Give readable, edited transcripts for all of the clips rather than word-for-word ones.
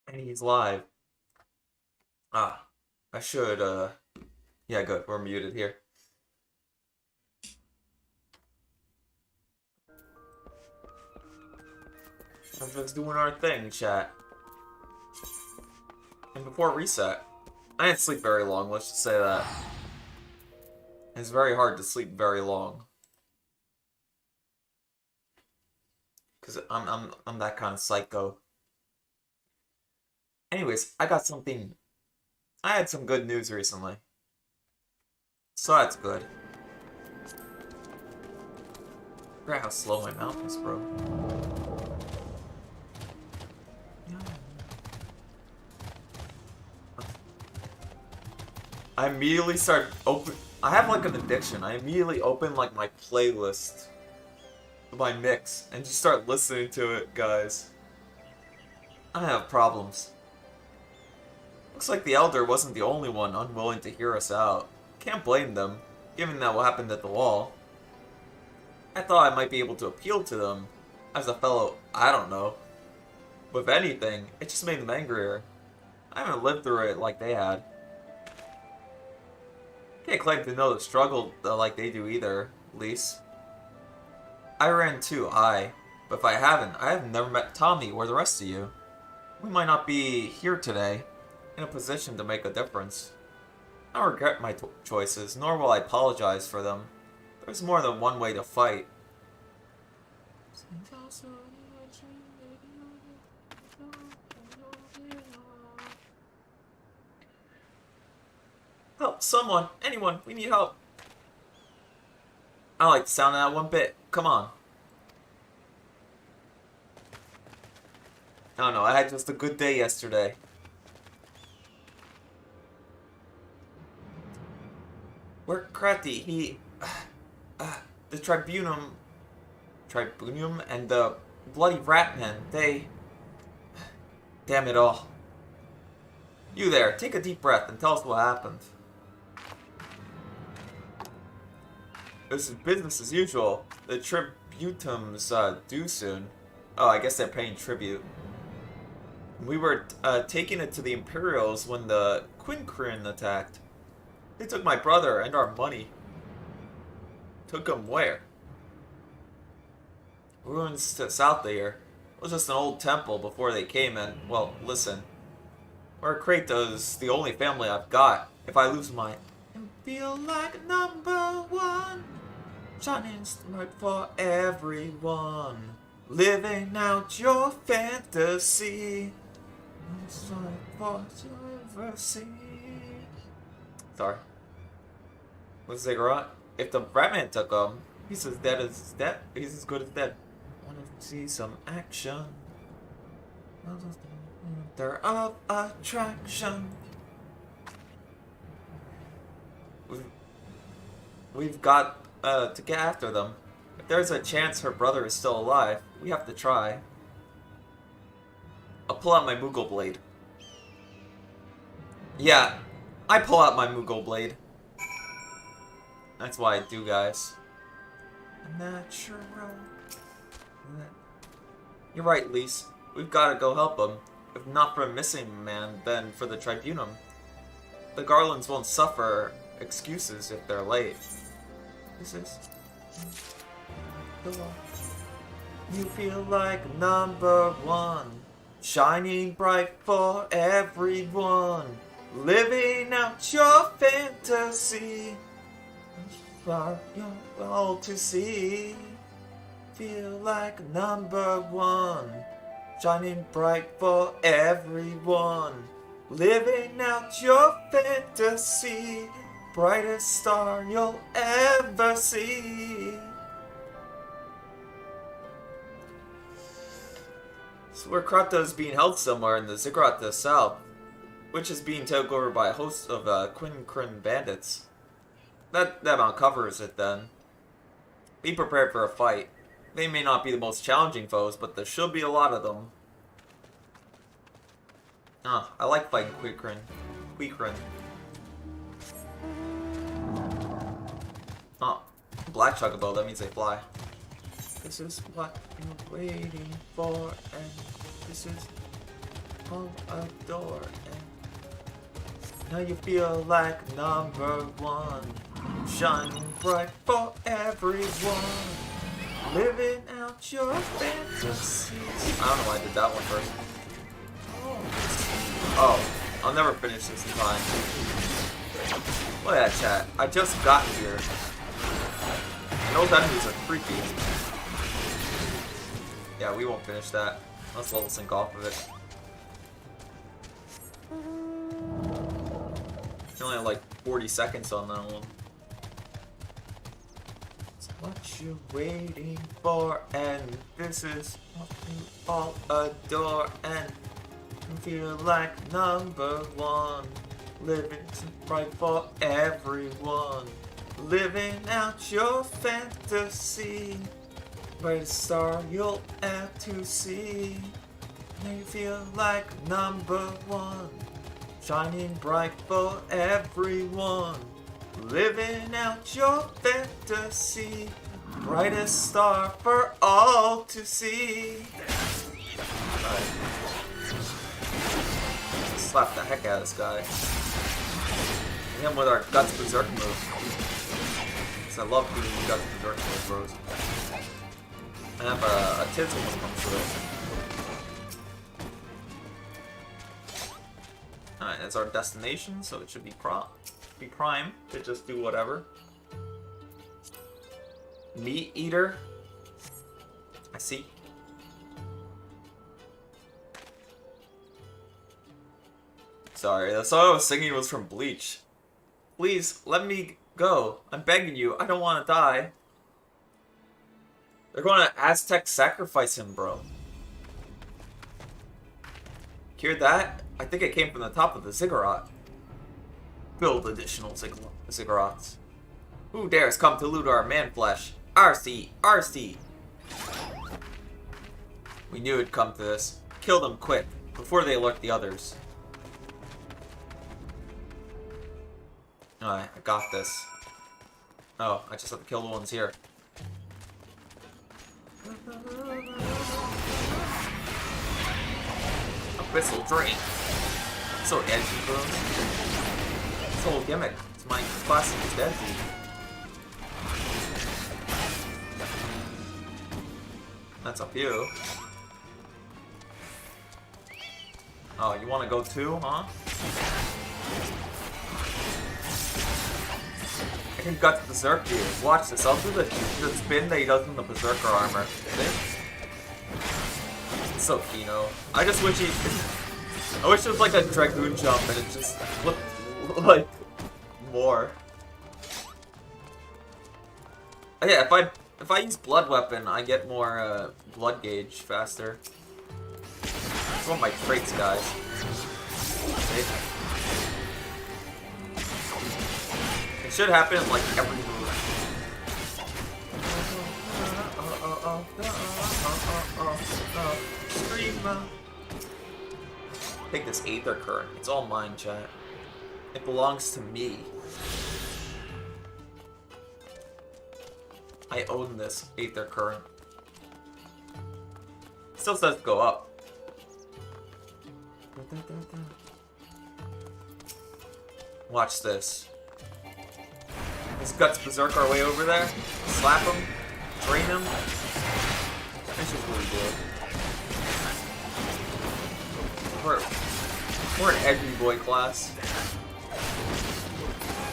And he's live. Ah, I should, yeah, good. We're muted here. I'm just doing our thing, chat. And before reset, I didn't sleep very long, let's just say that. It's very hard to sleep very long. Because I'm that kind of psycho. Anyways, I had some good news recently. So that's good. Forgot how slow my mouth is, bro. I immediately start I have like an addiction. I immediately open like my playlist, my mix, and just start listening to it, guys. I have problems. Looks like the Elder wasn't the only one unwilling to hear us out. Can't blame them, given that what happened at the wall. I thought I might be able to appeal to them, as a fellow, I don't know. But if anything, it just made them angrier. I haven't lived through it like they had. Can't claim to know the struggle like they do either, Lise. I ran too, but if I haven't, I have never met Tommy or the rest of you. We might not be here today, in a position to make a difference. I don't regret my choices, nor will I apologize for them. There's more than one way to fight. Help, someone, anyone, we need help. I don't like the sound of that one bit. Come on. I don't know, I had just a good day yesterday. We're crafty. The Tribunum and the bloody Ratman, damn it all. You there, take a deep breath and tell us what happened. This is business as usual. The Tributums, due soon. Oh, I guess they're paying tribute. We were, taking it to the Imperials when the Quincrin attacked. They took my brother and our money. Took him where? Ruins to south of here. It was just an old temple before they came in. Well, listen. We're Kratos, the only family I've got. If I lose my... And feel like #1. Shining bright for everyone. Living out your fantasy. Sorry. What's Ziggurat? If the Ratman took him, he's as dead as dead. He's as good as dead. Wanna see some action? They're of attraction. We've got to get after them. If there's a chance her brother is still alive, we have to try. I'll pull out my Moogle blade. Yeah, I pull out my Moogle blade. That's why I do, guys. Natural. You're right, Lise. We've got to go help him. If not for a missing man, then for the Tribunum. The Garlands won't suffer excuses if they're late. This is the law. You feel like #1, shining bright for everyone, living out your fantasy. For you all to see. Feel like #1, shining bright for everyone, living out your fantasy. Brightest star you'll ever see. So where Kratos is being held somewhere in the Ziggurat to the south, which is being taken over by a host of Quincrin bandits. That about covers it then. Be prepared for a fight. They may not be the most challenging foes, but there should be a lot of them. Ah, I like fighting Quincrin. Oh, black chocobo, that means they fly. This is what you're waiting for, and this is all adore. And now you feel like number one, shining bright for everyone, living out your fantasies. I don't know why I did that one first. Oh, I'll never finish this in time. Look at that chat. I just got here. And those enemies are creepy. Yeah, we won't finish that. Let's level sync off of it. You only have like 40 seconds on that one. It's what you're waiting for, and this is what you all adore, and you feel like number one, living right for everyone, living out your fantasy. Brightest star you'll ever to see. Now you feel like number one, shining bright for everyone, living out your fantasy. Brightest star for all to see. Right. Slap the heck out of this guy. Hit him with our Guts Berserk move. Because I love doing Guts Berserk moves, bros. I have a tinsel one come through. Alright, that's our destination, so it should be prime to just do whatever. Meat eater. I see. Sorry, the song I was singing was from Bleach. Please, let me go. I'm begging you, I don't want to die. They're going to Aztec sacrifice him, bro. Hear that? I think it came from the top of the ziggurat. Build additional ziggurats. Who dares come to loot our man flesh? RC! RC! We knew it'd come to this. Kill them quick, before they alert the others. Alright, I got this. Oh, I just have to kill the ones here. Abyssal Drain. So edgy, bro. It's a whole gimmick. It's my classic is edgy. That's up you. Oh, you want to go too, huh? I can gut Berserk here. Watch this. I'll do the spin that he does in the Berserker armor. See? It's so Kino. I just wish he. I wish it was like a Dragoon jump and it just looked like more. Yeah, if I use Blood Weapon, I get more blood gauge faster. It's one of my traits, guys. See? It should happen in like every move. Screamer. Take this Aether Current. It's all mine, chat. It belongs to me. I own this Aether Current. It still says go up. Watch this. His Guts Berserk our way over there. Slap him. Drain him. This is really good. We're an edgy boy class.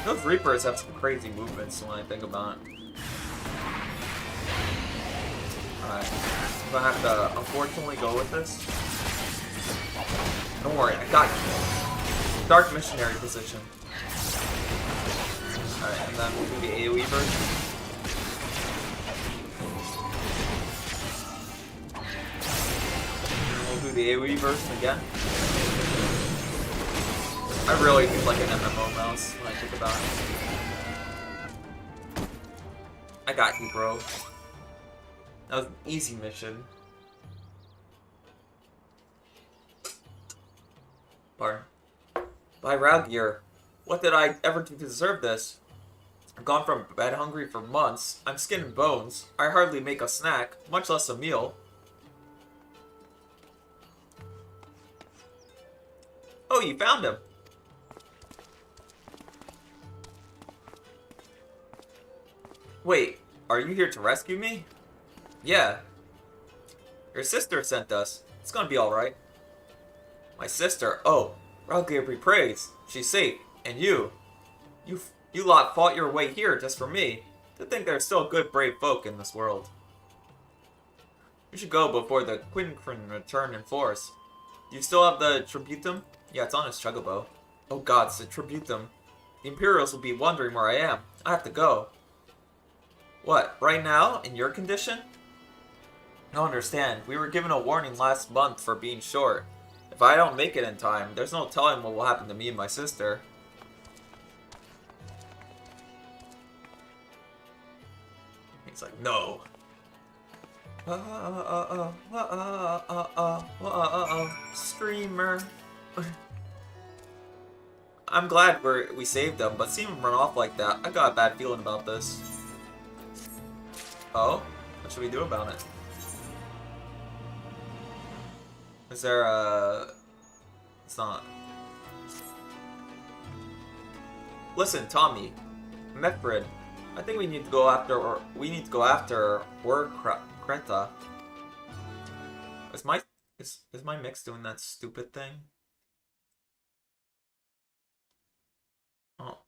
Those Reapers have some crazy movements when I think about it. Alright. I'm gonna have to unfortunately go with this. Don't worry, I got you. Dark Missionary position. Alright, and then we'll do the AoE version. And we'll do the AoE version again. I really do like an MMO mouse when I think about it. I got you, bro. That was an easy mission. Pardon. By Ralgir, what did I ever do to deserve this? I've gone from bed hungry for months. I'm skin and bones. I hardly make a snack, much less a meal. you found him. Wait, are you here to rescue me? Yeah. Your sister sent us. It's gonna be alright. My sister? Oh, God give her praise. She's safe. And you? You lot fought your way here just for me. To think there's still good, brave folk in this world. You should go before the Quincrin return in force. Do you still have the tributum? Yeah, it's on his chocobo. Oh god, it's the tributum. The Imperials will be wondering where I am. I have to go. What, right now? In your condition? I don't understand. We were given a warning last month for being short. If I don't make it in time, there's no telling what will happen to me and my sister. He's like, no. Streamer. I'm glad we saved him, but seeing him run off like that, I got a bad feeling about this. Oh? What should we do about it? Is there a... It's not... Listen, Tommy. Meprid. I think we need to go after... Kreta. Is my mix doing that stupid thing? Oh.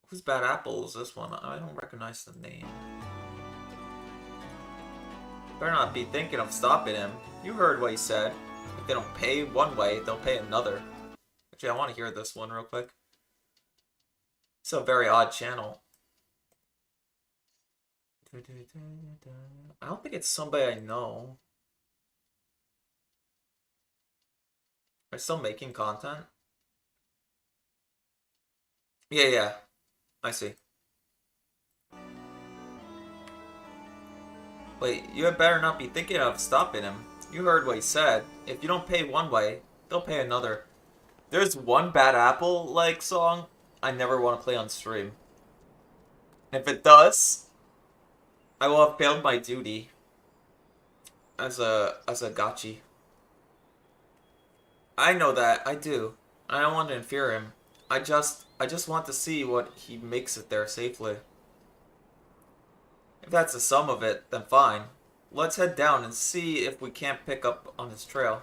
Whose bad apple is this one? I don't recognize the name. Better not be thinking of stopping him. You heard what he said. If they don't pay one way, they'll pay another. Actually, I want to hear this one real quick. It's a very odd channel. I don't think it's somebody I know. Are they still making content? Yeah. I see. Wait, you had better not be thinking of stopping him. You heard what he said. If you don't pay one way, they'll pay another. There's one Bad Apple-like song I never want to play on stream. If it does, I will have failed my duty as a gachi. I know that, I do. I don't want to interfere him. I just want to see what he makes it there safely. If that's the sum of it, then fine. Let's head down and see if we can't pick up on his trail.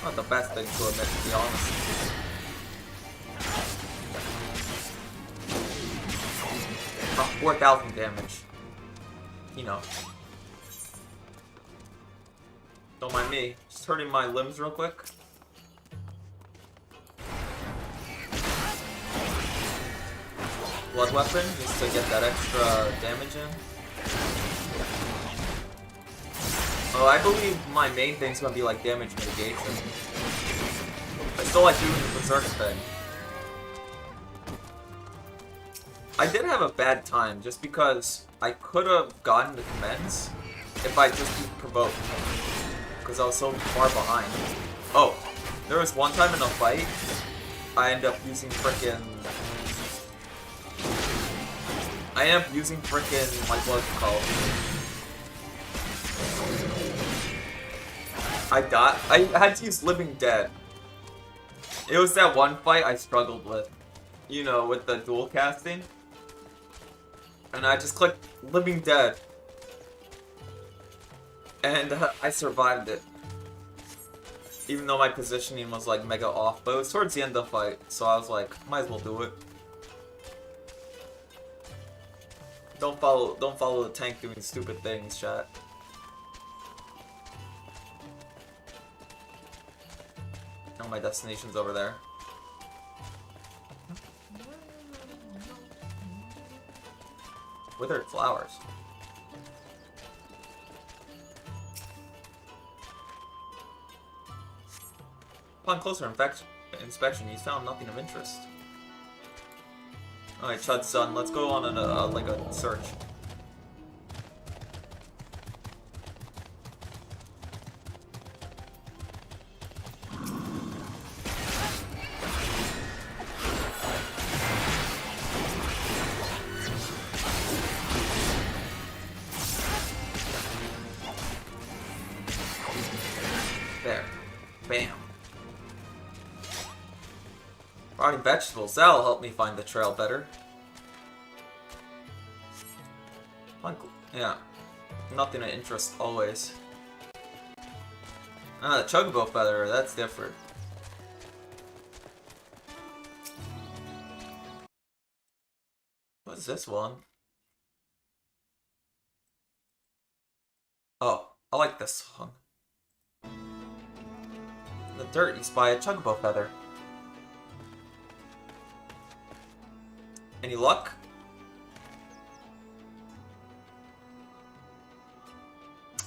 Not the best thing to admit, to be honest. 4,000 damage. You know. Don't mind me. Just hurting my limbs real quick. Blood weapon, just to get that extra damage in. Oh, I believe my main thing's gonna be like damage mitigation. I still like doing the berserk thing. I did have a bad time just because I could have gotten the commends if I just didn't provoke. Because I was so far behind. Oh, there was one time in a fight, I ended up using frickin'... like what's it called? I had to use Living Dead. It was that one fight I struggled with. You know, with the dual casting. And I just clicked Living Dead. And I survived it. Even though my positioning was like mega off, but it was towards the end of the fight, so I was like, might as well do it. Don't follow the tank doing stupid things, chat. Oh, my destination's over there. Withered flowers. Upon closer inspection, he's found nothing of interest. Alright, Chud-san, let's go on like a search. Rotting vegetables, that'll help me find the trail better. Yeah. Nothing of interest always. Ah, the chocobo feather, that's different. What's this one? Oh, I like this one. In the dirt, you spy a chocobo feather. Any luck?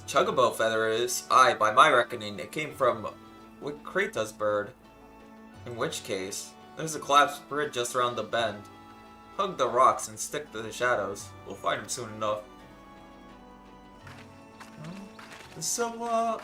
Chocobo feather is, by my reckoning, it came from Krita's bird. In which case, there's a collapsed bridge just around the bend. Hug the rocks and stick to the shadows. We'll find him soon enough. So,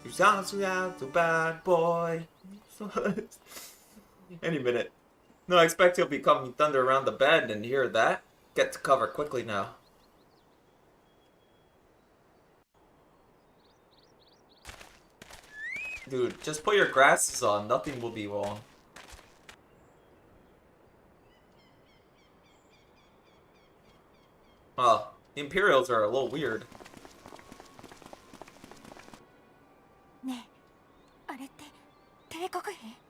you sound so bad boy. Any minute. No, I expect he'll be coming thunder around the bend and hear that. Get to cover quickly now. Dude, just put your glasses on. Nothing will be wrong. Well, the Imperials are a little weird.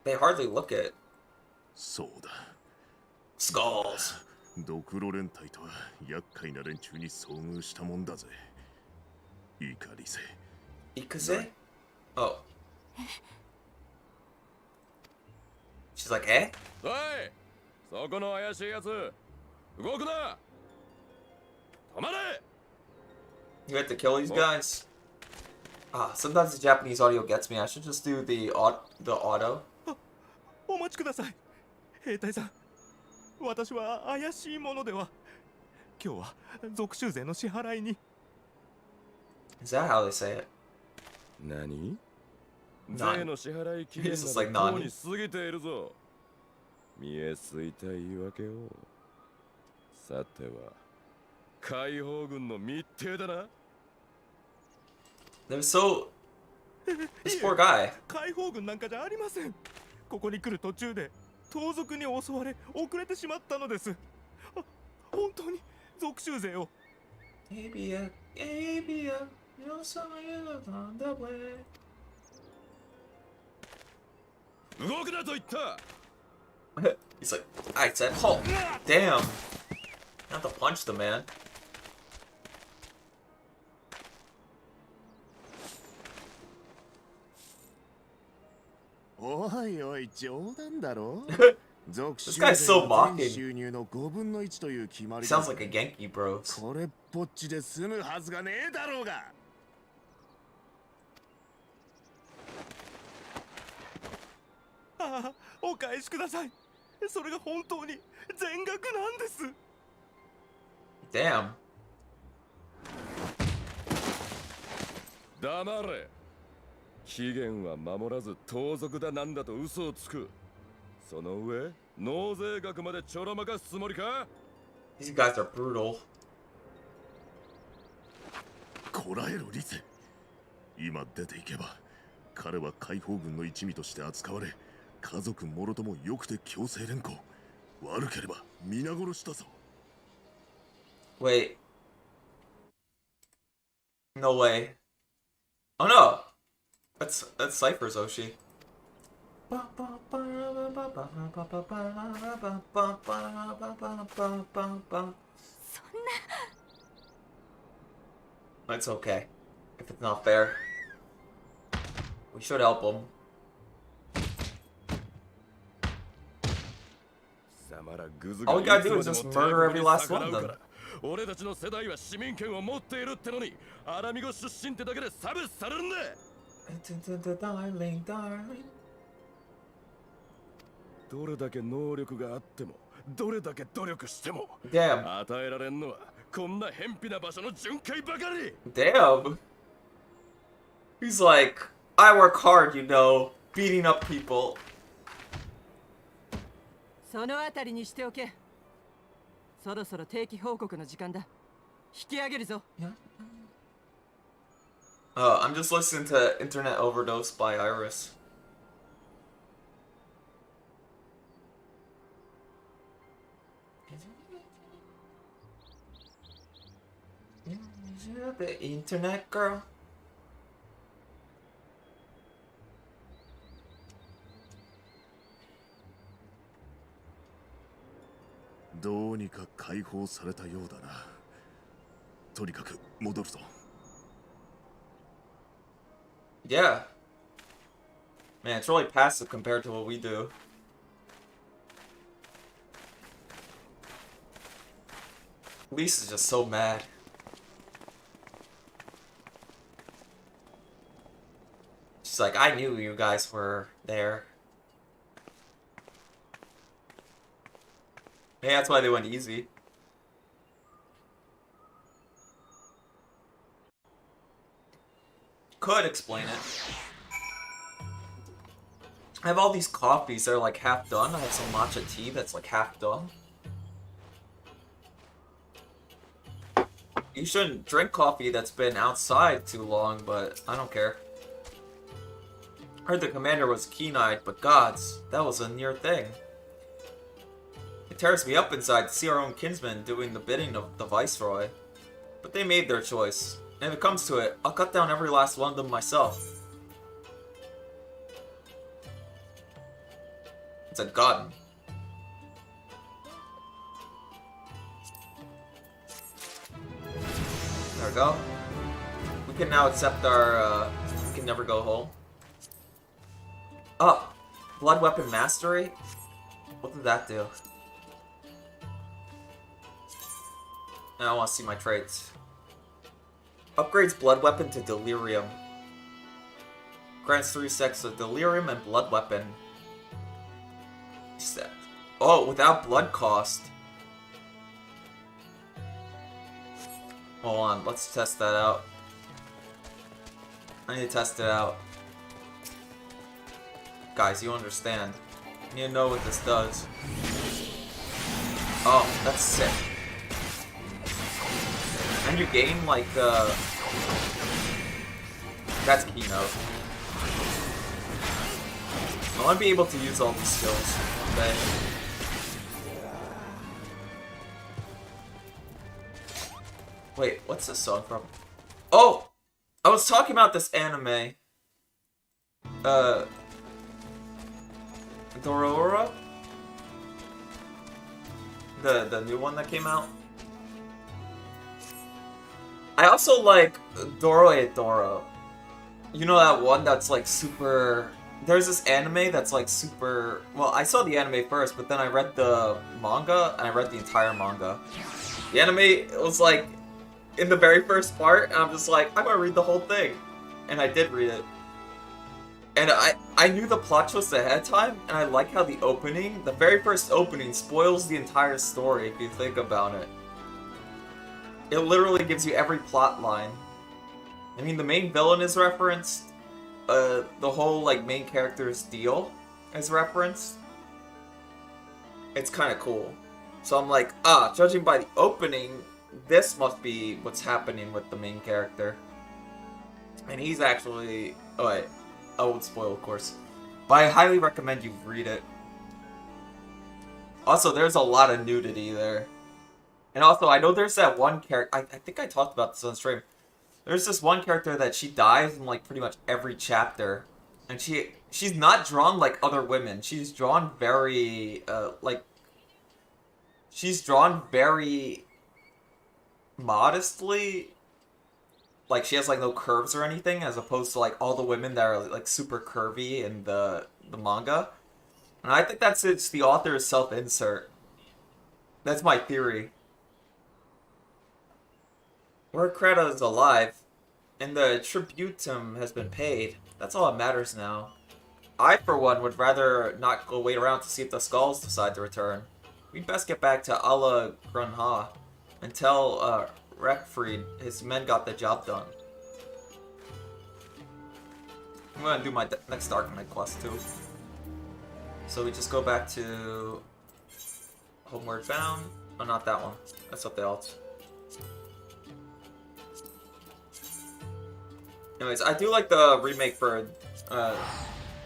They hardly look it. Skulls. Ikaze? Oh. She's like, eh? You have to kill these guys. Ah, sometimes the Japanese audio gets me. I should just do the auto. お待ちください。兵隊さん、私は怪しいものでは。今日は属州税の支払いに。Is that how they say it? 何？税の支払い期限がとうに過ぎているぞ。見えすいた言い訳を。さては解放軍の密偵だな。They're so. This poor guy. 解放軍なんかじゃありません。ここに来る途中で盗賊に襲われ遅れてしまったのです。本当に属州勢を。動くなと言った。He's like, I said, halt. Damn. Not to punch the man. This guy's so mocking. He sounds like a Genki bros. これっぽっちで済むはずがねえだろうが。ああ、お返しください。それが本当に全額なんです。Damn. 黙れ。期限は守らず盗賊だなんだと嘘をつく。その上、納税額までちょろまかすつもりか？ These guys are brutal. こらえろリセ。今出ていけば、彼は解放軍の一味として扱われ、家族もろともよくて強制連行。悪ければ皆殺しだぞ。Wait. No way. Oh no! That's Cypher's Oshi. It's okay. If it's not fair. We should help him. All we gotta do is just murder every last one of them. 俺たちの世代は市民権を持っているってのに、アラミゴ出身ってだけで差別されるんだ。どれだけ能力があってもどれだけ努力しても Damn. 与えられんのはこんな偏僻な場所の巡回ばかり Damn. He's like, I work hard, you know, beating up people. そのあたりにしておけ。そろそろ定期報告の時間だ。引き上げるぞ。I'm just listening to Internet Overdose by Iris. Is it the internet girl? どうにか解放されたようだな。とにかく戻るぞ。Yeah. Man, it's really passive compared to what we do. Lisa's just so mad. She's like, I knew you guys were there. Maybe that's why they went easy. Could explain it. I have all these coffees that are like half done. I have some matcha tea that's like half done. You shouldn't drink coffee that's been outside too long, but I don't care. I heard the commander was keen-eyed, but gods, that was a near thing. It tears me up inside to see our own kinsmen doing the bidding of the Viceroy. But they made their choice, and if it comes to it, I'll cut down every last one of them myself. It's a gun. There we go. We can now accept our, we can never go home. Oh! Blood Weapon Mastery? What did that do? Now I want to see my traits. Upgrades Blood Weapon to Delirium. Grants 3 sets of Delirium and Blood Weapon. Set. Oh, without blood cost. Hold on, let's test that out. I need to test it out. Guys, you understand. You need to know what this does. Oh, that's sick. And you gain, like, that's keynote. I want to be able to use all these skills one day. Wait, what's this song from? Oh! I was talking about this anime. Dorora? The new one that came out? I also like Dorohedoro. You know that one that's like super... There's this anime that's like super... Well, I saw the anime first, but then I read the manga, and I read the entire manga. The anime was like, in the very first part, and I'm just like, I'm gonna read the whole thing. And I did read it. And I knew the plot twist ahead of time, and I like how the opening, the very first opening, spoils the entire story if you think about it. It literally gives you every plot line. I mean, the main villain is referenced. The whole, like, main character's deal is referenced. It's kind of cool. So I'm like, judging by the opening, this must be what's happening with the main character. And he's actually... Oh, wait. I won't spoil, of course. But I highly recommend you read it. Also, there's a lot of nudity there. And also, I know there's that one character... I think I talked about this on stream. There's this one character that she dies in, like, pretty much every chapter. And she's not drawn like other women. She's drawn very, like... She's drawn very... modestly. Like, she has, like, no curves or anything, as opposed to, like, all the women that are, like, super curvy in the manga. And I think that's it's the author's self-insert. That's my theory. Kreta is alive, and the tributum has been paid. That's all that matters now. I, for one, would rather not go wait around to see if the Skulls decide to return. We best get back to Ala Grunha and tell Rekfried his men got the job done. I'm gonna do my next Dark Knight quest too. So we just go back to Homeward Bound. Oh, not that one. That's something else. Anyways, I do like the remake for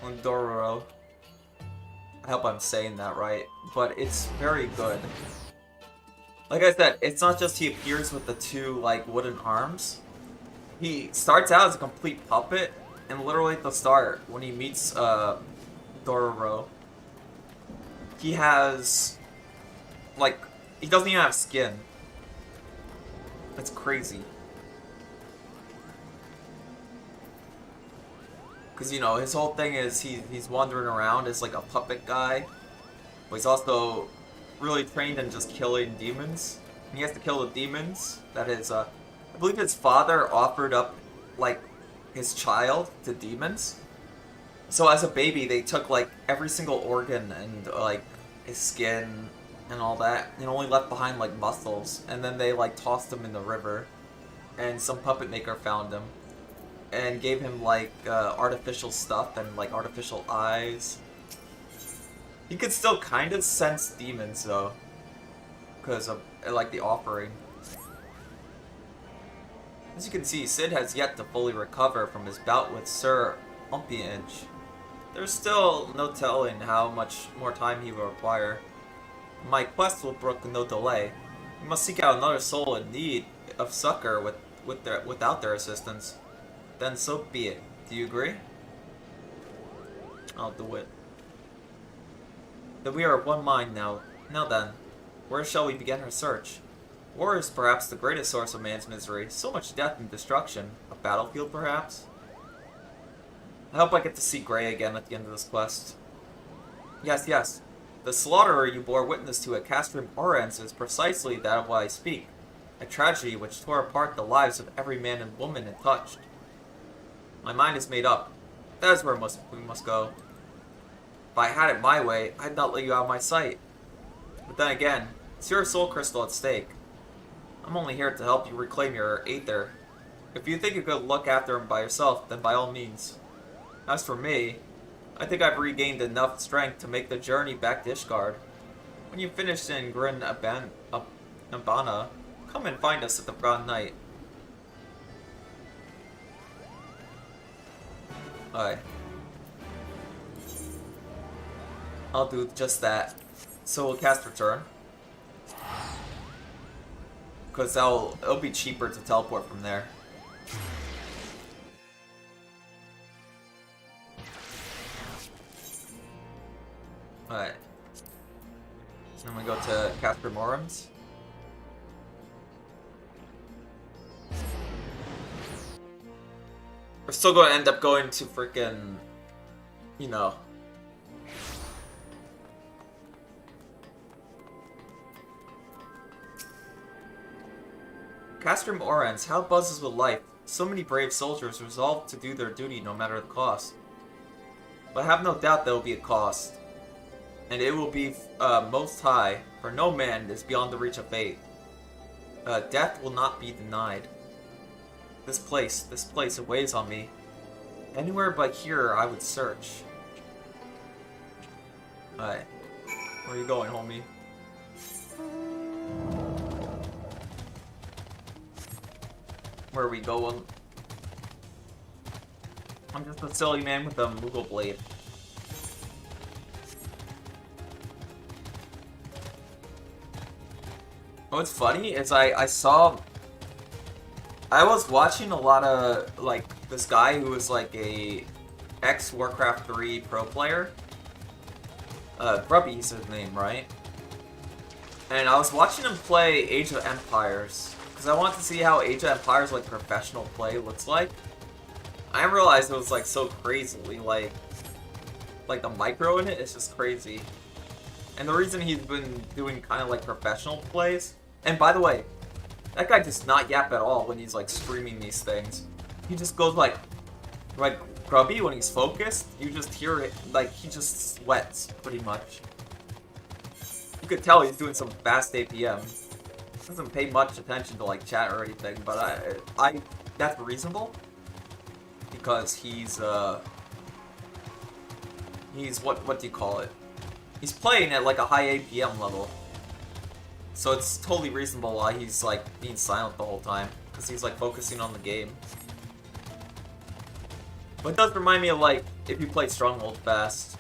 Undororo. I hope I'm saying that right, but it's very good. Like I said, it's not just he appears with the two like wooden arms. He starts out as a complete puppet, and literally at the start, when he meets Dororo, he has like he doesn't even have skin. It's crazy. Because, you know, his whole thing is he's wandering around as, like, a puppet guy. But he's also really trained in just killing demons. And he has to kill the demons. That is, I believe his father offered up, like, his child to demons. So as a baby, they took, like, every single organ and, like, his skin and all that. And only left behind, like, muscles. And then they, like, tossed him in the river. And some puppet maker found him. And gave him, like, artificial stuff and, like, artificial eyes. He could still kind of sense demons, though. Because of, like, the offering. As you can see, Sid has yet to fully recover from his bout with Sir Umpiange. There's still no telling how much more time he will require. My quest will brook no delay. We must seek out another soul in need of succor without their assistance. Then so be it. Do you agree? I'll do it. Then we are of one mind now. Now then, where shall we begin our search? War is perhaps the greatest source of man's misery. So much death and destruction. A battlefield, perhaps? I hope I get to see Gray again at the end of this quest. Yes, yes. The slaughter you bore witness to at Castrum Orens is precisely that of what I speak. A tragedy which tore apart the lives of every man and woman it touched. My mind is made up. That is where we must go. If I had it my way, I'd not let you out of my sight. But then again, it's your soul crystal at stake. I'm only here to help you reclaim your Aether. If you think you could look after him by yourself, then by all means. As for me, I think I've regained enough strength to make the journey back to Ishgard. When you finish in Grin Abana, come and find us at the Forgotten Night. Alright. I'll do just that. So we'll cast Return. Because it'll be cheaper to teleport from there. Alright. Then we go to Casper Morums. We're still going to end up going to freaking, you know. Castrum Orens, how buzzes with life. So many brave soldiers resolved to do their duty no matter the cost. But have no doubt there will be a cost. And it will be most high, for no man is beyond the reach of fate. Death will not be denied. This place, it weighs on me. Anywhere but here, I would search. Alright. Where are you going, homie? Where are we going? I'm just a silly man with a Moogle blade. What's funny is I was watching a lot of, like, this guy who was, like, a ex-Warcraft 3 pro player. Grubby's his name, right? And I was watching him play Age of Empires, because I wanted to see how Age of Empires, like, professional play looks like. I didn't realize it was, like, so crazily, like, the micro in it is just crazy. And the reason he's been doing kind of, like, professional plays, and by the way, that guy does not yap at all when he's, like, streaming these things. He just goes, like Grubby, when he's focused, you just hear it, like, he just sweats, pretty much. You could tell he's doing some fast APM. Doesn't pay much attention to like chat or anything, but I that's reasonable because he's what do you call it? He's playing at like a high APM level, so it's totally reasonable why he's like being silent the whole time because he's like focusing on the game. But it does remind me of like if you play Stronghold fast,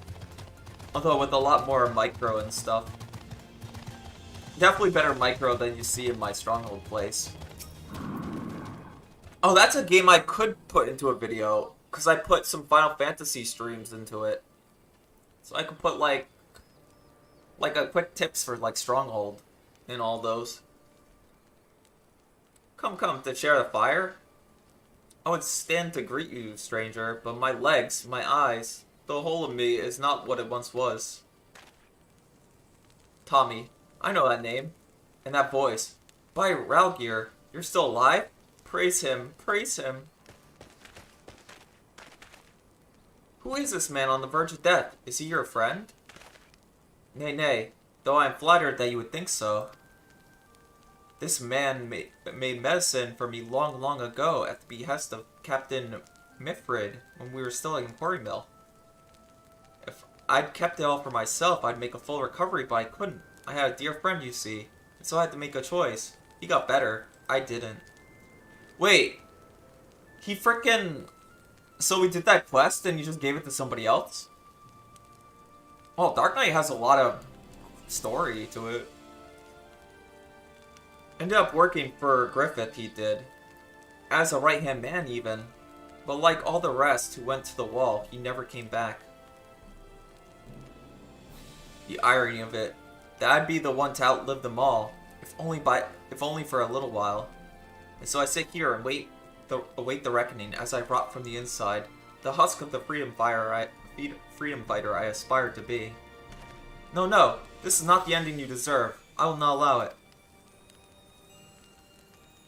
although with a lot more micro and stuff. Definitely better micro than you see in my Stronghold plays. Oh, that's a game I could put into a video, because I put some Final Fantasy streams into it. So I could put like a quick tips for like Stronghold in all those. Come to share the fire? I would stand to greet you, stranger, but my legs, my eyes, the whole of me is not what it once was. Tommy. I know that name. And that voice. By Ralgir, you're still alive? Praise him, praise him. Who is this man on the verge of death? Is he your friend? Nay, though I am flattered that you would think so. This man made medicine for me long ago at the behest of Captain Mifrid when we were still in Quarry Mill. If I'd kept it all for myself, I'd make a full recovery, but I couldn't. I had a dear friend, you see, and so I had to make a choice. He got better. I didn't. Wait. He frickin'... So we did that quest and you just gave it to somebody else? Oh, Dark Knight has a lot of story to it. Ended up working for Griffith, he did. As a right-hand man, even. But like all the rest who went to the wall, he never came back. The irony of it. That I'd be the one to outlive them all, if only for a little while. And so I sit here and await the reckoning as I rot from the inside, the husk of the freedom fighter I aspired to be. No, this is not the ending you deserve. I will not allow it.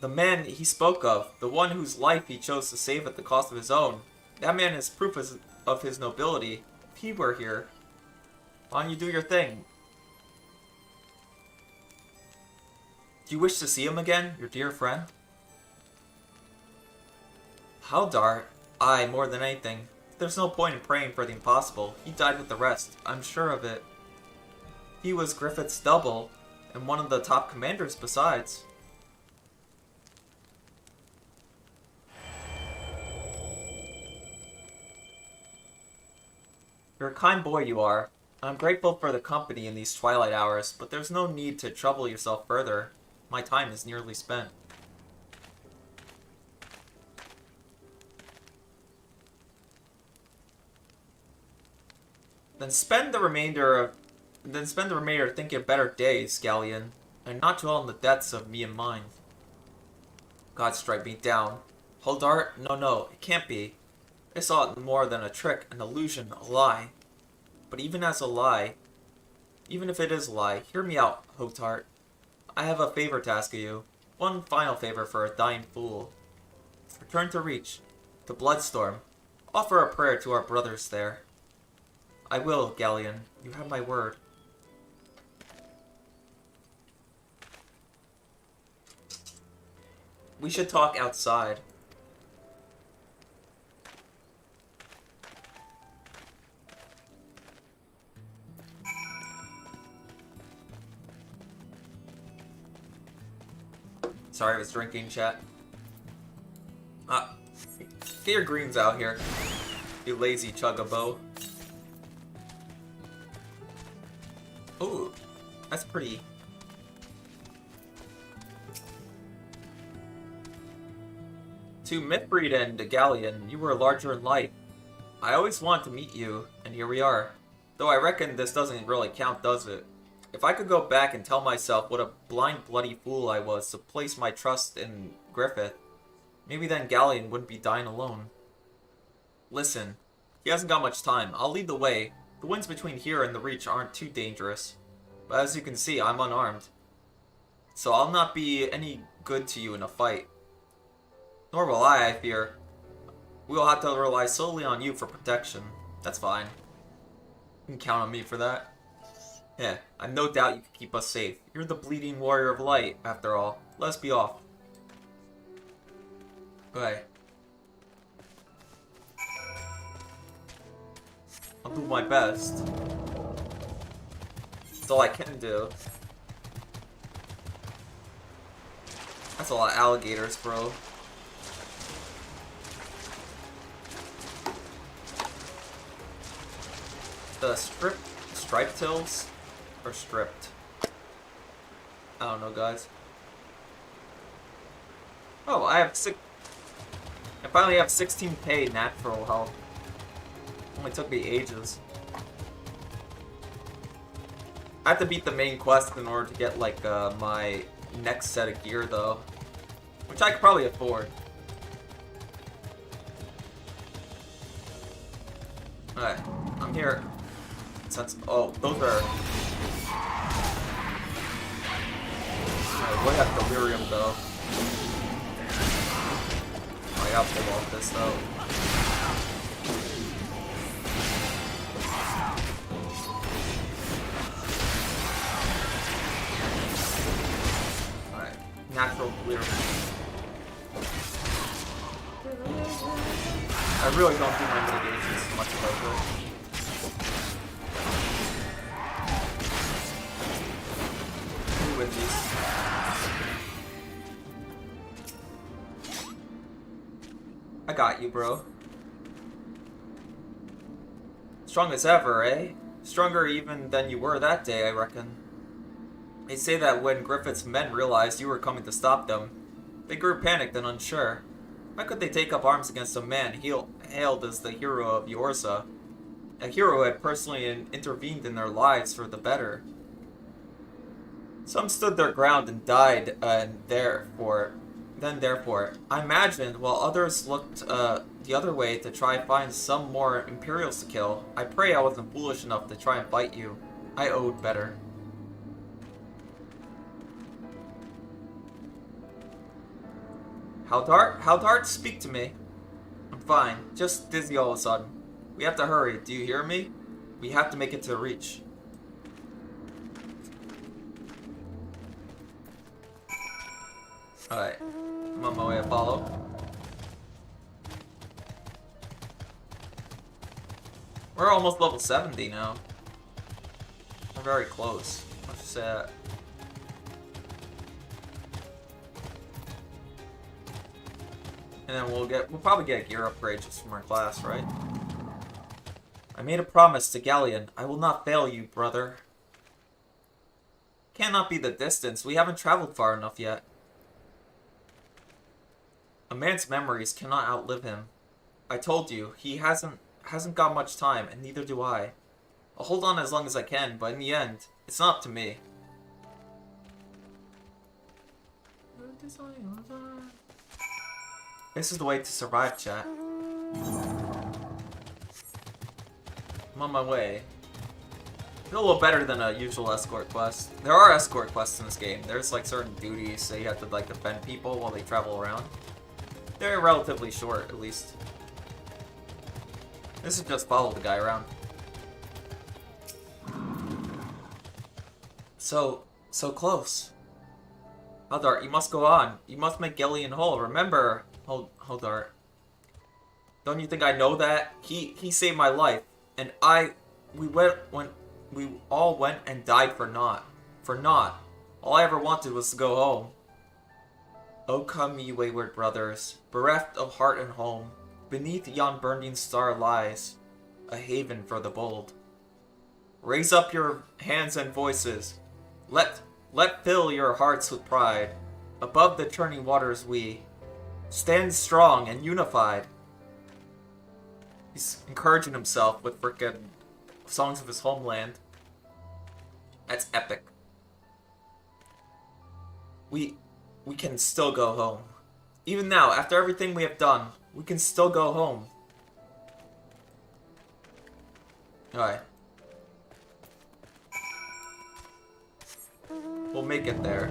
The man he spoke of, the one whose life he chose to save at the cost of his own, that man is proof of his nobility. If he were here, why don't you do your thing? Do you wish to see him again, your dear friend? Haldar, I, more than anything. There's no point in praying for the impossible. He died with the rest, I'm sure of it. He was Griffith's double, and one of the top commanders besides. You're a kind boy, you are. I'm grateful for the company in these twilight hours, but there's no need to trouble yourself further. My time is nearly spent. Then spend the remainder thinking of better days, Galleon, and not dwell on the depths of me and mine. God strike me down. Holdart? No, it can't be. It's aught more than a trick, an illusion, a lie. But even as a lie, even if it is a lie, hear me out, Hotart. I have a favor to ask of you. One final favor for a dying fool. Return to Reach, to Bloodstorm. Offer a prayer to our brothers there. I will, Galleon. You have my word. We should talk outside. Sorry, I was drinking, chat. Get your greens out here, you lazy chuggabo. Ooh, that's pretty. To Mithrid and Galleon, you were larger in life. I always wanted to meet you, and here we are. Though I reckon this doesn't really count, does it? If I could go back and tell myself what a blind, bloody fool I was to place my trust in Griffith, maybe then Galleon wouldn't be dying alone. Listen, he hasn't got much time. I'll lead the way. The winds between here and the Reach aren't too dangerous. But as you can see, I'm unarmed. So I'll not be any good to you in a fight. Nor will I fear. We will have to rely solely on you for protection. That's fine. You can count on me for that. Yeah, I've no doubt you can keep us safe. You're the bleeding warrior of light, after all. Let's be off. Okay. I'll do my best. That's all I can do. That's a lot of alligators, bro. The striped tails or stripped? I don't know, guys. Oh, I finally have 16k natural health. Only took me ages. I have to beat the main quest in order to get like my next set of gear though, which I could probably afford. Alright, I'm here. Oh, those are... Alright, we have delirium though. I gotta pull off this though. Alright, natural delirium. I really don't do my mitigations as much as I would. With these. I got you, bro. Strong as ever, eh? Stronger even than you were that day, I reckon. They say that when Griffith's men realized you were coming to stop them, they grew panicked and unsure. How could they take up arms against a man hailed as the hero of Yorza? A hero who had personally intervened in their lives for the better. Some stood their ground and died, therefore, I imagined, while others looked the other way to try and find some more Imperials to kill. I pray I wasn't foolish enough to try and fight you. I owed better. Haldart, speak to me. I'm fine, just dizzy all of a sudden. We have to hurry, do you hear me? We have to make it to the Reach. Alright, I'm on my way, Apollo. We're almost level 70 now. We're very close. Let's just say that. And then we'll probably get a gear upgrade just from our class, right? I made a promise to Galleon. I will not fail you, brother. Cannot be the distance. We haven't traveled far enough yet. A man's memories cannot outlive him. I told you, he hasn't got much time, and neither do I. I'll hold on as long as I can, but in the end, it's not up to me. This is the way to survive, chat. I'm on my way. It's a little better than a usual escort quest. There are escort quests in this game. There's like certain duties that you have to like defend people while they travel around. They're relatively short, at least. This is just follow the guy around. So close. Haldart, you must go on. You must make Galleon whole. Remember, Haldart. Don't you think I know that? He saved my life, and we all went and died for naught. For naught. All I ever wanted was to go home. Oh come ye wayward brothers, bereft of heart and home, beneath yon burning star lies a haven for the bold. Raise up your hands and voices, let fill your hearts with pride. Above the churning waters we stand strong and unified. He's encouraging himself with frickin' songs of his homeland. That's epic. We can still go home. Even now, after everything we have done, we can still go home. Alright. We'll make it there.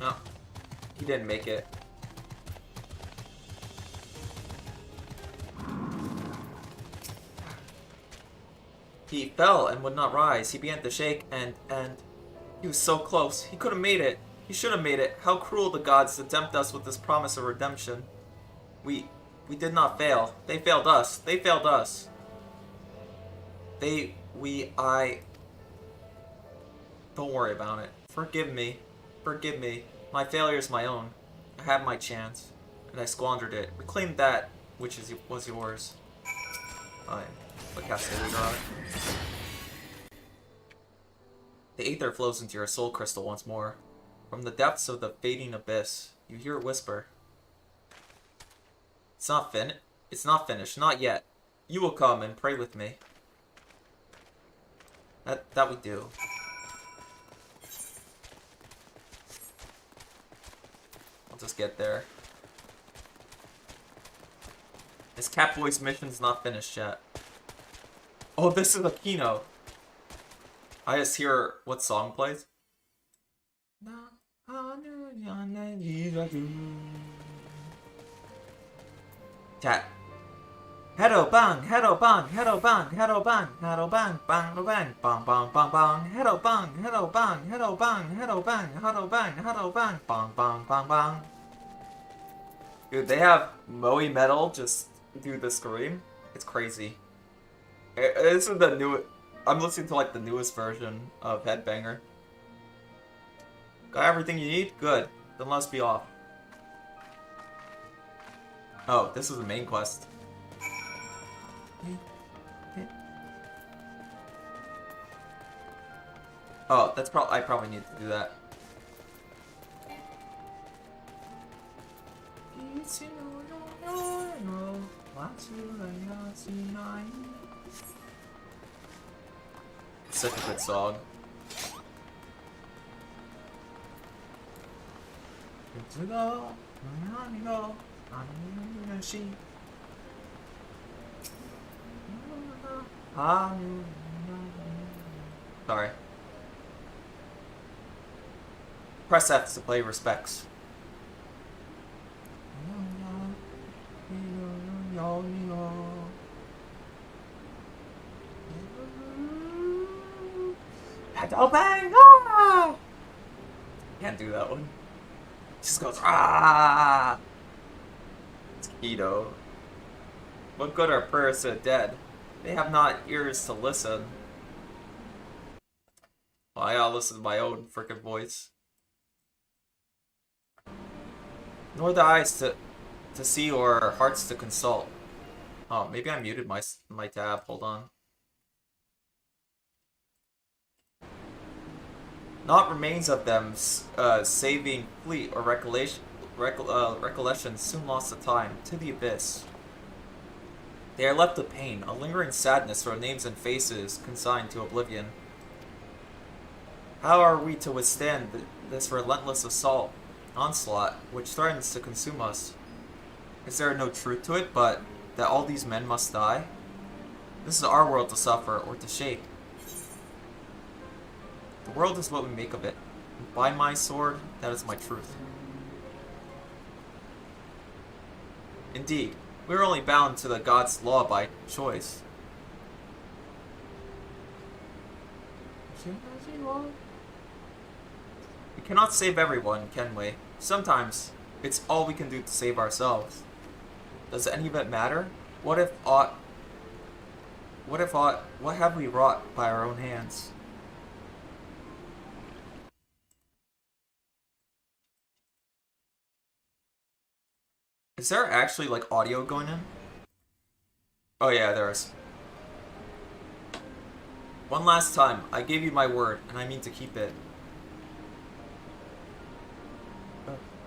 Oh, he didn't make it. He fell and would not rise. He began to shake and he was so close. He could have made it. He should have made it. How cruel the gods to tempt us with this promise of redemption. We did not fail. They failed us. They failed us. Don't worry about it. Forgive me. Forgive me. My failure is my own. I had my chance, and I squandered it. Reclaim that which was yours. Fine. But cast the leader on it. The aether flows into your soul crystal once more. From the depths of the fading abyss, you hear it whisper. It's not finished. Not yet. You will come and pray with me. That we do. I'll just get there. This Catboy's mission's not finished yet. Oh, this is a keynote. I just hear what song plays. Chat. Hedo bang, hedo bang, hedo bang, hedo bang, hedo bang, bang, bang, bang, bang, bang, bang, hedo bang, hedo bang, hedo bang, hedo bang, hedo bang, hedo bang, bang, bang, bang, bang. Dude, they have Moe Metal just do the scream. It's crazy. This is the new. I'm listening to like the newest version of Headbanger. Got everything you need? Good. Then let's be off. Oh, this is the main quest. Oh, that's I probably need to do that. It's such a good song. Sorry. Press F to play respects. Oh bang! Ah! Can't do that one. Just goes ah. It's keto. What good are prayers to the dead? They have not ears to listen. Well, I gotta listen to my own frickin' voice. Nor the eyes to see or hearts to consult. Oh, maybe I muted my tab. Hold on. Not remains of them saving fleet or recollections soon lost to time, to the abyss. They are left with pain, a lingering sadness for names and faces consigned to oblivion. How are we to withstand this relentless onslaught, which threatens to consume us? Is there no truth to it, but that all these men must die? This is our world to suffer, or to shape. The world is what we make of it. And by my sword, that is my truth. Indeed, we are only bound to the god's law by choice. We cannot save everyone, can we? Sometimes, it's all we can do to save ourselves. Does any of it matter? What have we wrought by our own hands? Is there actually, like, audio going in? Oh yeah, there is. One last time, I gave you my word, and I mean to keep it.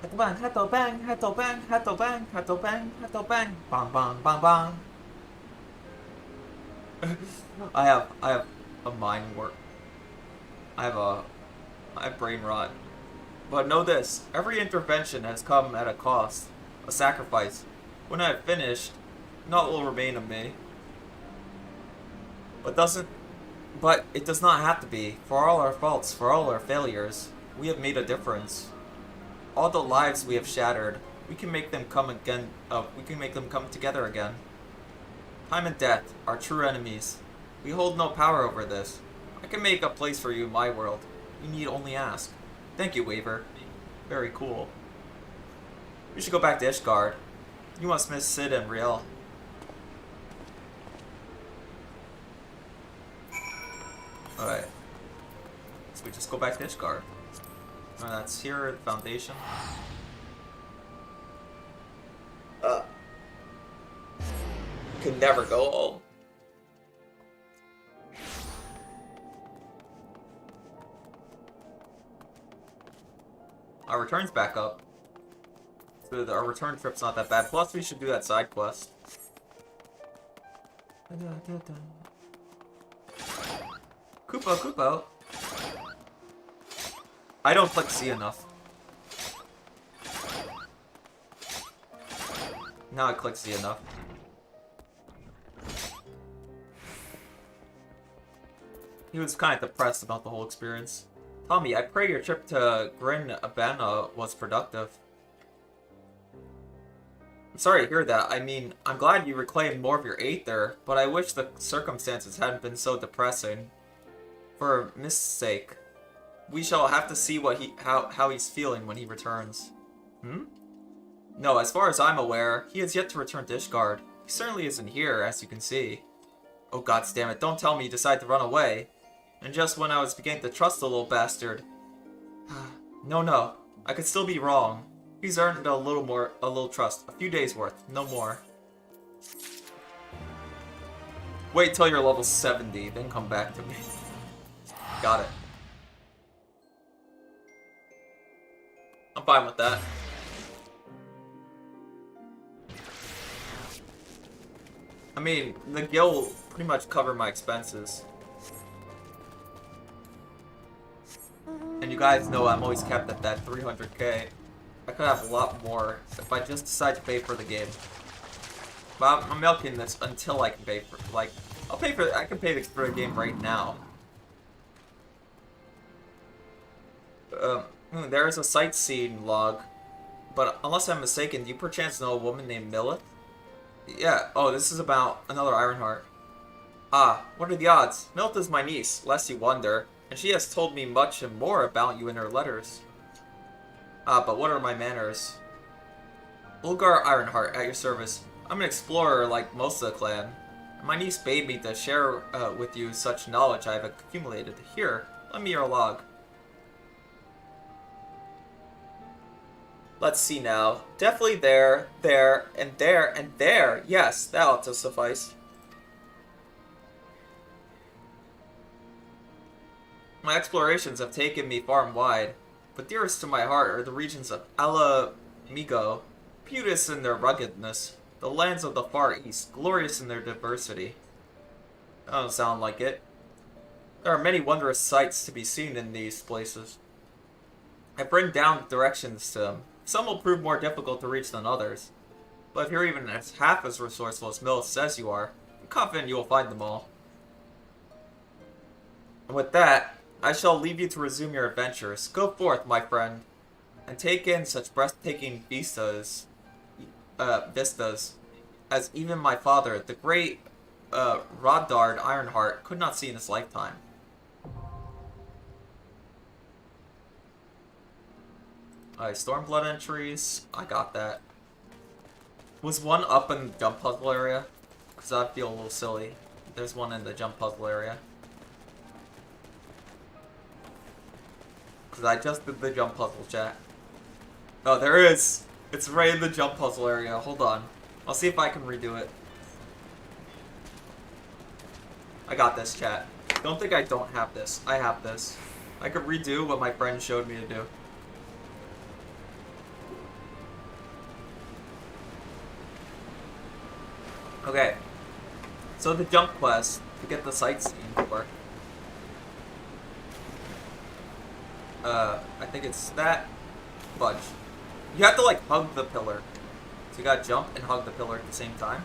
Hato bang, hato bang, hato bang, hato bang, hato bang, hato bang, bang bang bang bang. I have a mind work. I have brain rot. But know this, every intervention has come at a cost. A sacrifice. When I have finished, naught will remain of me. But it does not have to be. For all our faults, for all our failures, we have made a difference. All the lives we have shattered, we can make them come again. We can make them come together again. Time and death are true enemies. We hold no power over this. I can make a place for you in my world. You need only ask. Thank you, Waver. Very cool. We should go back to Ishgard. You must miss Sid and Riel. Alright. So we just go back to Ishgard. Alright, that's here, the foundation. Can never go home. Our return's back up. So our return trip's not that bad. Plus, we should do that side quest. Koopa. I don't click C enough. Now I click C enough. He was kind of depressed about the whole experience. Tommy, I pray your trip to Grin Abana was productive. I'm sorry to hear that. I mean, I'm glad you reclaimed more of your aether, but I wish the circumstances hadn't been so depressing. For Mist's sake, we shall have to see what how he's feeling when he returns. No, as far as I'm aware, he has yet to return to Ishgard. He certainly isn't here, as you can see. Oh god damn it, don't tell me you decided to run away. And just when I was beginning to trust the little bastard. No, I could still be wrong. He's earned a little trust. A few days worth, no more. Wait till you're level 70, then come back to me. Got it. I'm fine with that. I mean, the guild will pretty much cover my expenses. And you guys know I'm always kept at that 300k. I could have a lot more if I just decide to pay for the game. But I'm milking this until I can pay for, like, I can pay for the game right now. There is a sightseeing log. But unless I'm mistaken, do you perchance know a woman named Milith? Yeah, oh, this is about another Ironheart. Ah, what are the odds? Milith is my niece, lest you wonder, and she has told me much and more about you in her letters. Ah, but what are my manners? Ulgar Ironheart, at your service. I'm an explorer like most of the clan. My niece bade me to share with you such knowledge I have accumulated. Here, lend me your log. Let's see now. Definitely there, and there, and there. Yes, that ought to suffice. My explorations have taken me far and wide, but dearest to my heart are the regions of Alamigo, beauteous in their ruggedness, the lands of the Far East, glorious in their diversity. That don't sound like it. There are many wondrous sights to be seen in these places. I've written down directions to them. Some will prove more difficult to reach than others, but if you're even half as resourceful as Milith says you are, I'm confident you will find them all. And with that, I shall leave you to resume your adventures. Go forth, my friend, and take in such breathtaking vistas as even my father, the great Roddard Ironheart, could not see in his lifetime. Alright, Stormblood entries. I got that. Was one up in the jump puzzle area? Because I feel a little silly. There's one in the jump puzzle area. Because I just did the jump puzzle, chat. Oh, there is! It's right in the jump puzzle area. Hold on. I'll see if I can redo it. I got this, chat. Don't think I don't have this. I have this. I could redo what my friend showed me to do. Okay. So the jump quest to get the sightseeing for. I think it's that bunch. You have to like hug the pillar. So you gotta jump and hug the pillar at the same time.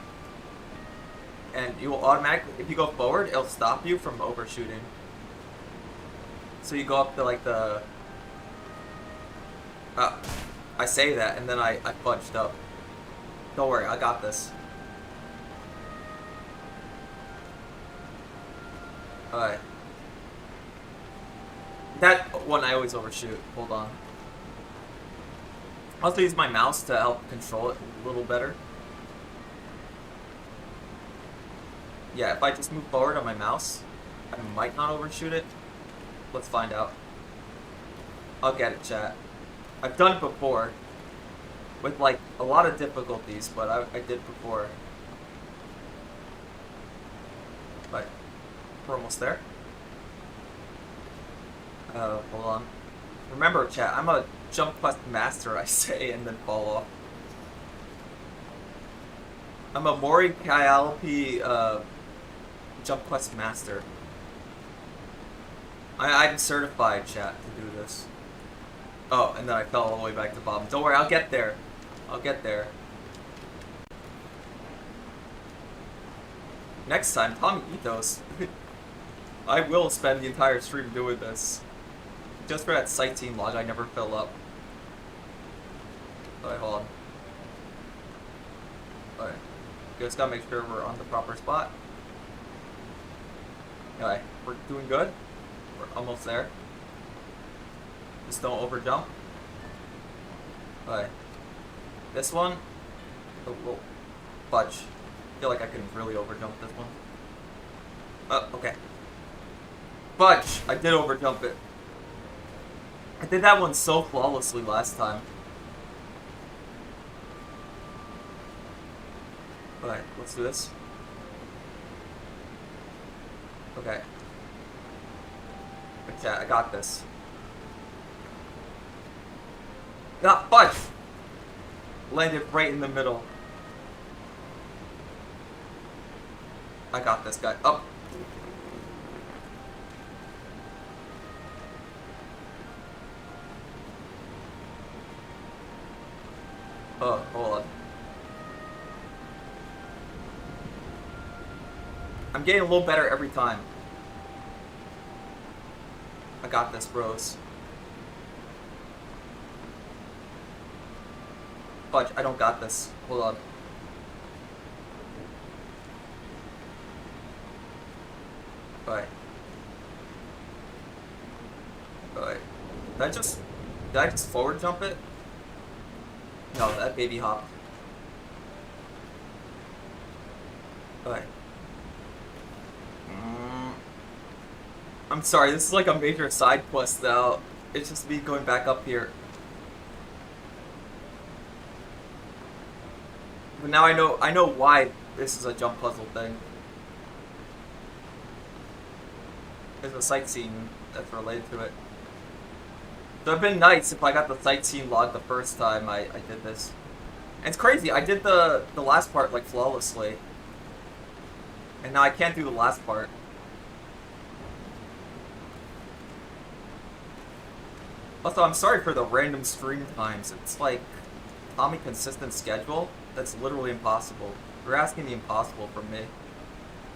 And you will automatically, if you go forward, it'll stop you from overshooting. So you go up to like the... I say that and then I fudged up. Don't worry, I got this. Alright. That one I always overshoot. Hold on. I'll also use my mouse to help control it a little better. Yeah, if I just move forward on my mouse, I might not overshoot it. Let's find out. I'll get it, chat. I've done it before. With, like, a lot of difficulties, but I did before. But we're almost there. Hold on. Remember, chat, I'm a jump quest master, I say, and then fall off. I'm a Mori Calliope, jump quest master. I'm certified, chat, to do this. Oh, and then I fell all the way back to the bottom. Don't worry, I'll get there. I'll get there. Next time, Tommy Ethos. I will spend the entire stream doing this. Just for that sightseeing log I never fill up. Alright, hold on. Alright. Just gotta make sure we're on the proper spot. Alright, we're doing good. We're almost there. Just don't over jump. Alright. This one, a little fudge. I feel like I can really over jump this one. Okay. Fudge! I did over jump it. I did that one so flawlessly last time. Alright, let's do this. Okay. Okay, I got this. Got fudge! Landed right in the middle. I got this guy. Up. Oh, hold on. I'm getting a little better every time. I got this, bros. Fudge, I don't got this. Hold on. Alright. Alright. Did I just forward jump it? No, that baby hop. Alright. I'm sorry, this is like a major side quest now. It's just me going back up here. But now I know why this is a jump puzzle thing. There's a sightseeing that's related to it. So it'd been nice if I got the sightseeing log the first time I did this. And it's crazy, I did the last part like flawlessly. And now I can't do the last part. Also, I'm sorry for the random stream times. It's like Tommy consistent schedule. That's literally impossible. You're asking the impossible from me.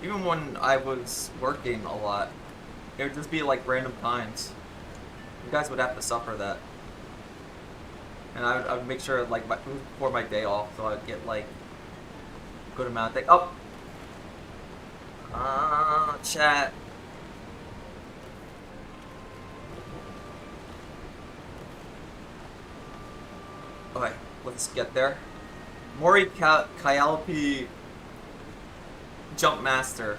Even when I was working a lot, it would just be like random times. You guys would have to suffer that. And I would make sure like before my day off, so I'd get like a good amount of things. Oh, chat. Okay, let's get there. Mori Calliope Jump Master.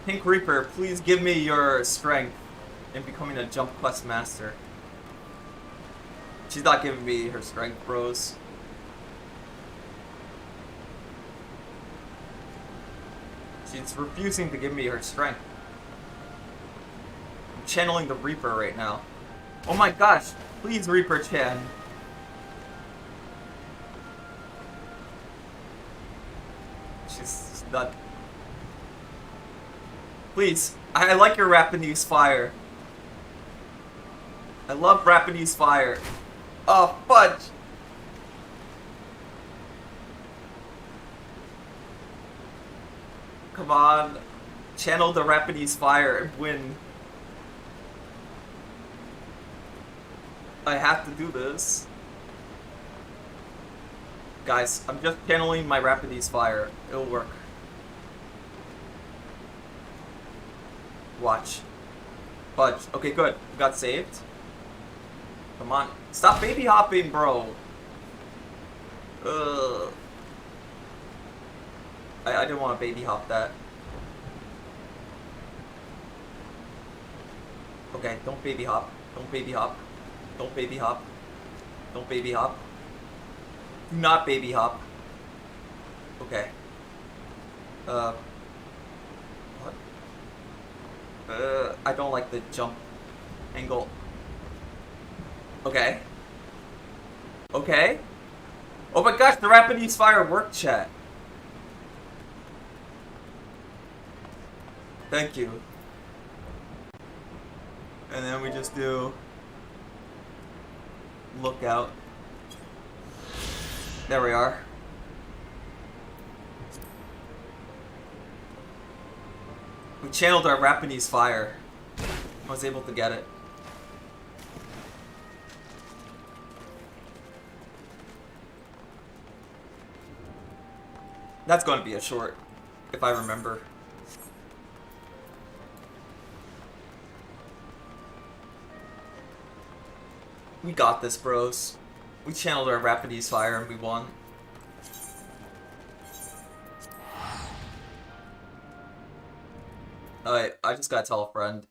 Pink Reaper, please give me your strength in becoming a Jump Quest Master. She's not giving me her strength, bros. She's refusing to give me her strength. I'm channeling the Reaper right now. Oh my gosh, please Reaper Chan. She's not. Please, I like your Japanese fire. I love Japanese fire. Oh, fudge! Come on, channel the Japanese fire and win. I have to do this. Guys, I'm just channeling my Japanese fire. It'll work. Watch. Fudge. Okay, good. We got saved. Come on. Stop baby hopping, bro. Ugh. I didn't want to baby hop that. Okay, don't baby hop. Don't baby hop. Don't baby hop. Don't baby hop. Do not baby hop. Okay. What? I don't like the jump angle. Okay. Okay. Oh my gosh, the Japanese firework chat. Thank you. And then we just do lookout. There we are. We channeled our Japanese fire. I was able to get it. That's going to be a short, if I remember. We got this, bros. We channeled our Japanese fire and we won. Alright, I just gotta tell a friend.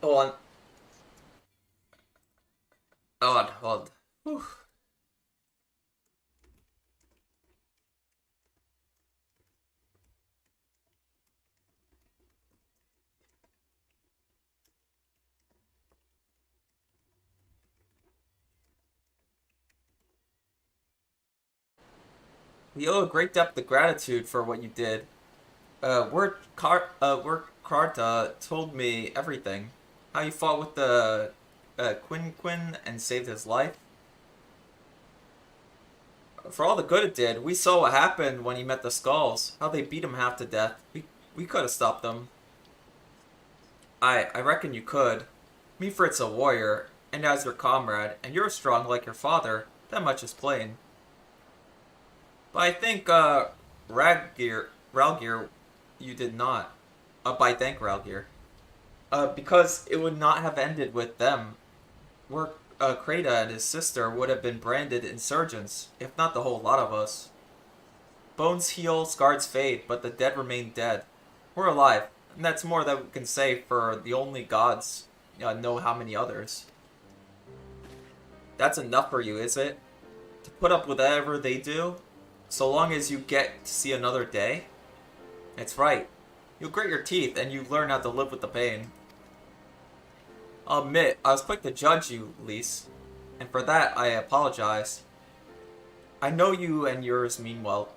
Hold on. Hold on. Whew. We owe a great depth of gratitude for what you did. Word Carta told me everything. How you fought with the Quinn and saved his life. For all the good it did, we saw what happened when he met the Skulls. How they beat him half to death. We could have stopped them. I reckon you could. Meafrit's a warrior, and as your comrade, and you're strong like your father. That much is plain. But I think, Ralgir, you did not. By thank Ralgir. Because it would not have ended with them. Where Kreda and his sister would have been branded insurgents, if not the whole lot of us. Bones heal, scars fade, but the dead remain dead. We're alive, and that's more than we can say for the only gods know how many others. That's enough for you, is it? To put up with whatever they do? So long as you get to see another day? It's right. You'll grit your teeth and you learn how to live with the pain. I'll admit, I was quick to judge you, Lise. And for that, I apologize. I know you and yours mean well.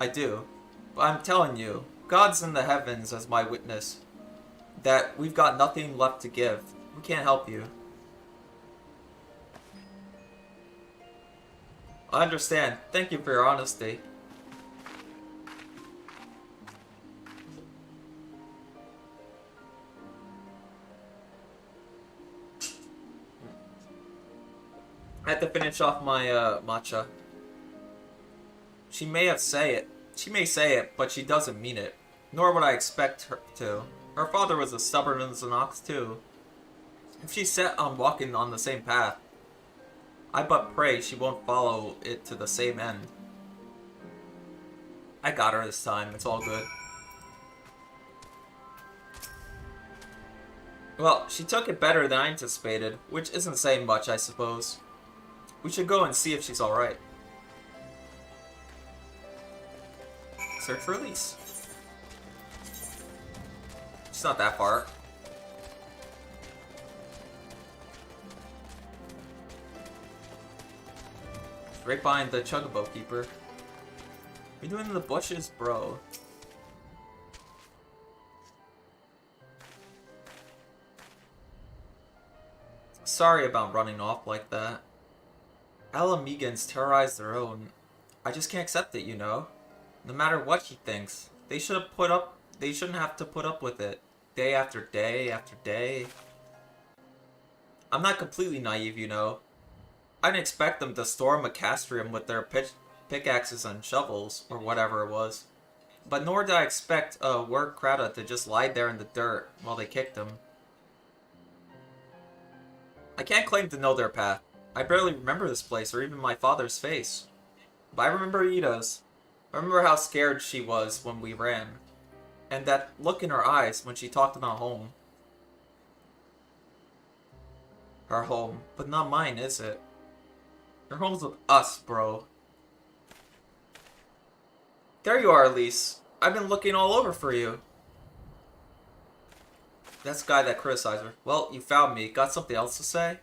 I do. But I'm telling you, God's in the heavens as my witness. That we've got nothing left to give. We can't help you. I understand. Thank you for your honesty. I have to finish off my matcha. She may say it, but she doesn't mean it. Nor would I expect her to. Her father was as stubborn as an ox too. If she's set on walking on the same path, I but pray she won't follow it to the same end. I got her this time, it's all good. Well, she took it better than I anticipated, which isn't saying much, I suppose. We should go and see if she's alright. Search for Elise. She's not that far. Right behind the Chocobo Keeper. What are you doing in the bushes, bro? Sorry about running off like that. Alamegans terrorize their own. I just can't accept it, you know? No matter what he thinks. They shouldn't have to put up with it. Day after day after day. I'm not completely naive, you know. I didn't expect them to storm a castrium with their pickaxes and shovels, or whatever it was. But nor did I expect a work Krata to just lie there in the dirt while they kicked him. I can't claim to know their path. I barely remember this place or even my father's face. But I remember Ida's. I remember how scared she was when we ran. And that look in her eyes when she talked about home. Her home, but not mine, is it? Your home's with us, bro. There you are, Elise. I've been looking all over for you. That's the guy that criticized her. Well, you found me. Got something else to say?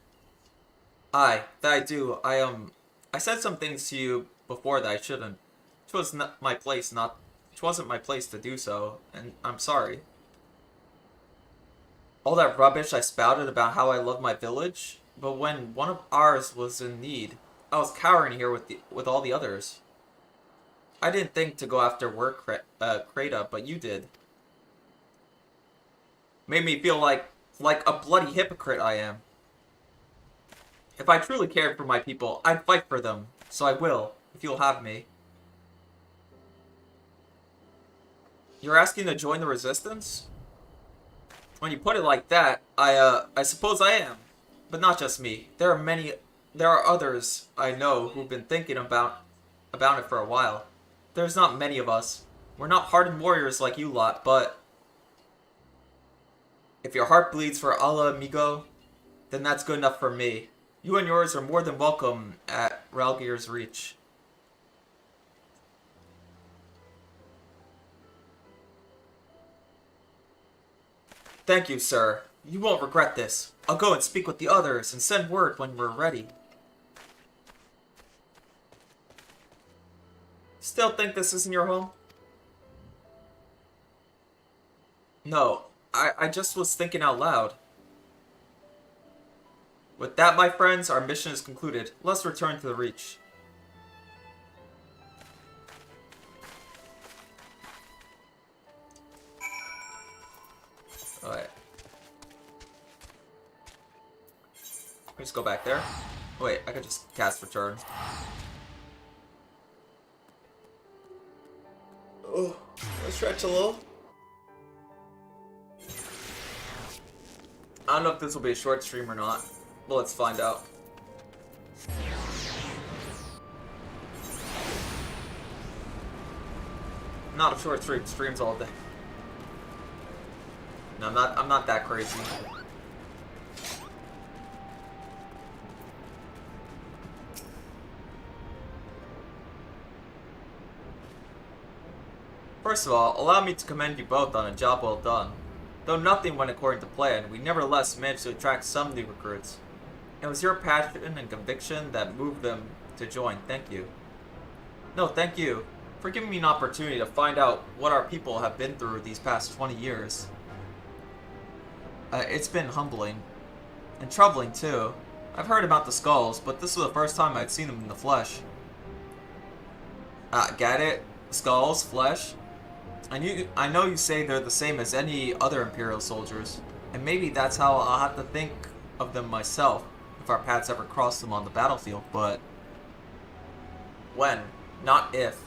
That I do. I said some things to you before that I shouldn't. It was not my place, it wasn't my place to do so, and I'm sorry. All that rubbish I spouted about how I love my village, but when one of ours was in need, I was cowering here with all the others. I didn't think to go after work Krata, but you did. Made me feel like a bloody hypocrite I am. If I truly cared for my people, I'd fight for them. So I will, if you'll have me. You're asking to join the resistance? When you put it like that, I suppose I am. But not just me. There are others I know who've been thinking about it for a while. There's not many of us. We're not hardened warriors like you lot, but if your heart bleeds for Allah amigo, then that's good enough for me. You and yours are more than welcome at Ralgir's Reach. Thank you, sir. You won't regret this. I'll go and speak with the others and send word when we're ready. Still think this isn't your home? No, I just was thinking out loud. With that, my friends, our mission is concluded. Let's return to the Reach. Alright. Let's go back there. Wait, I could just cast return. Oh, let's stretch a little. I don't know if this will be a short stream or not. Well, let's find out. Not a short stream. Streams all day. No, I'm not that crazy. First of all, allow me to commend you both on a job well done. Though nothing went according to plan, we nevertheless managed to attract some new recruits. It was your passion and conviction that moved them to join. Thank you. No, thank you for giving me an opportunity to find out what our people have been through these past 20 years. It's been humbling. And troubling, too. I've heard about the skulls, but this was the first time I'd seen them in the flesh. Get it? Skulls? Flesh? I know you say they're the same as any other Imperial soldiers, and maybe that's how I'll have to think of them myself if our paths ever cross them on the battlefield, but when, not if.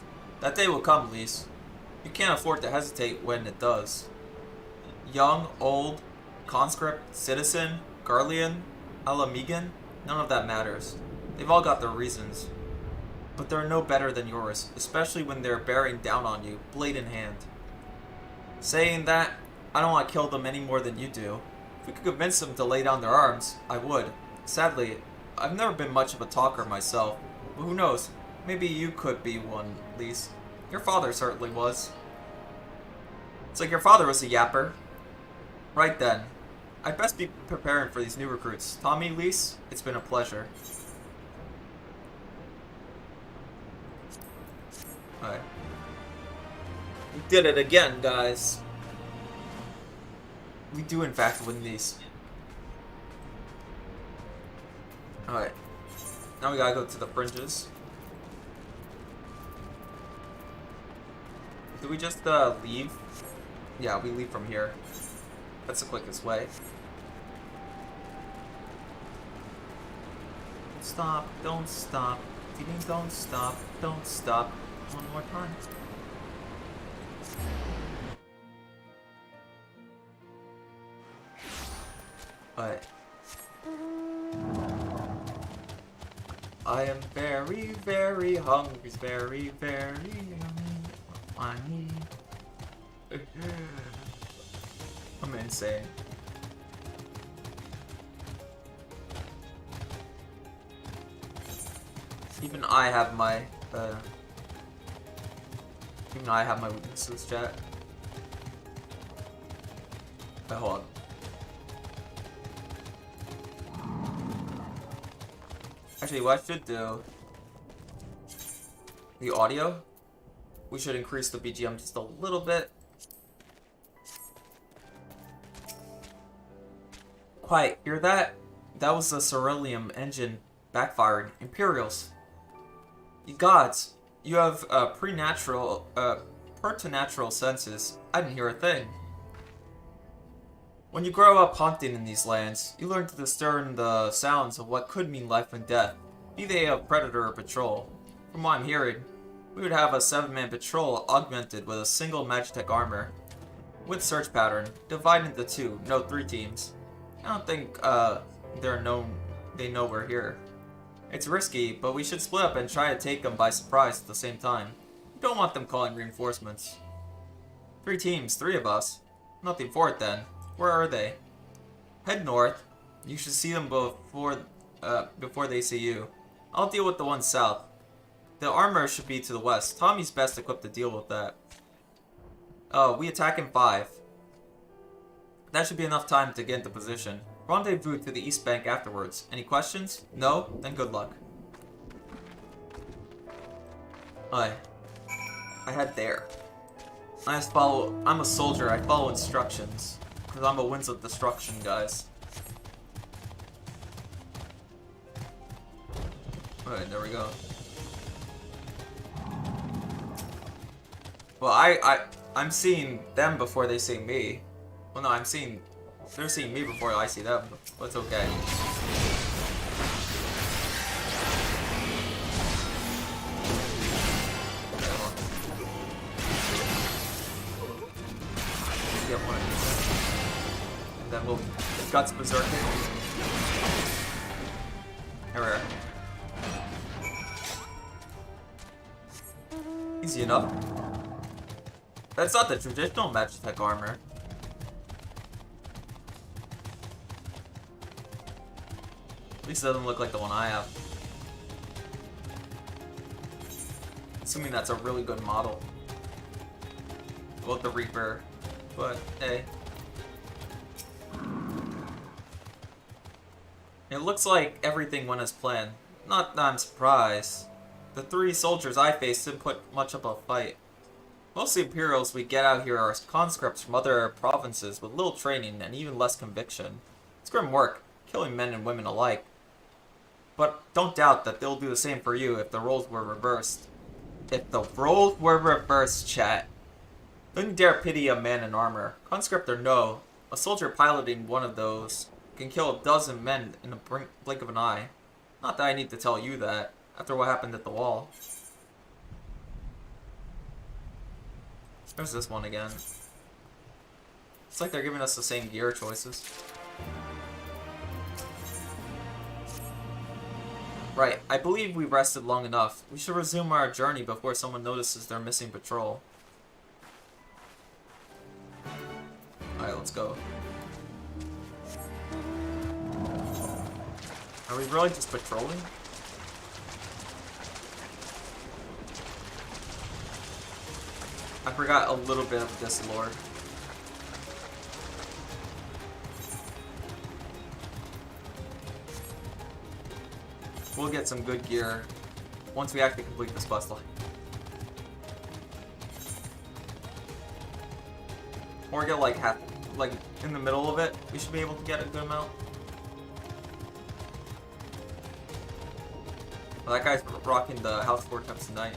That day will come, Lise. You can't afford to hesitate when it does. Young, old, conscript, citizen, Garlean, Alamegan, none of that matters. They've all got their reasons. But they're no better than yours, especially when they're bearing down on you, blade in hand. Saying that, I don't want to kill them any more than you do. If we could convince them to lay down their arms, I would. Sadly, I've never been much of a talker myself, but who knows, maybe you could be one, Lise. Your father certainly was. It's like your father was a yapper. Right then. I'd best be preparing for these new recruits. Tommy, Lise, it's been a pleasure. Alright. We did it again, guys. We do in fact win these. Alright. Now we gotta go to the fringes. Do we just leave? Yeah, we leave from here. That's the quickest way. Stop, don't stop. Don't stop, don't stop. One more time. But I am very, very hungry. Very, very hungry. I'm insane. Even I have my weaknesses, chat. Wait, hold on. Actually, what I should do, the audio, we should increase the BGM just a little bit. Quiet, hear that? That was the Ceruleum engine backfiring. Imperials. You gods, you have preternatural senses. I didn't hear a thing. When you grow up hunting in these lands, you learn to discern the sounds of what could mean life and death, be they a predator or patrol. From what I'm hearing, we would have a 7-man patrol augmented with a single Magitech armor, with search pattern, divided into 2, no 3 teams. I don't think they know we're here. It's risky, but we should split up and try to take them by surprise at the same time. We don't want them calling reinforcements. 3 teams, 3 of us. Nothing for it then. Where are they? Head north. You should see them before they see you. I'll deal with the one south. The armor should be to the west. Tommy's best equipped to deal with that. Oh, we attack in 5. That should be enough time to get into position. Rendezvous to the east bank afterwards. Any questions? No? Then good luck. I head there. I'm a soldier, I follow instructions. Because I'm a Winds of Destruction, guys. Alright, there we go. Well, I'm seeing them before they see me. Well, no, they're seeing me before I see them, but it's okay. Get one. And then we'll guts berserk. Here. Easy enough. That's not the traditional Magitech armor. At least it doesn't look like the one I have. Assuming that's a really good model. Well, the Reaper, but hey. It looks like everything went as planned. Not that I'm surprised. The 3 soldiers I faced didn't put much up a fight. Most of the Imperials we get out here are conscripts from other provinces with little training and even less conviction. It's grim work, killing men and women alike. But don't doubt that they'll do the same for you if the roles were reversed. If the roles were reversed, chat. Don't you dare pity a man in armor. Conscript or no, a soldier piloting one of those can kill a dozen men in a blink of an eye. Not that I need to tell you that, after what happened at the wall. There's this one again. It's like they're giving us the same gear choices. Right, I believe we've rested long enough. We should resume our journey before someone notices their missing patrol. Alright, let's go. Are we really just patrolling? I forgot a little bit of this lore. We'll get some good gear once we actually complete this quest line. Or get like half, like in the middle of it, we should be able to get a good amount. Oh, that guy's rocking the House Vortex tonight.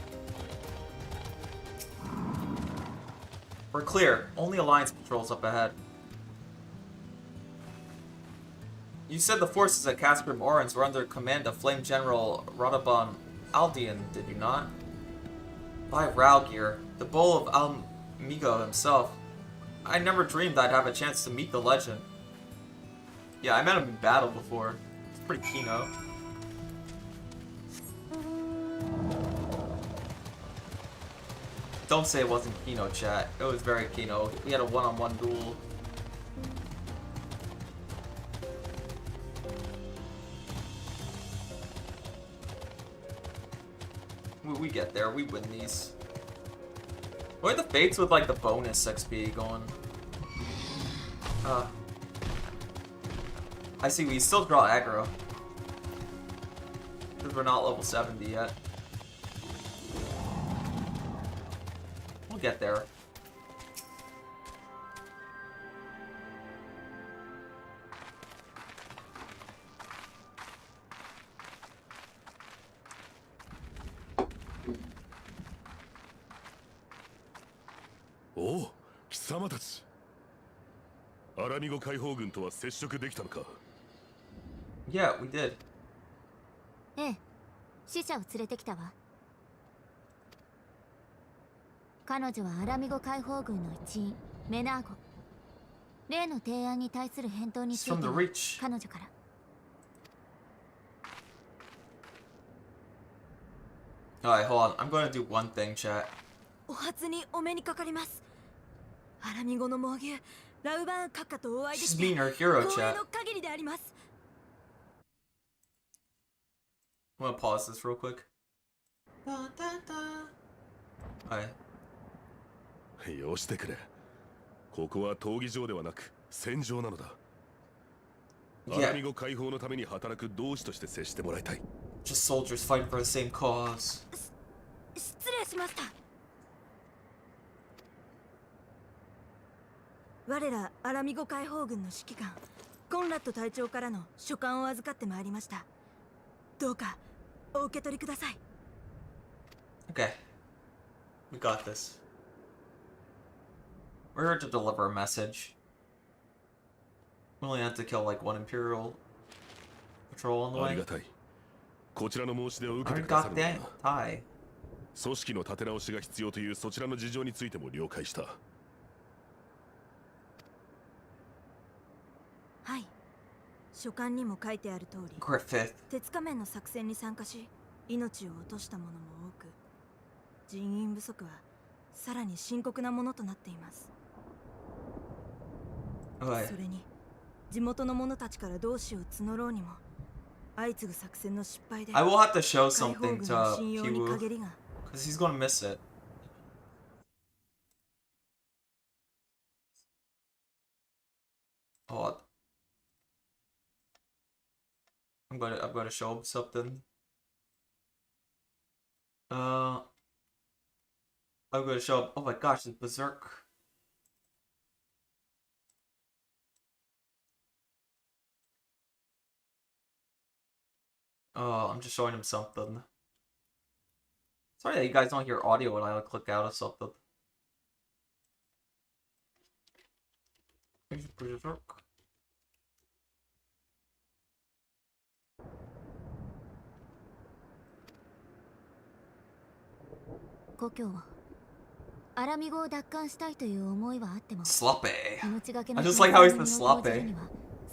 We're clear. Only Alliance patrols up ahead. You said the forces at Casgrim Orange were under command of Flame General Radabon Aldian, did you not? By Ralgir, the bull of Almigo himself. I never dreamed I'd have a chance to meet the legend. Yeah, I met him in battle before. It's pretty keynote. Don't say it wasn't keynote, chat. It was very keynote. We had a one-on-one duel. We get there. We win these. What are the fates with like the bonus XP going? I see. We still draw aggro because we're not level 70 yet. We'll get there. Oh, 貴様たち。アラミゴ解放軍とは接触できたのか? Yeah, we did. ええ、死者を連れてきたわ。彼女はアラミゴ解放軍の一員、メナーゴ。例の提案に対する返答については彼女から。Alright, hold on. I'm gonna do one thing, chat. お初にお目にかかります。アラミゴの猛牛、ラウバーン閣下とお会いできて、光栄の限りであります。I'm gonna pause this real quick. Alright. よしてくれ。ここは闘技場ではなく戦場なのだ。アラミゴ解放のために働く同志として接してもらいたい。Just soldiers fighting for the same cause. 失礼しました。我らアラミゴ解放軍の指揮官コンラッド隊長からの書簡を預かってまいりました。どうかお受け取りください。Okay. We got this. We're here to deliver a message. We only have to kill like one Imperial patrol on the way. ありがたい。こちらの申し出を受けてくださるのだ。組織の立て直しが必要というそちらの事情についても了解した。はい。書簡にも書いてある通り、鉄仮面の作戦に参加し、命を落とした者も多く、人員不足はさらに深刻なものとなっています。それに、地元の者たちから同志を募ろうにも、相次ぐ作戦の失敗で、I will have to show something to Kiwoo, because he's gonna miss it. Oh, I'm gonna show him something. I'm gonna show him. Oh my gosh, it's Berserk. Oh, I'm just showing him something. Sorry that you guys don't hear audio when I click out of something. Berserk. Sloppy. I just like how he says sloppy.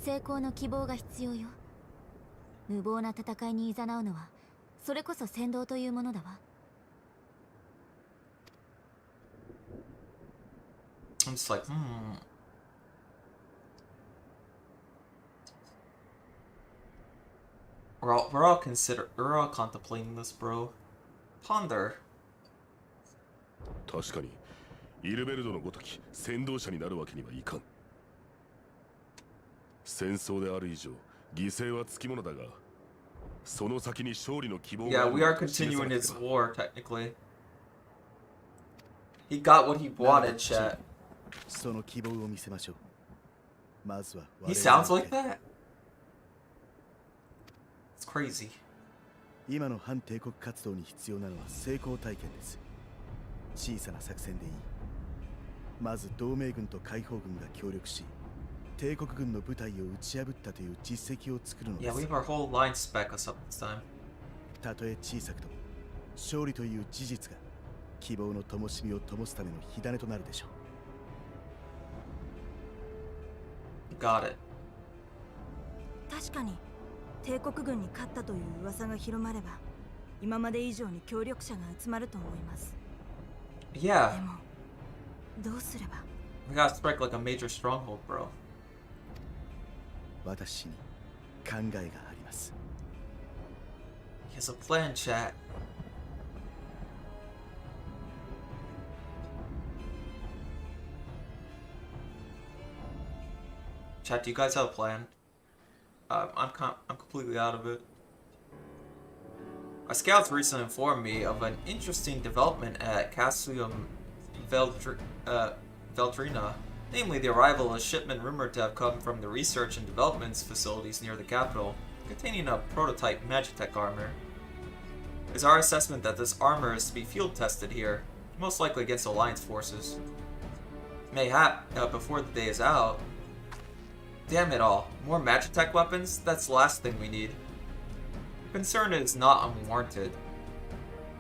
成功の希望が必要よ。無謀な戦いに誘うのは、それこそ先導というものだわ。I'm just like, We're all contemplating this, bro. Ponder. 確かに、イルベルドのごとき先導者になるわけにはいかん。戦争である以上、犠牲はつきものだが、その先に勝利の希望が。Yeah, we are continuing his war, technically. He got what he wanted, chat. その希望を見せましょう。まずは。He sounds like that? It's crazy. 今の反帝国活動に必要なのは成功体験です。小さな作戦でいい。まず同盟軍と解放軍が協力し、帝国軍の部隊を打ち破ったという実績を作るのです。Yeah, we have our whole line to back us up this time. たとえ小さくとも勝利という事実が希望の灯火を灯すための火種となるでしょう。Got it. 確かに帝国軍に勝ったという噂が広まれば、今まで以上に協力者が集まると思います。Yeah. でもどうすれば We gotta strike like a major stronghold, bro. 私に考えがあります。He has a plan, chat. Chat, do you guys have a plan? I'm completely out of it. Our scouts recently informed me of an interesting development at Castle Veldrina, namely the arrival of a shipment rumored to have come from the research and development facilities near the capital, containing a prototype Magitech armor. It is our assessment that this armor is to be field tested here, most likely against Alliance forces. Mayhap, before the day is out. Damn it all, more Magitech weapons? That's the last thing we need. The concern is not unwarranted,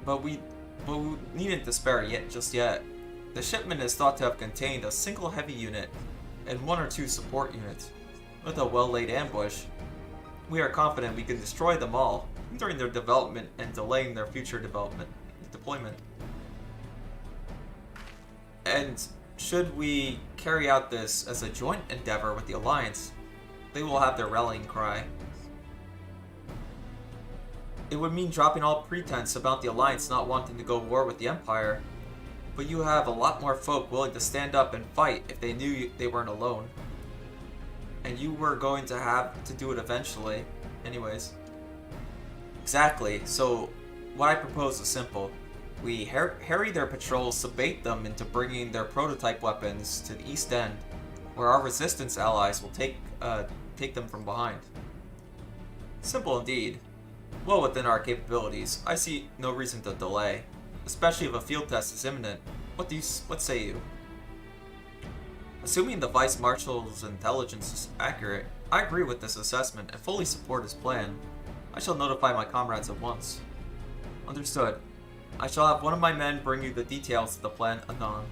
but we needn't despair just yet. The shipment is thought to have contained a single heavy unit and 1 or 2 support units. With a well-laid ambush, we are confident we can destroy them all, hindering their development and delaying their future deployment. And should we carry out this as a joint endeavor with the Alliance, they will have their rallying cry. It would mean dropping all pretense about the Alliance not wanting to go war with the Empire, but you have a lot more folk willing to stand up and fight if they knew they weren't alone. And you were going to have to do it eventually, anyways. Exactly, so what I propose is simple. We harry their patrols to bait them into bringing their prototype weapons to the East End, where our resistance allies will take them from behind. Simple indeed. Well within our capabilities. I see no reason to delay, especially if a field test is imminent. What say you? Assuming the Vice Marshal's intelligence is accurate, I agree with this assessment and fully support his plan. I shall notify my comrades at once. Understood. I shall have one of my men bring you the details of the plan anon.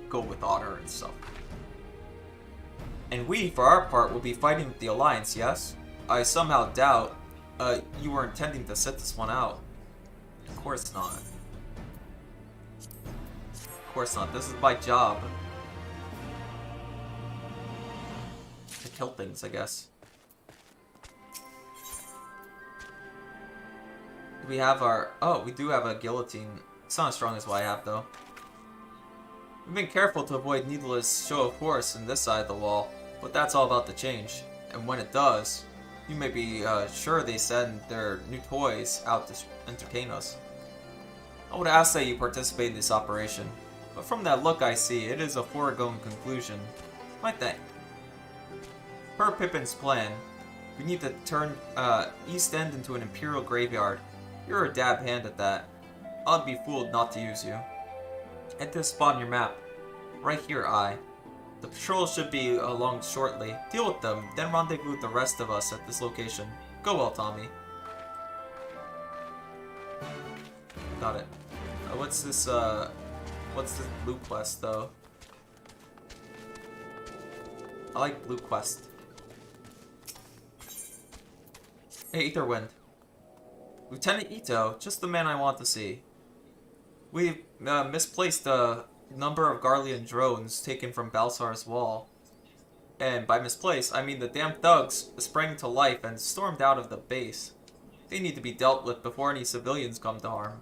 Go with honor and stuff. And we, for our part, will be fighting with the Alliance, yes? I somehow doubt you were intending to set this one out. Of course not. Of course not. This is my job. To kill things, I guess. Do we have our... Oh, we do have a guillotine. It's not as strong as what I have, though. We've been careful to avoid needless show of force on this side of the wall, but that's all about to change. And when it does, you may be sure they send their new toys out to entertain us. I would ask that you participate in this operation, but from that look I see, it is a foregone conclusion. My thing. Per Pippin's plan, we need to turn East End into an Imperial graveyard. You're a dab hand at that. I'd be fooled not to use you. Hit this spot on your map. Right here, I. The patrol should be along shortly. Deal with them, then rendezvous with the rest of us at this location. Go well, Tommy. Got it. What's this blue quest, though? I like blue quest. Hey, Etherwind. Lieutenant Ito, just the man I want to see. We've misplaced a number of Garlean drones taken from Balsar's wall. And by misplaced, I mean the damn thugs sprang to life and stormed out of the base. They need to be dealt with before any civilians come to harm.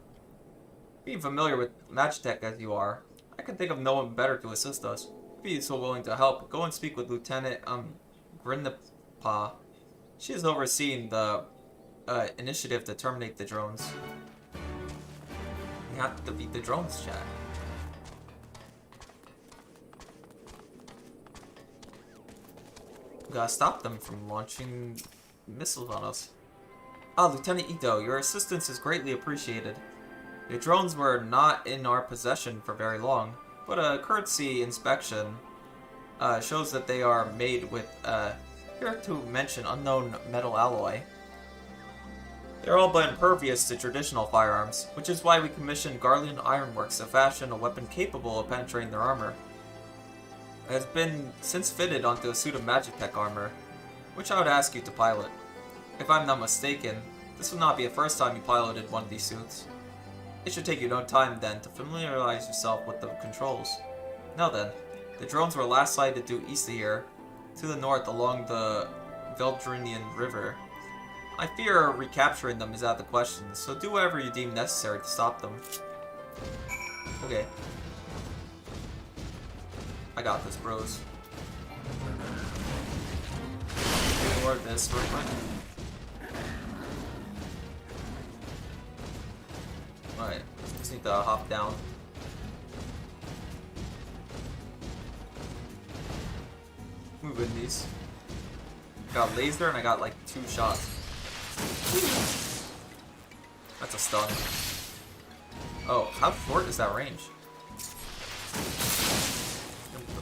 Being familiar with Magitech as you are, I can think of no one better to assist us. If he is so willing to help, go and speak with Lieutenant Grinapa. She is overseeing the initiative to terminate the drones. We have to defeat the drones, chat. We gotta stop them from launching missiles on us. Ah, Lieutenant Ito, your assistance is greatly appreciated. Your drones were not in our possession for very long, but a courtesy inspection shows that they are made with, here to mention, unknown metal alloy. They are all but impervious to traditional firearms, which is why we commissioned Garlean Ironworks to fashion a weapon capable of penetrating their armor. It has been since fitted onto a suit of Magitech armor, which I would ask you to pilot. If I'm not mistaken, this will not be the first time you piloted one of these suits. It should take you no time then to familiarize yourself with the controls. Now then, the drones were last sighted due east of here, to the north along the Veldrinian River. I fear recapturing them is out of the question, so do whatever you deem necessary to stop them. Okay. I got this, bros. Ignore this real quick. Alright, just need to hop down. Moving these. Got laser and I got like 2 shots. That's a stun. Oh, how short is that range?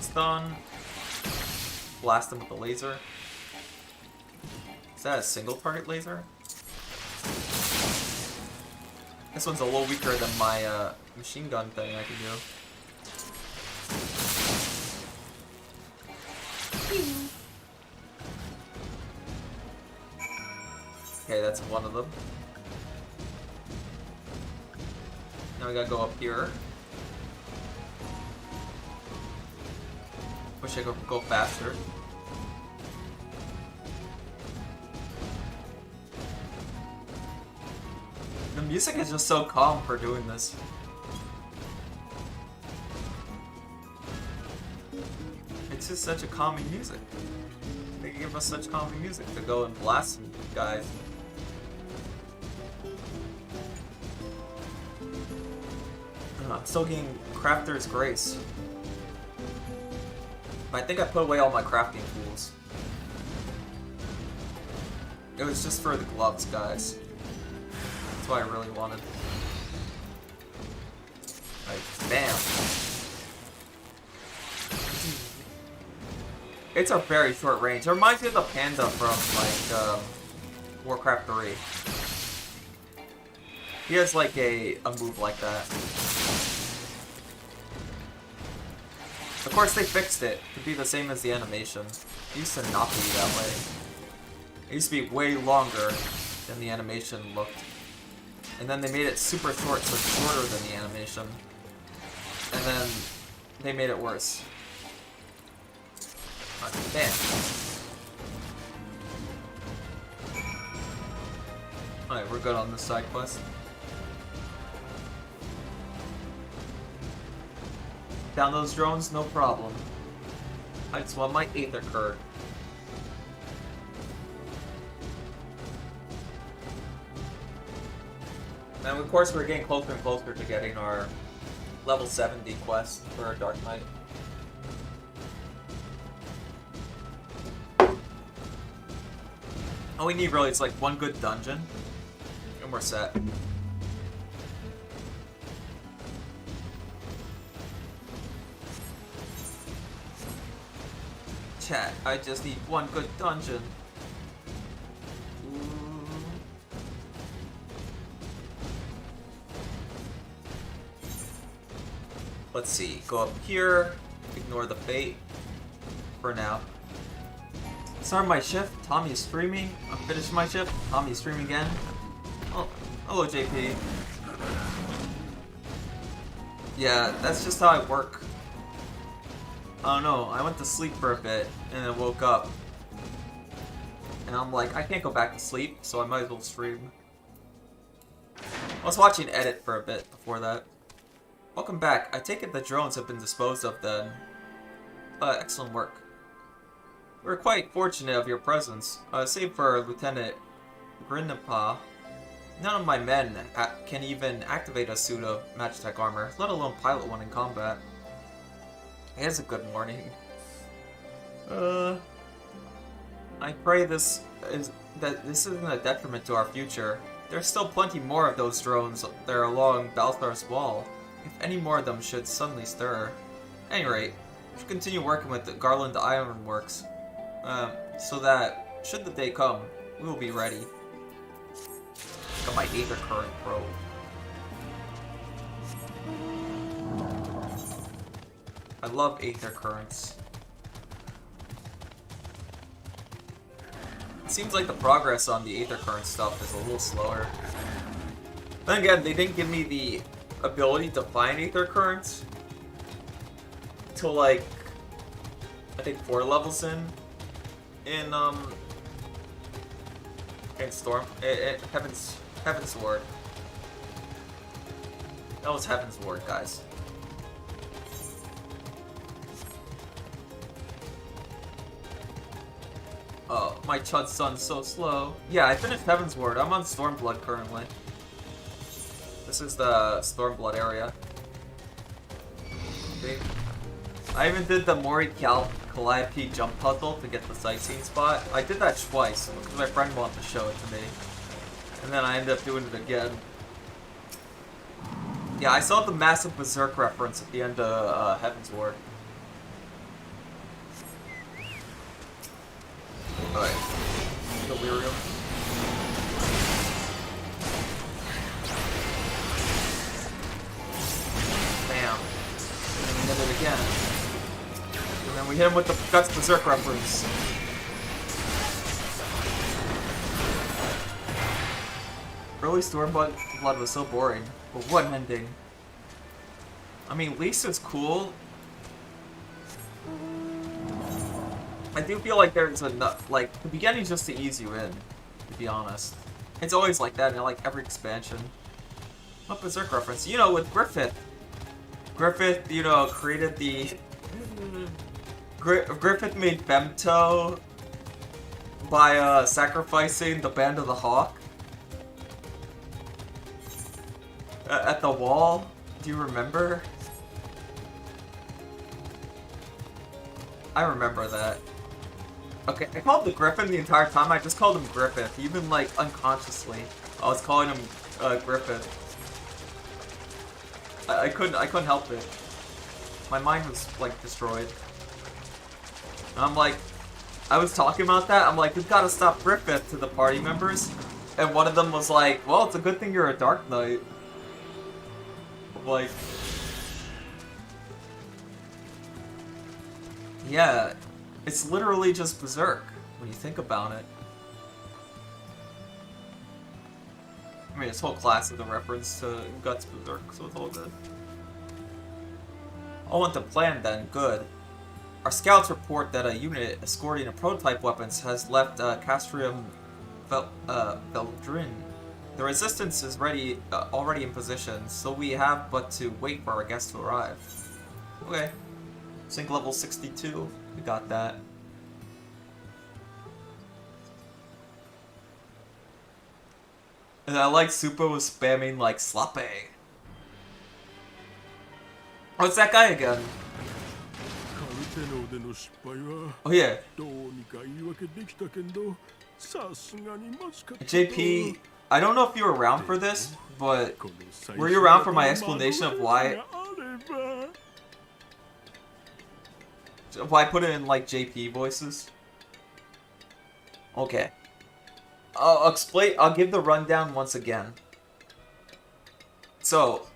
Stun. Blast him with the laser. Is that a single target laser? This one's a little weaker than my machine gun thing I can do. Okay, that's one of them. Now we gotta go up here. Wish I could go faster. The music is just so calm for doing this. It's just such a calming music. They give us such calming music to go and blast some guys. I'm still getting Crafter's Grace. I think I put away all my crafting tools. It was just for the gloves, guys. That's what I really wanted. Like, bam! It's a very short range. It reminds me of the panda from, like, Warcraft 3. He has, like, a move like that. Of course, they fixed it to be the same as the animation. It used to not be that way. It used to be way longer than the animation looked. And then they made it super short, so it's shorter than the animation. And then they made it worse. Bam. Alright, we're good on this side quest. Down those drones, no problem. I just want my Aether Curd. And of course we're getting closer and closer to getting our level 70 quest for our Dark Knight. All we need really is like one good dungeon, and we're set. Chat, I just need one good dungeon. Ooh. Let's see, go up here, ignore the bait for now. Start my shift, Tommy is streaming. I'm finishing my shift, Tommy is streaming again. Oh, hello JP. Yeah, that's just how I work. I don't know, I went to sleep for a bit, and then woke up. And I'm like, I can't go back to sleep, so I might as well stream. I was watching Edit for a bit before that. Welcome back. I take it the drones have been disposed of then. Excellent work. We're quite fortunate of your presence. Save for Lieutenant Grinapa, none of my men can even activate a suit of Magitech armor, let alone pilot one in combat. It is a good morning. I pray this isn't a detriment to our future. There's still plenty more of those drones there along Balthar's wall, if any more of them should suddenly stir. At any rate, we should continue working with the Garland Ironworks, so that, should the day come, we will be ready. Got my Aether Current probe. I love Aether Currents. It seems like the progress on the Aether Current stuff is a little slower. Then again, they didn't give me the ability to find Aether Currents till like, I think 4 levels in Storm, Heaven's Ward. That was Heaven's Ward, guys. Oh, my Chud Sun's so slow. Yeah, I finished Heaven's Ward. I'm on Stormblood currently. This is the Stormblood area. Okay. I even did the Mori Calliope jump puzzle to get the sightseeing spot. I did that twice because my friend wanted to show it to me. And then I ended up doing it again. Yeah, I saw the massive Berserk reference at the end of Heaven's Ward. Alright. Delirium. Bam. And then we hit it again. And then we hit him with the Guts Berserk reference. Early Stormblood was so boring, but what an ending. I mean, Lisa's cool. I do feel like there's enough, like, the beginning's just to ease you in, to be honest. It's always like that in, like, every expansion. What Berserk reference? You know, with Griffith. Griffith, you know, created the... Griffith made Femto by, sacrificing the Band of the Hawk. At the wall. Do you remember? I remember that. Okay, I called the Griffin the entire time. I just called him Griffith, even like unconsciously. I was calling him Griffith. I couldn't help it. My mind was like destroyed. And I'm like, I was talking about that. I'm like, we've got to stop Griffith to the party members, and one of them was like, well, it's a good thing you're a Dark Knight. I'm like, yeah. It's literally just Berserk, when you think about it. I mean, this whole class is a reference to Guts Berserk, so it's all good. All went to plan then, good. Our scouts report that a unit escorting a prototype weapons has left Castrium Veldrin. The resistance is ready, already in position, so we have but to wait for our guests to arrive. Okay. Sync level 62. We got that. And I like Super was spamming like Slape. What's that guy again? Oh yeah. JP, I don't know if you were around for this, but were you around for my explanation of why I put it in like JP voices? Okay. I'll explain. I'll give the rundown once again. So,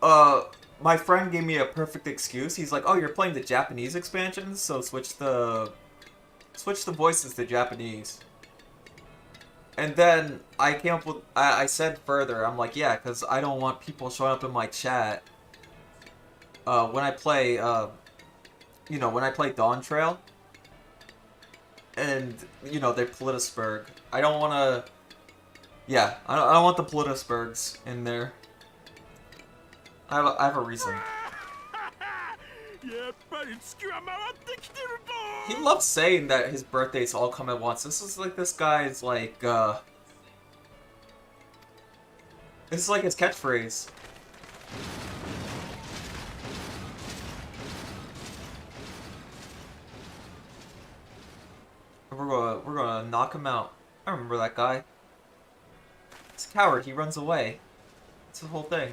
my friend gave me a perfect excuse. He's like, "Oh, you're playing the Japanese expansions, so switch the voices to Japanese." And then I came up with, I said further, I'm like, yeah, because I don't want people showing up in my chat when I play, you know, when I play Dawn Trail. And, you know, they're Politisburg. I don't want to... Yeah, I don't want the Politisburgs in there. I have a reason. He loves saying that his birthdays all come at once. This is like, this guy's like, this is like his catchphrase. We're gonna knock him out. I remember that guy. He's a coward. He runs away. It's the whole thing.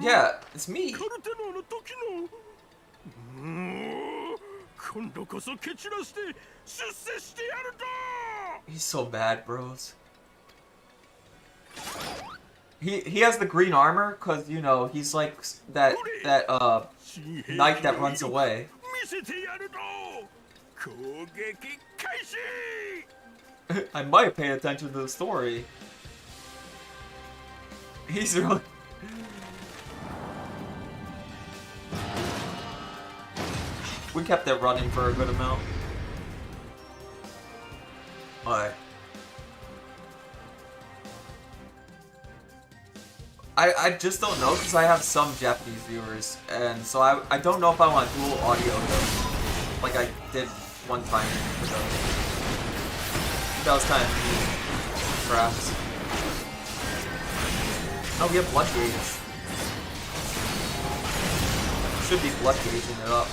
Yeah, it's me. He's so bad, bros. He has the green armor because, you know, he's like that knight that runs away. I might pay attention to the story. He's really... We kept it running for a good amount. Alright. I just don't know because I have some Japanese viewers, and so I don't know if I want dual audio though, like I did one time with them. That was kind of neat, perhaps. Oh, we have blood gauge. Should be blood gauging it up.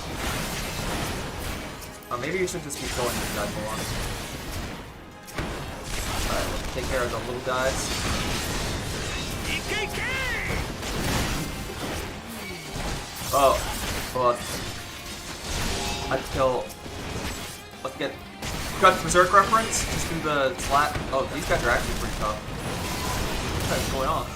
Oh, maybe you should just keep going with that on. Alright, let's take care of the little guys. Oh, but I'd kill. Let's get got Berserk reference. Just do the slap. Oh, these guys are actually pretty tough. What's going on?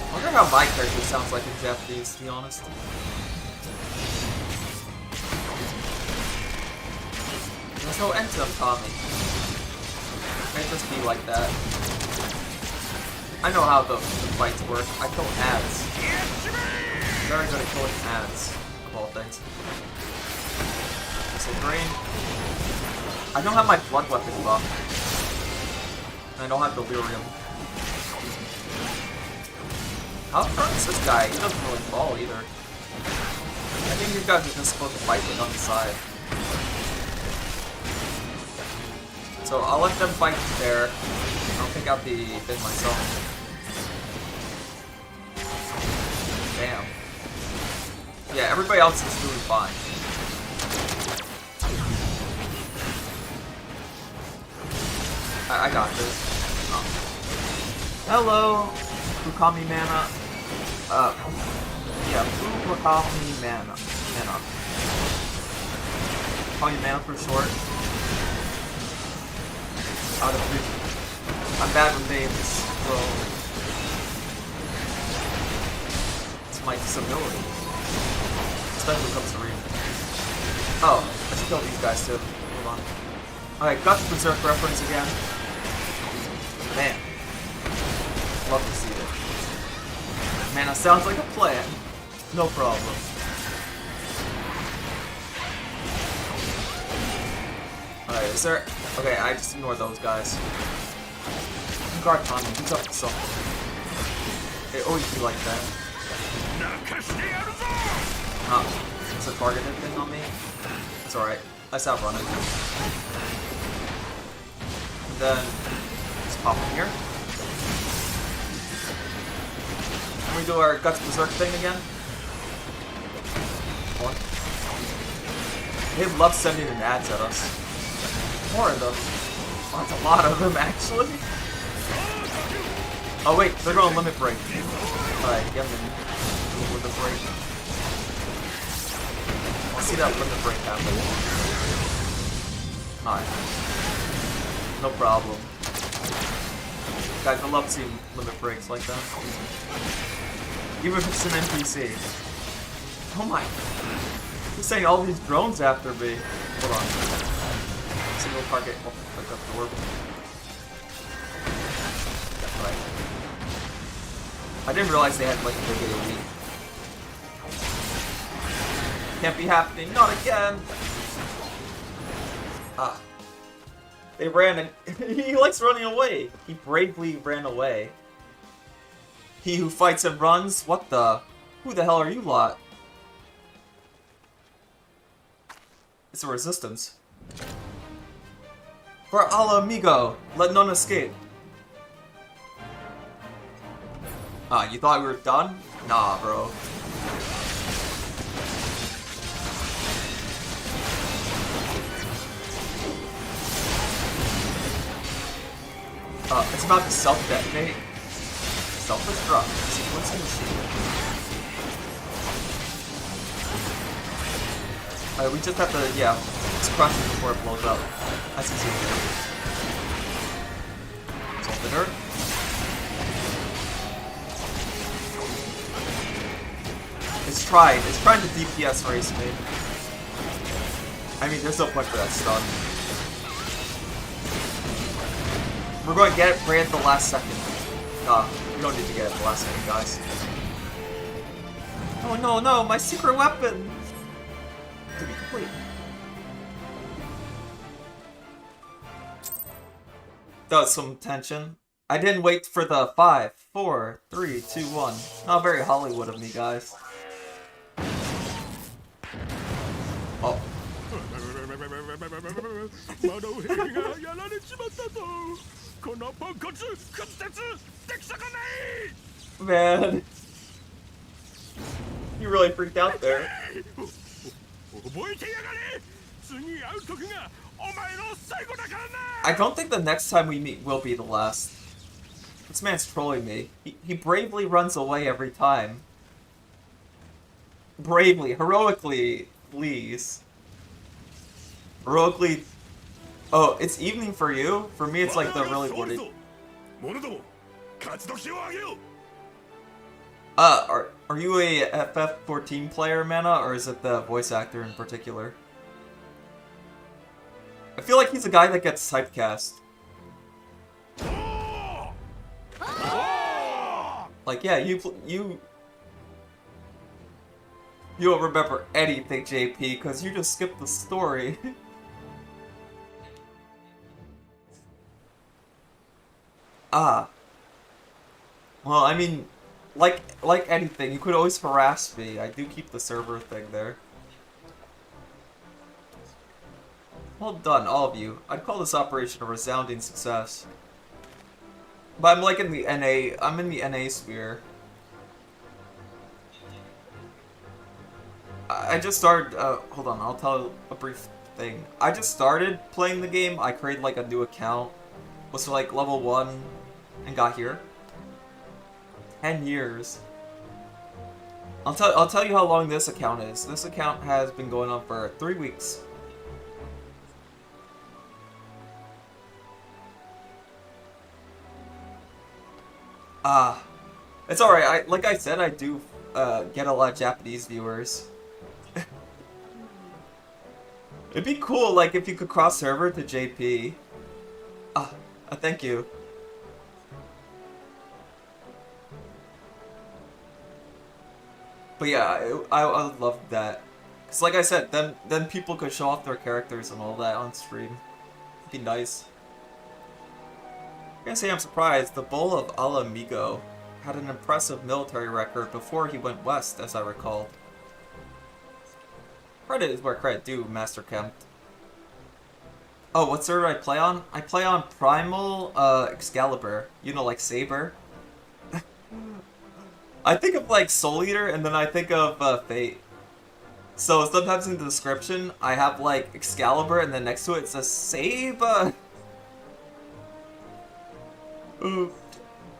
I wonder how my character sounds like in Japanese, to be honest. There's no end to them, Tommy. It may just be like that. I know how the fights work. I kill ads. Very good at killing ads, of all things. So green. I don't have my blood weapon buff. And I don't have delirium. How strong is this guy? He doesn't really fall either. I think you guys are just supposed to fight with on the side. So I'll let them fight there. I'll pick out the thing myself. Damn. Yeah, everybody else is doing fine. I got this. Oh. Hello, Fukami Mana. Yeah, Fukami Mana. Call you Mana for short. I'm bad with names, so it's my disability. Especially when it comes to reading. Oh, I should kill these guys too. Hold on. Alright, got the Berserk reference again. Man. Love to see it. Man, that sounds like a plan. No problem. Alright, is there... Okay, I just ignore those guys. Guard Tommy, he's up to something. It always be like that. It's a targeted thing on me. It's alright. I stop running. And then just pop in here. Can we do our Guts Berserk thing again? One. They love sending in ads at us. More of them. Oh, that's a lot of them, actually. Oh wait, they're going limit break. Alright, get them in limit break. I see that limit break happen. Alright. No problem. Guys, I love seeing limit breaks like that. Even if it's an NPC. Oh my. He's saying all these drones after me. Hold on. Single target. Oh, like that door. Right. I didn't realize they had like a big AoE. Can't be happening. Not again. Ah. They ran and he likes running away. He bravely ran away. He who fights and runs? What the? Who the hell are you lot? It's a resistance. For Allah amigo, let none escape. Ah, you thought we were done? Nah, bro. It's about to self-detonate. Self-destruct. Sequencing machine. We just have to, yeah, just crush it before it blows up. That's easy to do. Something hurt. It's trying to DPS race me. I mean, there's no point for that stun. We're going to get it right at the last second. Nah, we don't need to get it at the last second, guys. Oh no, no, my secret weapon! To be complete. That was some tension. I didn't wait for the 5, 4, 3, 2, 1. Not very Hollywood of me, guys. Oh. Man. You really freaked out there. I don't think the next time we meet will be the last. This man's trolling me. He bravely runs away every time. Bravely, heroically, please. Heroically. Oh, it's evening for you? For me, it's like the really morning. Are you a FF14 player, Mana, or is it the voice actor in particular? I feel like he's a guy that gets typecast. Like, yeah, you don't remember anything, JP, because you just skipped the story. Ah. Well, I mean, like anything, you could always harass me. I do keep the server thing there. Well done, all of you. I'd call this operation a resounding success. But I'm like in the NA, I'm in the NA sphere. I just started, hold on, I'll tell a brief thing. I just started playing the game, I created like a new account, was like level 1, and got here. 10 years. I'll tell you how long this account is. This account has been going on for 3 weeks. It's alright. Like I said, I do get a lot of Japanese viewers. It'd be cool, like, if you could cross server to JP. Thank you. But yeah, I would love that. Cause like I said, then people could show off their characters and all that on stream. It'd be nice. I gotta say I'm surprised. The Bull of Alamigo had an impressive military record before he went west, as I recall. Credit is where credit due, Master Kemp. Oh, what server do I play on? I play on Primal Excalibur. You know, like Saber. I think of like Soul Eater, and then I think of Fate. So sometimes in the description, I have like Excalibur, and then next to it says Saber.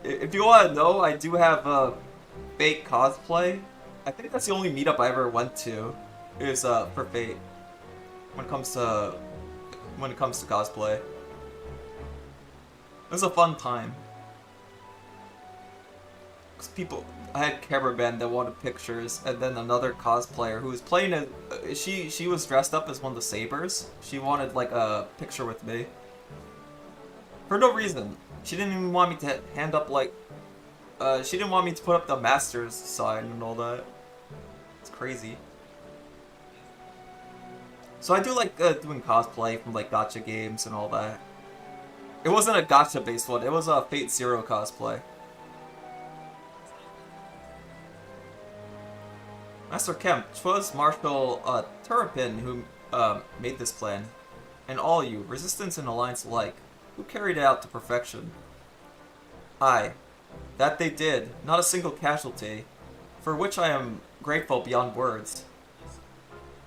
If you want to know, I do have a Fate cosplay. I think that's the only meetup I ever went to. Is for Fate. When it comes to cosplay, it was a fun time. Cause I had cameramen that wanted pictures, and then another cosplayer who was playing it. She was dressed up as one of the Sabers. She wanted like a picture with me for no reason. She didn't even want me to hand up like. She didn't want me to put up the Masters sign and all that. It's crazy. So I do like doing cosplay from like gacha games and all that. It wasn't a gacha based one, it was a Fate Zero cosplay. Master Kemp, 'twas Marshal Turpin who made this plan. And all you, Resistance and Alliance alike, who carried it out to perfection. I, That they did, not a single casualty, for which I am grateful beyond words.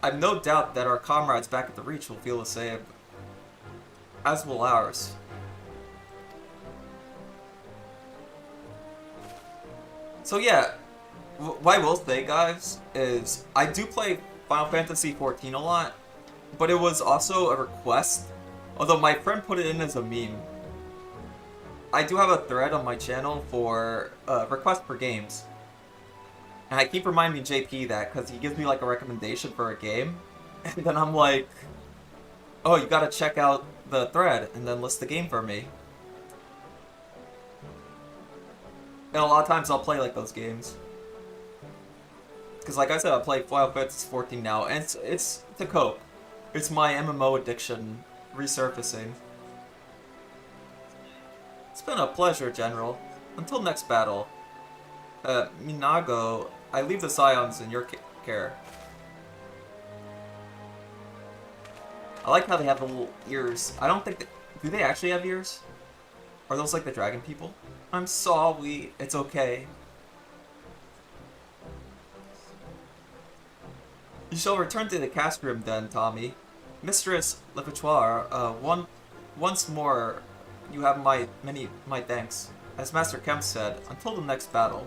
I've no doubt that our comrades back at the Reach will feel the same, as will ours. So yeah, what I will say, guys, is I do play Final Fantasy XIV a lot, but it was also a request, although my friend put it in as a meme. I do have a thread on my channel for requests for games. And I keep reminding JP that because he gives me like a recommendation for a game. And then I'm like, oh, you gotta check out the thread and then list the game for me. And a lot of times I'll play like those games. Because like I said, I play Final Fantasy XIV now, and it's to cope. It's my MMO addiction resurfacing. It's been a pleasure, General. Until next battle. Minago, I leave the Scions in your care. I like how they have the little ears. I don't think do they actually have ears? Are those like the dragon people? I'm sorry, it's okay. You shall return to the cast room then, Tommy. Mistress Lepetoire, once more, you have my thanks. As Master Kemp said, until the next battle.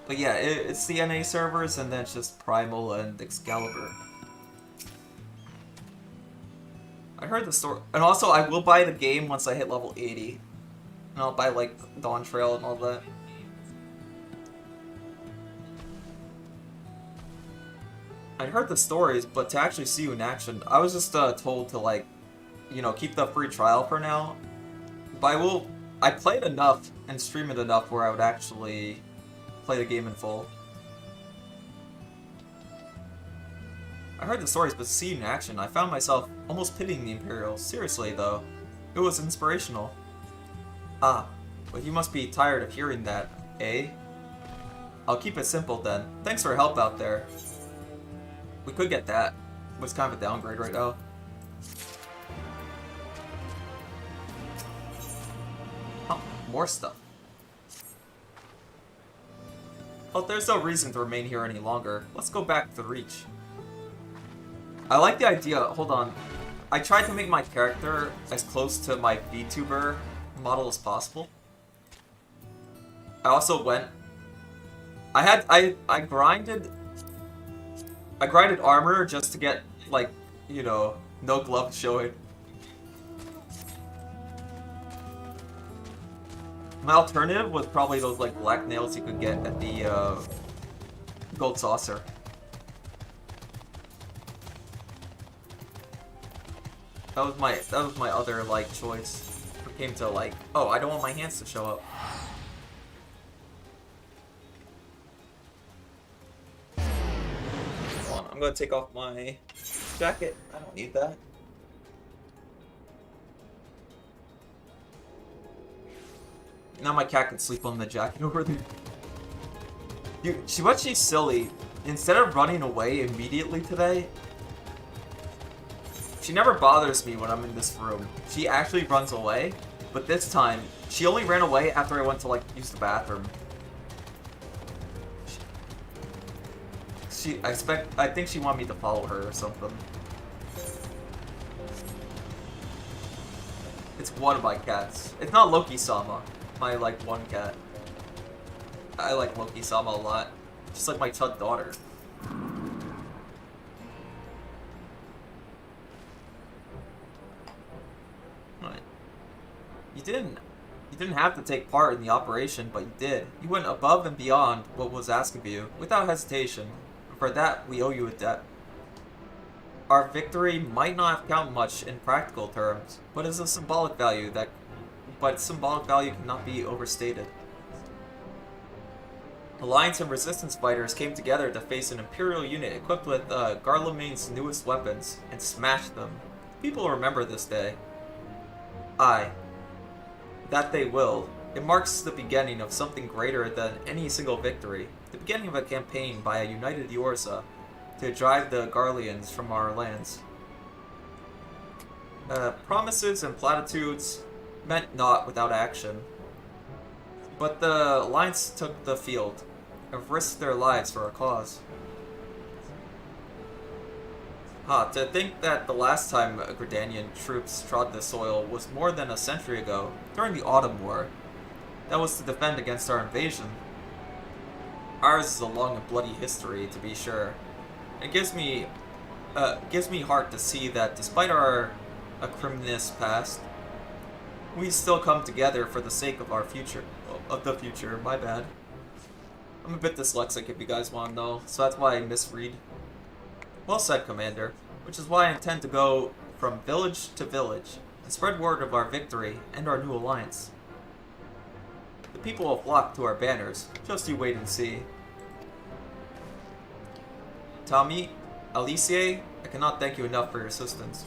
But yeah, it's the NA servers, and then it's just Primal and Excalibur. I heard the story, and also I will buy the game once I hit level 80. And I'll buy like Dawn Trail and all that. I heard the stories, but to actually see you in action, I was just told to like, you know, keep the free trial for now. But I played enough and stream it enough where I would actually play the game in full. I heard the stories, but to see you in action, I found myself almost pitying the Imperials. Seriously though, it was inspirational. Ah, but you must be tired of hearing that, eh? I'll keep it simple then. Thanks for your help out there. We could get that, but it's kind of a downgrade right now. Oh, more stuff. Well, there's no reason to remain here any longer. Let's go back to the Reach. I like the idea, hold on. I tried to make my character as close to my VTuber model as possible. I also went... I grinded armor just to get, like, you know, no gloves showing. My alternative was probably those, like, black nails you could get at the, Gold Saucer. That was my other, like, choice. It came to, like, oh, I don't want my hands to show up. Hold on, I'm gonna take off my jacket. I don't need that. Now my cat can sleep on the jacket over there. She's silly. Instead of running away immediately today, she never bothers me when I'm in this room. She actually runs away, but this time, she only ran away after I went to, like, use the bathroom. I think she wanted me to follow her or something. It's one of my cats. It's not Loki-sama, my, like, one cat. I like Loki-sama a lot. Just like my Chud daughter. Right. You didn't have to take part in the operation, but you did. You went above and beyond what was asked of you, without hesitation. For that, we owe you a debt. Our victory might not have counted much in practical terms, but its symbolic value cannot be overstated. Alliance and Resistance fighters came together to face an Imperial unit equipped with Garlemagne's newest weapons, and smashed them. People remember this day. Aye. That they will. It marks the beginning of something greater than any single victory. The beginning of a campaign by a united Yorza. to drive the Garleans from our lands. Promises and platitudes meant naught without action. But the Alliance took the field and risked their lives for our cause. To think that the last time Gridanian troops trod the soil was more than a century ago, during the Autumn War. That was to defend against our invasion. Ours is a long and bloody history, to be sure. It gives me heart to see that despite our acrimonious past, we still come together for the sake of our future. Of the future, my bad. I'm a bit dyslexic if you guys want to know, so that's why I misread. Well said, Commander, which is why I intend to go from village to village and spread word of our victory and our new alliance. The people will flock to our banners, just you wait and see. Tommy, Alicia, I cannot thank you enough for your assistance.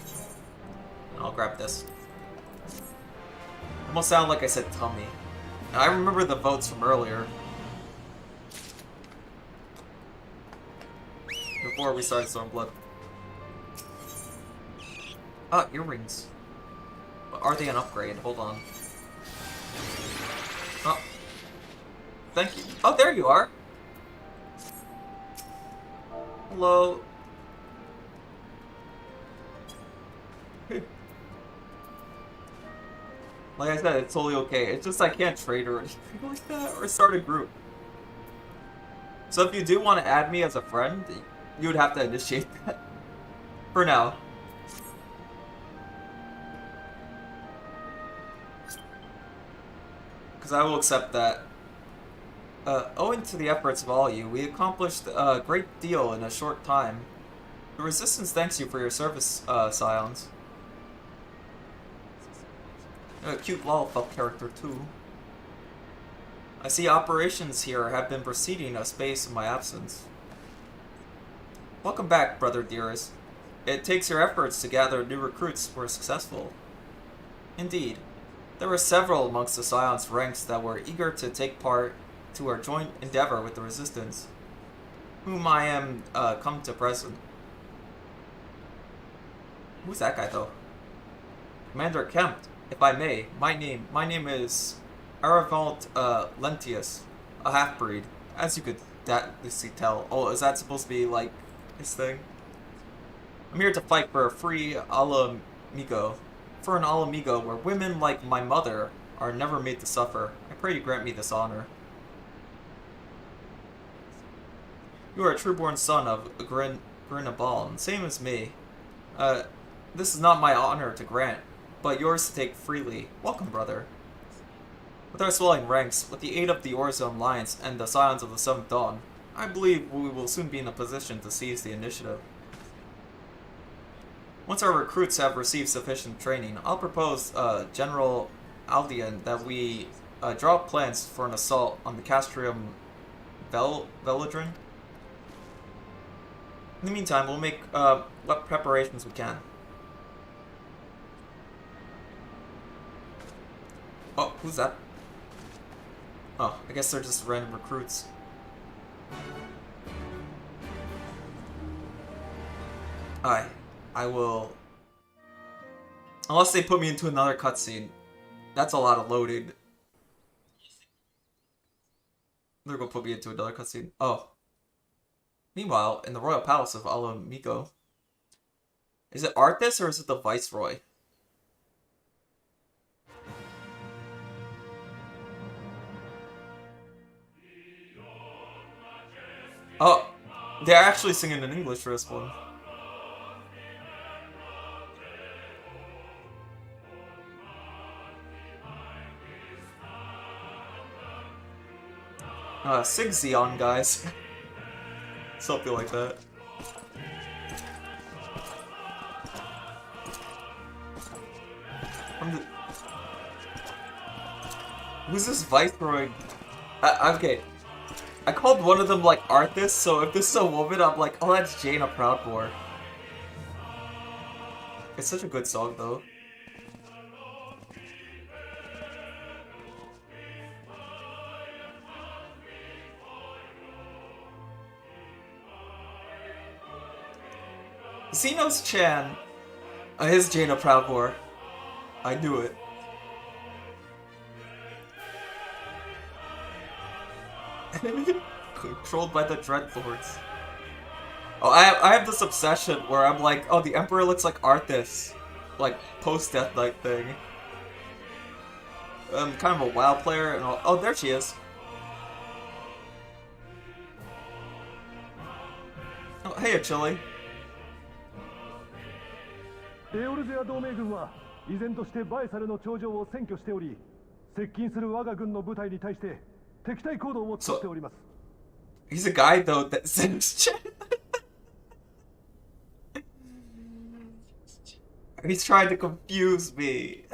I'll grab this. Almost sounded like I said tummy. I remember the votes from earlier. Before we started Stormblood. Ah, earrings. Are they an upgrade? Hold on. Oh. Thank you. Oh, there you are. Hello. Like I said, it's totally okay. It's just I can't trade or anything like that, or start a group. So if you do want to add me as a friend, you would have to initiate that. For now. Because I will accept that. Owing to the efforts of all of you, we accomplished a great deal in a short time. The Resistance thanks you for your service, Scions. A cute Lollipop character, too. I see operations here have been proceeding a space in my absence. Welcome back, brother dearest. It takes your efforts to gather new recruits who are successful. Indeed, there were several amongst the Scion's ranks that were eager to take part to our joint endeavor with the Resistance, whom I am come to present. Who's that guy, though? Commander Kemp. If I may, my name is Aravalt Lentius, a half-breed, as you could tell. Oh, is that supposed to be, like, his thing? I'm here to fight for a free Alamigo. For an Alamigo where women like my mother are never made to suffer. I pray you grant me this honor. You are a true-born son of Grinabal, same as me. This is not my honor to grant, but yours to take freely. Welcome, brother. With our swelling ranks, with the aid of the Orzone Alliance and the Scions of the Seventh Dawn, I believe we will soon be in a position to seize the initiative. Once our recruits have received sufficient training, I'll propose General Aldian that we draw up plans for an assault on the Castrium Velodrin. In the meantime, we'll make what preparations we can. Oh, who's that? Oh, I guess they're just random recruits. I will... Unless they put me into another cutscene. That's a lot of loading. They're gonna put me into another cutscene. Oh. Meanwhile, in the Royal Palace of Alamigo. Is it Arthas or is it the Viceroy? Oh, they're actually singing in English for this one. Sing Xeon, guys. Something like that. Who's this Viceroy? Okay. I called one of them like Arthas, so if this is a woman, I'm like, oh, that's Jaina Proudmoore. It's such a good song, though. Xenos-chan! His Jaina Proudmore. I knew it. Controlled by the Dreadlords. Oh, I have this obsession where I'm like, oh, the Emperor looks like Arthas. Like, post-Death Knight thing. I'm kind of a WoW player, and oh, there she is. Oh, hey, Achille. エオルゼア同盟軍は依然としてバエサルの頂上を占拠しており、接近する我が軍の部隊に対して敵対行動をとっております。He's a guy though that sends He's trying to confuse me.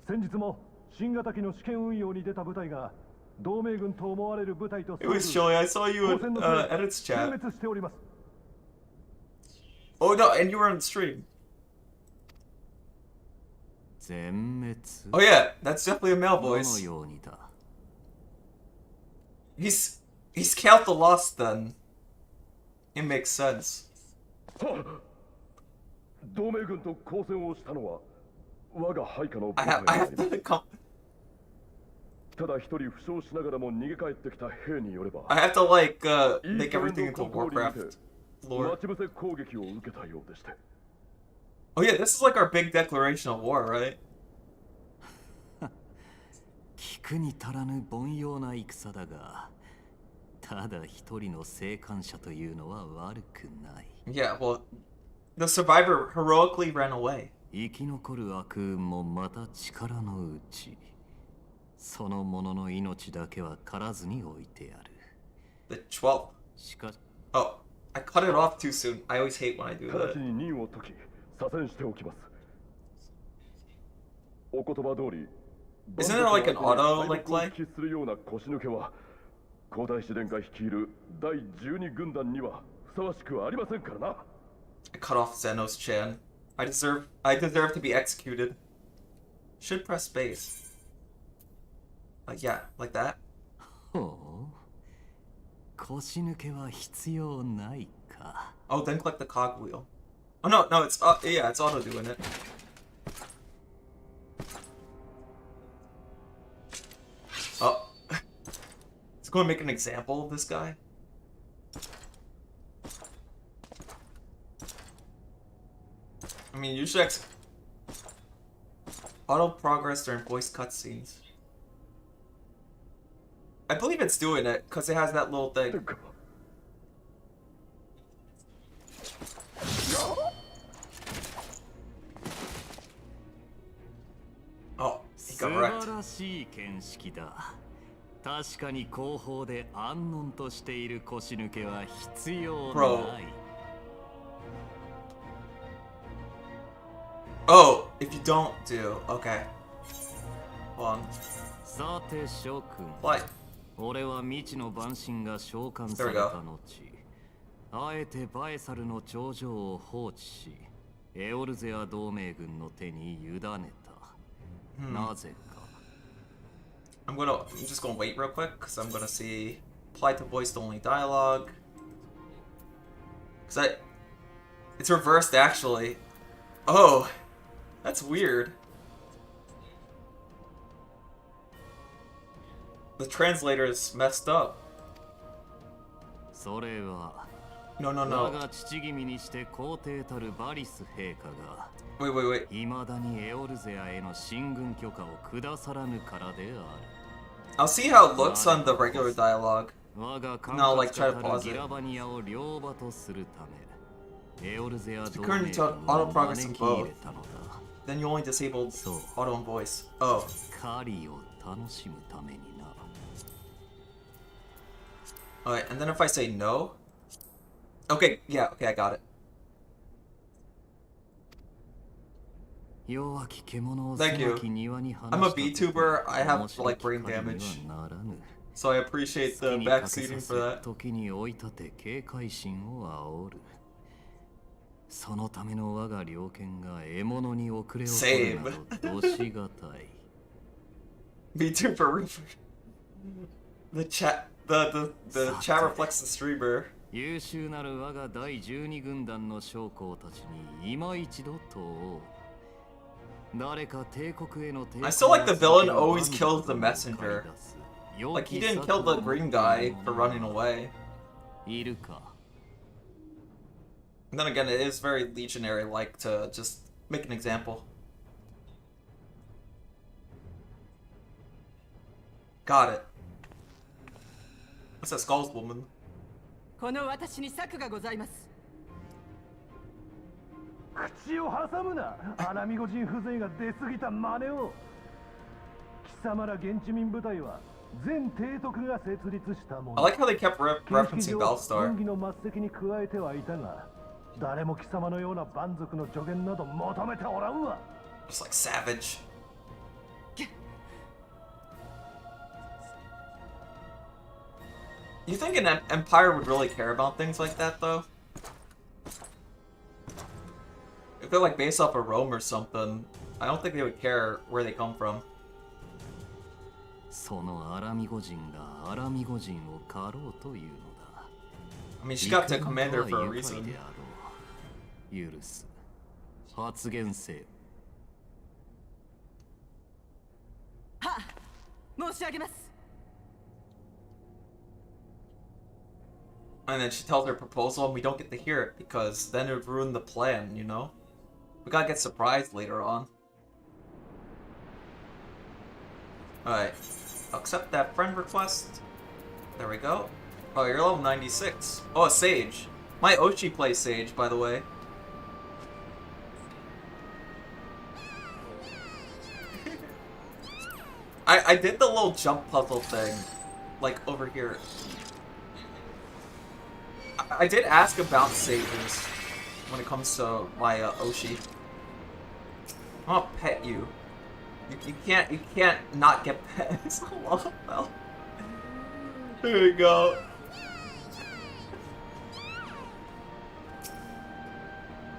先日も新型機の試験運用に出た部隊が同盟軍と思われる部隊と It was Shoei, I saw you in Edit's chat. 殲滅しております。 Oh no, and you were on stream. Oh yeah, that's definitely a male voice. He's Count the Lost then. It makes sense. 同盟軍と交戦をしたのは我が配下の部 I 隊 have to come. ただ一人負傷しながらも逃げ帰ってきた兵によれば I have to like make everything into Warcraft lore. 待ち伏せ攻撃を受けたようでして。 Oh yeah, this is like our big declaration of war, right? 聞くに足らぬ凡庸な戦だが、ただ一人の生還者というのは悪くない。 Yeah, well, the survivor heroically ran away. 生き残る悪運もまた力のうち。その者の命だけは狩らずに置いてある。 The 12th. しかし、 Oh, I cut it off too soon. I always hate when I do 直 that. ちに任を解き左遷しておきます。お言葉通り。 Isn't it like an auto like play? するような腰抜けは古代試練が率いる第12軍団にはふさわしくありませんからな。 I cut off Xenos-chan. I deserve to be executed. Should press space. Yeah, like that. ほう。腰抜けは必要ないか。 Oh, then click the cog wheel. Oh no, it's yeah, it's auto doing it. Oh, it's going to make an example of this guy. I mean, usually auto progress during voice cutscenes. I believe it's doing it because it has that little thing. Oh, he got wrecked. 素晴らしい見識だ。確かに後方で安穏としている腰抜けは必要ない。Oh, if you don't do, okay. Hold on. さて諸君。 What? 俺は未知の万神が召喚された後、あえてバエサルの頂上を放置し、エオルゼア同盟軍の手に委ねた。なぜか。I'm just gonna wait real quick because I'm gonna see apply to voice only dialogue. Cause it's reversed actually. Oh, that's weird. The translator is messed up. それは No. 我が父君にして皇帝たるバリス陛下が Wait. 未だにエオルゼアへの進軍許可を下さらぬからである。I'll see how it looks on the regular dialogue. 我が No, like try to た pause るギ it. ラバニアを両場とするため、エオルゼア同盟 Currently 軍 auto を progress 招 in き入 both. れたのだ。 Then you only disabled So. auto and voice. Oh. 狩りを楽しむためにな。Alright, and then if I say no? Okay, yeah, okay, I got it. Thank you. I'm a VTuber, I have like brain damage. So I appreciate the backseating for that. 時に追い立て警戒心を煽る。そのための我が猟犬が獲物に遅れを取るなどどしがたい。VTuber the chat reflects the streamer. 優秀なる我が第12軍団の将校たちに今一度問おう。誰か帝国への抵抗 I still like the villain always kills the messenger. Like he didn't kill the green guy for running away. いるか。 And then again, it is very legionary-like to just make an example. Got it. What's that Skull's woman? この私に策がございます。口を挟むな。アラミゴ人風情が出過ぎた真似を。貴様ら現地民部隊は全提督が設立したもの。 I like how they kept referencing Bellstar. 軍議の末席に加えてはいたが、誰も貴様のような蛮族の助言など求めておらんわ。 Just like savage. You think an empire would really care about things like that, though? If they're like based off of Rome or something, I don't think they would care where they come from. そのアラミゴ人がアラミゴ人を狩ろうというのだ。I mean, she got to commander for a reason. 許す。発言せよ。はあ、申し上げます。 And then she tells her proposal and we don't get to hear it because then it would ruin the plan, you know? We gotta get surprised later on. Alright. Accept that friend request. There we go. Oh, you're level 96. Oh, a Sage. My Oshi plays Sage, by the way. I did the little jump puzzle thing. Like, over here. I did ask about sages when it comes to my Oshi. I'm gonna pet you. You can't not get pet. It's a lot. Well, there we go.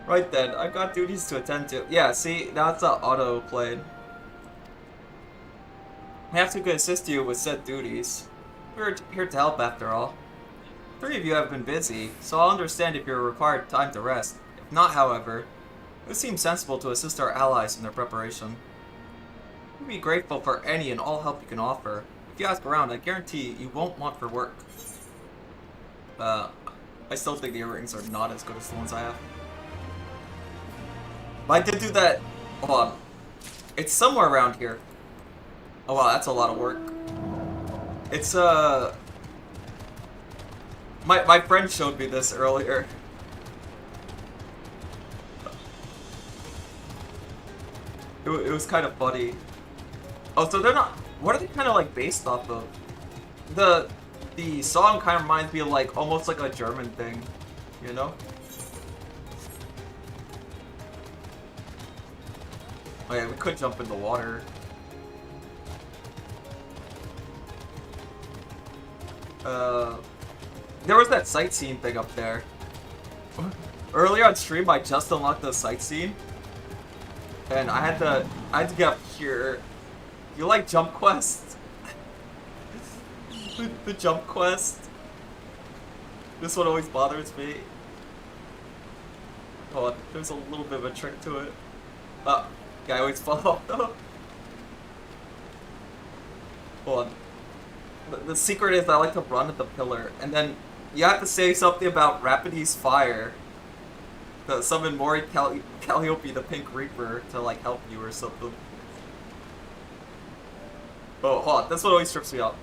Right then, I've got duties to attend to. Yeah, see, now it's auto played. I have to assist you with said duties. We're here to help after all. 3 of you have been busy, so I'll understand if you're required time to rest. If not, however, it would seem sensible to assist our allies in their preparation. We'd be grateful for any and all help you can offer. If you ask around, I guarantee you won't want for work. I still think the earrings are not as good as the ones I have. But I did do that. Hold on. It's somewhere around here. Oh wow, that's a lot of work. It's My friend showed me this earlier. It was kind of funny. Oh, so they're not. What are they kind of like based off of? The song kind of reminds me of like almost like a German thing, you know? Oh yeah, we could jump in the water. There was that sightseeing thing up there. Earlier on stream, I just unlocked the sightseeing, and I had to get up here. You like jump quest? the jump quest. This one always bothers me. Oh, there's a little bit of a trick to it. Yeah, I always fall off though. Hold on. The secret is I like to run at the pillar, and then you have to say something about Rapides Fire to summon Mori Calliope the Pink Reaper to like help you or something. Oh, hold on. This one always trips me up.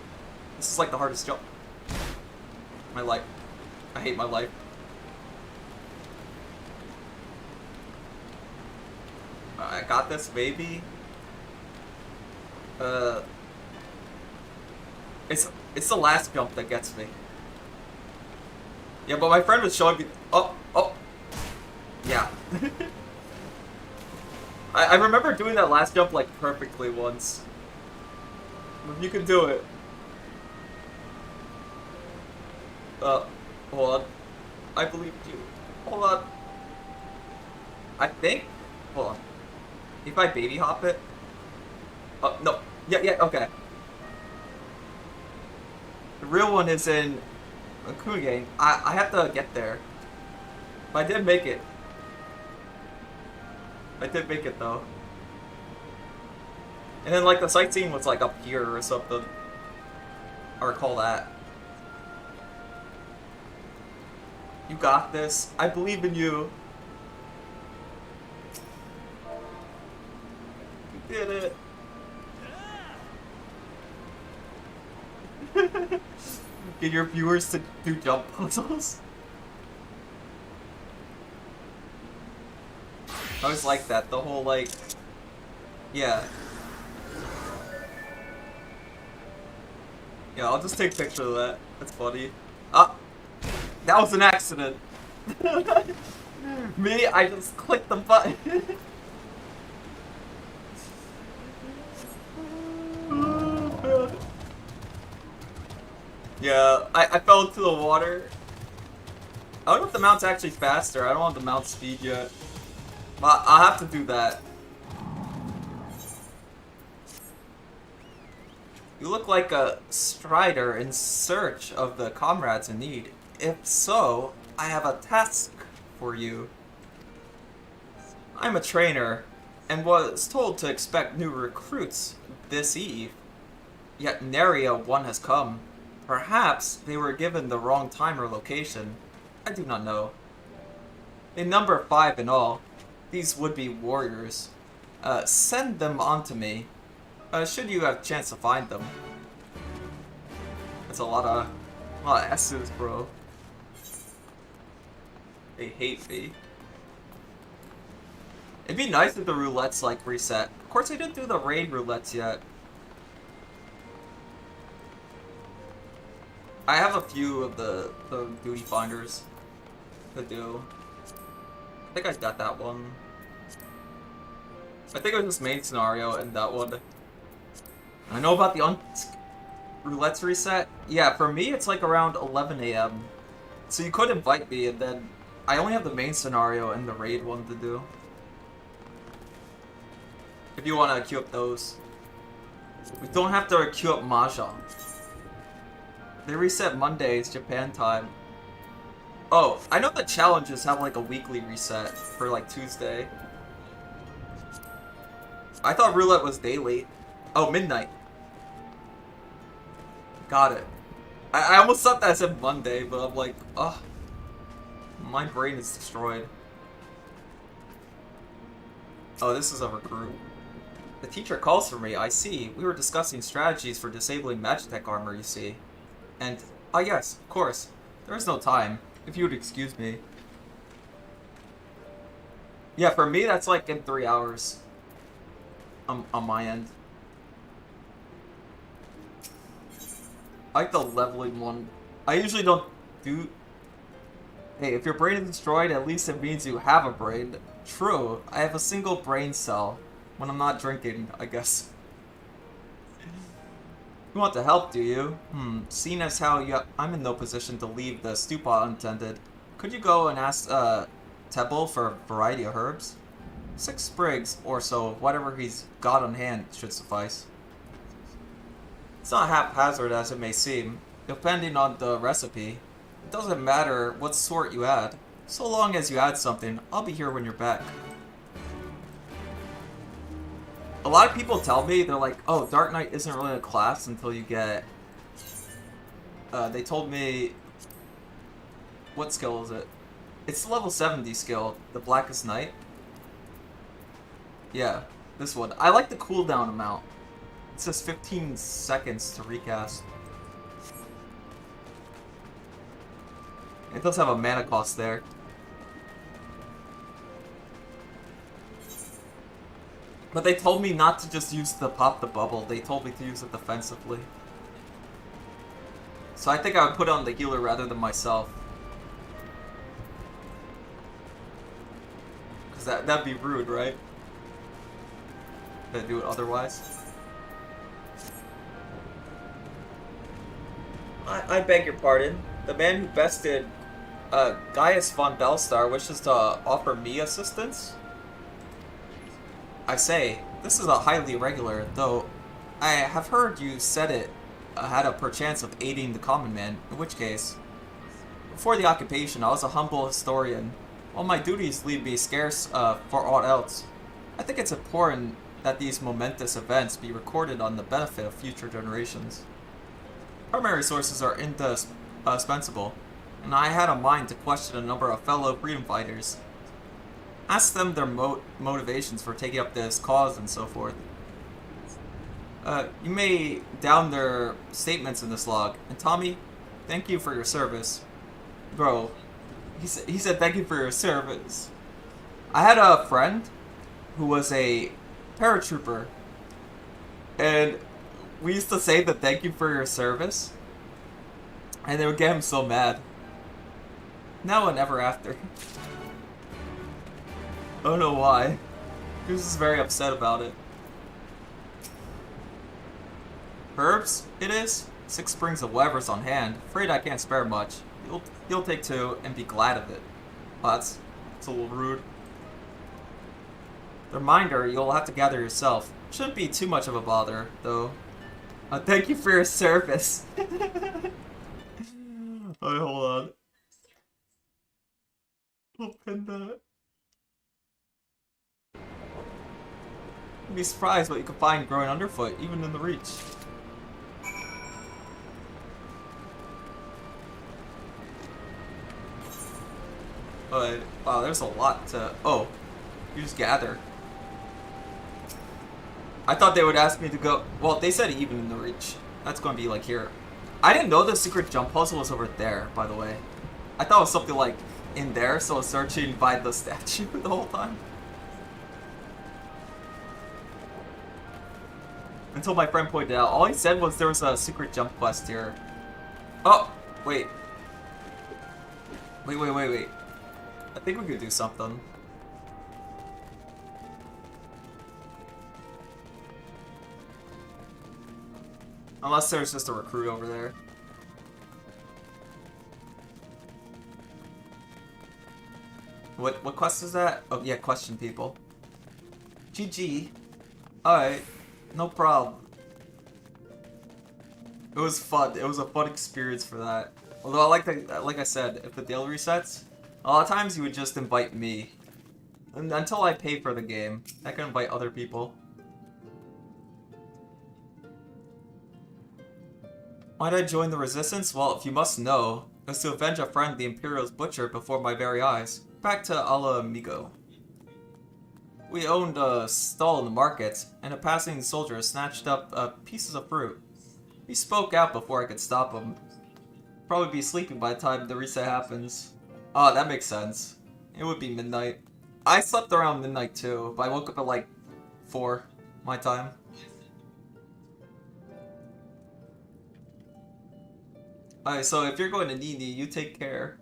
This is like the hardest jump. My life. I hate my life. I got this, baby. It's the last jump that gets me. Yeah, but my friend was showing me. Oh. Yeah. I remember doing that last jump like perfectly once. You can do it. Hold on. I believed you. Hold on. I think. Hold on. If I baby hop it. Oh no. Yeah. Okay. The real one is in Kugane. I have to get there. But I did make it. I did make it though. And then like the sightseeing was like up here or something. I recall that. You got this. I believe in you. You did it. Get your viewers to do jump puzzles. I always like that. The whole like, yeah. Yeah, I'll just take a picture of that. That's funny. Ah, that was an accident. Me, I just clicked the button. Yeah, I fell into the water. I don't know if the mount's actually faster. I don't want the mount speed yet. But I'll have to do that. You look like a strider in search of the comrades in need. If so, I have a task for you. I'm a trainer, and was told to expect new recruits this eve. Yet nary a one has come. Perhaps they were given the wrong time or location. I do not know. They number 5 in all. These would-be warriors. Send them on to me. Should you have a chance to find them. That's a lot of S's, bro. They hate me. It'd be nice if the roulettes like reset. Of course, I didn't do the raid roulettes yet. I have a few of the duty finders to do. I think I got that one. I think it was this main scenario and that one. I know about the roulettes reset. Yeah, for me it's like around 11 AM. So you could invite me, and then I only have the main scenario and the raid one to do. If you want to queue up those. We don't have to queue up Mahj-I. They reset Mondays, Japan time. Oh, I know the challenges have like a weekly reset for like Tuesday. I thought roulette was daily. Oh, midnight. Got it. I almost thought that said Monday, but I'm like, ugh. My brain is destroyed. Oh, this is a recruit. The teacher calls for me, I see. We were discussing strategies for disabling Magitech armor, you see. And, ah yes, of course. There is no time, if you would excuse me. Yeah, for me that's like in 3 hours. On my end. I like the leveling one. I usually don't do... Hey, if your brain is destroyed, at least it means you have a brain. True, I have a single brain cell. When I'm not drinking, I guess. You want to help, do you? Seeing as how I'm in no position to leave the stupa untended, could you go and ask Tebble for a variety of herbs? 6 sprigs or so of whatever he's got on hand should suffice. It's not haphazard as it may seem, depending on the recipe. It doesn't matter what sort you add. So long as you add something, I'll be here when you're back. A lot of people tell me, they're like, oh, Dark Knight isn't really a class until you get... they told me... What skill is it? It's the level 70 skill, the Blackest Night. Yeah, this one. I like the cooldown amount. It says 15 seconds to recast. It does have a mana cost there. But they told me not to just use the pop the bubble, they told me to use it defensively. So I think I would put it on the healer rather than myself. Because that'd be rude, right? To do it otherwise. I beg your pardon. The man who bested Gaius von Belstar wishes to offer me assistance? I say, this is a highly irregular, though I have heard you said it had a perchance of aiding the common man, in which case, Before the occupation, I was a humble historian. While my duties leave me scarce for aught else, I think it's important that these momentous events be recorded on the benefit of future generations. Primary sources are indispensable, and I had a mind to question a number of fellow freedom fighters. Ask them their motivations for taking up this cause and so forth. You may down their statements in this log. And Tommy, thank you for your service. Bro, he said thank you for your service. I had a friend who was a paratrooper, and we used to say the thank you for your service, and it would get him so mad. Now and ever after. I don't know why. He was just very upset about it. Herbs, it is? 6 springs of whatever's on hand. Afraid I can't spare much. You'll take 2 and be glad of it. Oh, that's a little rude. The reminder, you'll have to gather yourself. Shouldn't be too much of a bother, though. Thank you for your service. Alright, hold on. I'll pin that. You'd be surprised what you can find growing underfoot, even in the Reach. Wow, there's a lot to... Oh, you just gather. I thought they would ask me to go... Well, they said even in the Reach. That's going to be like here. I didn't know the secret jump puzzle was over there, by the way. I thought it was something like in there, so I was searching by the statue the whole time. Until my friend pointed out. All he said was there was a secret jump quest here. Oh, wait. Wait. I think we could do something. Unless there's just a recruit over there. What quest is that? Oh yeah, question people. GG. Alright. No problem. It was fun. It was a fun experience for that. Although I like I said, if the deal resets, a lot of times you would just invite me. And until I pay for the game, I can invite other people. Why did I join the Resistance? Well, if you must know, it was to avenge a friend, the Imperial's butcher, before my very eyes. Back to Ala Amigo. We owned a stall in the market, and a passing soldier snatched up pieces of fruit. He spoke out before I could stop him. Probably be sleeping by the time the reset happens. Oh, that makes sense. It would be midnight. I slept around midnight too, but I woke up at like 4 my time. Alright, so if you're going to Nini, you take care.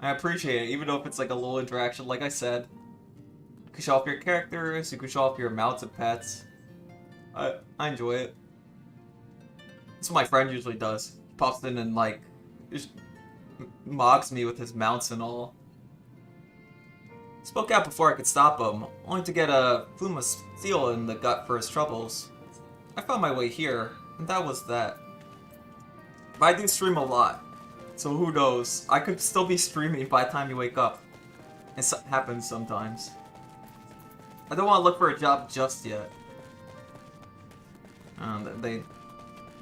I appreciate it, even though if it's like a little interaction, like I said. You can show off your characters, you can show off your mounts and pets. I enjoy it. That's what my friend usually does. He pops in and like, just mocks me with his mounts and all. Spoke out before I could stop him, only to get a plume of steel in the gut for his troubles. I found my way here, and that was that. But I do stream a lot, so who knows? I could still be streaming by the time you wake up. It happens sometimes. I don't want to look for a job just yet. They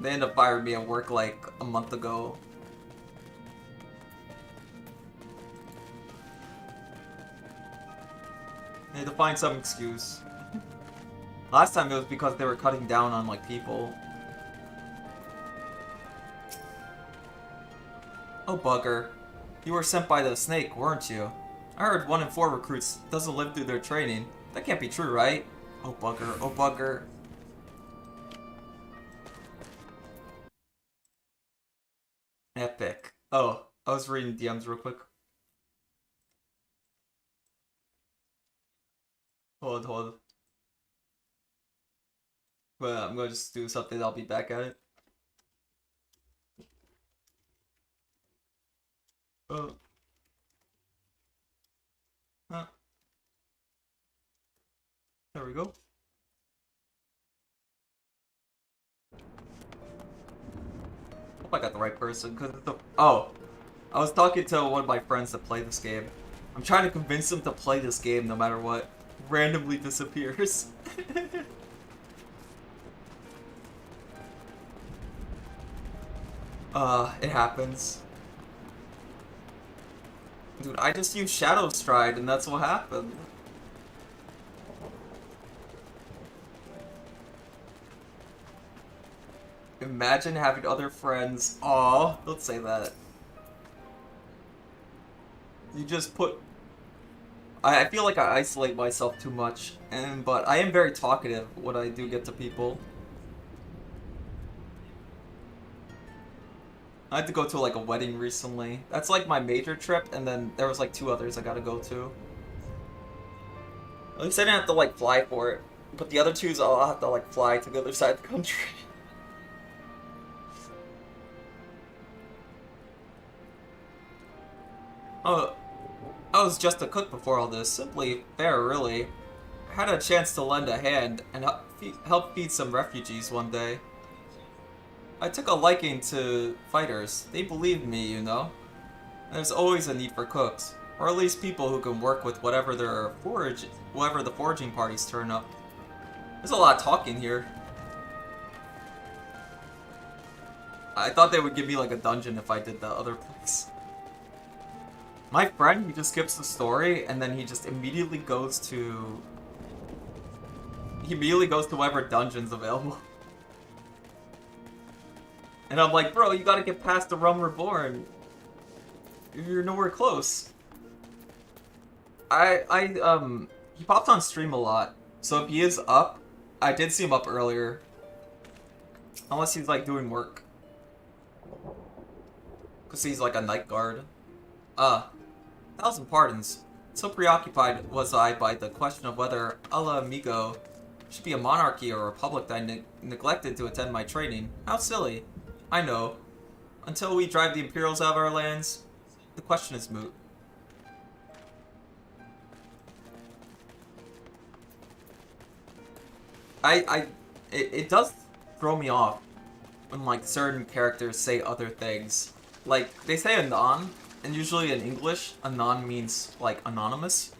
ended up firing me at work like a month ago. I had to find some excuse. Last time it was because they were cutting down on like people. Oh bugger. You were sent by the snake, weren't you? I heard 1 in 4 recruits doesn't live through their training. That can't be true, right? Oh bugger, oh bugger. Epic. Oh, I was reading DMs real quick. Hold on. But I'm gonna just do something, I'll be back at it. Oh. Huh. There we go. Hope I got the right person, because the... Oh. I was talking to one of my friends to play this game. I'm trying to convince him to play this game no matter what. Randomly disappears. It happens. Dude, I just used Shadow Stride and that's what happened. Imagine having other friends. Aw, don't say that. You just put... I feel like I isolate myself too much, but I am very talkative when I do get to people. I had to go to like a wedding recently. That's like my major trip, and then there was like 2 others I gotta go to. At least I didn't have to like fly for it, but the other 2s I'll have to like fly to the other side of the country. Oh, I was just a cook before all this. Simply fair, really. I had a chance to lend a hand and help feed some refugees one day. I took a liking to fighters. They believed me, you know. And there's always a need for cooks, or at least people who can work with whatever the foraging parties turn up. There's a lot of talking here. I thought they would give me like a dungeon if I did that other place. My friend, he just skips the story, and then he just immediately goes to... He immediately goes to whatever dungeon's available. And I'm like, bro, you gotta get past the Realm Reborn. You're nowhere close. He pops on stream a lot. So if he is up, I did see him up earlier. Unless he's like doing work. Cause he's like a night guard. 1,000 pardons. So preoccupied was I by the question of whether Ala Amigo should be a monarchy or a republic that I neglected to attend my training. How silly. I know. Until we drive the Imperials out of our lands, the question is moot. It does throw me off when like certain characters say other things. Like, they say anon, and usually in English, anon means like anonymous.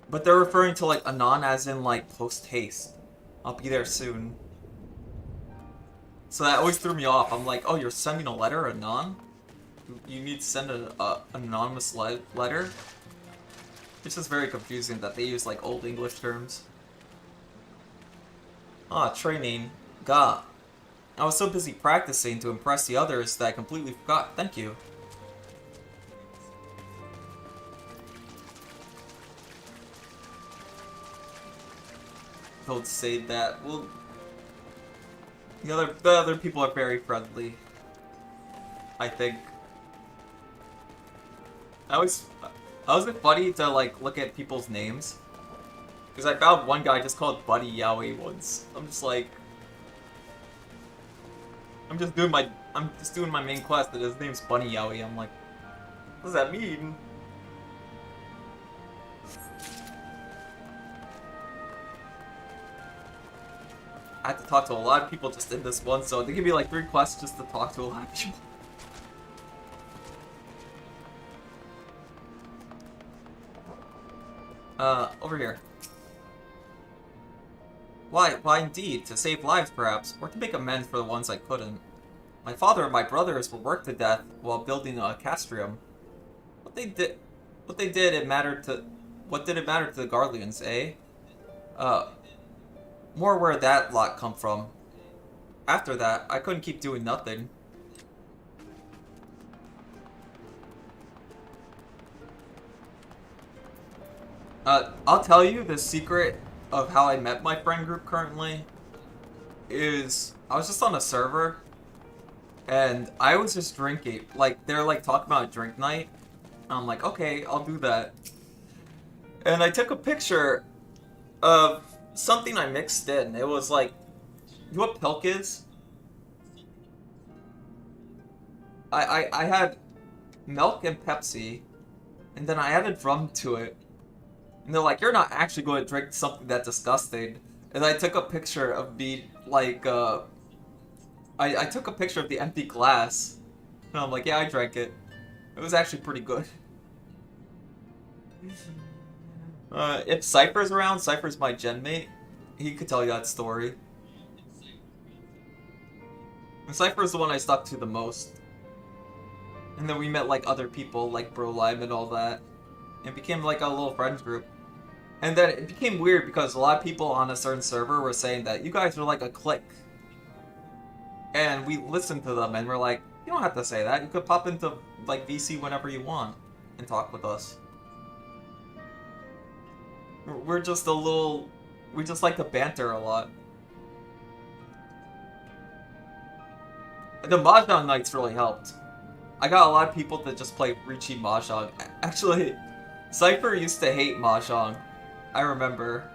But they're referring to like anon as in like post haste. I'll be there soon. So that always threw me off. I'm like, oh, you're sending a letter, anon? You need to send an anonymous letter? It's just very confusing that they use like old English terms. Ah, training. Gah. I was so busy practicing to impress the others that I completely forgot. Thank you. Don't say that. Well, the other people are very friendly, I think. I was it funny to like look at people's names, because I found one guy just called Buddy Yowie once. I'm just like, I'm just doing my main quest and his name's Bunny Yowie. I'm like, what does that mean? I had to talk to a lot of people just in this one, so they give me like 3 quests just to talk to a lot of people. Over here. Why indeed, to save lives perhaps, or to make amends for the ones I couldn't. My father and my brothers were worked to death while building a castrium. What did it matter to the Guardians, eh? More where that lot come from. After that, I couldn't keep doing nothing. I'll tell you the secret of how I met my friend group currently is I was just on a server and I was just drinking. Like, they're like talking about a drink night. I'm like, okay, I'll do that. And I took a picture of something I mixed in. It was like, you know what Pilk is? I had milk and Pepsi, and then I added rum to it. And they're like, you're not actually going to drink something that disgusting. And I took a picture of me, like, I took a picture of the empty glass. And I'm like, yeah, I drank it. It was actually pretty good. If Cypher's around, Cypher's my genmate. He could tell you that story. And Cypher's the one I stuck to the most. And then we met like other people, like Bro Lime and all that. It became like a little friends group. And then it became weird because a lot of people on a certain server were saying that you guys are like a clique. And we listened to them and we're like, you don't have to say that. You could pop into like VC whenever you want and talk with us. We're just a little... We just like to banter a lot. The Mahjong nights really helped. I got a lot of people that just play Richi Mahjong. Actually, Cypher used to hate Mahjong. I remember.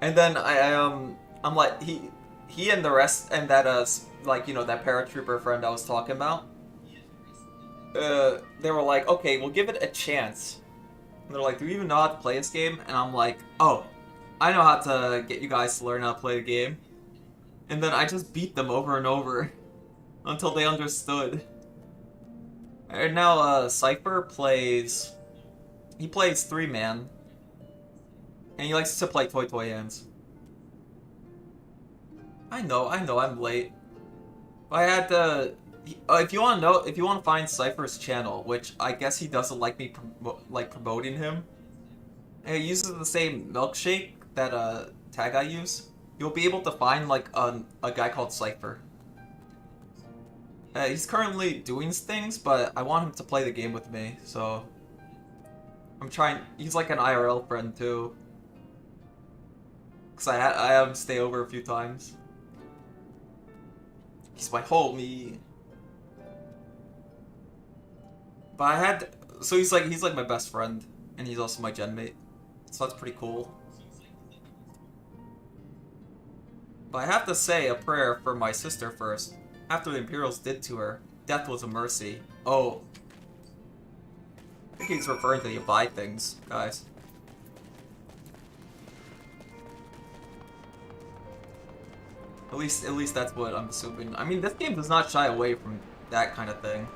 And then I'm like, he and the rest, and that, like, you know, that paratrooper friend I was talking about, they were like, okay, we'll give it a chance. And they're like, do you even know how to play this game? And I'm like, oh, I know how to get you guys to learn how to play the game. And then I just beat them over and over until they understood. And now, Cypher plays... He plays 3-man. And he likes to play Toy Hands. I know, I'm late. But I had to... if you want to know, if you want to find Cypher's channel, which I guess he doesn't like me promoting him, and he uses the same milkshake that tag I use, you'll be able to find like a guy called Cypher. He's currently doing things, but I want him to play the game with me, so I'm trying. He's like an IRL friend too, cause I had him stay over a few times. He's my homie. But I had, so he's like my best friend, and he's also my genmate, so that's pretty cool. But I have to say a prayer for my sister first. After the Imperials did to her, death was a mercy. Oh, I think he's referring to the Yabai things, guys. At least that's what I'm assuming. I mean, this game does not shy away from that kind of thing.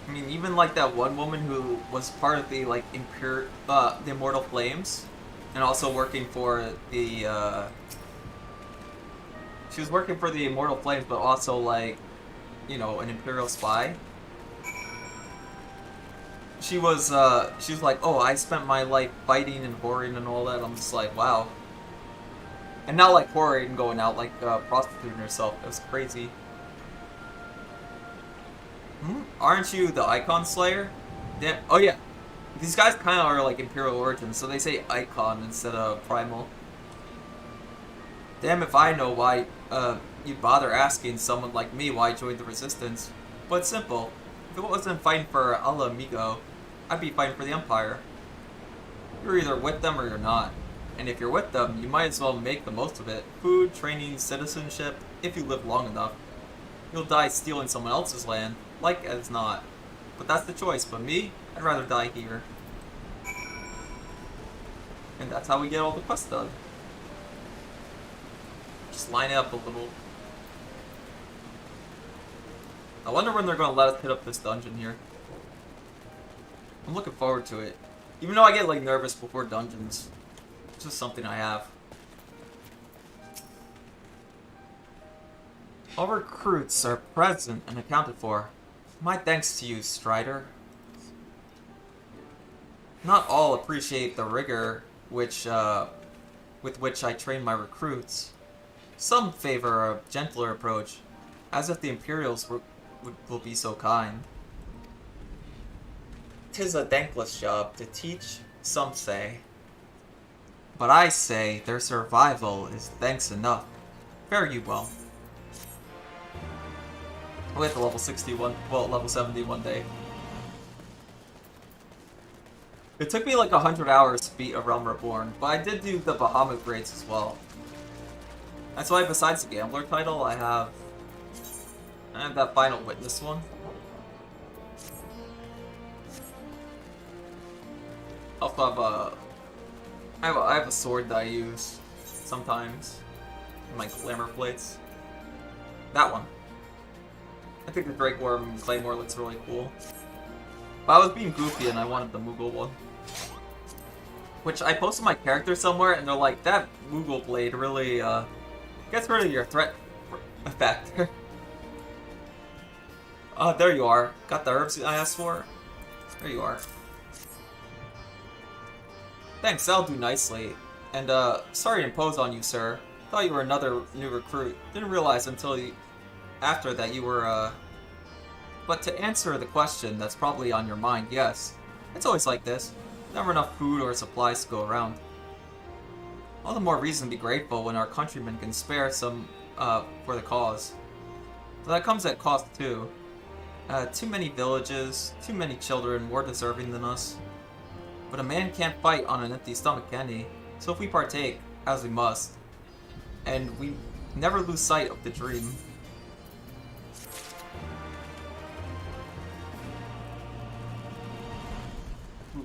I mean, even like that one woman who was part of the like the Immortal Flames, and also working for the she was working for the Immortal Flames, but also like, you know, an Imperial spy. She was like, oh, I spent my life fighting and whoring and all that. I'm just like, wow. And not like whoring and going out like prostituting herself. It was crazy. Aren't you the Icon Slayer? Damn. Oh yeah, these guys kind of are like Imperial origins, so they say Icon instead of Primal. Damn if I know why you'd bother asking someone like me why I joined the Resistance. But it's simple. If it wasn't fighting for Ala Amigo, I'd be fighting for the Empire. You're either with them or you're not. And if you're with them, you might as well make the most of it. Food, training, citizenship, if you live long enough. You'll die stealing someone else's land, like as not. But that's the choice, but me, I'd rather die here. And that's how we get all the quests done. Just line it up a little. I wonder when they're going to let us hit up this dungeon here. I'm looking forward to it. Even though I get like nervous before dungeons. It's just something I have. All recruits are present and accounted for. My thanks to you, Strider. Not all appreciate the rigor with which I train my recruits. Some favor a gentler approach, as if the Imperials will be so kind. 'Tis a thankless job to teach, some say. But I say their survival is thanks enough. Fare you well. I'll get to level 61, well, level 70 one day. It took me like 100 hours to beat A Realm Reborn, but I did do the Bahamut grades as well. That's why besides the Gambler title, I have that Final Witness one. Also have I have a sword that I use. sometimes. My glamour plates. That one. I think the Drake Worm Claymore looks really cool. But I was being goofy and I wanted the Moogle one. Which I posted my character somewhere and they're like, that Moogle blade really gets rid of your threat effect. Oh, there you are. Got the herbs I asked for? There you are. Thanks, that'll do nicely. And sorry to impose on you, sir. Thought you were another new recruit. Didn't realize until after that you were, But to answer the question that's probably on your mind, yes. It's always like this. Never enough food or supplies to go around. All the more reason to be grateful when our countrymen can spare some, for the cause. But that comes at cost too. Too many villages, too many children more deserving than us. But a man can't fight on an empty stomach, can he? So if we partake, as we must, and we never lose sight of the dream.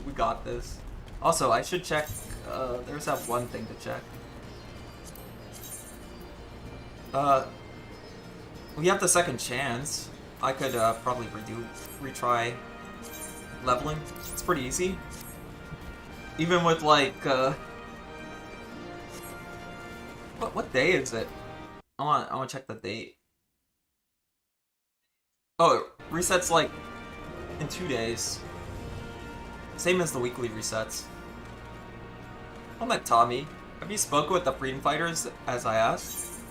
We got this. Also, I should check, there's that one thing to check. We have the second chance. I could probably retry leveling. It's pretty easy. Even with like, what day is it? I want to check the date. Oh, it resets like in 2 days. Same as the weekly resets. I met Tommy. Have you spoken with the freedom fighters as I asked?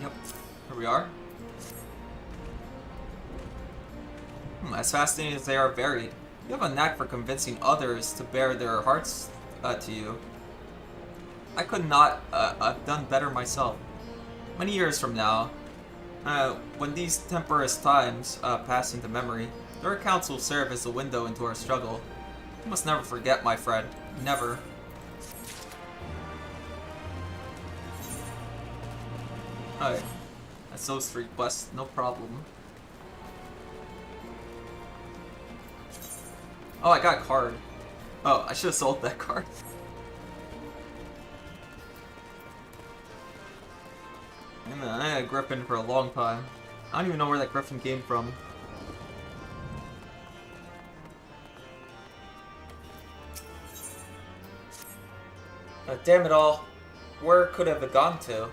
Yep, here we are. As fascinating as they are varied, you have a knack for convincing others to bare their hearts to you. I could not have done better myself. Many years from now, when these tempestuous times pass into memory, their accounts will serve as a window into our struggle. You must never forget, my friend. Never. Alright. That's those 3 quests, no problem. Oh, I got a card. Oh, I should have sold that card. I had a griffin for a long time. I don't even know where that griffin came from. Damn it all. Where could have it gone to?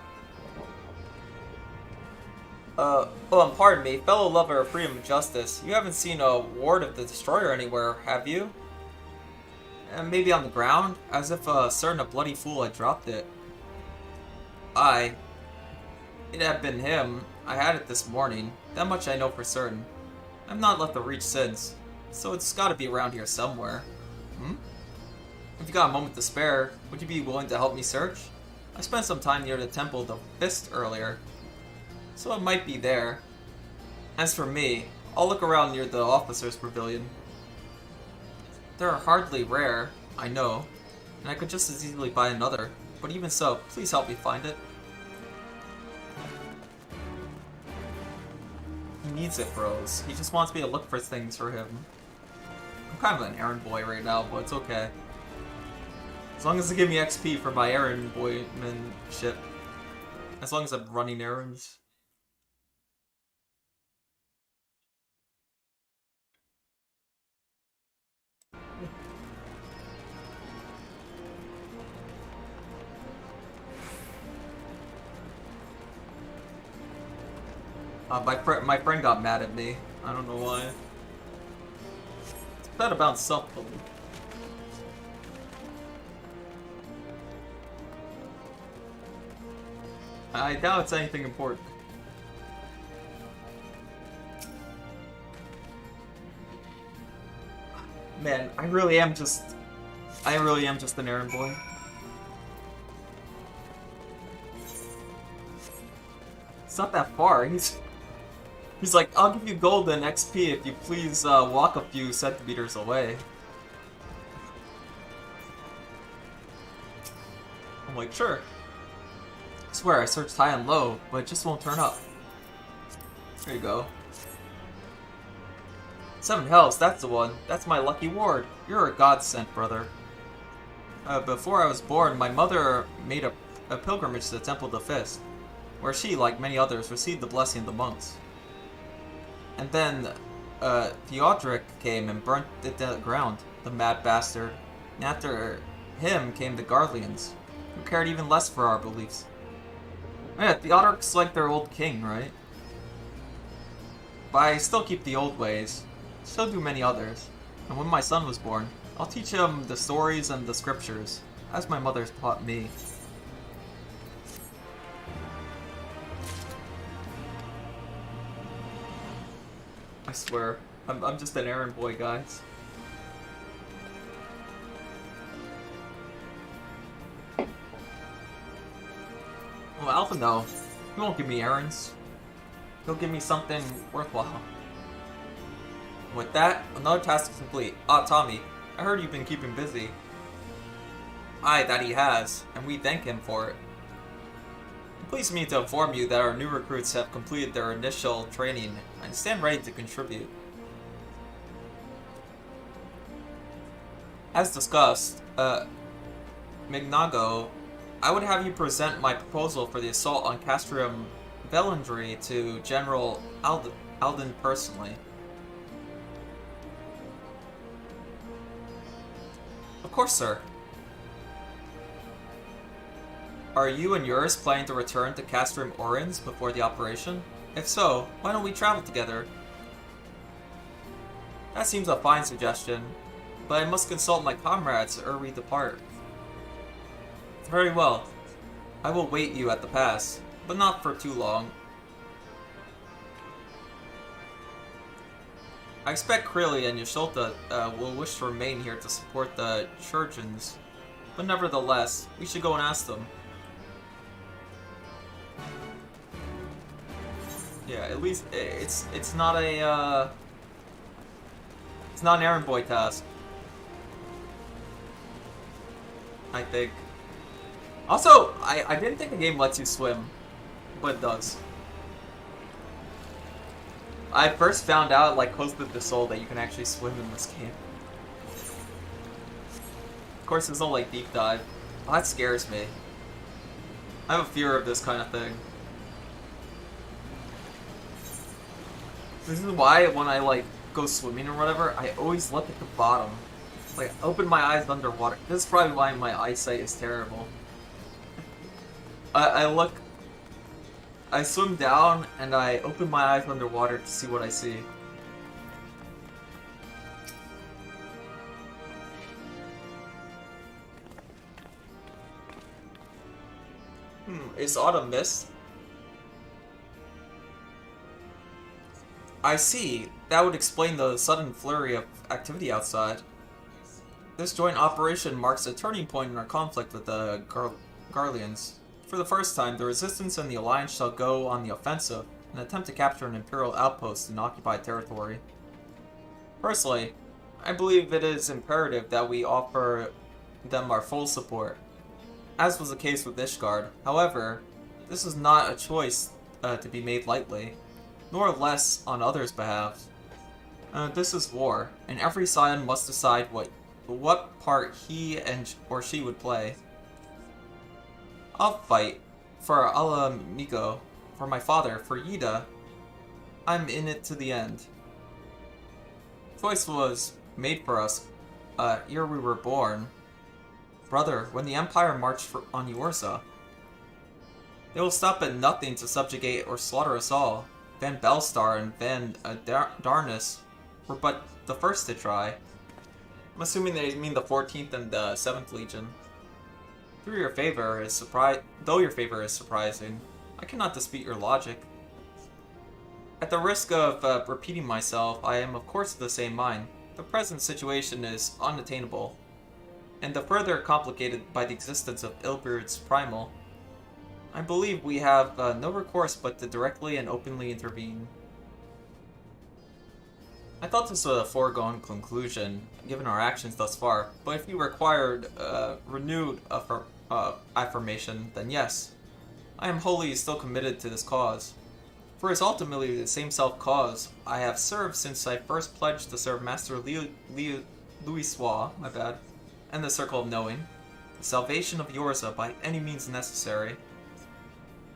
Pardon me, fellow lover of freedom and justice. You haven't seen a ward of the Destroyer anywhere, have you? Maybe on the ground? As if certain a bloody fool had dropped it. It had been him. I had it this morning. That much I know for certain. I've not left the reach since, so it's gotta be around here somewhere. If you got a moment to spare, would you be willing to help me search? I spent some time near the Temple of the Fist earlier, so it might be there. As for me, I'll look around near the officer's pavilion. They're hardly rare, I know, and I could just as easily buy another, but even so, please help me find it. He needs it, bros. He just wants me to look for things for him. I'm kind of an errand boy right now, but it's okay. As long as they give me XP for my errand boyman shit. As long as I'm running errands. My friend got mad at me. I don't know why. It's bad about something. I doubt it's anything important. Man, I really am just an errand boy. It's not that far. He's like, I'll give you gold and XP if you please walk a few centimeters away. I'm like, sure. I swear, I searched high and low, but it just won't turn up. There you go. 7 hells, that's the one. That's my lucky ward. You're a godsend, brother. Before I was born, my mother made a a pilgrimage to the Temple of the Fist, where she, like many others, received the blessing of the monks. And then, Theodoric came and burnt it to the ground, the mad bastard. And after him came the Garleans, who cared even less for our beliefs. Yeah, Theodoric's like their old king, right? But I still keep the old ways. So do many others. And when my son was born, I'll teach him the stories and the scriptures, as my mother taught me. I swear, I'm just an errand boy, guys. Well, Alpha, no. He won't give me errands. He'll give me something worthwhile. With that, another task is complete. Ah, Tommy, I heard you've been keeping busy. Aye, that he has, and we thank him for it. It pleases me to inform you that our new recruits have completed their initial training and stand ready to contribute. As discussed, Mignago, I would have you present my proposal for the assault on Castrium Velandry to General Alden personally. Of course, sir. Are you and yours planning to return to Castrium Orins before the operation? If so, why don't we travel together? That seems a fine suggestion, but I must consult my comrades ere we depart. Very well. I will wait you at the pass, but not for too long. I expect Krilly and Yasholta will wish to remain here to support the Churchans, but nevertheless, we should go and ask them. Yeah, at least it's not a it's not an errand boy task, I think. Also, I didn't think the game lets you swim, but it does. I first found out, like, close to the soul, that you can actually swim in this game. Of course, there's no, like, deep dive. Oh, that scares me. I have a fear of this kind of thing. This is why, when I, like, go swimming or whatever, I always look at the bottom. Like, open my eyes underwater. This is probably why my eyesight is terrible. I swim down, and I open my eyes underwater to see what I see. Is autumn mist? I see. That would explain the sudden flurry of activity outside. This joint operation marks a turning point in our conflict with the Garleans. For the first time, the Resistance and the Alliance shall go on the offensive and attempt to capture an Imperial outpost in occupied territory. Personally, I believe it is imperative that we offer them our full support, as was the case with Ishgard. However, this is not a choice to be made lightly, nor less on others' behalf. This is war, and every scion must decide what part he or she would play. I'll fight for Alamigo, for my father, for Yida. I'm in it to the end. Choice was made for us, ere we were born. Brother, when the Empire marched on Eorza, they will stop at nothing to subjugate or slaughter us all. Van Belstar and Van Darnus were but the first to try. I'm assuming they mean the 14th and the 7th Legion. Though your favor is surprising, I cannot dispute your logic. At the risk of repeating myself, I am of course of the same mind. The present situation is unattainable, and the further complicated by the existence of Ilbeard's Primal. I believe we have no recourse but to directly and openly intervene. I thought this was a foregone conclusion, given our actions thus far, but if you required renewed affirmation, then yes, I am wholly still committed to this cause. For it is ultimately the same self-cause I have served since I first pledged to serve Master Louisois, and the Circle of Knowing. the salvation of Yorza by any means necessary.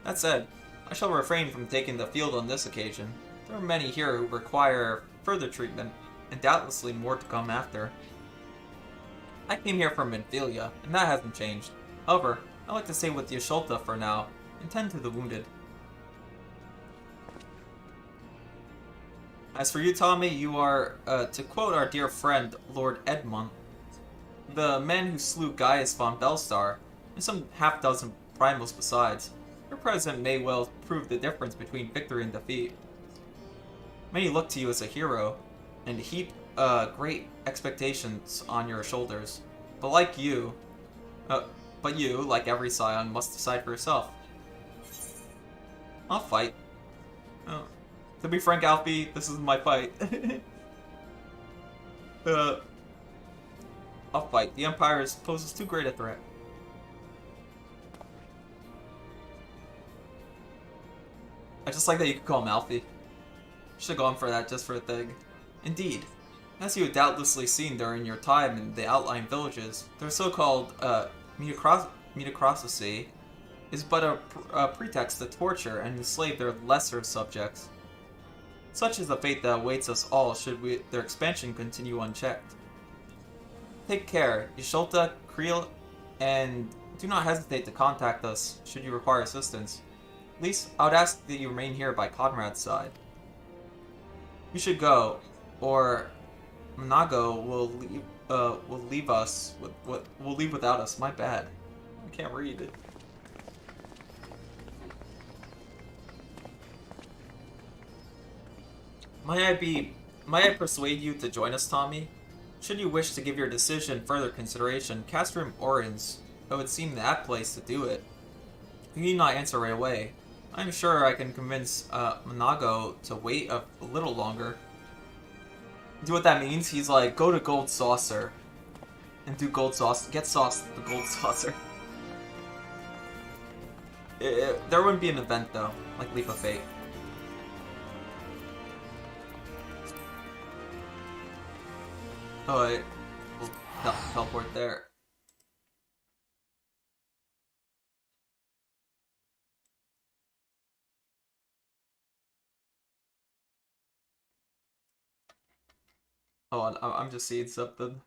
That said, I shall refrain from taking the field on this occasion. There are many here who require further treatment, and doubtlessly more to come after. I came here from Minfilia, and that hasn't changed. However, I'd like to stay with Yasholta for now, and tend to the wounded. As for you, Tommy, you are, to quote our dear friend, Lord Edmund, the men who slew Gaius von Belstar, and some half-dozen primals besides. Your presence may well prove the difference between victory and defeat. Many look to you as a hero, and heap great expectations on your shoulders. But you, like every scion, must decide for yourself. I'll fight. To be frank, Alfie, this is my fight. I'll fight. The Empire poses too great a threat. I just like that you could call him Alfie. Should have gone for that just for a thing. Indeed. As you have doubtlessly seen during your time in the outlying villages, their so-called metacrossacy is but a pretext to torture and enslave their lesser subjects. Such is the fate that awaits us all should their expansion continue unchecked. Take care, Yasholta, Creel, and do not hesitate to contact us should you require assistance. At least, I would ask that you remain here by Conrad's side. You should go, or Manago will leave us. Will leave without us. My bad. I can't read it. Might I persuade you to join us, Tommy? Should you wish to give your decision further consideration, Castrum Orins, it would seem that place to do it. You need not answer right away. I'm sure I can convince Manago to wait a little longer. Do what that means? He's like, go to Gold Saucer and do Gold Sauce. Get sauce at the Gold Saucer. There wouldn't be an event though, like Leap of Fate. Oh, wait. We'll teleport there. Oh, I'm just seeing something.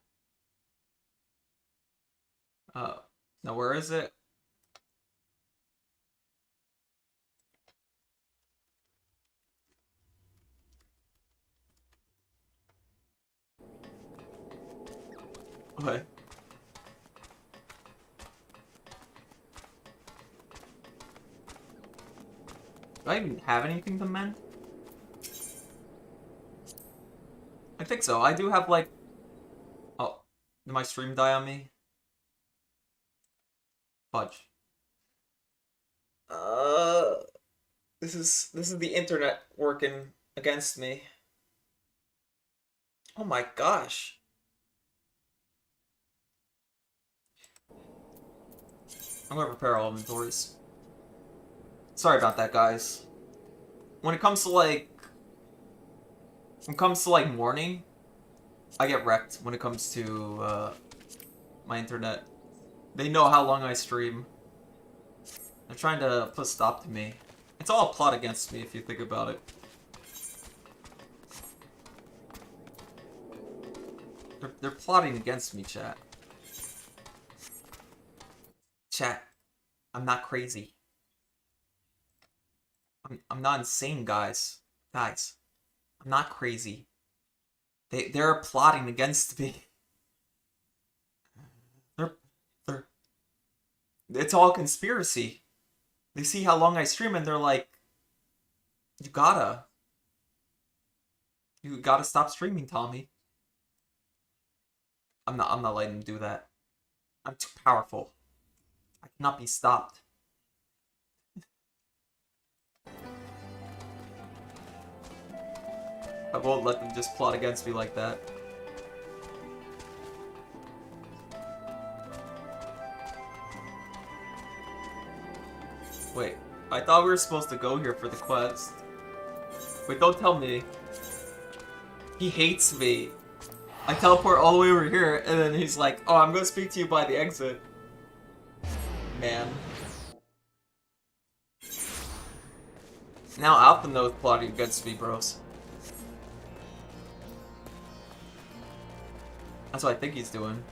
Now where is it? What? Do I even have anything to mend? I think so. I do have like... Oh, did my stream die on me? Fudge. This is the internet working against me. Oh my gosh. I'm gonna repair all inventories. Sorry about that, guys. When it comes to morning, I get wrecked when it comes to my internet. They know how long I stream. They're trying to put a stop to me. It's all a plot against me if you think about it. They're plotting against me, chat. Chat, I'm not crazy. I'm not insane, guys. Guys, I'm not crazy. They're plotting against me. It's all conspiracy. They see how long I stream and they're like, you gotta stop streaming, Tommy. I'm not letting them do that. I'm too powerful. I cannot be stopped. I won't let them just plot against me like that. Wait, I thought we were supposed to go here for the quest. Wait, don't tell me. He hates me. I teleport all the way over here, and then he's like, oh, I'm gonna speak to you by the exit. man. Now Alpha knows plotting against me, bros. That's what I think he's doing.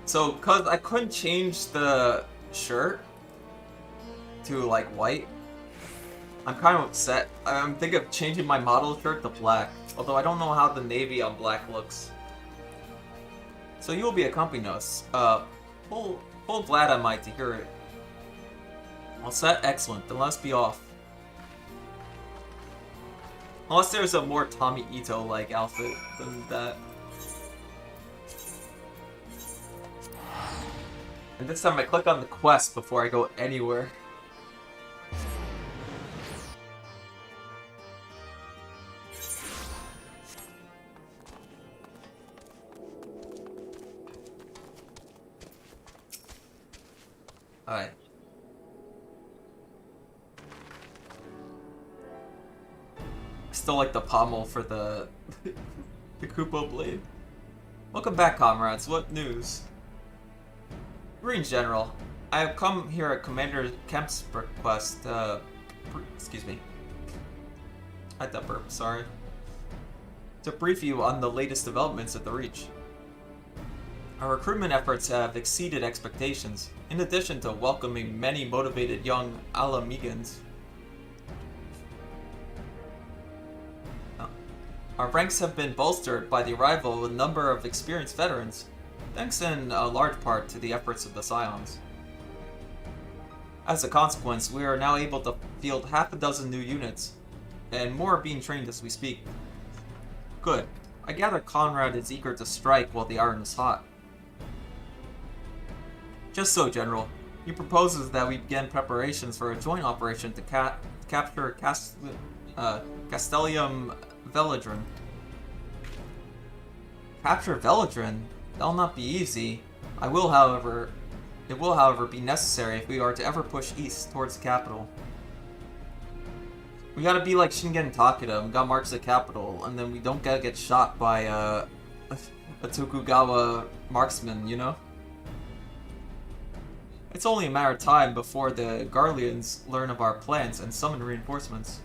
So, cause I couldn't change the shirt to like white, I'm kind of upset. I'm thinking of changing my model shirt to black, although I don't know how the navy on black looks. So you will be accompanying us. Full glad am I to hear it. All set? Excellent. Then let's be off. Unless there's a more Tommy Ito-like outfit than that. And this time I click on the quest before I go anywhere. Alright. I still like the pommel for the the Kupo blade. Welcome back, comrades. What news? Green General, I have come here at Commander Kemp's request, excuse me. I had that burp, sorry. To brief you on the latest developments at the Reach. Our recruitment efforts have exceeded expectations, in addition to welcoming many motivated young Alamegans. Our ranks have been bolstered by the arrival of a number of experienced veterans, thanks in a large part to the efforts of the Scions. As a consequence, we are now able to field half a dozen new units, and more are being trained as we speak. Good. I gather Conrad is eager to strike while the iron is hot. Just so, General. He proposes that we begin preparations for a joint operation to capture Castellium Veladrin. Capture Veladrin? That'll not be easy. It will, however, be necessary if we are to ever push east towards the capital. We gotta be like Shingen Takeda and gotta march to the capital, and then we don't gotta get shot by a Tokugawa marksman, you know? It's only a matter of time before the Garleans learn of our plans and summon reinforcements.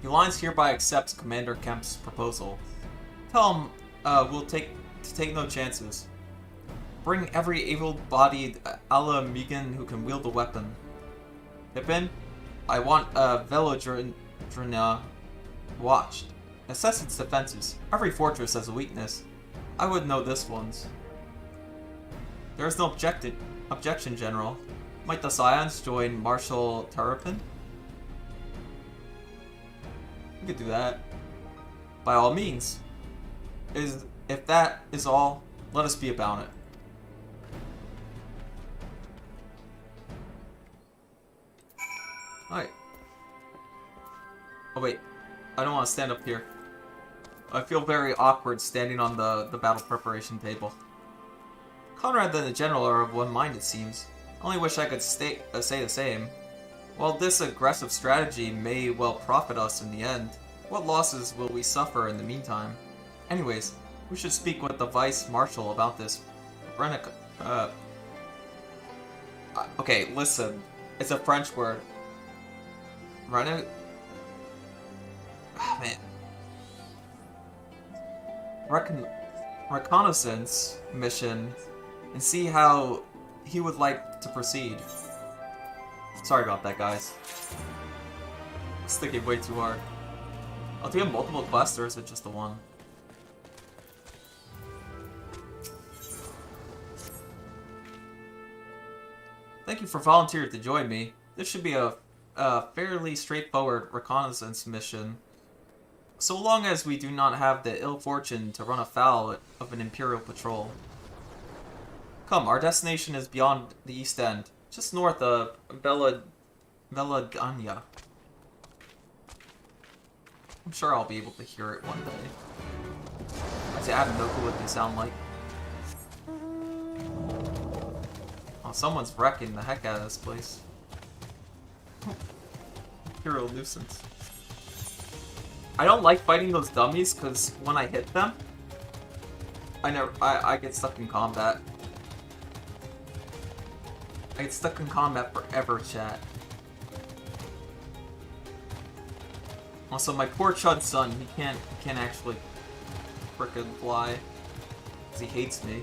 The Alliance hereby accepts Commander Kemp's proposal. Tell him we'll take no chances. Bring every able-bodied Alamegan who can wield a weapon. Pippin, I want Veladrina watched. Assess its defenses. Every fortress has a weakness. I would know this one's. There is no objection, General. Might the Scions join Marshal Terrapin? We could do that. By all means. If that is all, let us be about it. Alright. Oh wait, I don't want to stand up here. I feel very awkward standing on the battle preparation table. Conrad and the General are of one mind, it seems. I only wish I could say the same. While this aggressive strategy may well profit us in the end, what losses will we suffer in the meantime? Anyways, we should speak with the Vice Marshal about this. Okay, listen. It's a French word. Reconnaissance mission, and see how he would like to proceed. Sorry about that, guys. It's thinking way too hard. Oh, do we have multiple quests, or is it just the one? Thank you for volunteering to join me. This should be a fairly straightforward reconnaissance mission, so long as we do not have the ill fortune to run afoul of an Imperial patrol. Come, our destination is beyond the East End, just north of Belagania. I'm sure I'll be able to hear it one day. I have no clue what they sound like. Oh, someone's wrecking the heck out of this place. Imperial nuisance. I don't like fighting those dummies because when I hit them, I get stuck in combat. I get stuck in combat forever, chat. Also, my poor Chud son, he can't actually frickin' fly. Because he hates me.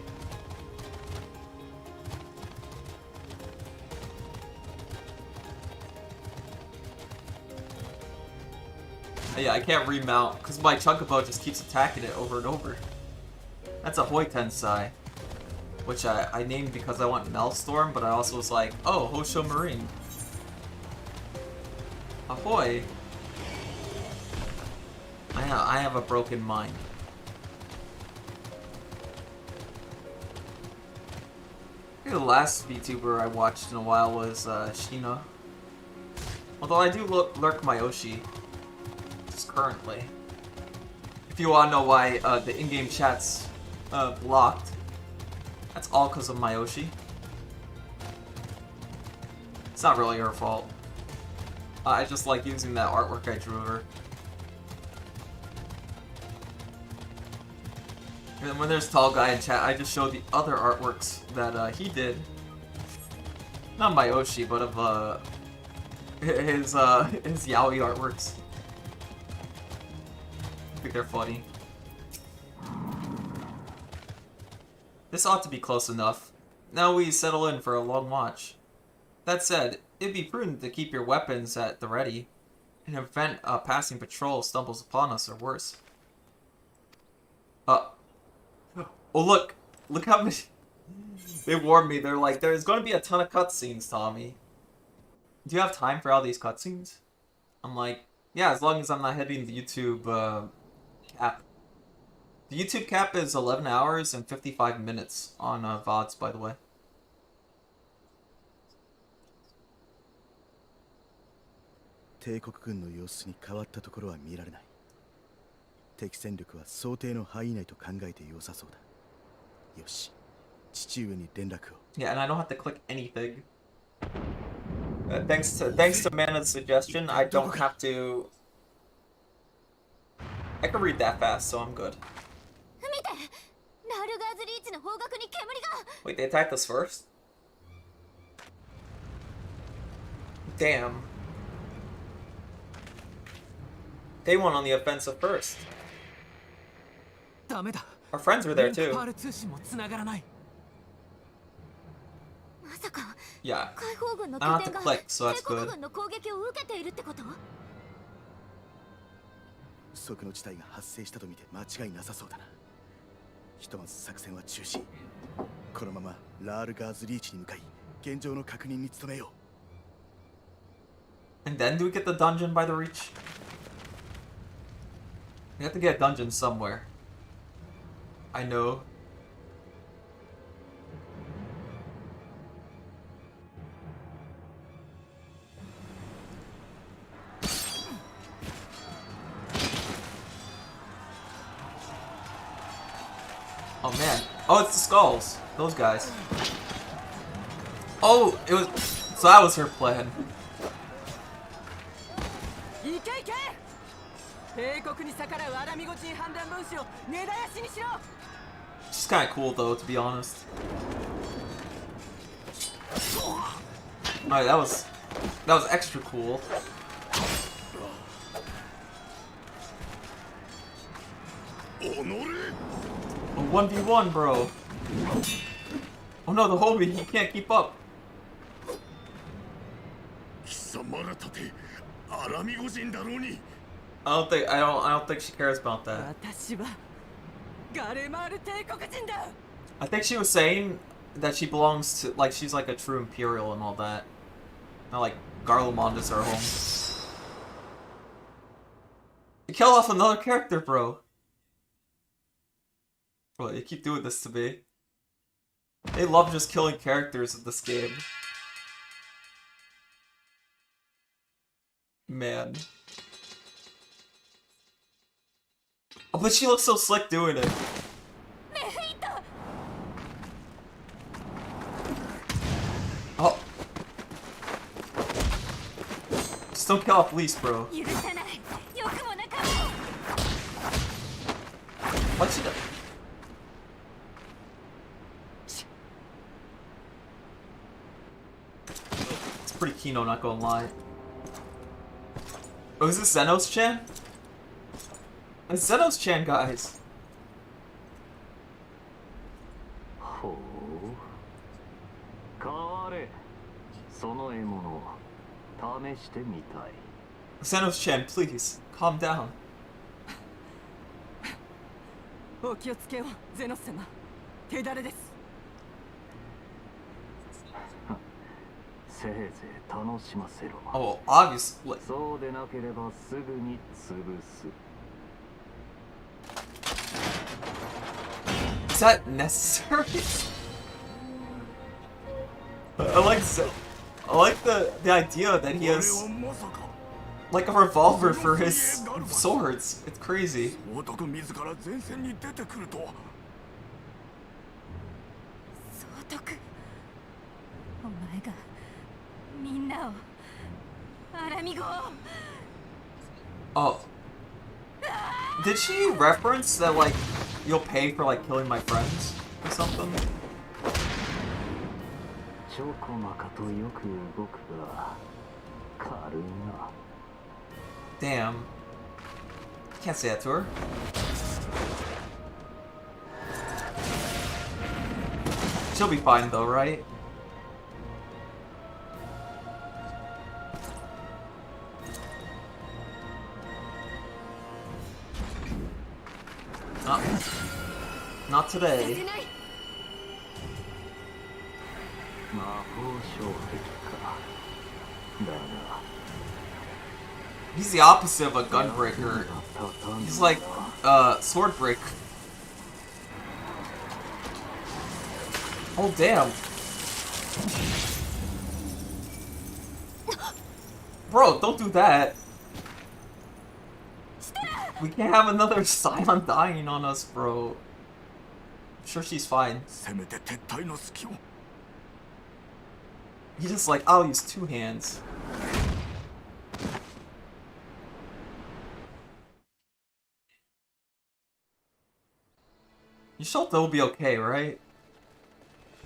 Yeah, I can't remount, because my Chocobo just keeps attacking it over and over. That's a Hoi Tensai, which I named because I want Maelstrom, but I also was like, oh, Hosho Marine. Ahoy! I have a broken mind. I think the last VTuber I watched in a while was Sheena. Although I do lurk my Oshi. Currently. If you wanna know why the in-game chat's blocked, that's all because of Mayoshi. It's not really her fault. I just like using that artwork I drew of her. And when there's Tall Guy in chat, I just show the other artworks that he did. Not Mayoshi, but of his yaoi artworks. I think they're funny. This ought to be close enough. Now we settle in for a long watch. That said, it'd be prudent to keep your weapons at the ready in the event a passing patrol stumbles upon us or worse. Oh look how many... They warned me, they're like, there's going to be a ton of cutscenes, Tommy. Do you have time for all these cutscenes? I'm like, yeah, as long as I'm not hitting the YouTube cap. The YouTube cap is 11 hours and 55 minutes on VODs, by the way. Yeah, and I don't have to click anything. Thanks to Mana's suggestion, I don't have to... I can read that fast, so I'm good. Wait, they attacked us first? Damn. They went on the offensive first. Our friends were there too. Yeah. I don't have to click, so that's good. 不測の事態が発生したとみて間違いなさそうだな。ひとまず作戦は中止。このままラールガーズリーチに向かい現状の確認に努めよう。And then do we get the dungeon by the reach? We have to get a dungeon somewhere. I know. Oh man. Oh, it's the skulls. Those guys. Oh, it was... So that was her plan. She's kinda cool though, to be honest. Alright, that was extra cool. A 1v1, bro. Oh no, the homie, he can't keep up. I don't think she cares about that. I think she was saying that she belongs to, like, she's like a true Imperial and all that. Not like Garlemald is her home. You kill off another character, bro. Bro, you keep doing this to me. They love just killing characters in this game. Man. Oh, but she looks so slick doing it. don't kill off Lise, bro. What's she doing? It's pretty Kino, not gonna lie. Oh, is this Zenos-chan? It's Zenos-chan, guys. Zenos-chan, please, calm down. お気をつけを、ゼノス様。手だれです。せいぜい楽しませろ。 Oh, obviously. そうでなければすぐに潰す。 Is that necessary? I like the idea that he has like a revolver for his swords. It's crazy. 総督お前がみんなをアラミゴを Oh. Did she reference that, like, you'll pay for, like, killing my friends or something? Damn. Can't say that to her. She'll be fine though, right? Not today. He's the opposite of a gunbreaker. He's like sword break. Oh damn. Bro, don't do that. We can't have another Scion dying on us, bro. I'm sure she's fine. He's just like, I'll use two hands. Yushelta will be okay, right?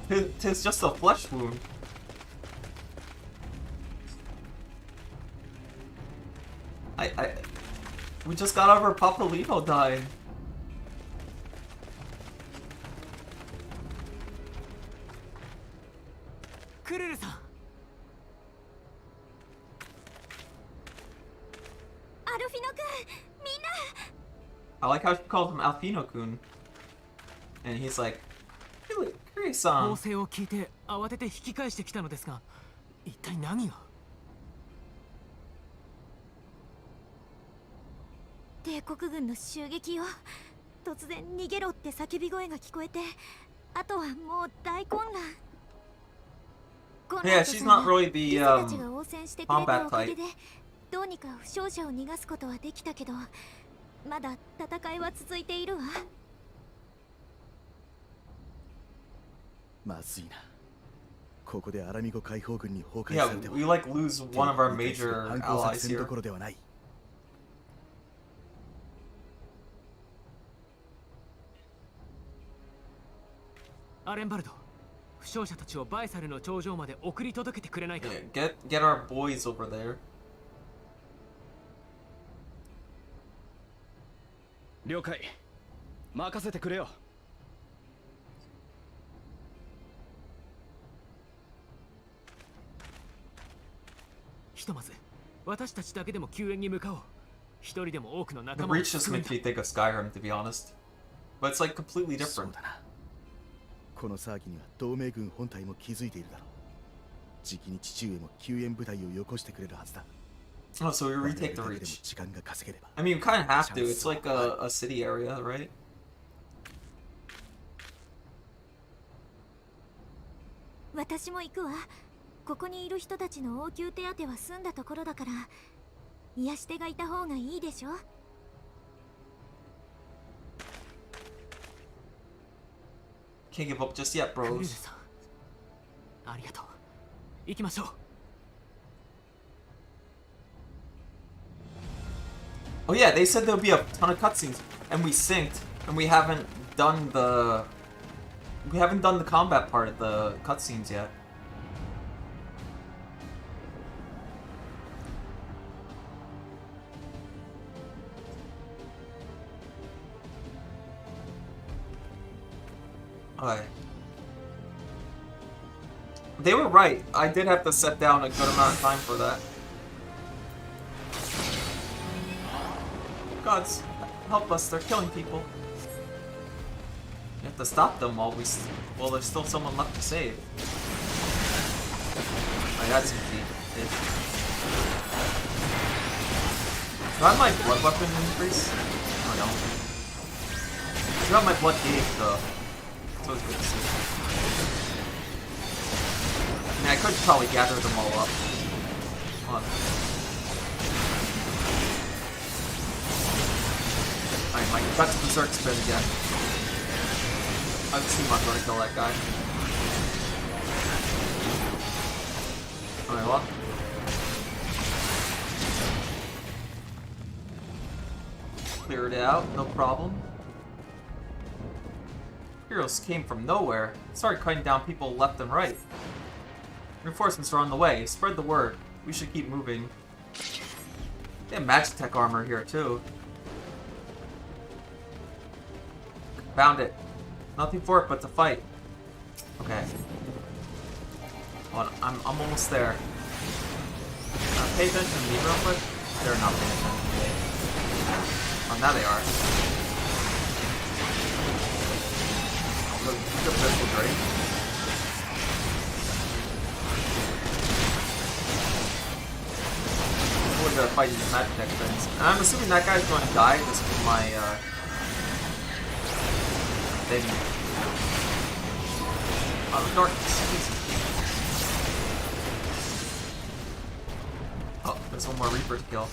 It's just a flesh wound. We just got over Papalino dying. I like how she calls him Alfino-kun. And he's like, Kuri-san. 法制を聞いて慌てて引き返してきたのですが、一体何が？帝国軍の襲撃よ。突然逃げろって叫び声が聞こえて、あとはもう大混乱。Yeah, she's not really the combat type. どうにか負傷者を逃がすことはできたけど、まだ戦いは続いているわ。まずいな。ここでアラミゴ解放軍に崩壊されては、 Yeah, we like lose one of our major allies here. どころではない。アレンバルド、負傷者たちをバイサルの頂上まで送り届けてくれないか。Yeah, get our boys over there. 了解。任せてくれよ。ひとまず私たちだけでも救援に向かおう。一人でも多くの The 仲間を Breach just makes me think of Skyrim, to be honest. But it's like completely different. そうだな。この騒ぎには同盟軍本体も気づいているだろう。じきに父上も救援部隊をよこしてくれるはずだ。Oh, so we retake the 我々だけでも Reach. 時間が稼げれば。I mean, we kind of have to. It's like a city area, right? 私も行くわ。ここにいる人たちの応急手当は済んだところだから、癒し手がいた方がいいでしょ。Can't give up just yet, クルー bros. ズさん、ありがとう。行きましょう。Oh yeah, they said there'll be a ton of cutscenes, and we synced, and we haven't done the combat part of the cutscenes yet. Alright. They were right. I did have to set down a good amount of time for that. Gods, help us, they're killing people. You have to stop them while there's still someone left to save. I got some feet. Do I have my blood weapon increase? Oh no. I got my blood gauge though. It's always good to see. I mean, I could probably gather them all up. Hold on. Alright, my guts berserk spin again. Oshi Mark gonna kill that guy. Alright, well. Clear it out, no problem. Heroes came from nowhere. Started cutting down people left and right. Reinforcements are on the way. Spread the word. We should keep moving. They have Magitech armor here too. Found it. Nothing for it but to fight. Okay. Hold on, I'm almost there. Pay attention to me real quick. They're not paying attention to me. Oh, now they are. The pistol great. We're gonna fight these Magitech things. And I'm assuming that guy's going to die just with my thing. Out of darkness. Oh, there's one more Reaper to kill.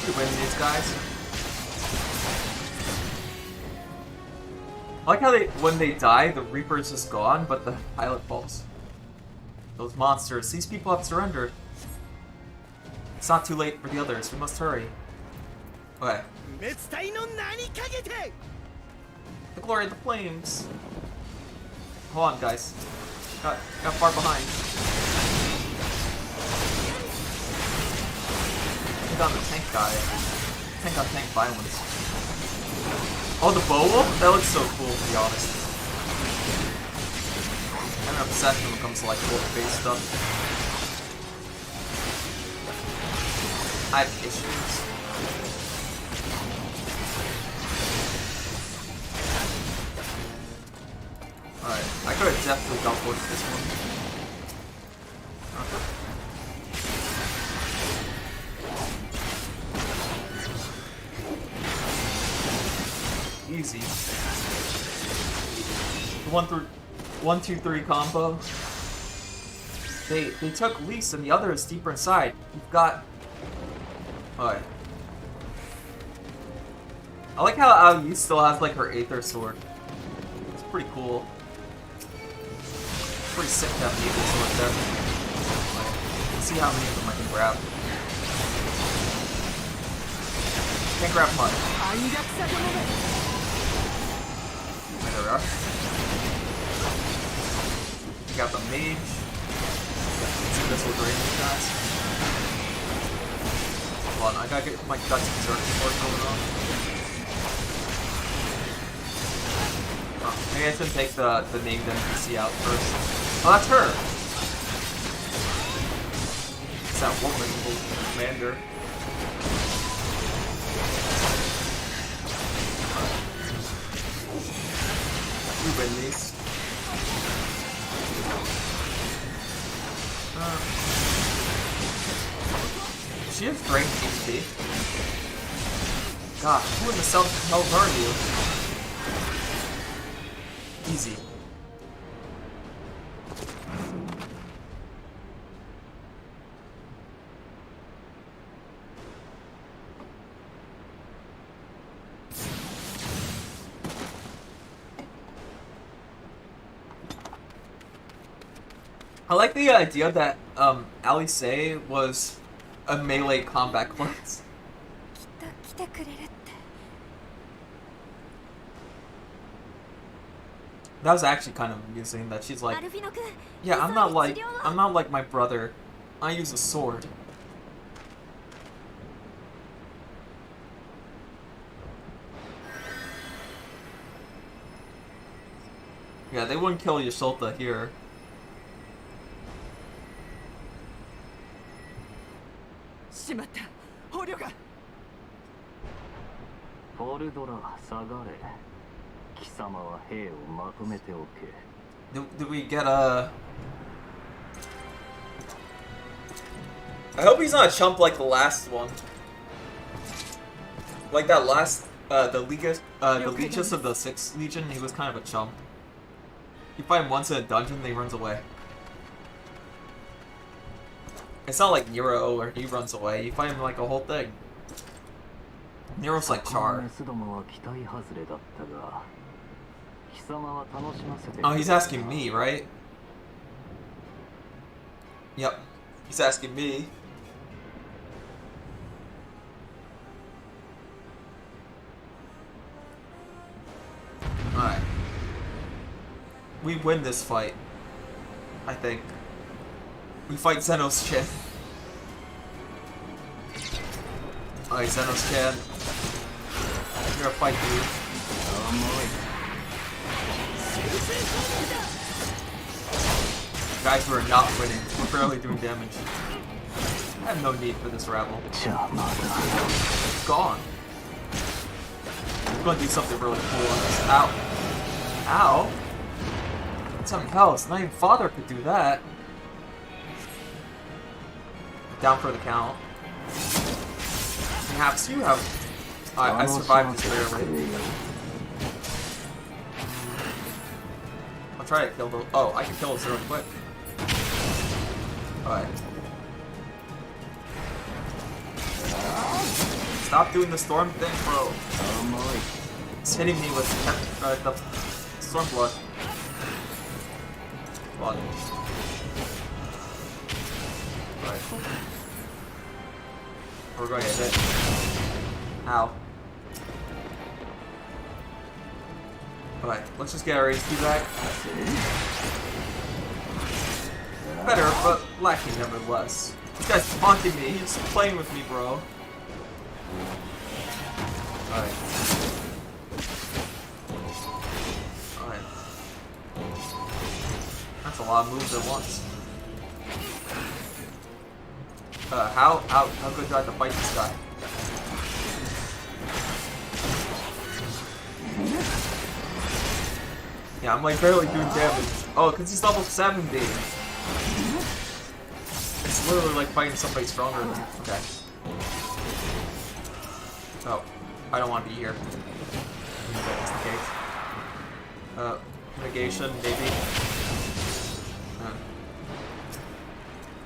We win these guys. I like how when they die, the Reaper is just gone, but the pilot falls. Those monsters. These people have surrendered. It's not too late for the others. We must hurry. Okay. The glory of the flames. Hold on, guys. Got far behind. Take on the tank guy. Tank on tank violence. Oh, the bow wolf? That looks so cool, to be honest. I'm an obsession when it comes to like wolf-based stuff. I have issues. Alright, I could have definitely gone for this one. Okay. Easy. The 1, 2, 3 combo. They took Lise and the other is deeper inside. You've got. Alright. I like how Ao still has like her Aether sword. It's pretty cool. Pretty sick to have an Aether sword there. Let's see how many of them I can grab. Can't grab much. There we are. We got the mage. Let's see this will drain these guys. Hold on, I gotta get my guts berserk before going on. Oh, maybe I should take the named NPC out first. Oh, that's her! It's that woman, the commander. We win these. She has great HP. God, who in the hell are you? Easy. I like the idea that Alice was a melee combat class. That was actually kind of amusing that she's like, yeah, I'm not like my brother. I use a sword. Yeah, they wouldn't kill Yashulta here. Do we get a... I hope he's not a chump like the last one. Like that last, the Legius of the 6th Legion, he was kind of a chump. You fight him once in a dungeon, then he runs away. It's not like Nero where he runs away, you fight him like a whole thing. Nero's like Char. Oh, he's asking me, right? Yep. He's asking me. Alright. We win this fight. I think. We fight Zenos-chan. Alright, Zenos-chan. You're gonna fight dude. Guys, we're not winning. We're barely doing damage. I have no need for this rabble. It's gone. I'm gonna do something really cool on this. Ow. Ow. Something else. Not even father could do that. Down for the count. Perhaps you have. I survived this barely. I'll try to kill those. Oh, I can kill those really quick. Alright. Stop doing the storm thing, bro. It's hitting me with the storm blood. Blood. Alright. We're going to get hit. Ow. Alright, let's just get our HP back. Better, but lacking nevertheless. This guy's taunting me, he's playing with me, bro. Alright. Alright. That's a lot of moves at once. How good do I have to fight this guy? Yeah, I'm like barely doing damage. Oh, because he's level 70. It's literally like fighting somebody stronger than me. Okay. Oh, I don't want to be here. That's the case. Negation, maybe.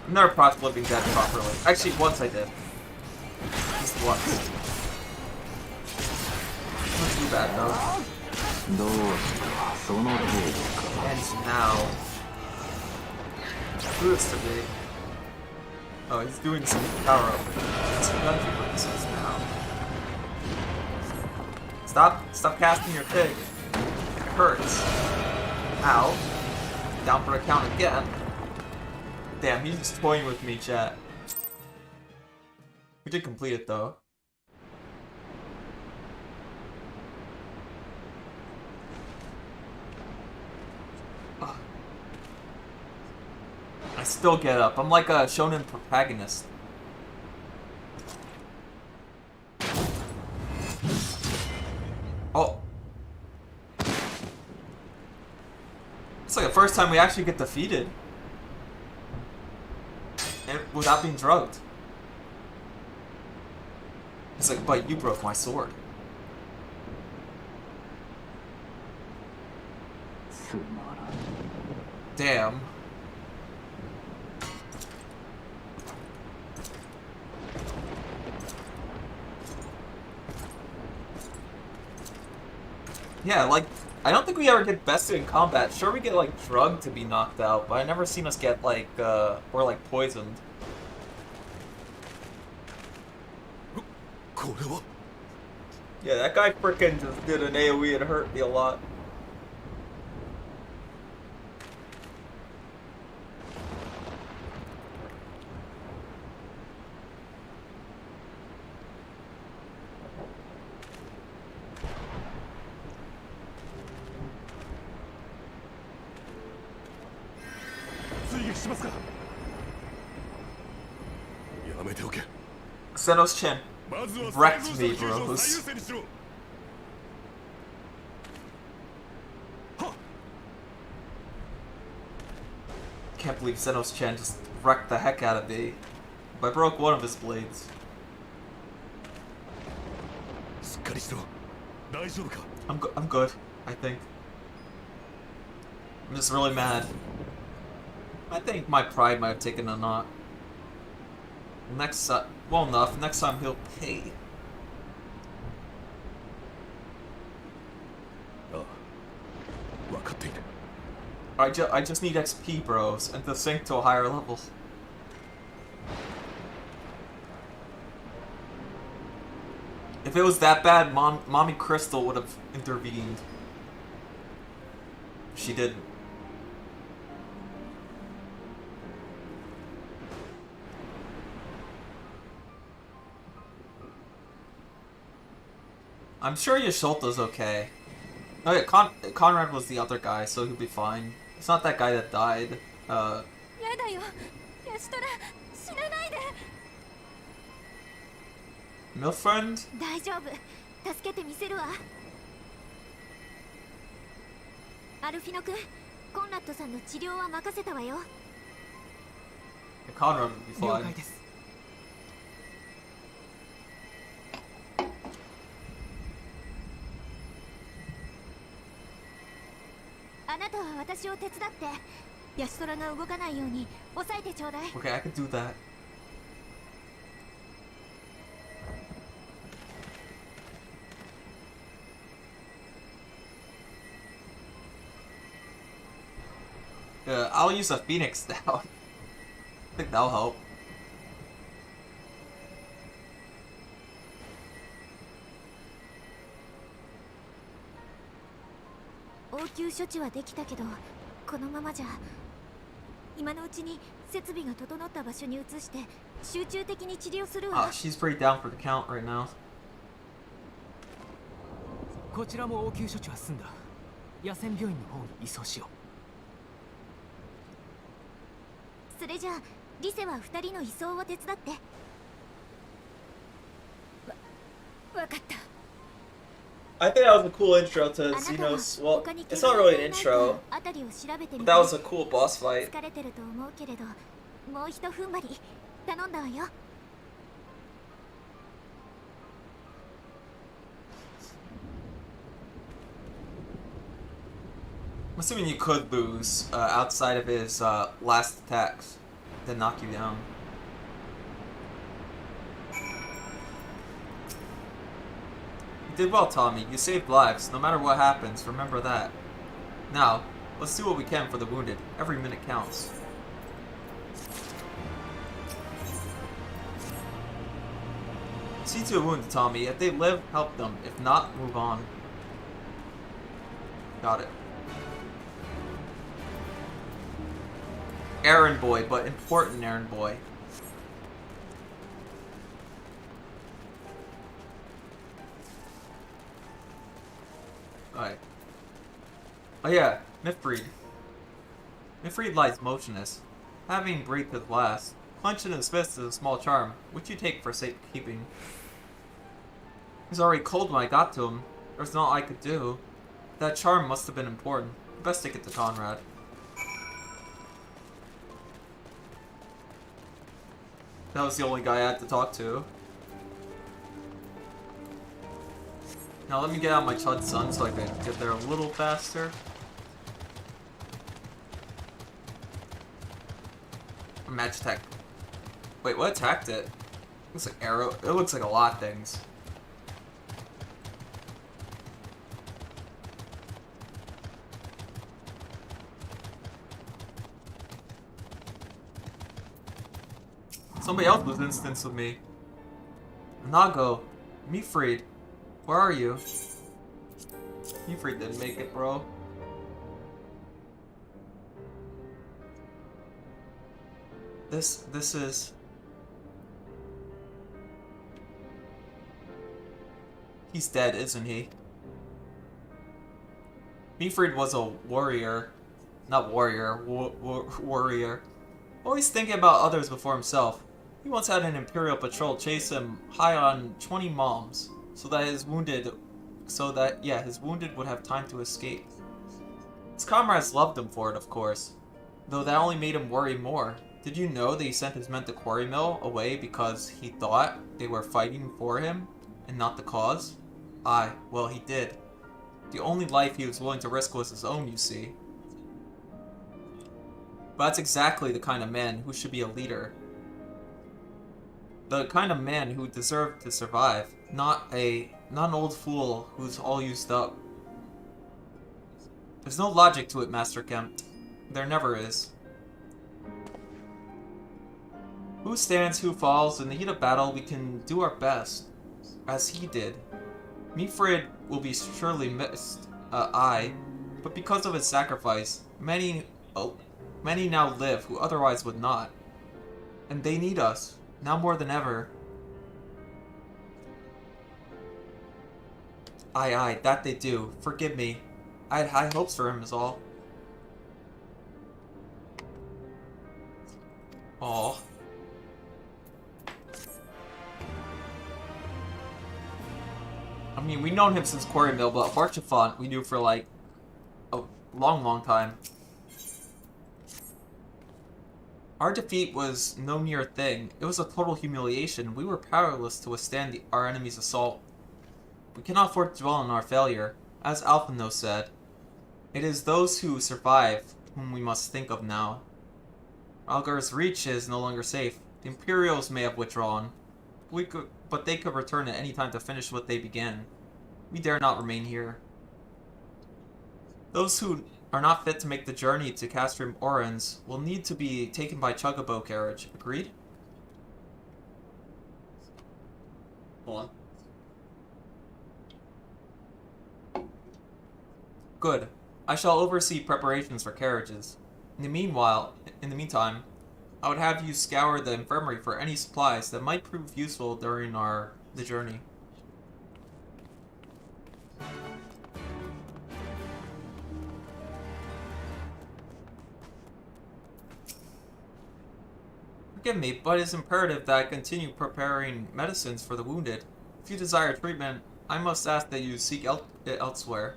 I've never procced Living Dead properly. Actually, once I did. Just once. Not too bad though. And now. Who is to be? Oh, he's doing some power up. Some gunky purposes now. Stop casting your pig. It hurts. Ow. Down for a count again. Damn, he's just toying with me, chat. We did complete it though. Ugh. I still get up. I'm like a shonen protagonist. Oh. It's like the first time we actually get defeated. And without being drugged. It's like, but you broke my sword. Damn. Yeah, like I don't think we ever get bested in combat. Sure, we get like drugged to be knocked out, but I never seen us get like or like poisoned. Yeah, that guy frickin' just did an AoE and hurt me a lot. Xenos Chen wrecked me, bros. Can't believe Xenos Chen just wrecked the heck out of me. I broke one of his blades. I'm good, I think. I'm just really mad. I think my pride might have taken a knot. Next time, well enough, next time he'll pay. I just need XP, bros, and to sync to a higher level. If it was that bad, Mommy Crystal would have intervened. She didn't. I'm sure Yasholta's okay. Oh yeah, Conrad was the other guy, so he'll be fine. It's not that guy that died. Milf friend? Conrad will be fine. あなたは私を手伝ってヤシトラが動かないように抑えてちょうだい。 Okay, I could do that. I'll use a Phoenix now. I think that'll help. She's pretty down for the count right now. こちらも応急処置は済んだ。野戦病院の方に移送しよう。それじゃあリセは2人の移送を手伝って。わかった。 I think that was a cool intro to Xenos. Well, it's not really an intro, but that was a cool boss fight. I'm assuming you could lose outside of his last attacks to knock you down. You did well, Tommy. You saved lives. No matter what happens, remember that. Now, let's do what we can for the wounded. Every minute counts. See to the wounded, Tommy. If they live, help them. If not, move on. Got it. Errand boy, but important errand boy. Alright. Oh yeah, Mifreed. Mifreed lies motionless, having breathed his last. Clenched in his fist is a small charm, which you take for safekeeping. He was already cold when I got to him. There was naught I could do. That charm must have been important. Best take it to Conrad. That was the only guy I had to talk to. Now let me get out my Chud Sun so I can get there a little faster. Magitech. Wait, what attacked it? Looks like arrow. It looks like a lot of things. Somebody else was instanced with me. Nago. Mifrid. Where are you? Mifrid didn't make it, bro. This is... He's dead, isn't he? Mifrid was a warrior. Not warrior. Warrior. Always thinking about others before himself. He once had an Imperial patrol chase him high on 20 moms, so that his wounded would have time to escape. His comrades loved him for it, of course, though that only made him worry more. Did you know that he sent his men to Quarry Mill away because he thought they were fighting for him and not the cause? Aye, well, he did. The only life he was willing to risk was his own, you see. But that's exactly the kind of man who should be a leader. The kind of man who deserved to survive, not an old fool who's all used up. There's no logic to it, Master Kemp. There never is. Who stands, who falls, in the heat of battle we can do our best, as he did. Mifrid will be surely missed, aye, but because of his sacrifice, many now live who otherwise would not. And they need us, now more than ever. Aye, that they do. Forgive me. I had high hopes for him is all. Aw. I mean, we've known him since Quarry Mill, but Marchifont we knew for like a long time. Our defeat was no mere thing. It was a total humiliation. We were powerless to withstand our enemy's assault. We cannot afford to dwell on our failure. As Alphino said, it is those who survive whom we must think of now. Algar's reach is no longer safe. The Imperials may have withdrawn, but they could return at any time to finish what they began. We dare not remain here. Those who are not fit to make the journey to Castrum Orans will need to be taken by Chocobo carriage. Agreed? Hold on. Good. I shall oversee preparations for carriages. In the meantime, I would have you scour the infirmary for any supplies that might prove useful during the journey. Forgive me, but it is imperative that I continue preparing medicines for the wounded. If you desire treatment, I must ask that you seek it elsewhere.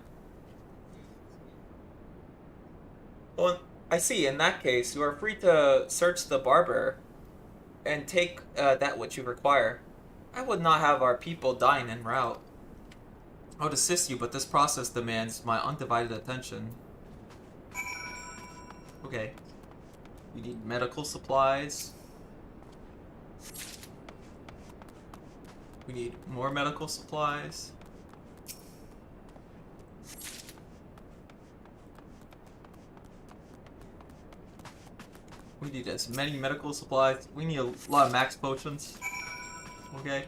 Well, I see. In that case, you are free to search the barber and take that which you require. I would not have our people dying en route. I would assist you, but this process demands my undivided attention. Okay. We need medical supplies. We need more medical supplies. We need as many medical supplies. We need a lot of max potions. Okay.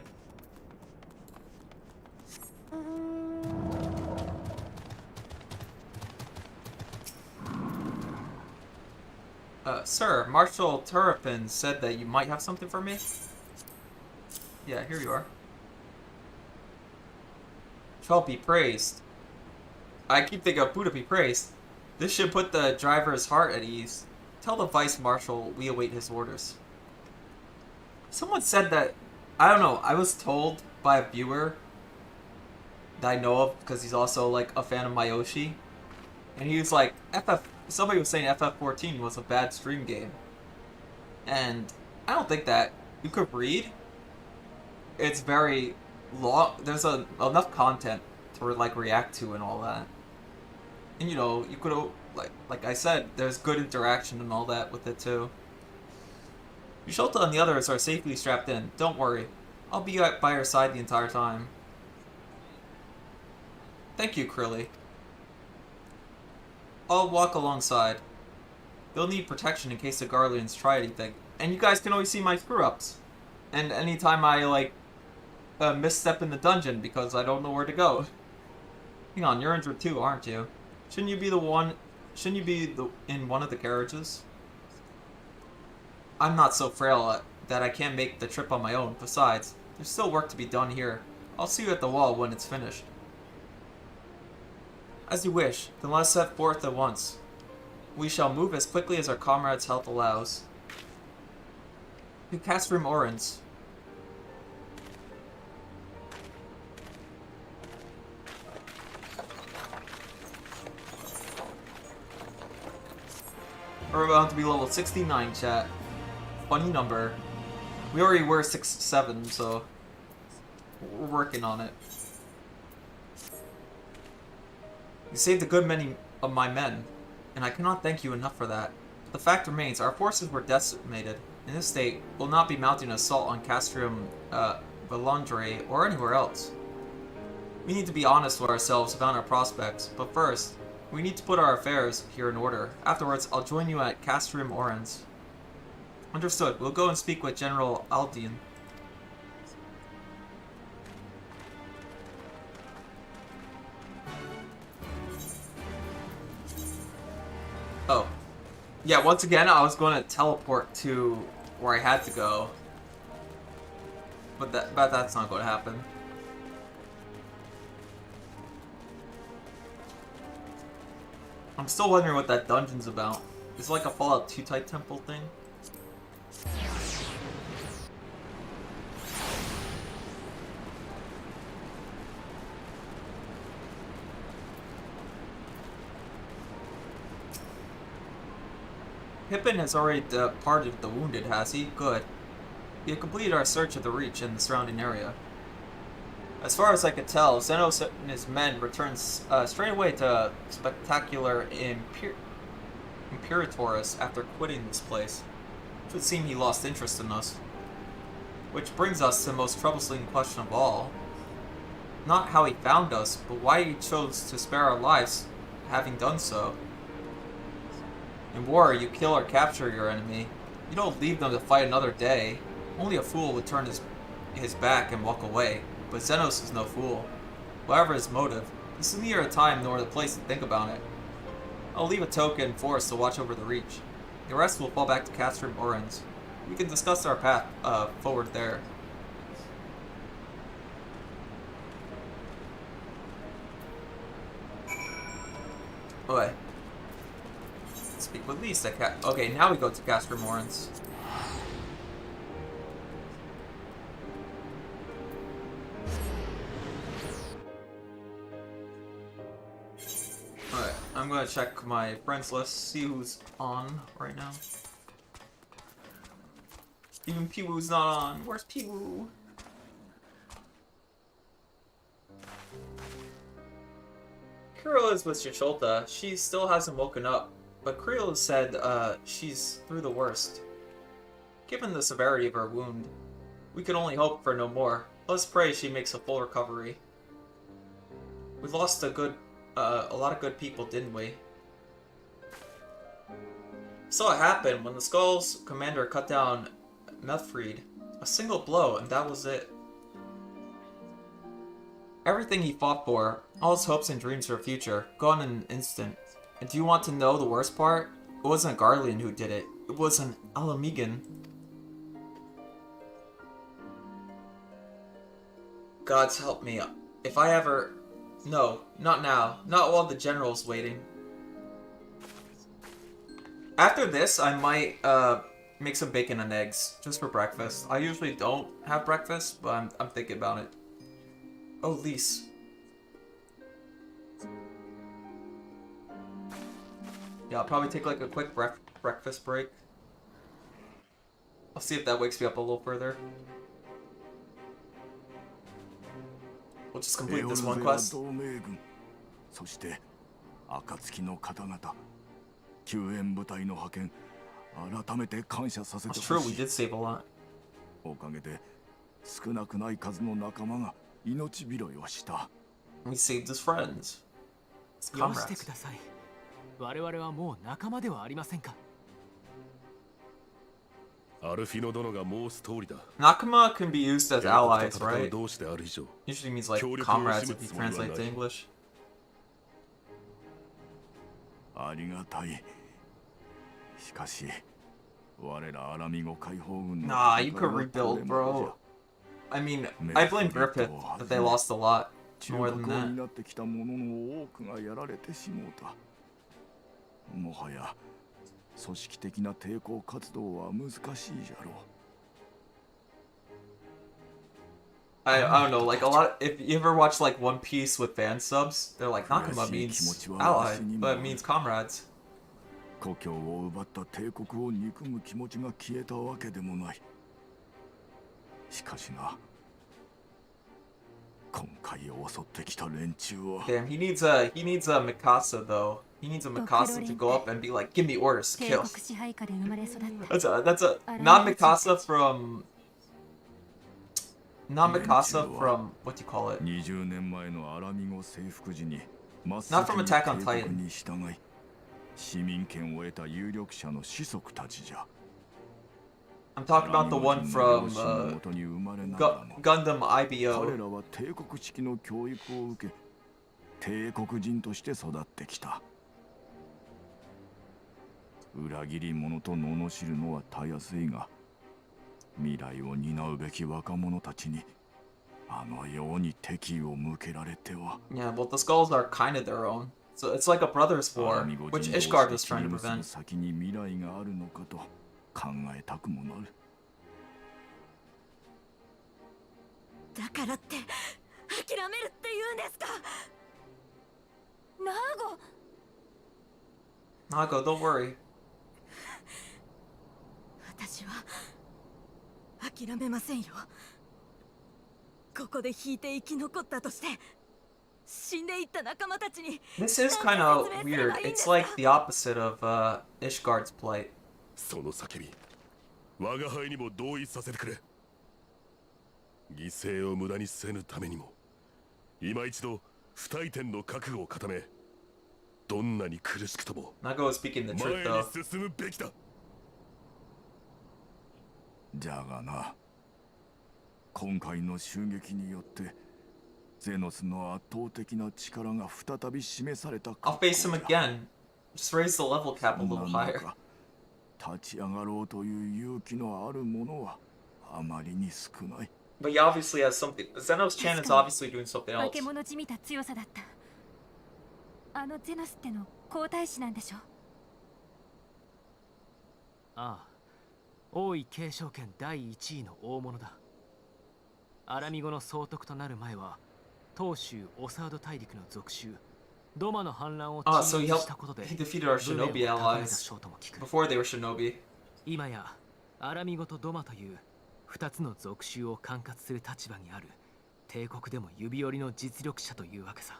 Sir, Marshal Turpin said that you might have something for me? Yeah, here you are. Shall be praised. I keep thinking of Buddha be praised. This should put the driver's heart at ease. Tell the Vice Marshal we await his orders. Someone said that, I don't know, I was told by a viewer that I know of, because he's also like a fan of my Oshi, and he was like, somebody was saying FF14 was a bad stream game. And I don't think that. You could read. It's very long. There's enough content to like react to and all that. And you know, you could like I said, there's good interaction and all that with it too. Yusholta and the others are safely strapped in. Don't worry. I'll be by your side the entire time. Thank you, Krilly. I'll walk alongside. They'll need protection in case the Guardians try anything. And you guys can always see my screw-ups. And anytime I, like, misstep in the dungeon because I don't know where to go. Hang on, you're injured too, aren't you? Shouldn't you be in one of the carriages? I'm not so frail that I can't make the trip on my own. Besides, there's still work to be done here. I'll see you at the wall when it's finished. As you wish, then let's set forth at once. We shall move as quickly as our comrades' health allows. To Castrum Orans. We're about to be level 69, chat. Funny number. We already were 6-7, so we're working on it. You saved a good many of my men, and I cannot thank you enough for that. The fact remains, our forces were decimated. In this state, we'll not be mounting an assault on Castrum, Valandre, or anywhere else. We need to be honest with ourselves about our prospects, but first, we need to put our affairs here in order. Afterwards, I'll join you at Castrum Orans. Understood. We'll go and speak with General Aldean. Oh. Yeah, once again, I was going to teleport to where I had to go. But that's not going to happen. I'm still wondering what that dungeon's about. It's like a Fallout 2 type temple thing. Pippin has already departed the wounded, has he? Good. We have completed our search of the Reach and the surrounding area. As far as I could tell, Xenos and his men returned straight away to Spectacular Imperatorus after quitting this place. It would seem he lost interest in us. Which brings us to the most troublesome question of all. Not how he found us, but why he chose to spare our lives, having done so. In war, you kill or capture your enemy. You don't leave them to fight another day. Only a fool would turn his back and walk away. But Xenos is no fool. Whatever his motive, this is neither a time nor the place to think about it. I'll leave a token force to watch over the Reach. The rest will fall back to Castrum Orans. We can discuss our path forward there. Okay. Speak with Lisa. Okay, now we go to Castrum Orans. Alright, I'm gonna check my friends list, see who's on right now. Even Pee-woo's not on. Where's Pee-woo? Kirill is with Shicholta. She still hasn't woken up, but Kirill said she's through the worst. Given the severity of her wound, we can only hope for no more. Let's pray she makes a full recovery. We lost a lot of good people, didn't we? Saw it happen when the Skull's commander cut down Melfried. A single blow, and that was it. Everything he fought for, all his hopes and dreams for a future, gone in an instant. And do you want to know the worst part? It wasn't a Garlean who did it. It was an Alamigan. Gods help me. If I ever... No, not now. Not while the general's waiting. After this, I might make some bacon and eggs just for breakfast. I usually don't have breakfast, but I'm thinking about it. Oh, Lise. Yeah, I'll probably take like a quick breakfast break. I'll see if that wakes me up a little further. We'll just complete this one quest. That's true, we did save a lot. We saved his friends. His comrades. 我々はもう仲間ではありませんか。Nakama can be used as allies, right? Usually means like comrades if you translate to English. ありがたい。しかし、我らアラミゴ解放軍の Nah, you could rebuild, bro. I mean, I blame Griffith, but they lost a lot more than that. になってきた者の多くがやられてしもうた。もはや組織的な抵抗活動は難しいじゃろう。I don't know, like a lot. If you ever watch like One Piece with fan subs, they're like Nakama means ally, but it means comrades. 故郷を奪った帝国を憎む気持ちが消えたわけでもない。しかしな、今回襲ってきた連中は。Damn, he needs a Mikasa though. He needs a Mikasa to go up and be like, give me orders to kill. That's a not Mikasa from. Not Mikasa from, what do you call it? 20年前のアラミゴ征服時に Not from Attack on Titan. 市民権を得た有力者の子息たちじゃ。I'm talking about the one from Gundam IBO. 彼らは帝国式の教育を受け、帝国人として育ってきた。裏切り者と罵るのはたやすいが、未来を担うべき若者たちにあのように敵意を向けられては。Yeah, but the skulls are kind of their own. So it's like a brothers' war, which Ishgard was trying to prevent. 先に未来があるのかと考えたくもなる。だからって諦めるって言うんですか。ナーゴ。Nago, don't worry. 私は諦めませんよ。ここで引いて生き残ったとして死んでいった仲間たちに。 This is kind of weird. It's like the opposite of Ishgard's plight. その叫び、我が輩にも同意させてくれ。犠牲を無駄にせぬためにも、今一度不退転の覚悟を固め、どんなに苦しくとも Nago is speaking the truth, 前 though. に進むべきだ。じゃがな、今回の襲撃によってゼノスの圧倒的な力が再び示された。 I'll face him again. Just raise the level cap a little higher. 立ち上がろうという勇気のある者はあまりに少ない。 But he obviously has something. Zenos-chan is obviously doing something else. 化け物じみた強さだった。あのゼノスっての皇太子なんでしょ。ああ、王位継承権第1位の大物だ。アラミゴの総督となる前は東州オサード大陸の属州ドマの反乱を鎮圧したことで he defeated our shinobi allies before they were shinobi. 今やアラミゴとドマという2つの属州を管轄する立場にある帝国でも指折りの実力者というわけさ。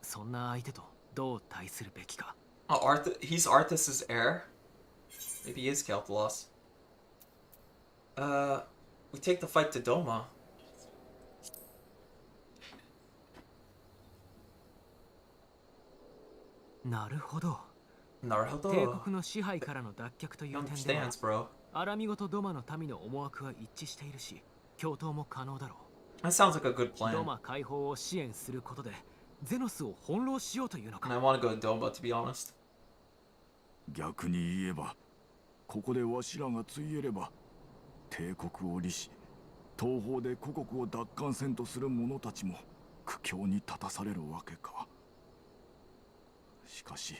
そんな相手とどう対するべきか。Oh, he's Arthas's heir? Maybe he is Calpulos. We take the fight to Doma. なるほど。なるほど。帝国の支配からの脱却という点では Understands, bro. アラミゴとドマの民の思惑は一致しているし、共闘も可能だろう。That sounds like a good plan. ドマ解放を支援することでゼノスを翻弄しようというのか。And I want to go to Doma, to be honest. 逆に言えば、ここでわしらがついえれば、帝国を利し、東方で故国を奪還せんとする者たちも苦境に立たされるわけか。しかし、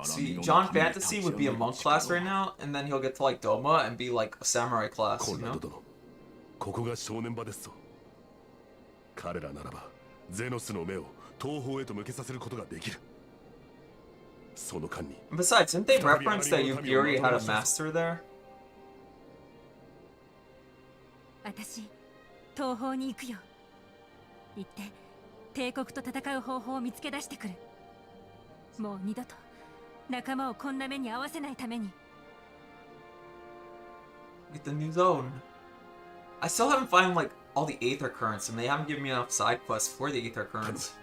See, John Fantasy would be a monk class right now, and then he'll get to like Doma and be like a samurai class, you know? ここが正念場ですぞ。彼らならば、ゼノスの目を東方へと向けさせることができる。その間に。Besides, didn't they reference that Yugiri had a master there? 私、東方に行くよ。行って、帝国と戦う方法を見つけ出してくる。もう二度と仲間をこんな目に遭わせないために。Get the new zone. I still haven't found like all the Aether Currents, and they haven't given me enough side quests for the Aether Currents.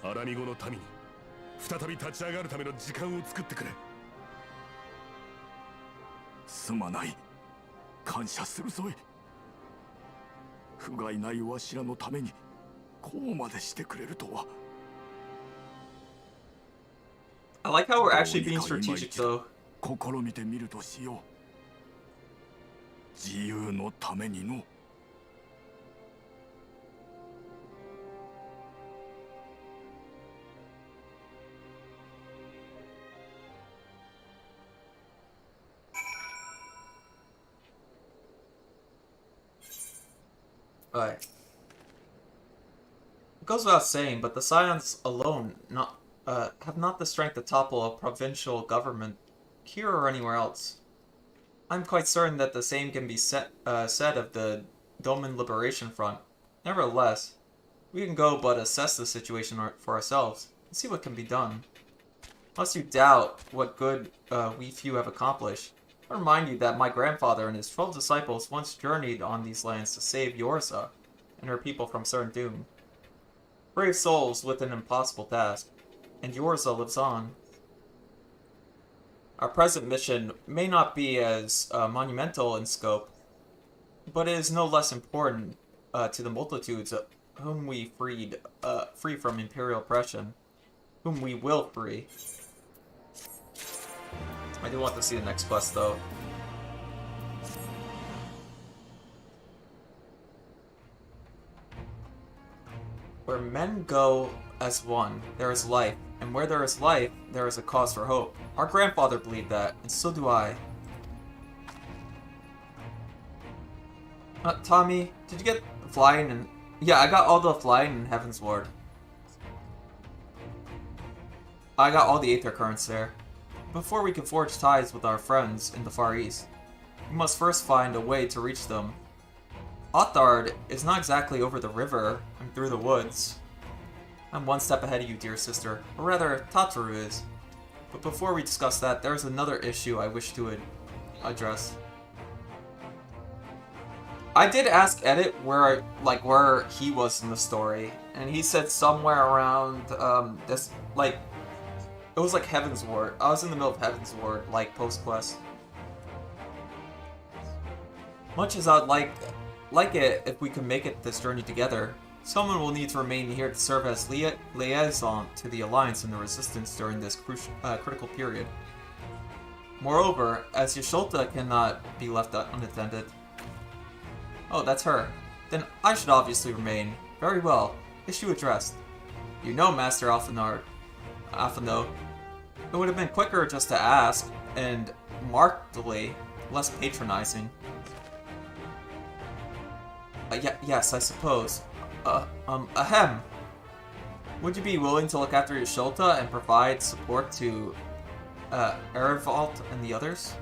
アラミゴの民に再び立ち上がるための時間を作ってくれ。すまない。感謝するぞい。不甲斐ないわしらのためにこうまでしてくれるとは。I like how we're actually being strategic though. 試みてみるとしよう。自由のためにの。Right. It goes without saying, but the Scions alone have not the strength to topple a provincial government here or anywhere else. I'm quite certain that the same can be said of the Doman Liberation Front. Nevertheless, we can go but assess the situation for ourselves and see what can be done. Unless you doubt what good we few have accomplished, I remind you that my grandfather and his 12 disciples once journeyed on these lands to save Yorza and her people from certain doom. Brave souls with an impossible task, and Yorza lives on. Our present mission may not be as monumental in scope, but it is no less important to the multitudes whom we free from imperial oppression, whom we will free. I do want to see the next quest, though. Where men go as one, there is life, and where there is life, there is a cause for hope. Our grandfather believed that, and so do I. Tommy, did you get flying and... Yeah, I got all the flying in Heaven's Ward. I got all the Aether Currents there. Before we can forge ties with our friends in the Far East, we must first find a way to reach them. Othard is not exactly over the river and through the woods. I'm one step ahead of you, dear sister, or rather, Tataru is. But before we discuss that, there's another issue I wish to address. I did ask Edit where he was in the story, and he said somewhere around this, like, it was like Heaven's Ward. I was in the middle of Heaven's Ward, like, post-quest. Much as I'd like it if we could make it this journey together, someone will need to remain here to serve as liaison to the Alliance and the Resistance during this critical period. Moreover, as Yasholta cannot be left unattended. Oh, that's her. Then I should obviously remain. Very well. Issue addressed. You know, Master Alphano. It would have been quicker just to ask, and markedly less patronizing. Yes, I suppose. Ahem. Would you be willing to look after Yasholta and provide support to, Erevault and the others?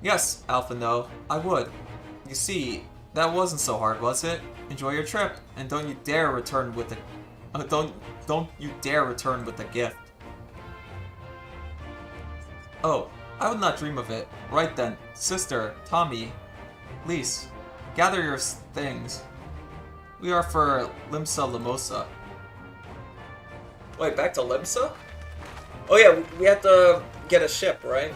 Yes, Alphano, I would. You see, that wasn't so hard, was it? Enjoy your trip, and don't you dare return with a... Don't you dare return with a gift. Oh, I would not dream of it. Right then, sister, Tommy, Lise, gather your things. We are for Limsa Limosa. Wait, back to Limsa? Oh yeah, we have to get a ship, right?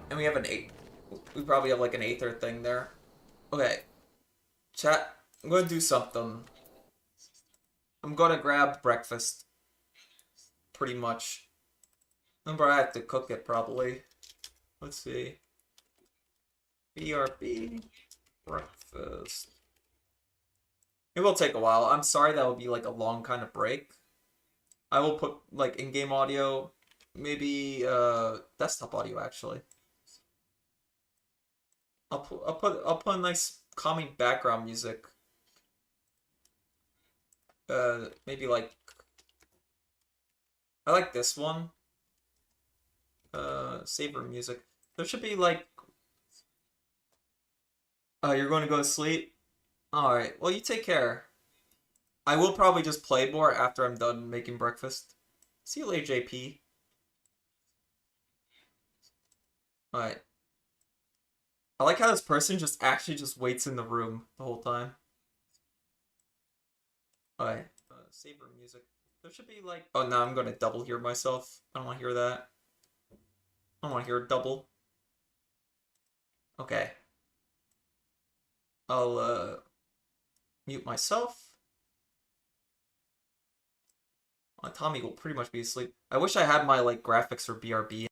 And we have an 8. We probably have like an Aether thing there. Okay. Chat, I'm gonna do something. I'm gonna grab breakfast. Pretty much. Remember, I have to cook it probably. Let's see. BRB. Breakfast. It will take a while. I'm sorry that will be like a long kind of break. I will put like in-game audio. Maybe desktop audio actually. I'll put a nice calming background music. Maybe like I like this one. Saber music. There should be like you're going to go to sleep? Alright, well you take care. I will probably just play more after I'm done making breakfast. See you later, JP. Alright. I like how this person just actually just waits in the room the whole time. Alright, saber music. There should be like... Oh, no, I'm going to double hear myself. I don't want to hear that. I don't want to hear it double. Okay. I'll, mute myself. Tommy will pretty much be asleep. I wish I had my, like, graphics for BRB.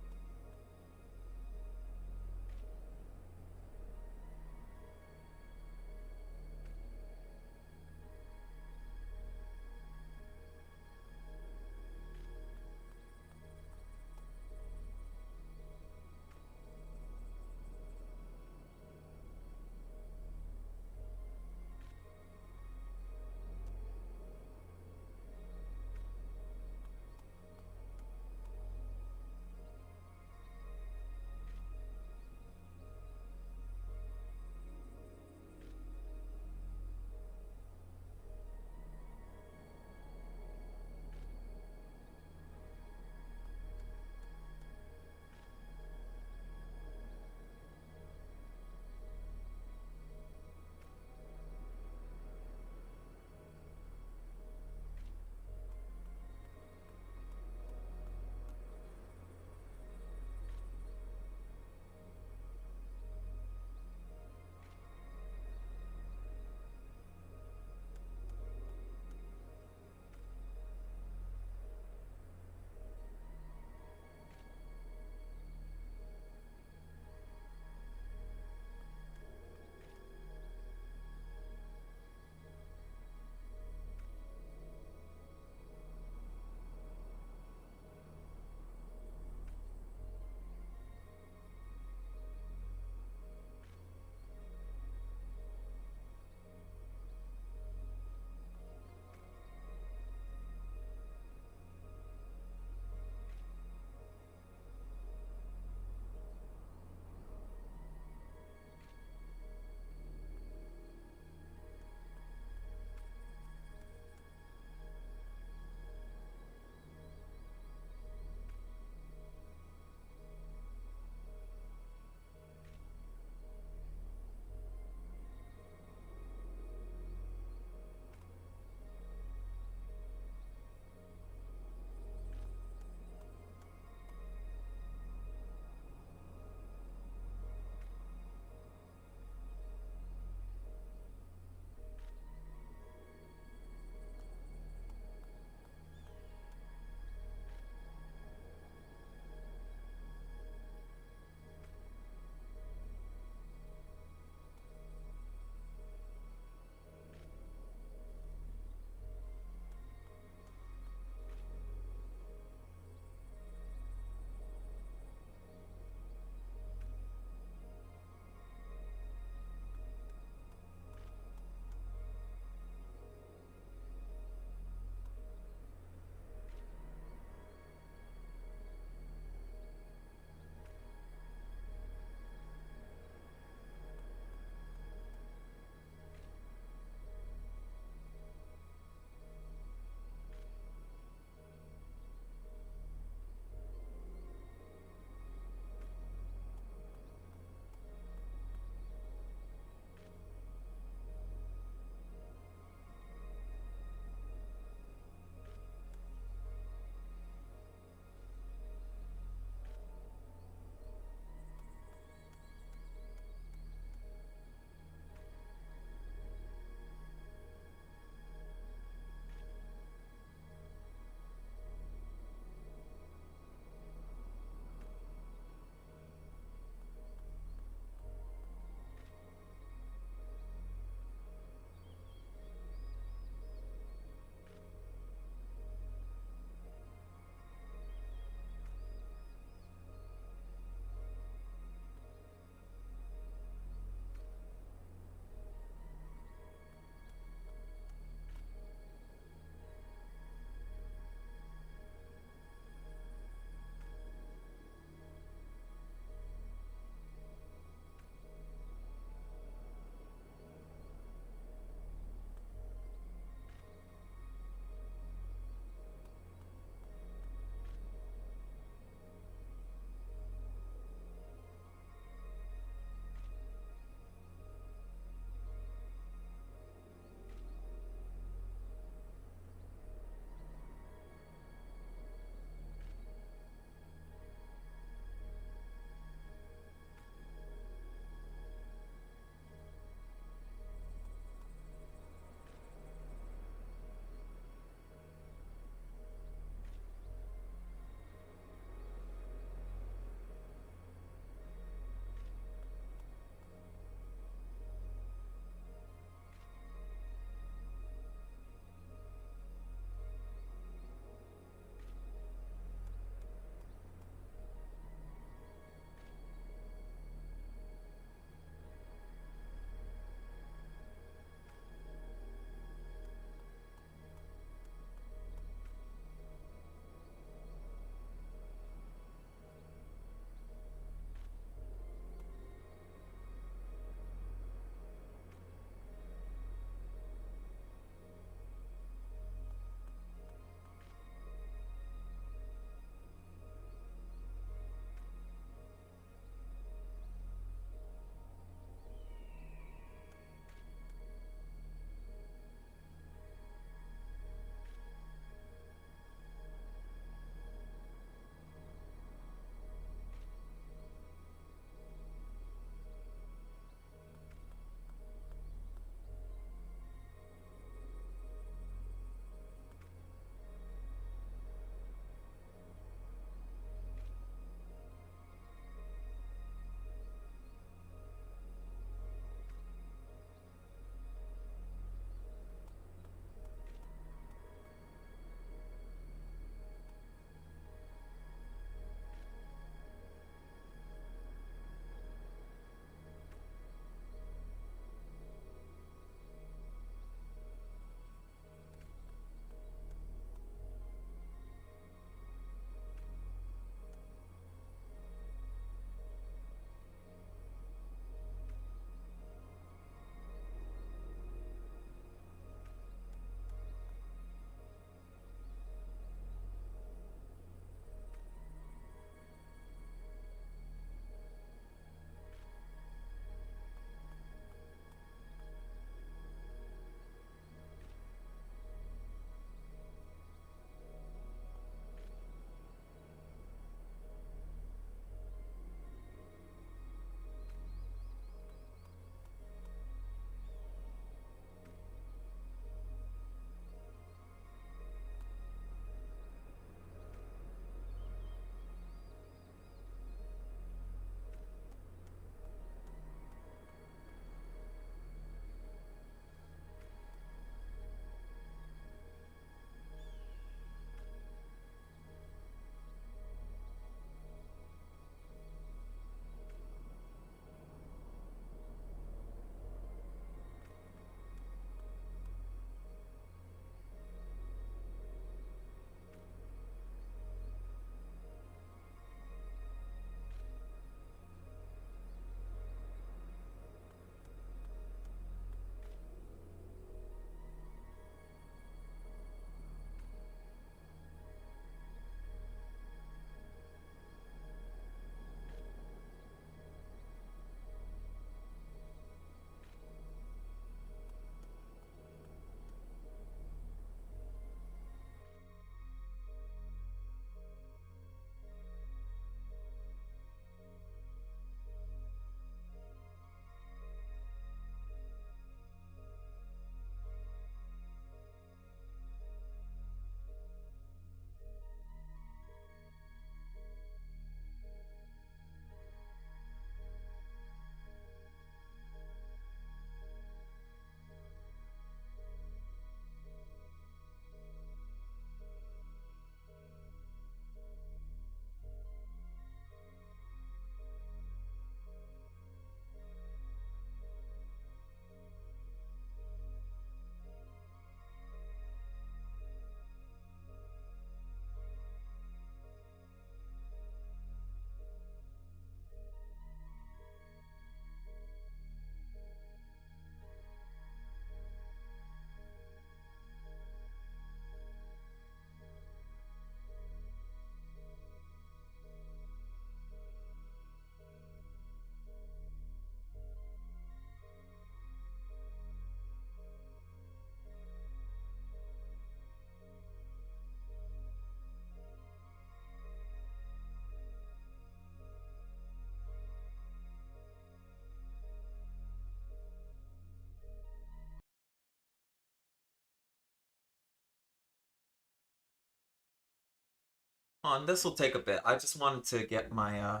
This will take a bit. I just wanted to get my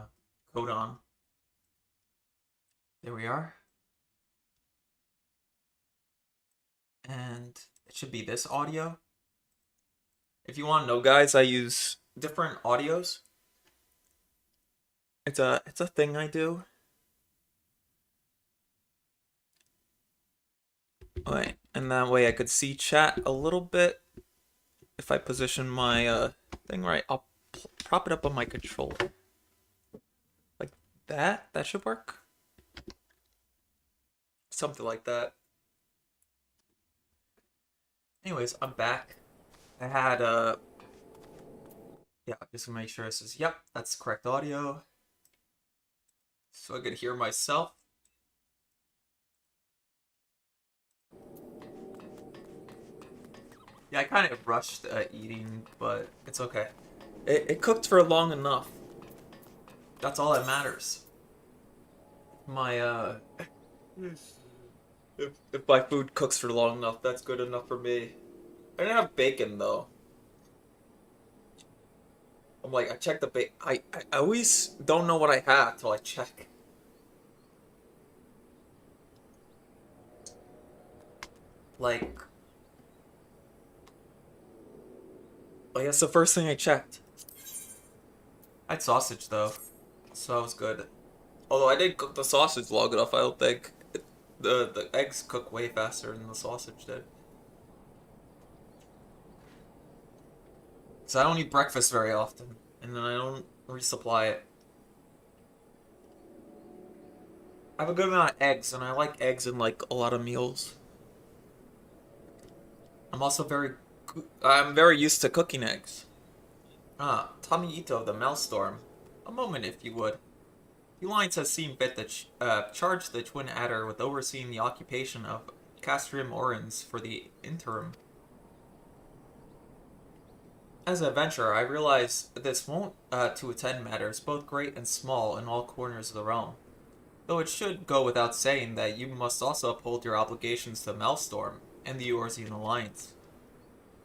code on. There we are. And it should be this audio. If you want to know, guys, I use different audios. It's a thing I do. Alright, and that way I could see chat a little bit. If I position my thing right, I'll prop it up on my controller. Like that? That should work. Something like that. Anyways, I'm back. I had yeah, just to make sure this is, yep, that's the correct audio. So I could hear myself. Yeah, I kind of rushed eating, but it's okay. It cooked for long enough. That's all that matters. My if my food cooks for long enough, that's good enough for me. I didn't have bacon though. I'm like, I checked the bacon. I always don't know what I have till I check. Like, I guess the first thing I checked. I had sausage though, so that was good. Although I didn't cook the sausage long enough, I don't think. The eggs cook way faster than the sausage did. So I don't eat breakfast very often, and then I don't resupply it. I have a good amount of eggs, and I like eggs in like a lot of meals. I'm very used to cooking eggs. Tommy Ito, the Maelstrom. A moment, if you would. The Alliance has seen fit to charge the Twin Adder with overseeing the occupation of Castrium Orans for the interim. As an adventurer, I realize this won't to attend matters both great and small in all corners of the realm. Though it should go without saying that you must also uphold your obligations to Maelstrom and the Eorzean Alliance.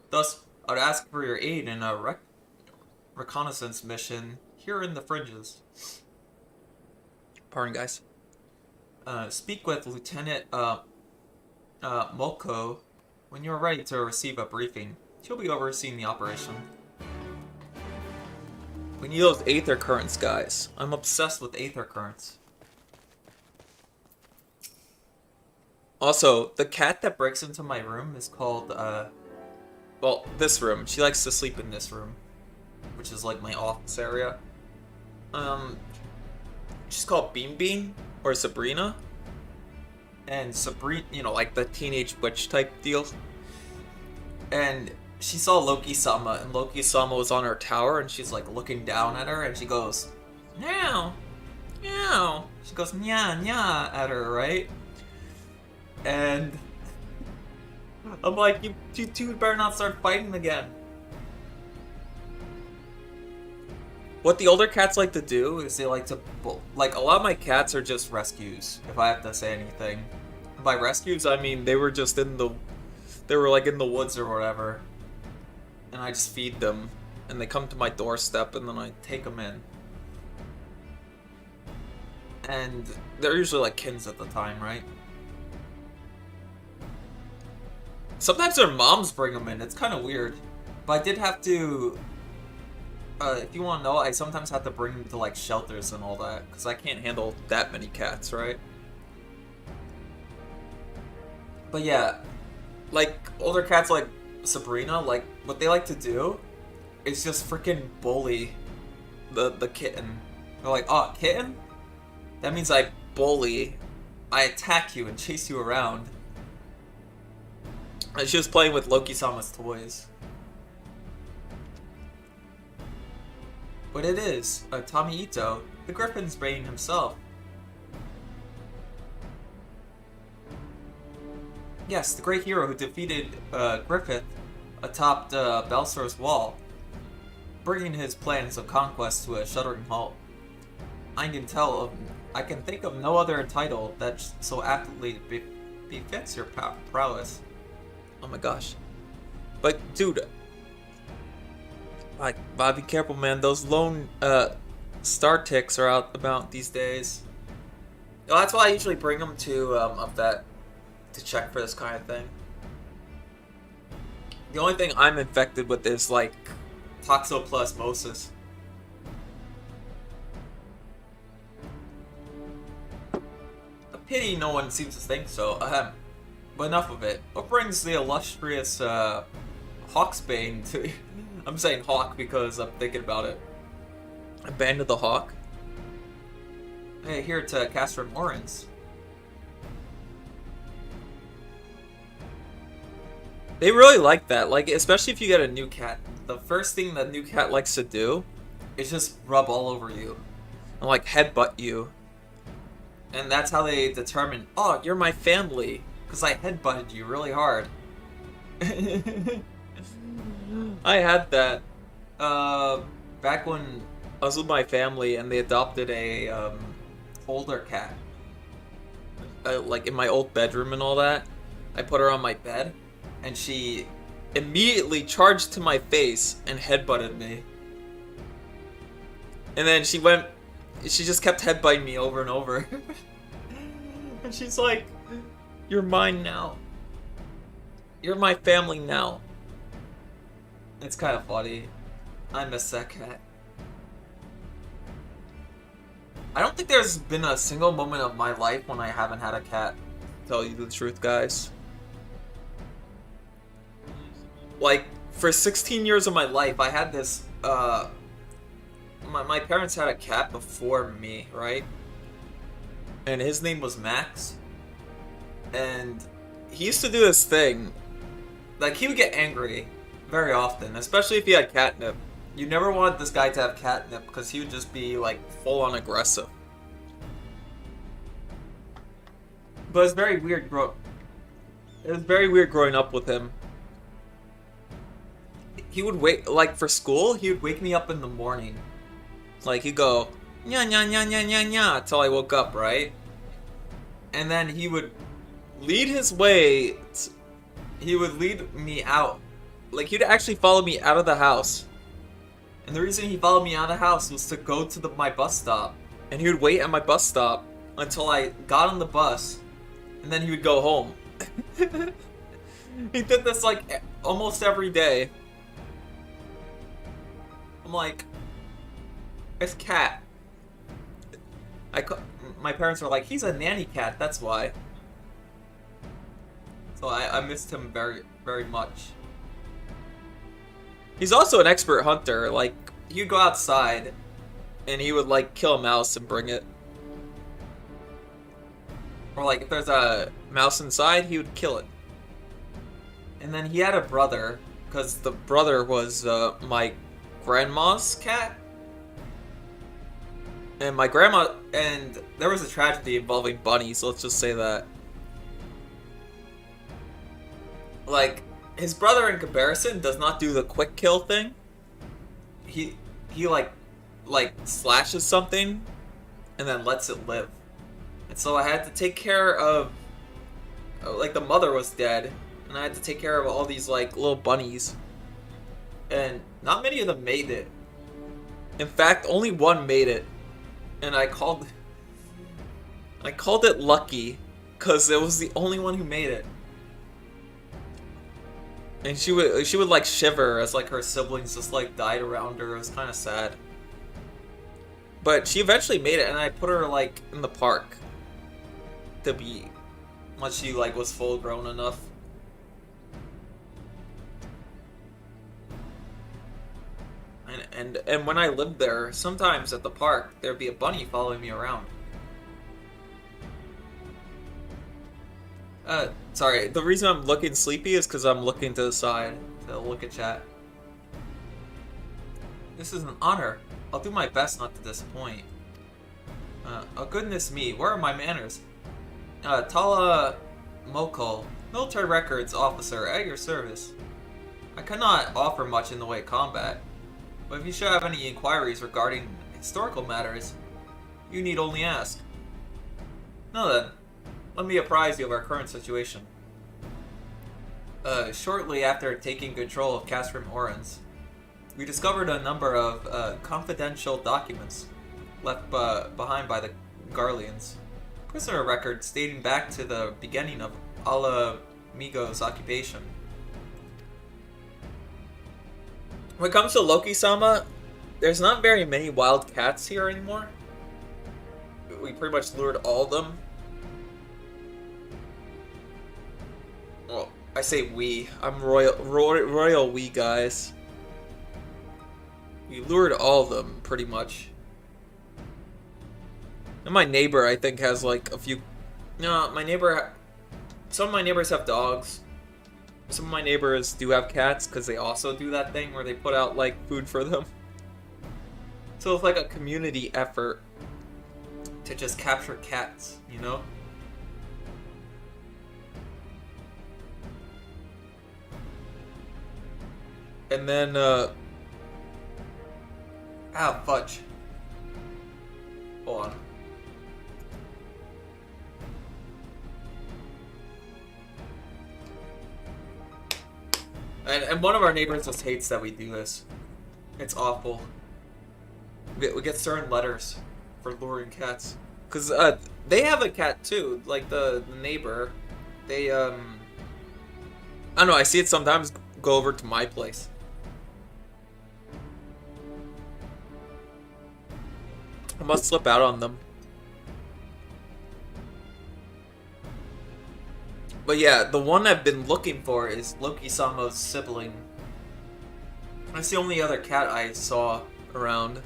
Thus, I would ask for your aid in a reconnaissance mission here in the fringes. Pardon, guys. Speak with Lieutenant Molko when you are ready to receive a briefing. She'll be overseeing the operation. We need those aether currents, guys. I'm obsessed with aether currents. Also, the cat that breaks into my room is called, well, this room. She likes to sleep in this room, which is like my office area. She's called Bean Bean, or Sabrina. And Sabrina, you know, like the teenage witch type deal. And she saw Loki-sama, and Loki-sama was on her tower, and she's like looking down at her, and she goes, meow, meow. She goes, nya, nya at her, right? And I'm like, you two better not start fighting again. What the older cats like to do is they like to, like, a lot of my cats are just rescues, if I have to say anything. By rescues, I mean they were just they were like in the woods or whatever. And I just feed them, and they come to my doorstep, and then I take them in. And they're usually like kins at the time, right? Sometimes their moms bring them in, it's kind of weird. But I did have to, if you want to know, I sometimes have to bring them to like shelters and all that, because I can't handle that many cats, right? But yeah, like older cats like Sabrina, like what they like to do is just freaking bully the kitten. They're like, oh, kitten? That means I bully, I attack you and chase you around. And she was playing with Loki-sama's toys. But it is Tommy Ito, the Griffin's brain himself. Yes, the great hero who defeated Griffith atop Balsor's wall, bringing his plans of conquest to a shuddering halt. I can think of no other title that so aptly befits your prowess. Oh my gosh. But dude, Like, Bob, be careful, man. Those lone star ticks are out about these days. Well, that's why I usually bring them to up that to check for this kind of thing. The only thing I'm infected with is like toxoplasmosis. A pity no one seems to think so. But enough of it. What brings the illustrious Hawksbane to? I'm saying Hawk because I'm thinking about it. A Band of the Hawk. Hey, here to Castrum Orange. They really like that, like, especially if you get a new cat. The first thing that new cat likes to do is just rub all over you. And, like, headbutt you. And that's how they determine, oh, you're my family. Because I headbutted you really hard. I had that. Back when I was with my family and they adopted a, older cat. Like, in my old bedroom and all that. I put her on my bed. And she immediately charged to my face and headbutted me. And then she just kept headbutting me over and over. And she's like, you're mine now. You're my family now. It's kind of funny. I miss that cat. I don't think there's been a single moment of my life when I haven't had a cat. To tell you the truth, guys. Like, for 16 years of my life, I had this, my parents had a cat before me, right? And his name was Max. And he used to do this thing. Like, he would get angry very often, especially if he had catnip. You never wanted this guy to have catnip because he would just be, like, full-on aggressive. But it's very weird growing up with him. He would wake, like, for school, he would wake me up in the morning. Like, he'd go, nya nya nya nya nya nya, till I woke up, right? And then he would lead his way, he would lead me out. Like, he'd actually follow me out of the house. And the reason he followed me out of the house was to go to my bus stop. And he would wait at my bus stop until I got on the bus, and then he would go home. He did this, like, almost every day. I'm like, it's cat. My parents were like, he's a nanny cat, that's why. So I missed him very, very much. He's also an expert hunter. Like, he'd go outside and he would, like, kill a mouse and bring it. Or, like, if there's a mouse inside, he would kill it. And then he had a brother, because the brother was my grandma's cat. And my grandma, and there was a tragedy involving bunnies, so let's just say that. Like, his brother in comparison does not do the quick kill thing. He like slashes something and then lets it live. And so I had to take care of, like, the mother was dead, and I had to take care of all these, like, little bunnies. And not many of them made it. In fact, only one made it. And I called it lucky, because it was the only one who made it. And she would like shiver as, like, her siblings just, like, died around her. It was kind of sad. But she eventually made it, and I put her, like, in the park to be, once she, like, was full grown enough. And when I lived there, sometimes at the park, there'd be a bunny following me around. Sorry, the reason I'm looking sleepy is because I'm looking to the side to look at chat. This is an honor. I'll do my best not to disappoint. Oh goodness me, where are my manners? Tala Mokol, military records officer at your service. I cannot offer much in the way of combat, but if you should have any inquiries regarding historical matters, you need only ask. Now then, let me apprise you of our current situation. Shortly after taking control of Castrum Orans, we discovered a number of confidential documents left behind by the Garleans. Prisoner records dating back to the beginning of Alamigo's occupation. When it comes to Loki-sama, there's not very many wild cats here anymore. We pretty much lured all of them. Well, I say we. I'm royal we, guys. We lured all of them, pretty much. And my neighbor, I think, has like a few... No, my neighbor... Some of my neighbors have dogs. Some of my neighbors do have cats, because they also do that thing where they put out, like, food for them. So it's like a community effort to just capture cats, you know? And then, fudge. Hold on. And one of our neighbors just hates that we do this. It's awful. We get certain letters for luring cats. Because they have a cat too. Like the neighbor. They, I don't know, I see it sometimes go over to my place. I must slip out on them. But yeah, the one I've been looking for is Loki-sama's sibling. That's the only other cat I saw around.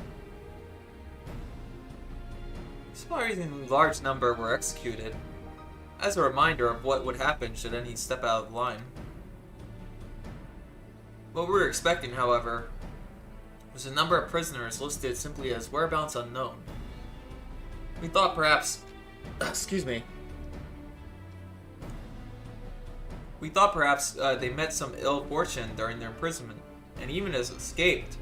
Surprisingly large number were executed, as a reminder of what would happen should any step out of line. What we were expecting, however, was a number of prisoners listed simply as whereabouts unknown. We thought perhaps... excuse me. We thought perhaps they met some ill fortune during their imprisonment, and even as escaped.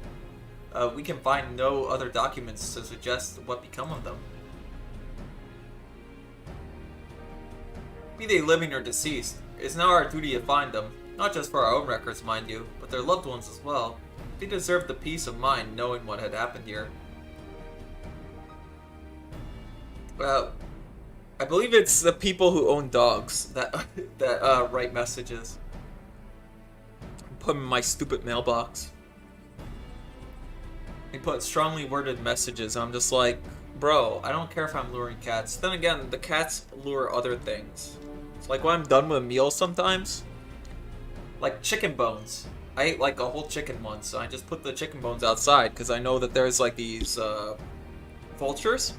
We can find no other documents to suggest what become of them. Be they living or deceased, it is now our duty to find them, not just for our own records, mind you, but their loved ones as well. They deserve the peace of mind knowing what had happened here. I believe it's the people who own dogs that write messages. Put them in my stupid mailbox. They put strongly worded messages. I'm just like, bro, I don't care if I'm luring cats. Then again, the cats lure other things. It's like when I'm done with a meal sometimes. Like chicken bones. I ate like a whole chicken once, so I just put the chicken bones outside because I know that there's like these vultures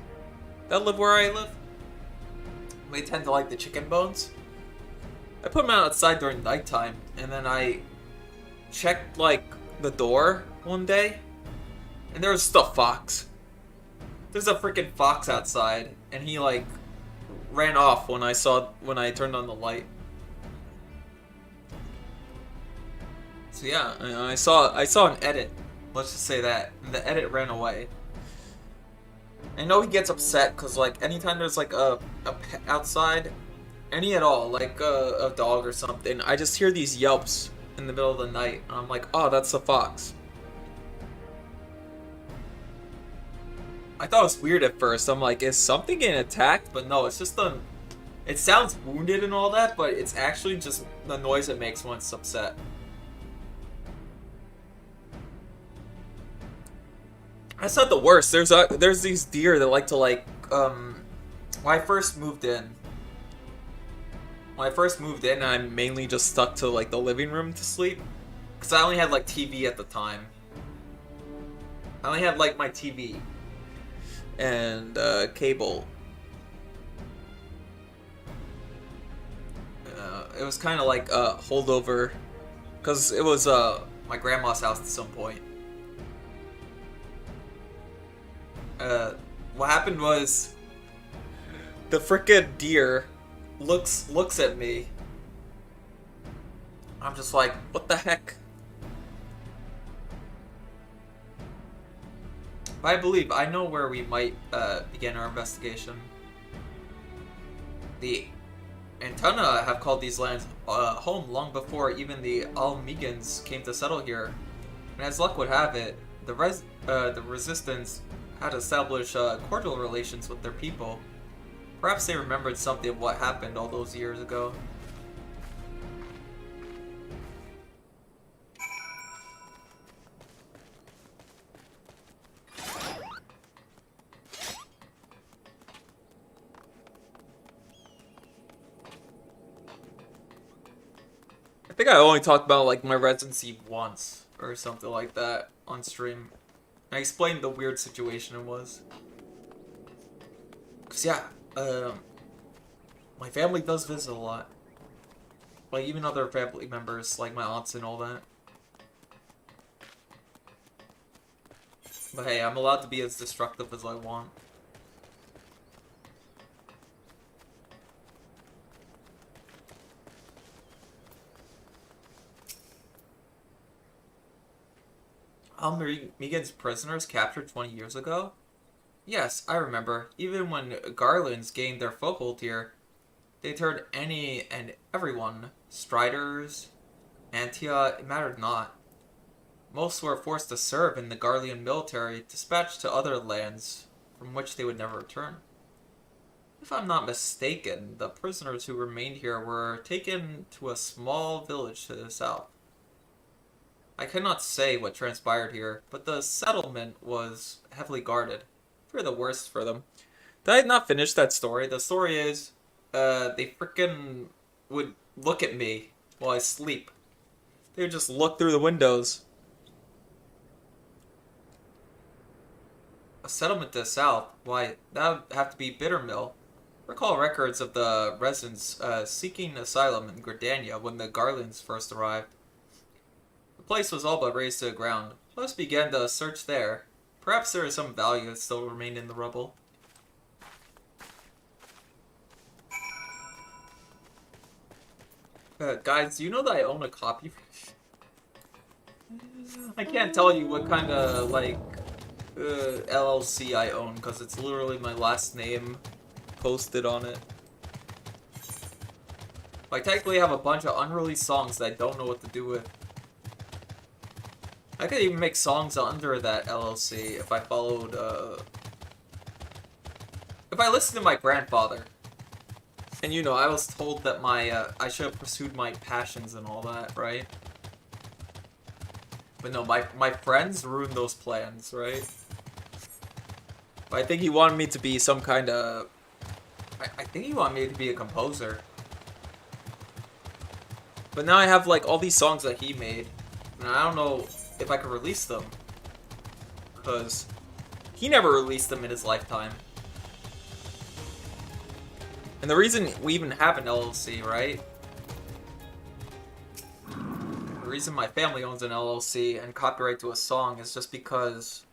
that live where I live. They tend to like the chicken bones. I put them outside during nighttime, and then I checked like the door one day, and there was just a fox. There's a freaking fox outside, and he like ran off when I turned on the light. So yeah, I saw an edit. Let's just say that, and the edit ran away. I know he gets upset because like anytime there's like a pet outside, any at all, like a dog or something, I just hear these yelps in the middle of the night, and I'm like, oh, that's a fox. I thought it was weird at first. I'm like, is something getting attacked? But no, it's just it sounds wounded and all that, but it's actually just the noise it makes when it's upset. That's not the worst. There's these deer that like to like when I first moved in, I mainly just stuck to like the living room to sleep because I only had like TV at the time. I only had like my TV and cable. It was kind of like a holdover because it was my grandma's house at some point. What happened was the frickin' deer looks at me. I'm just like, what the heck? But I believe I know where we might begin our investigation. The Antona have called these lands home long before even the Almigans came to settle here. And as luck would have it, the resistance had established cordial relations with their people. Perhaps they remembered something of what happened all those years ago. I think I only talked about like my residency once or something like that on stream. I explained the weird situation it was. Cause yeah, my family does visit a lot. Like even other family members, like my aunts and all that. But hey, I'm allowed to be as destructive as I want. Megan's prisoners captured 20 years ago? Yes, I remember. Even when Garlands gained their foothold here, they turned any and everyone. Striders, Antia, it mattered not. Most were forced to serve in the Garlean military, dispatched to other lands from which they would never return. If I'm not mistaken, the prisoners who remained here were taken to a small village to the south. I cannot say what transpired here, but the settlement was heavily guarded. For the worst for them. Did I not finish that story? The story is, they frickin' would look at me while I sleep. They would just look through the windows. A settlement to the south? Why, that would have to be Bittermill. Recall records of the residents seeking asylum in Gridania when the Garlands first arrived. The place was all but razed to the ground. Let us begin the search there. Perhaps there is some value that still remained in the rubble. Guys, do you know that I own a copy? I can't tell you what kind of, like, LLC I own, because it's literally my last name posted on it. I technically have a bunch of unreleased songs that I don't know what to do with. I could even make songs under that LLC if I followed, if I listened to my grandfather. And you know, I was told that I should have pursued my passions and all that, right? But no, my friends ruined those plans, right? But I think he wanted me to be some kind of... I think he wanted me to be a composer. But now I have, like, all these songs that he made. And I don't know if I could release them. Because he never released them in his lifetime. And the reason we even have an LLC, right? The reason my family owns an LLC and copyright to a song is just because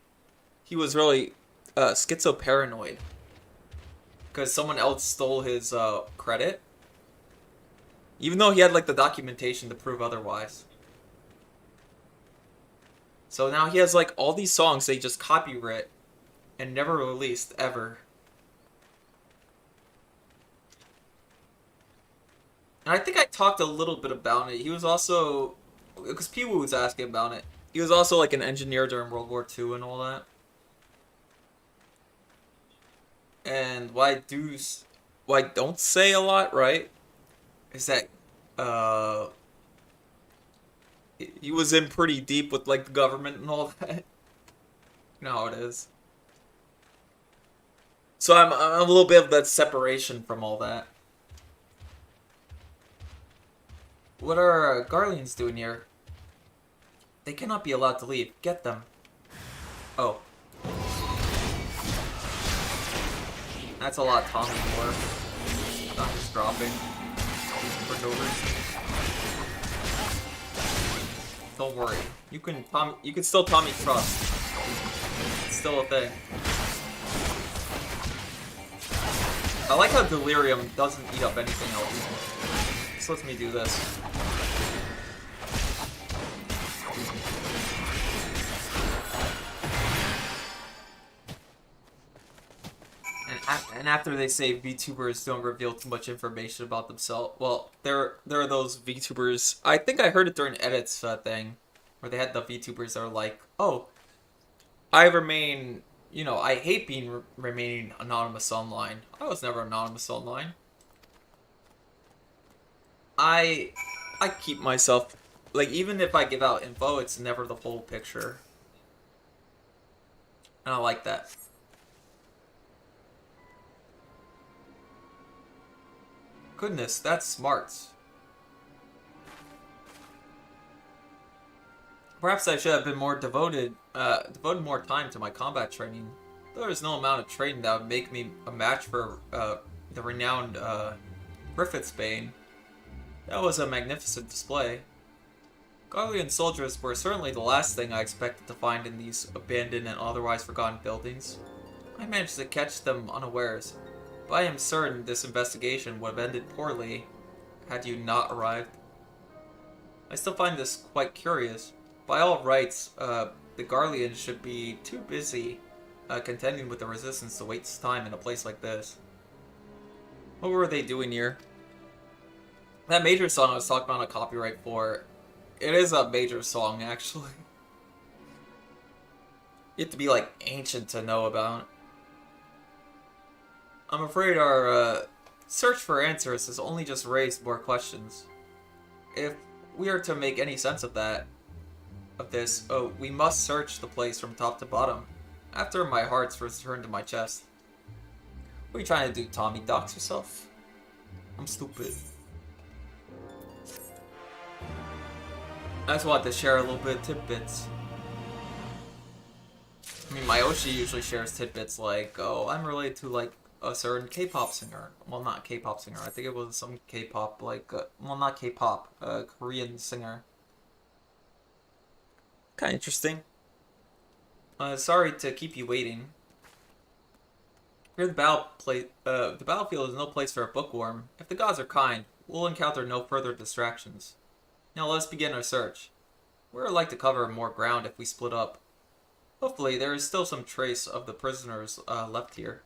he was really schizo-paranoid. Because someone else stole his credit. Even though he had like the documentation to prove otherwise. So now he has like all these songs they just copyright and never released ever. And I think I talked a little bit about it. He was also, because Pee-woo was asking about it, he was also like an engineer during World War II and all that. And what I don't say a lot, right, is that he was in pretty deep with like the government and all that. You know how it is. So I'm a little bit of that separation from all that. What are Garleans doing here? They cannot be allowed to leave. Get them. Oh. That's a lot of Tommy work. Not just dropping. For no reason. Don't worry. You can still Tommy trust. It's still a thing. I like how Delirium doesn't eat up anything else. Just lets me do this. And after they say VTubers don't reveal too much information about themselves, well, there are those VTubers. I think I heard it during edits thing, where they had the VTubers that are like, oh, I remain, you know, I hate being remaining anonymous online. I was never anonymous online. I keep myself, like, even if I give out info, it's never the whole picture. And I like that. Goodness, that's smart. Perhaps I should have been more devoted more time to my combat training. There is no amount of training that would make me a match for the renowned Griffith's Bane. That was a magnificent display. Garlean soldiers were certainly the last thing I expected to find in these abandoned and otherwise forgotten buildings. I managed to catch them unawares, but I am certain this investigation would have ended poorly had you not arrived. I still find this quite curious. By all rights, the Garleans should be too busy contending with the resistance to waste time in a place like this. What were they doing here? That major song I was talking about a copyright for, it is a major song, actually. You have to be, like, ancient to know about. I'm afraid our search for answers has only just raised more questions. If we are to make any sense of this, we must search the place from top to bottom. After my heart's returned to my chest. What are you trying to do, Tommy? Dox yourself? I'm stupid. I just wanted to share a little bit of tidbits. I mean, my Oshi usually shares tidbits like, oh, I'm related to, like, a certain K-pop singer. Well, not K-pop singer. I think it was some K-pop, like, well, not K-pop, Korean singer. Kind of interesting. Sorry to keep you waiting. Here the battlefield is no place for a bookworm. If the gods are kind, we'll encounter no further distractions. Now let's begin our search. We'd like to cover more ground if we split up. Hopefully there is still some trace of the prisoners left here.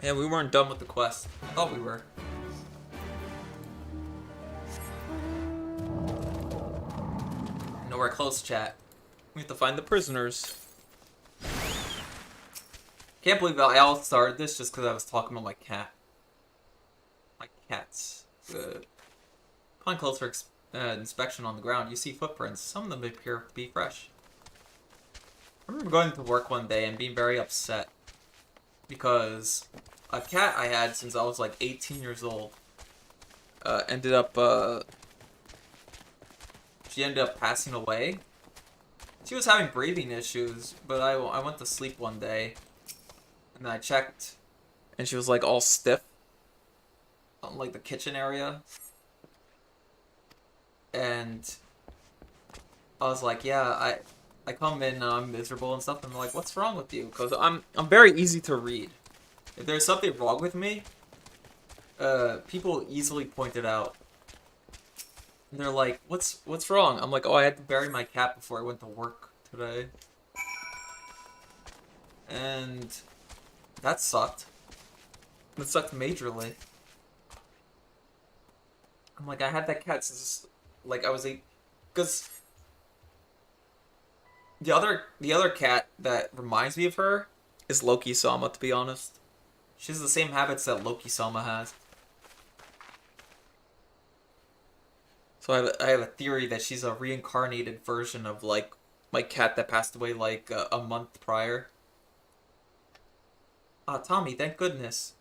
Yeah, we weren't done with the quest. I thought we were. Nowhere close, chat. We have to find the prisoners. Can't believe I all started this just because I was talking about my cat. My cats. Upon closer inspection on the ground, you see footprints. Some of them appear to be fresh. I remember going to work one day and being very upset because a cat I had since I was like 18 years old ended up passing away. She was having breathing issues, but I went to sleep one day and I checked and she was like all stiff on like the kitchen area. And I was like, yeah, I come in and I'm miserable and stuff, and they're like, what's wrong with you? Because I'm very easy to read. If there's something wrong with me, people easily point it out. And they're like, what's wrong? I'm like, oh, I had to bury my cat before I went to work today. And that sucked. That sucked majorly. I'm like, I had that cat since, like, I was 8, because the other cat that reminds me of her is Loki-sama, to be honest. She has the same habits that Loki-sama has. So I have a theory that she's a reincarnated version of, like, my cat that passed away, like, a month prior. Ah, Tommy, thank goodness.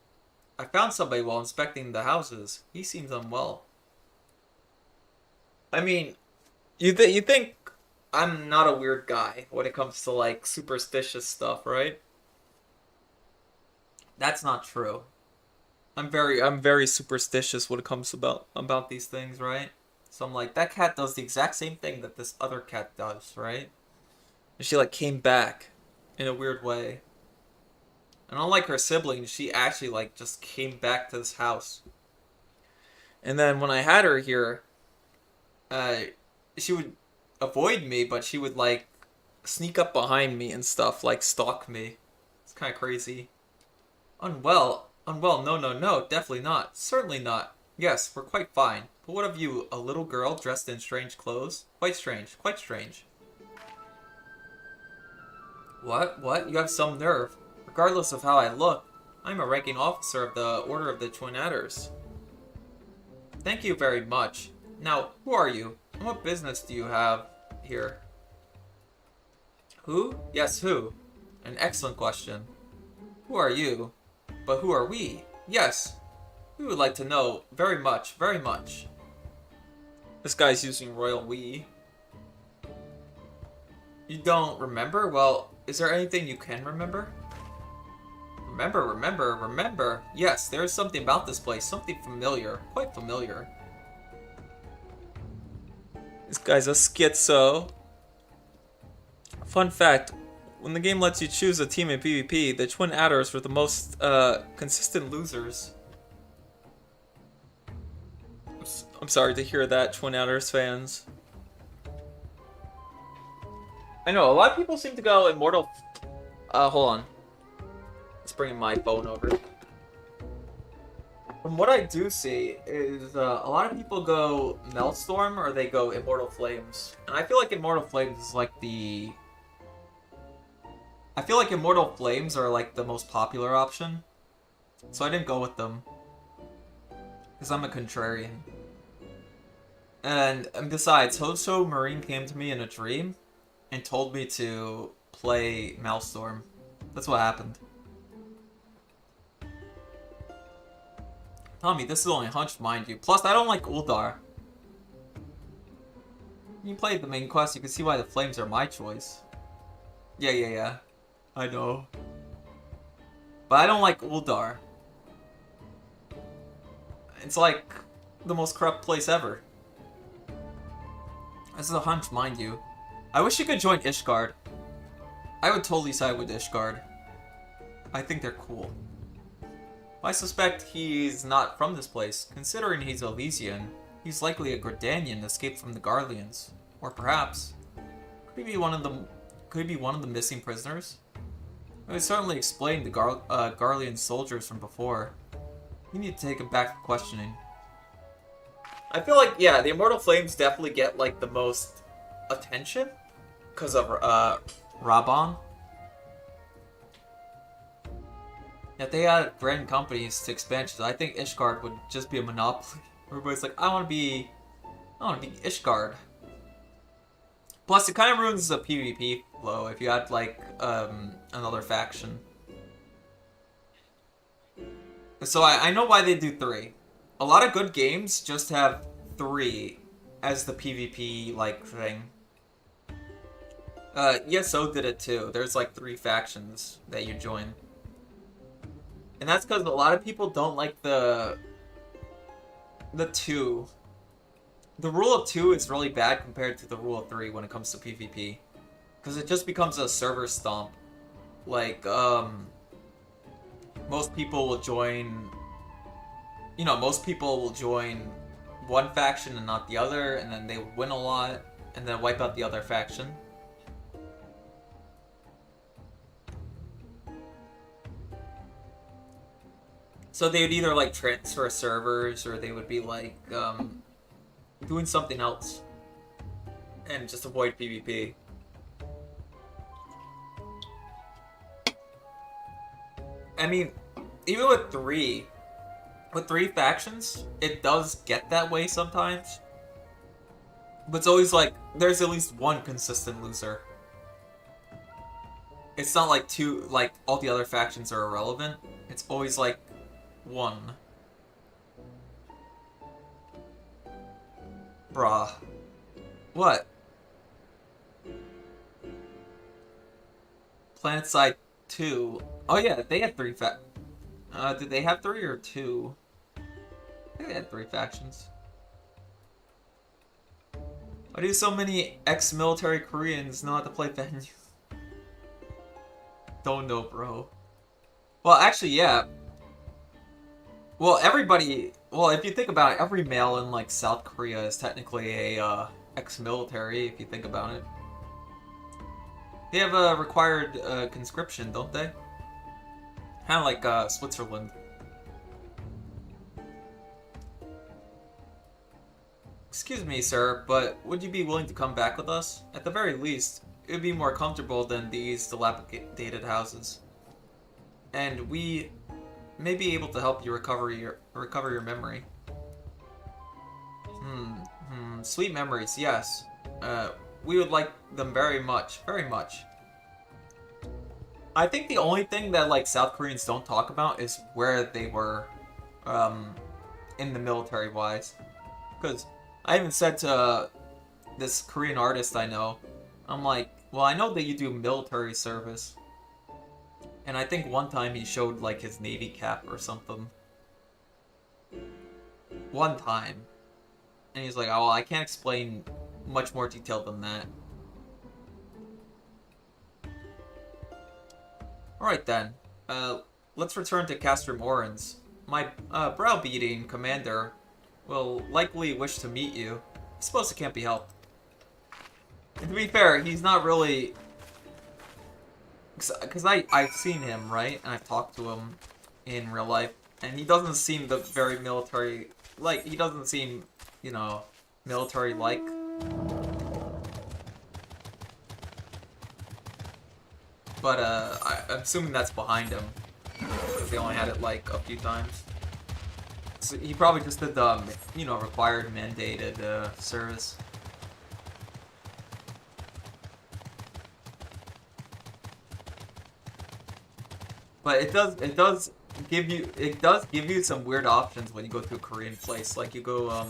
I found somebody while inspecting the houses. He seems unwell. I mean, you think I'm not a weird guy when it comes to, like, superstitious stuff, right? That's not true. I'm very superstitious when it comes about these things, right? So I'm like, that cat does the exact same thing that this other cat does, right? And she, like, came back in a weird way. And unlike her siblings, she actually, like, just came back to this house. And then when I had her here, she would avoid me, but she would, like, sneak up behind me and stuff, like, stalk me. It's kind of crazy. Unwell, no, definitely not. Certainly not. Yes, we're quite fine. But what of you, a little girl dressed in strange clothes? Quite strange, quite strange. What? What? You have some nerve. Regardless of how I look, I'm a ranking officer of the Order of the Twin Adders. Thank you very much. Now, who are you? And what business do you have here? Who? Yes, who? An excellent question. Who are you? But who are we? Yes. We would like to know very much, very much. This guy's using royal we. You don't remember? Well, is there anything you can remember? Remember. Yes, there is something about this place. Something familiar. Quite familiar. This guy's a schizo. Fun fact. When the game lets you choose a team in PvP, the Twin Adders were the most consistent losers. I'm sorry to hear that, Twin Adders fans. I know, a lot of people seem to go Immortal... hold on. Let's bring my phone over. From what I do see is a lot of people go Maelstrom or they go Immortal Flames. And I feel like Immortal Flames is like the... I feel like Immortal Flames are like the most popular option. So I didn't go with them. Because I'm a contrarian. And besides, Hoso Marine came to me in a dream and told me to play Maelstrom. That's what happened. Tommy, this is only a hunch, mind you. Plus, I don't like Uldar. You played the main quest, you can see why the flames are my choice. Yeah. I know. But I don't like Uldar. It's like the most corrupt place ever. This is a hunch, mind you. I wish you could join Ishgard. I would totally side with Ishgard. I think they're cool. I suspect he's not from this place. Considering he's Elysian, he's likely a Gridanian escaped from the Garleans. Or perhaps, could he be one of the missing prisoners? It would certainly explain the Garlean soldiers from before. You need to take him back to questioning. I feel like, yeah, the Immortal Flames definitely get, like, the most attention because of Raban. If they added grand companies to expansions, I think Ishgard would just be a monopoly. Everybody's like, I want to be Ishgard. Plus, it kind of ruins the PvP flow if you add like another faction. So I know why they do 3. A lot of good games just have 3 as the PvP like thing. ESO did it too. There's like 3 factions that you join. And that's because a lot of people don't like the 2. The rule of 2 is really bad compared to the rule of 3 when it comes to PvP. Because it just becomes a server stomp. Like, most people will join... You know, most people will join one faction and not the other, and then they win a lot, and then wipe out the other faction. So they would either like transfer servers, or they would be like doing something else and just avoid PvP. I mean, even with 3 factions, it does get that way sometimes. But it's always like there's at least one consistent loser. It's not like all the other factions are irrelevant. It's always like 1. Bruh. What? PlanetSide 2. Oh yeah, they had 3 did they have 3 or 2? I think they had 3 factions. Why do so many ex-military Koreans know how to play venue? Don't know, bro. Well, actually, yeah. Well, if you think about it, every male in, like, South Korea is technically a, ex-military, if you think about it. They have a required, conscription, don't they? Kinda like, Switzerland. Excuse me, sir, but would you be willing to come back with us? At the very least, it would be more comfortable than these dilapidated houses. And we may be able to help you recover your memory. Sweet memories, yes. We would like them very much, very much. I think the only thing that, like, South Koreans don't talk about is where they were, in the military-wise. Because I even said to this Korean artist I know, I'm like, well, I know that you do military service. And I think one time he showed, like, his Navy cap or something. One time. And he's like, oh, well, I can't explain much more detail than that. Alright then. Let's return to Castrum Orans. My browbeating commander will likely wish to meet you. I suppose it can't be helped. And to be fair, he's not really... Because I've seen him, right? And I've talked to him in real life. And he doesn't seem the very military... Like, he doesn't seem, you know, military-like. But, I'm assuming that's behind him. Because they only had it, like, a few times. So he probably just did the, you know, required mandated, service. But it does give you some weird options when you go to a Korean place. Like, you go,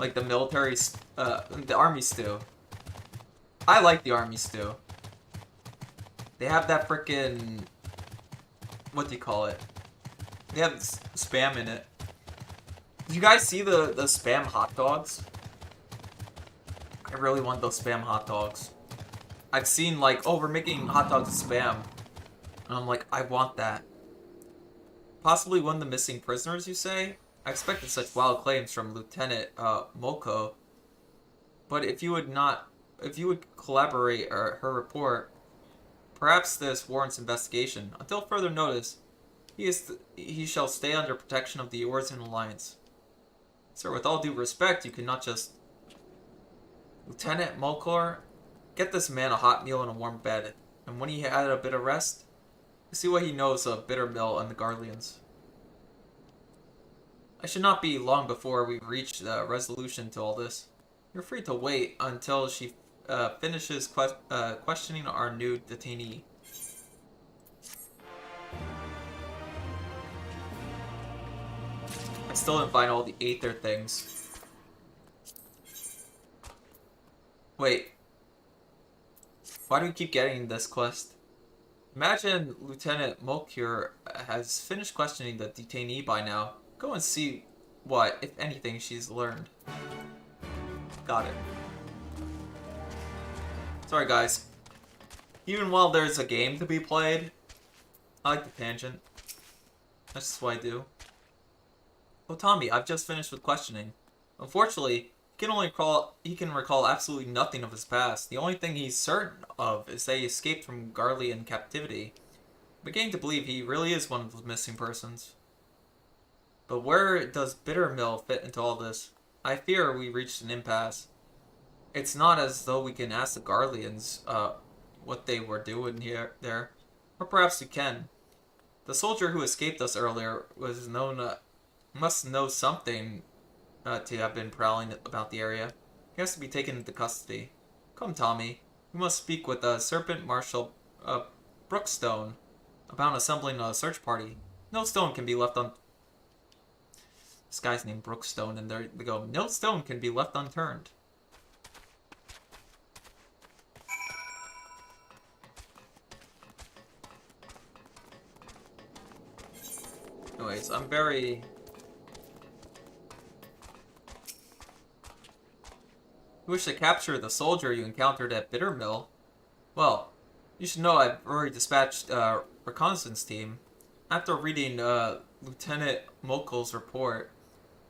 like the military, the army stew. I like the army stew. They have that frickin'... What do you call it? They have spam in it. Did you guys see the spam hot dogs? I really want those spam hot dogs. I've seen, like, oh, we're making hot dogs with spam. And I'm like, I want that. Possibly one of the missing prisoners, you say? I expected such wild claims from Lieutenant, Moko. But if you would collaborate her report, perhaps this warrants investigation. Until further notice, he shall stay under protection of the Orison Alliance. Sir, with all due respect, you cannot just... Lieutenant Mulcor, get this man a hot meal and a warm bed. And when he had a bit of rest, see what he knows of Bittermill and the Garleans. I should not be long before we reach a resolution to all this. You're free to wait until she finishes questioning our new detainee. I still didn't find all the Aether things. Wait. Why do we keep getting this quest? Imagine Lieutenant Mulcure has finished questioning the detainee by now. Go and see what, if anything, she's learned. Got it. Sorry, guys. Even while there's a game to be played, I like the tangent. That's just what I do. Oh, Tommy, I've just finished with questioning. Unfortunately, he can recall absolutely nothing of his past. The only thing he's certain of is that he escaped from Garlean captivity. I'm beginning to believe he really is one of the missing persons. But where does Bittermill fit into all this? I fear we reached an impasse. It's not as though we can ask the Garleans what they were doing there. Or perhaps we can. The soldier who escaped us earlier was must know something to have been prowling about the area. He has to be taken into custody. Come, Tommy. We must speak with Serpent Marshal Brookstone about assembling a search party. No stone can be left on... This guy's named Brookstone, and they go, no stone can be left unturned. Anyways, I'm very... You wish to capture the soldier you encountered at Bittermill? Well, you should know I've already dispatched a reconnaissance team. After reading Lieutenant Mokel's report,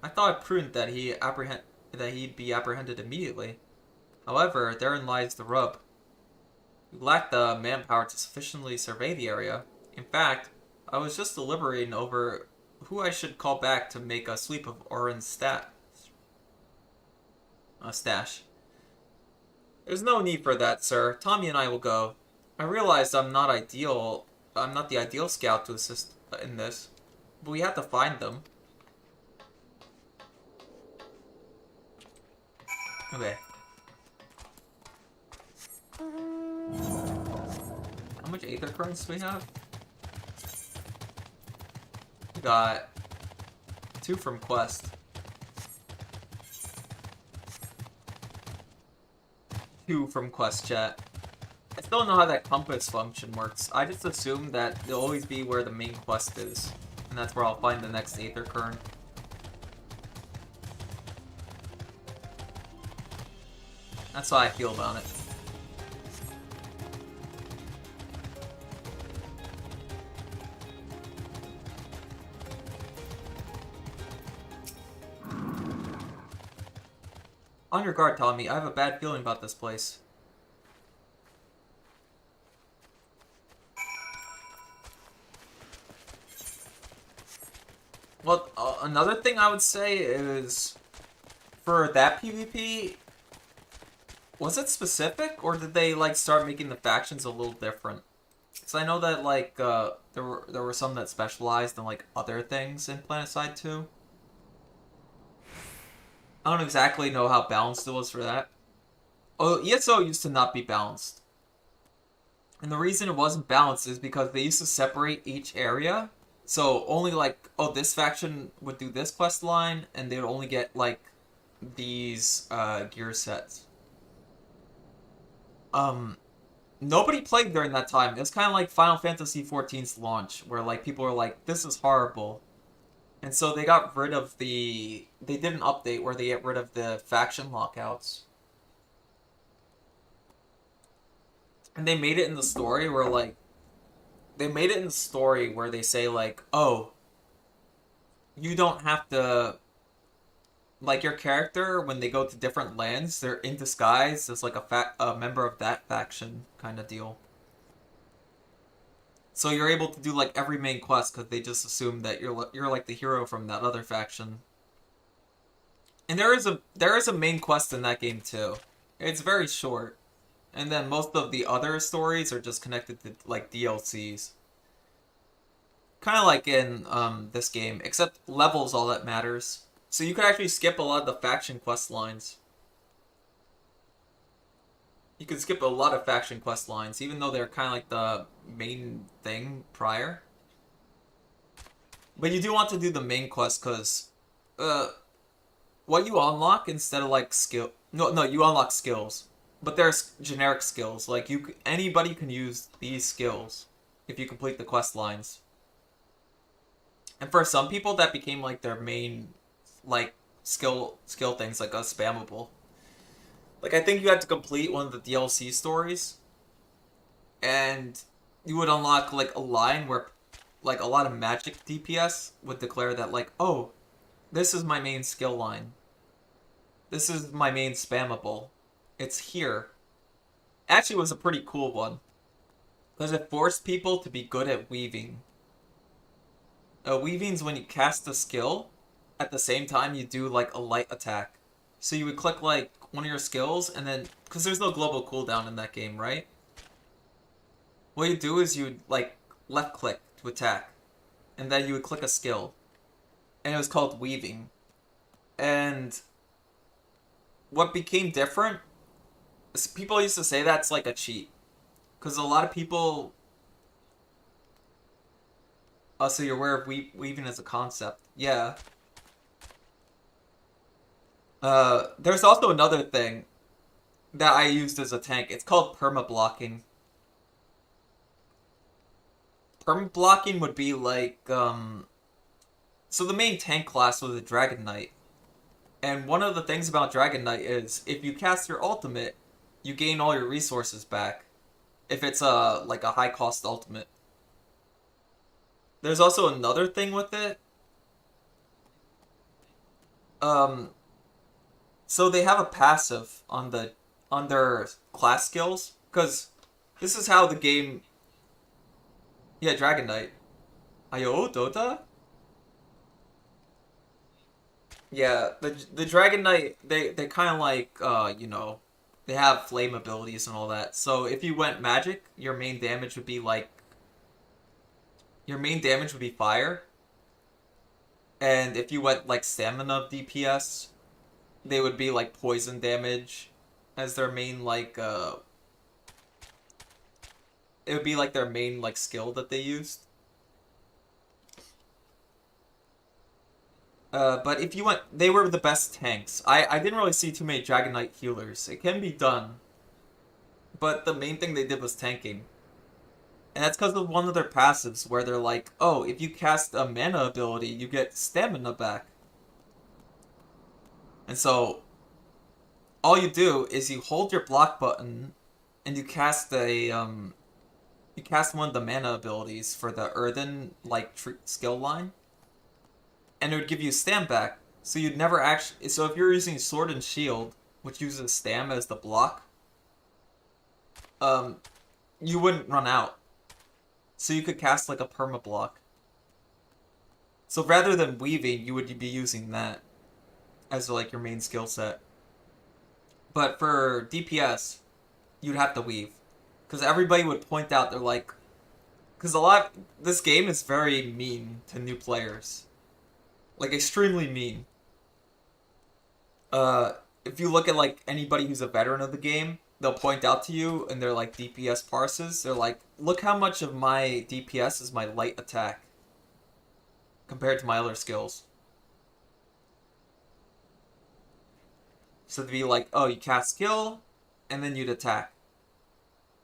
I thought it prudent that he'd be apprehended immediately. However, therein lies the rub. We lack the manpower to sufficiently survey the area. In fact, I was just deliberating over who I should call back to make a sweep of Oren's stat. stash. There's no need for that, sir. Tommy and I will go. I realized I'm not the ideal scout to assist in this, but we have to find them. Okay. How much Aether Currents do we have? We got 2 from Quest. 2 from Quest chat. I still don't know how that compass function works. I just assume that it'll always be where the main quest is. And that's where I'll find the next Aether Current. That's how I feel about it. On your guard, Tommy. I have a bad feeling about this place. Well, another thing I would say is, for that PvP, was it specific, or did they, like, start making the factions a little different? Because I know that, like, there were some that specialized in, like, other things in Planetside 2. I don't exactly know how balanced it was for that. Oh, ESO used to not be balanced. And the reason it wasn't balanced is because they used to separate each area. So only like, oh, this faction would do this quest line, and they would only get like these gear sets. Nobody played during that time. It was kind of like Final Fantasy XIV's launch, where like people were like, this is horrible. And so they got rid of they did an update where they get rid of the faction lockouts. And they made it in the story where like, they say like, oh, you don't have to, like your character, when they go to different lands, they're in disguise as like a member of that faction kind of deal. So you're able to do like every main quest because they just assume that you're like the hero from that other faction. And there is a main quest in that game too. It's very short. And then most of the other stories are just connected to like DLCs. Kind of like in this game, except level's all that matters. So you could actually skip a lot of the faction quest lines. You can skip a lot of faction quest lines, even though they're kind of like the main thing prior. But you do want to do the main quest because what you unlock instead of like skill... No, you unlock skills. But there's generic skills. Like anybody can use these skills if you complete the quest lines. And for some people, that became like their main like skill things, like a spammable. Like, I think you had to complete one of the DLC stories, and you would unlock, like, a line where, like, a lot of magic DPS would declare that, like, oh, this is my main skill line. This is my main spammable. It's here. Actually, it was a pretty cool one, because it forced people to be good at weaving. Weaving's when you cast a skill, at the same time you do, like, a light attack. So you would click, like, one of your skills, and then... Because there's no global cooldown in that game, right? What you do is you would, like, left-click to attack. And then you would click a skill. And it was called Weaving. And... what became different... is people used to say that's, like, a cheat. Because a lot of people... Oh, so you're aware of weaving as a concept. Yeah. There's also another thing that I used as a tank. It's called perma-blocking. Perma-blocking would be like, so the main tank class was a Dragon Knight. And one of the things about Dragon Knight is, if you cast your ultimate, you gain all your resources back. If it's like a high-cost ultimate. There's also another thing with it. So they have a passive on their class skills, because this is how the game... Yeah, Dragon Knight. Ayo, Dota? Yeah, the Dragon Knight, they kind of like, you know, they have flame abilities and all that. So if you went magic, your main damage would be like, your main damage would be fire. And if you went like stamina DPS, they would be like poison damage as their main like, it would be like their main like skill that they used. But if you went, they were the best tanks. I didn't really see too many Dragon Knight healers. It can be done, but the main thing they did was tanking. And that's because of one of their passives where they're like, oh, if you cast a mana ability, you get stamina back. And so, all you do is you hold your block button, and you cast a, you cast one of the mana abilities for the Earthen, like, skill line. And it would give you stam back. So you'd never actually... So if you're using Sword and Shield, which uses stam as the block, you wouldn't run out. So you could cast like a perma block. So rather than weaving, you would be using that as like your main skill set. But for DPS, you'd have to weave. Because everybody would point out, they're like... Because this game is very mean to new players. Like, extremely mean. If you look at, like, anybody who's a veteran of the game, they'll point out to you, and they're, like, DPS parses. They're like, look how much of my DPS is my light attack compared to my other skills. So to be like, oh, you cast skill, and then you'd attack.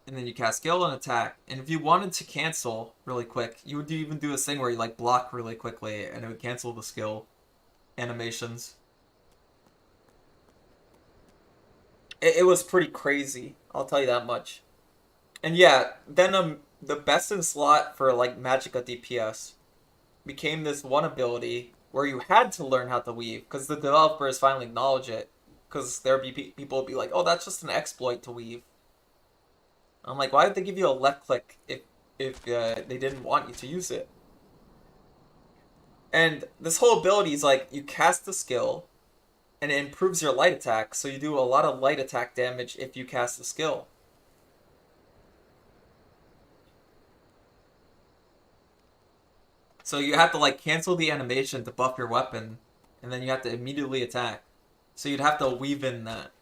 And then you cast skill and attack. And if you wanted to cancel really quick, you would even do this thing where you like block really quickly and it would cancel the skill animations. It was pretty crazy, I'll tell you that much. And yeah, then the best in slot for like Magicka DPS became this one ability where you had to learn how to weave because the developers finally acknowledge it. Because there'd be people would be like, oh, that's just an exploit to weave. I'm like, why did they give you a left click if they didn't want you to use it? And this whole ability is like, you cast the skill, and it improves your light attack, so you do a lot of light attack damage if you cast the skill. So you have to like cancel the animation to buff your weapon, and then you have to immediately attack. So you'd have to weave in that.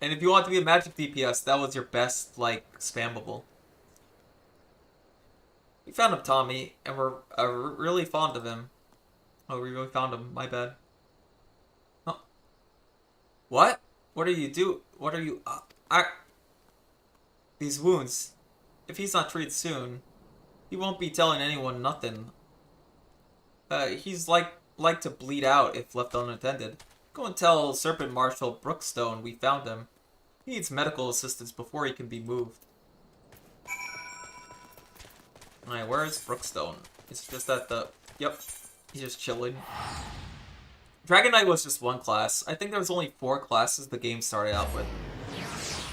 And if you want to be a magic DPS, that was your best, like, spammable. We found him, Tommy, and we're really fond of him. Oh, we really found him. My bad. Oh. What? What are you What are you... These wounds. If he's not treated soon, he won't be telling anyone nothing. He's like to bleed out if left unattended. Go and tell Serpent Marshal Brookstone we found him. He needs medical assistance before he can be moved. Alright, where is Brookstone? It's just at the... Yep, he's just chilling. Dragon Knight was just one class. I think there was only 4 classes the game started out with.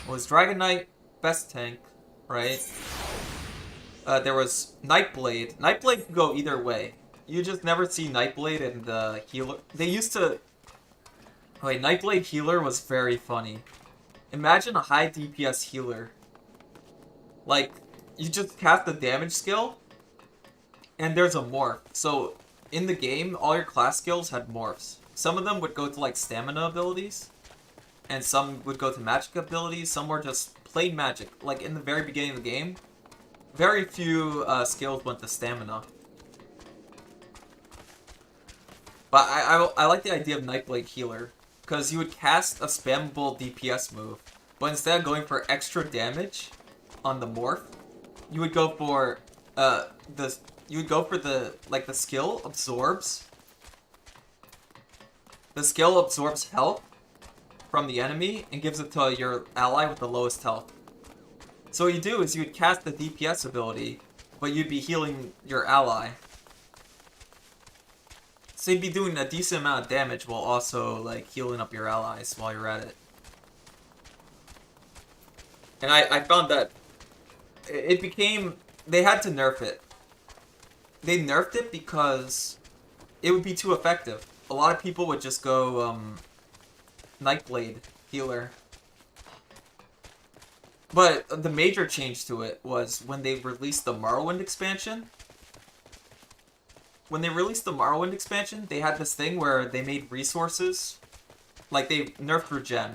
It was Dragon Knight, best tank, right? There was Nightblade. Nightblade could go either way. You just never see Nightblade and the healer. They used to... Wait, Nightblade healer was very funny. Imagine a high DPS healer. Like, you just cast the damage skill, and there's a morph. So, in the game, all your class skills had morphs. Some of them would go to, like, stamina abilities, and some would go to magic abilities. Some were just plain magic. Like, in the very beginning of the game, very few skills went to stamina. But I like the idea of Nightblade healer. Because you would cast a spammable DPS move, but instead of going for extra damage on the morph, you would go for the skill absorbs. The skill absorbs health from the enemy and gives it to your ally with the lowest health. So what you do is you would cast the DPS ability, but you'd be healing your ally. So you'd be doing a decent amount of damage while also, like, healing up your allies while you're at it. And I found that it became... They had to nerf it. They nerfed it because it would be too effective. a lot of people would just go Nightblade healer. But the major change to it was when they released the Morrowind expansion. When they released the Morrowind expansion, they had this thing where they made resources. Like, they nerfed regen.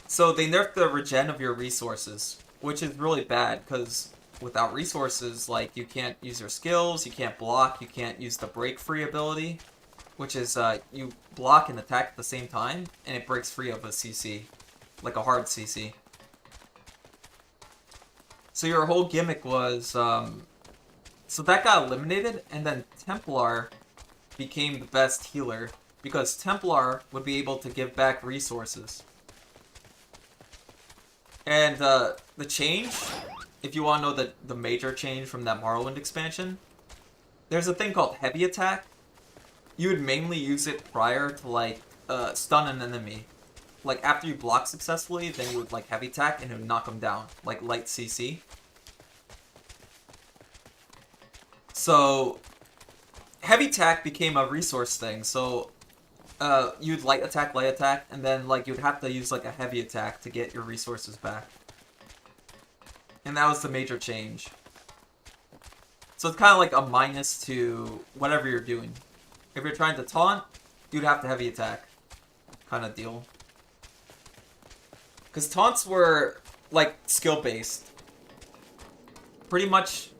So they nerfed the regen of your resources, which is really bad, because without resources, like, you can't use your skills, you can't block, you can't use the break free ability, which is, you block and attack at the same time, and it breaks free of a CC, like a hard CC. So your whole gimmick was, so that got eliminated, and then Templar became the best healer, because Templar would be able to give back resources. And, the change, if you want to know the major change from that Morrowind expansion, there's a thing called heavy attack. You would mainly use it prior to, like, stun an enemy. Like, after you block successfully, then you would, like, heavy attack and it would knock them down. Like, light CC. So, heavy attack became a resource thing. So, you'd light attack, and then, like, you'd have to use, like, a heavy attack to get your resources back. And that was the major change. So it's kind of like a minus to whatever you're doing. If you're trying to taunt, you'd have to heavy attack. Kind of deal. Because taunts were, like, skill-based. Pretty much,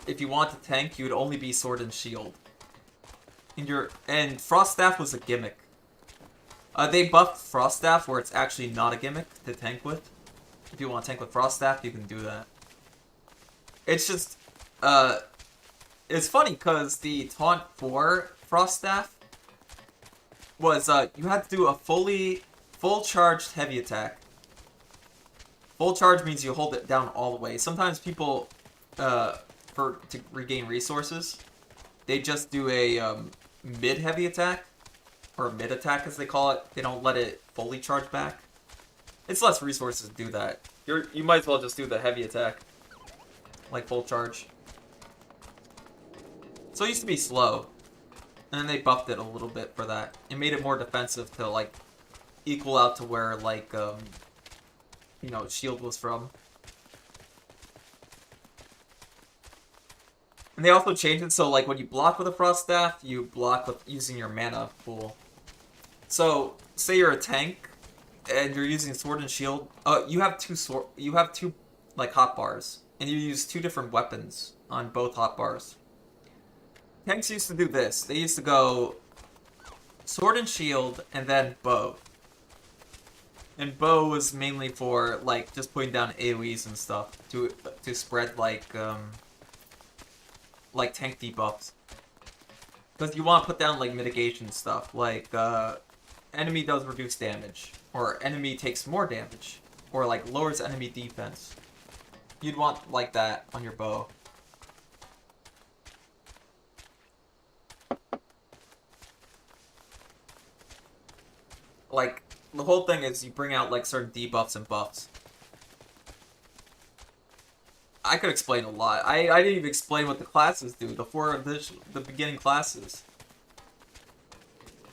if you want to tank, you'd only be sword and shield. And Frost Staff was a gimmick. They buffed Frost Staff where it's actually not a gimmick to tank with. If you want to tank with Frost Staff, you can do that. It's just, it's funny because the taunt for Frost Staff was, you had to do a full charged heavy attack. Full charge means you hold it down all the way. Sometimes people, to regain resources, they just do a, mid heavy attack, or mid attack as they call it. They don't let it fully charge back. It's less resources to do that. You might as well just do the heavy attack, like full charge. So it used to be slow, and then they buffed it a little bit for that. It made it more defensive to, like, equal out to where, like, you know, shield was from. And they also changed it so, like, when you block with a Frost Staff, you block with using your mana pool. So, say you're a tank, and you're using Sword and Shield. You have two, like, hotbars, and you use two different weapons on both hotbars. Tanks used to do this. They used to go Sword and Shield, and then bow. And bow was mainly for, like, just putting down AoEs and stuff to spread, like tank debuffs. Because you want to put down, like, mitigation stuff, like, enemy does reduce damage, or enemy takes more damage, or, like, lowers enemy defense. You'd want, like, that on your bow. Like, the whole thing is you bring out, like, certain debuffs and buffs. I could explain a lot. I didn't even explain what the classes do, the beginning classes.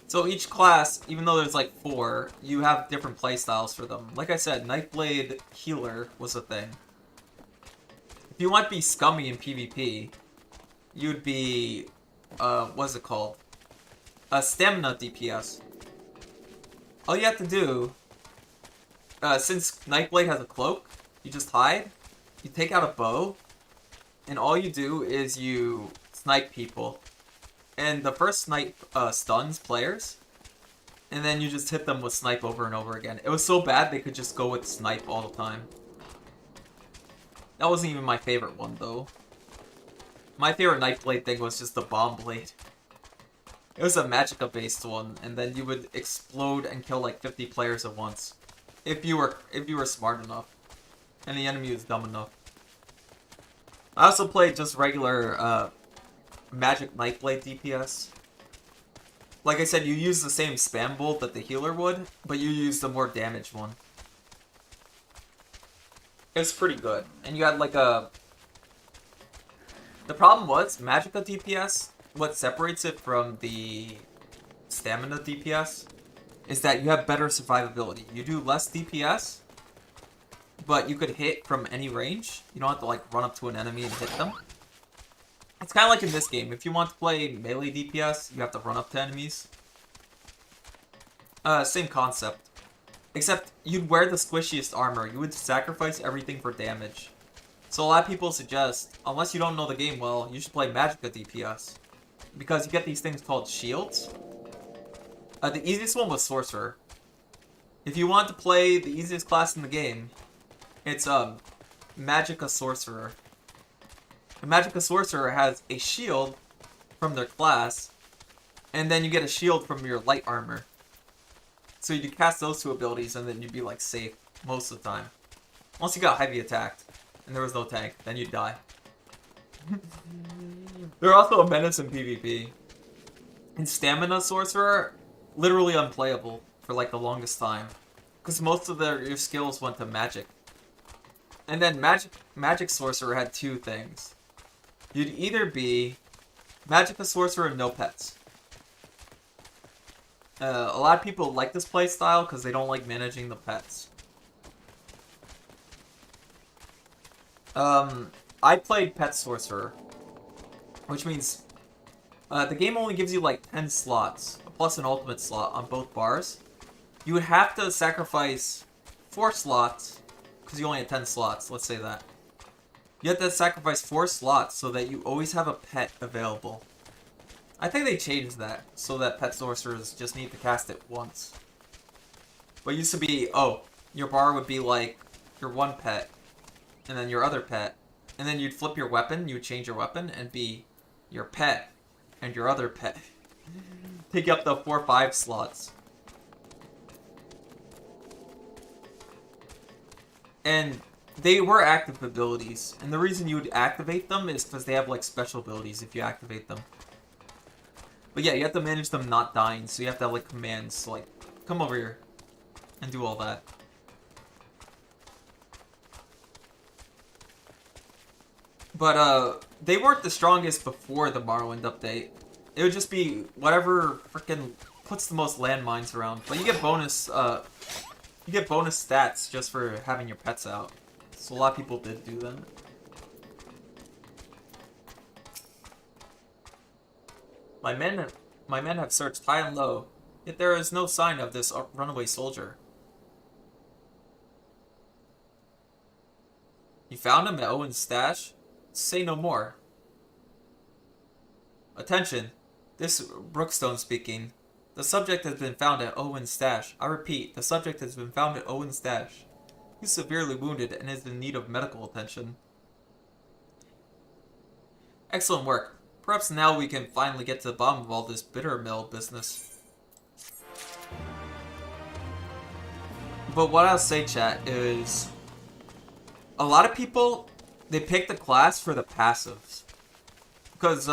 So each class, even though there's like 4, you have different playstyles for them. Like I said, Nightblade Healer was a thing. If you want to be scummy in PvP, you'd be, what's it called? A Stamina DPS. All you have to do, since Nightblade has a cloak, you just hide. You take out a bow, and all you do is you snipe people. And the first snipe stuns players, and then you just hit them with snipe over and over again. It was so bad they could just go with snipe all the time. That wasn't even my favorite one, though. My favorite Nightblade thing was just the Bomb Blade. It was a Magicka-based one, and then you would explode and kill like 50 players at once. If you were smart enough. And the enemy is dumb enough. I also played just regular, Magic Nightblade DPS. Like I said, you use the same spam bolt that the healer would, but you use the more damaged one. It was pretty good. And you had like the The problem was, Magicka DPS, what separates it from the stamina DPS is that you have better survivability. You do less DPS, but you could hit from any range. You don't have to like run up to an enemy and hit them. It's kind of like in this game. If you want to play melee DPS, you have to run up to enemies. Same concept. Except you'd wear the squishiest armor. You would sacrifice everything for damage. So a lot of people suggest, unless you don't know the game well, you should play Magicka DPS. Because you get these things called shields. The easiest one was Sorcerer. If you want to play the easiest class in the game, it's Magicka Sorcerer. A Magicka Sorcerer has a shield from their class, and then you get a shield from your light armor. So you cast those two abilities, and then you'd be like safe most of the time. Unless you got heavy attacked, and there was no tank, then you'd die. They're also a menace in PvP. And Stamina Sorcerer, literally unplayable for like the longest time. Because most of your skills went to magic. And then Magic Sorcerer had two things. You'd either be Magicka Sorcerer and no pets. A lot of people like this playstyle because they don't like managing the pets. I played Pet Sorcerer, which means the game only gives you like 10 slots, plus an ultimate slot on both bars. You would have to sacrifice 4 slots, because you only have 10 slots, let's say that. You have to sacrifice 4 slots so that you always have a pet available. I think they changed that, so that Pet Sorcerers just need to cast it once. But it used to be, oh, your bar would be like your one pet, and then your other pet, and then you'd flip your weapon, you would change your weapon, and be your pet, and your other pet. Take up the 4-5 slots. And they were active abilities, and the reason you would activate them is because they have like special abilities if you activate them. But yeah, you have to manage them not dying, so you have to have like commands to like, come over here, and do all that. But they weren't the strongest before the Morrowind update. It would just be whatever freaking puts the most landmines around. But you get bonus stats just for having your pets out. So a lot of people did do them. My men have searched high and low, yet there is no sign of this runaway soldier. You found him at Owen's stash? Say no more. Attention, this Brookstone speaking. The subject has been found at Owen's stash. I repeat, the subject has been found at Owen's stash. He's severely wounded and is in need of medical attention. Excellent work. Perhaps now we can finally get to the bottom of all this bitter mill business. But what I'll say, chat, is a lot of people, they pick the class for the passives. Because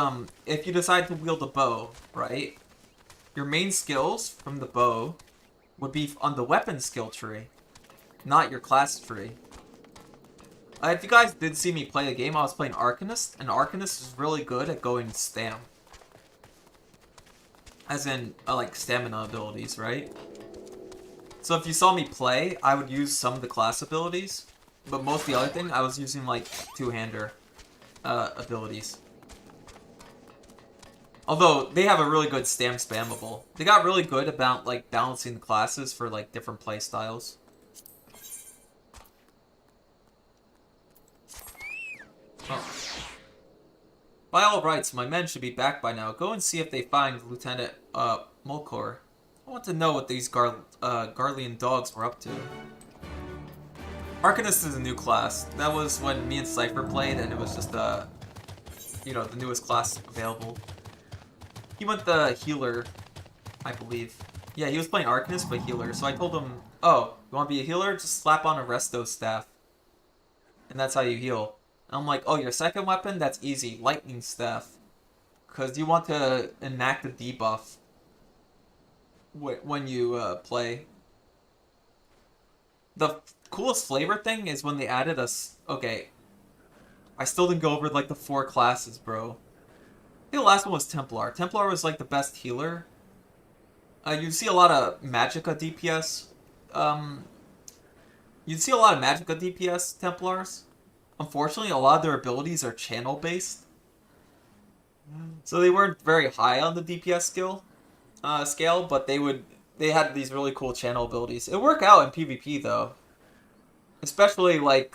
if you decide to wield a bow, right, your main skills from the bow would be on the weapon skill tree, not your class tree. If you guys did see me play the game, I was playing Arcanist, and Arcanist is really good at going stam. As in, like, stamina abilities, right? So if you saw me play, I would use some of the class abilities, but most of the other thing, I was using, like, two-hander abilities. Although, they have a really good stam spammable. They got really good about, like, balancing the classes for, like, different playstyles. Oh. By all rights, my men should be back by now. Go and see if they find Lieutenant, Mulcor. I want to know what these Garlean dogs were up to. Arcanist is a new class. That was when me and Cypher played, and it was just, you know, the newest class available. He went the healer, I believe. Yeah, he was playing Arcanist, but healer. So I told him, oh, you want to be a healer? Just slap on a Resto staff. And that's how you heal. And I'm like, oh, your second weapon? That's easy. Lightning staff. Because you want to enact a debuff when you play. The coolest flavor thing is when they added us. Okay. I still didn't go over like the 4 classes, bro. I think the last one was Templar. Templar was like the best healer. You see a lot of Magicka DPS. You'd see a lot of Magicka DPS Templars. Unfortunately, a lot of their abilities are channel based. So they weren't very high on the DPS scale, but they had these really cool channel abilities. It worked out in PvP though. Especially like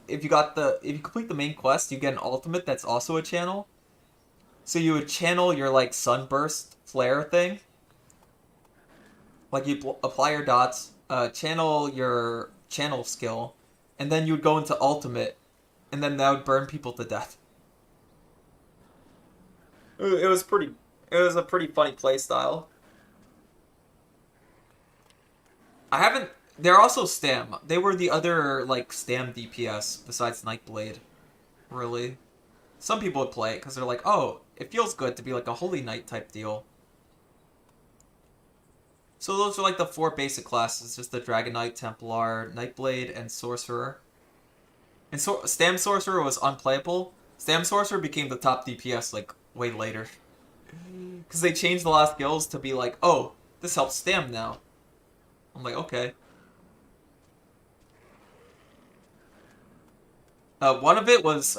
if you complete the main quest, you get an ultimate that's also a channel. So you would channel your like sunburst flare thing. Like you apply your dots, channel your channel skill, and then you would go into ultimate, and then that would burn people to death. It was a pretty funny playstyle. They're also Stam. They were the other, like, Stam DPS besides Nightblade. Really. Some people would play it because they're like, oh, it feels good to be like a Holy Knight type deal. So those are like the 4 basic classes, just the Dragon Knight, Templar, Nightblade, and Sorcerer. And Stam Sorcerer was unplayable. Stam Sorcerer became the top DPS, like, way later. Because they changed the last skills to be like, oh, this helps Stam now. I'm like, okay. One of it was,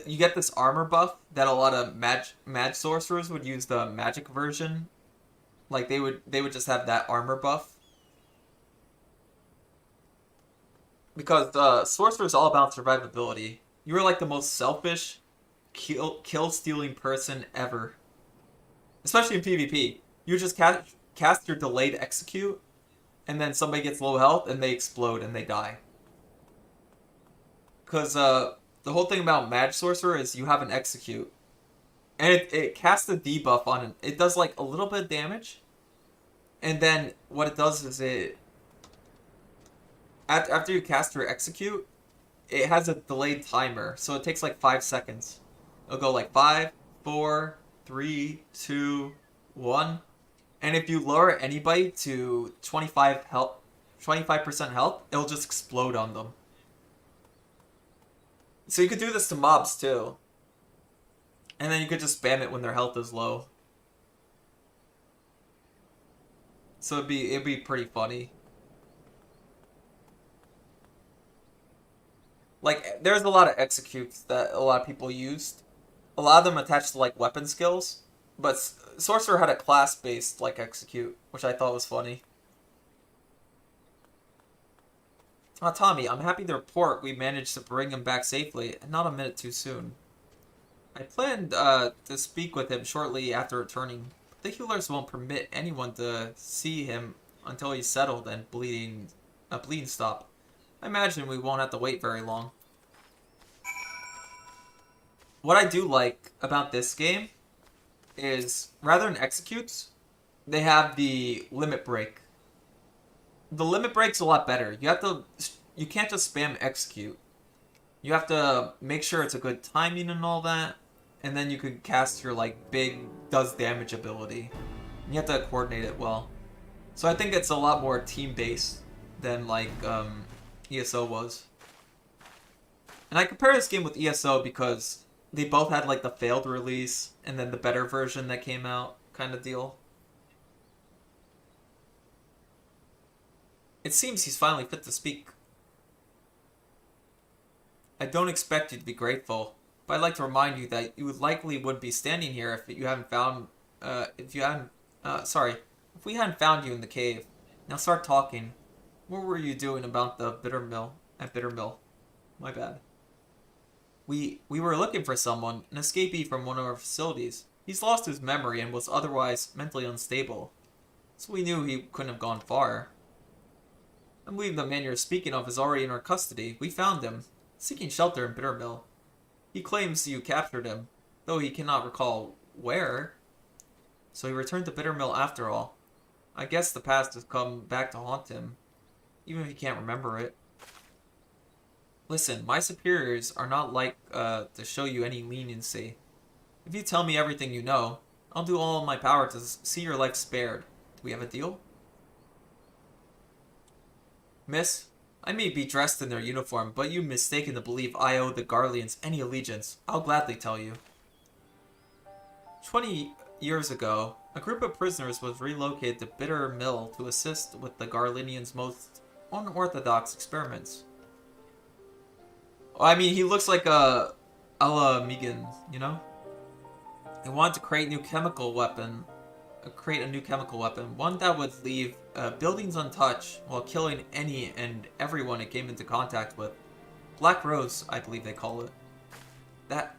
you get this armor buff that a lot of Mage Sorcerers would use the magic version. Like, they would just have that armor buff. Because Sorcerer is all about survivability. You were like the most selfish, kill-stealing person ever. Especially in PvP. You just cast your delayed execute, and then somebody gets low health, and they explode, and they die. Because the whole thing about Mage Sorcerer is you have an execute. And it casts a debuff on it. It does like a little bit of damage. And then what it does is after you cast your execute, it has a delayed timer. So it takes like 5 seconds. It'll go like 5, 4, 3, 2, 1. And if you lower anybody to 25% health, it'll just explode on them. So you could do this to mobs too. And then you could just spam it when their health is low. So it'd be pretty funny. Like, there's a lot of executes that a lot of people used. A lot of them attached to like weapon skills. But Sorcerer had a class-based like execute, which I thought was funny. Tommy, I'm happy to report we managed to bring him back safely, and not a minute too soon. I planned to speak with him shortly after returning, but the healers won't permit anyone to see him until he's settled and bleeding stop. I imagine we won't have to wait very long. What I do like about this game is, rather than executes, they have the limit break. The limit break's a lot better. You can't just spam execute. You have to make sure it's a good timing and all that, and then you could cast your like big does damage ability. You have to coordinate it well. So I think it's a lot more team-based than like ESO was. And I compare this game with ESO because they both had like the failed release and then the better version that came out kind of deal. It seems he's finally fit to speak. I don't expect you to be grateful, but I'd like to remind you that you likely wouldn't be standing here if we hadn't found you in the cave. Now start talking. What were you doing about the Bitter Mill? At Bitter Mill. My bad. We were looking for someone, an escapee from one of our facilities. He's lost his memory and was otherwise mentally unstable. So we knew he couldn't have gone far. I believe the man you're speaking of is already in our custody. We found him, seeking shelter in Bittermill. He claims you captured him, though he cannot recall where. So he returned to Bittermill after all. I guess the past has come back to haunt him, even if he can't remember it. Listen, my superiors are not like to show you any leniency. If you tell me everything you know, I'll do all in my power to see your life spared. Do we have a deal? Miss, I may be dressed in their uniform, but you mistaken to believe I owe the Garleans any allegiance. I'll gladly tell you. 20 years ago, a group of prisoners was relocated to Bitter Mill to assist with the Garleanians' most unorthodox experiments. I mean, he looks like a Megan, you know? They wanted to create a new chemical weapon, one that would leave buildings untouched while killing any and everyone it came into contact with. Black Rose, I believe they call it.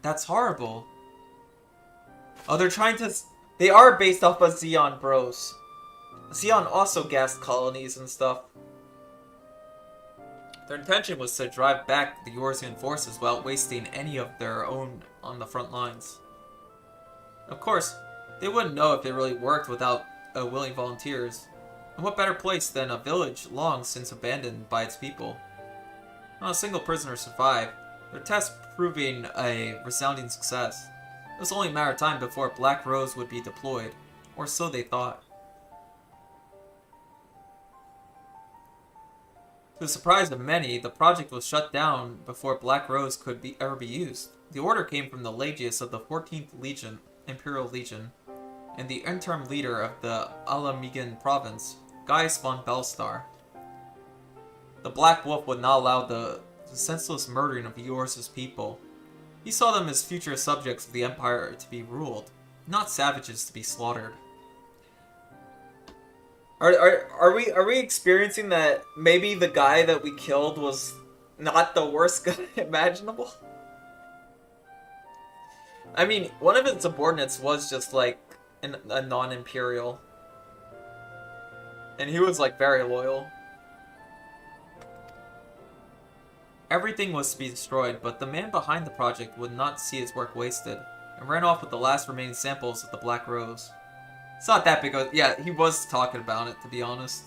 That's horrible. Oh, they're trying to... They are based off of Zeon Bros. Zeon also gassed colonies and stuff. Their intention was to drive back the Eorzean forces without wasting any of their own on the front lines. Of course, they wouldn't know if it really worked without willing volunteers. And what better place than a village long since abandoned by its people? Not a single prisoner survived, their test proving a resounding success. It was only a matter of time before Black Rose would be deployed, or so they thought. To the surprise of many, the project was shut down before Black Rose could ever be used. The order came from the Legius of the 14th Legion, Imperial Legion, and the interim leader of the Alamigan province, Gaius von Belstar. The Black Wolf would not allow the senseless murdering of Eorze's people. He saw them as future subjects of the Empire to be ruled, not savages to be slaughtered. Are we experiencing that maybe the guy that we killed was not the worst guy imaginable? I mean, one of his subordinates was just like a non-imperial. And he was like very loyal. Everything was to be destroyed, but the man behind the project would not see his work wasted, and ran off with the last remaining samples of the Black Rose. It's not that big of... Yeah, he was talking about it, to be honest.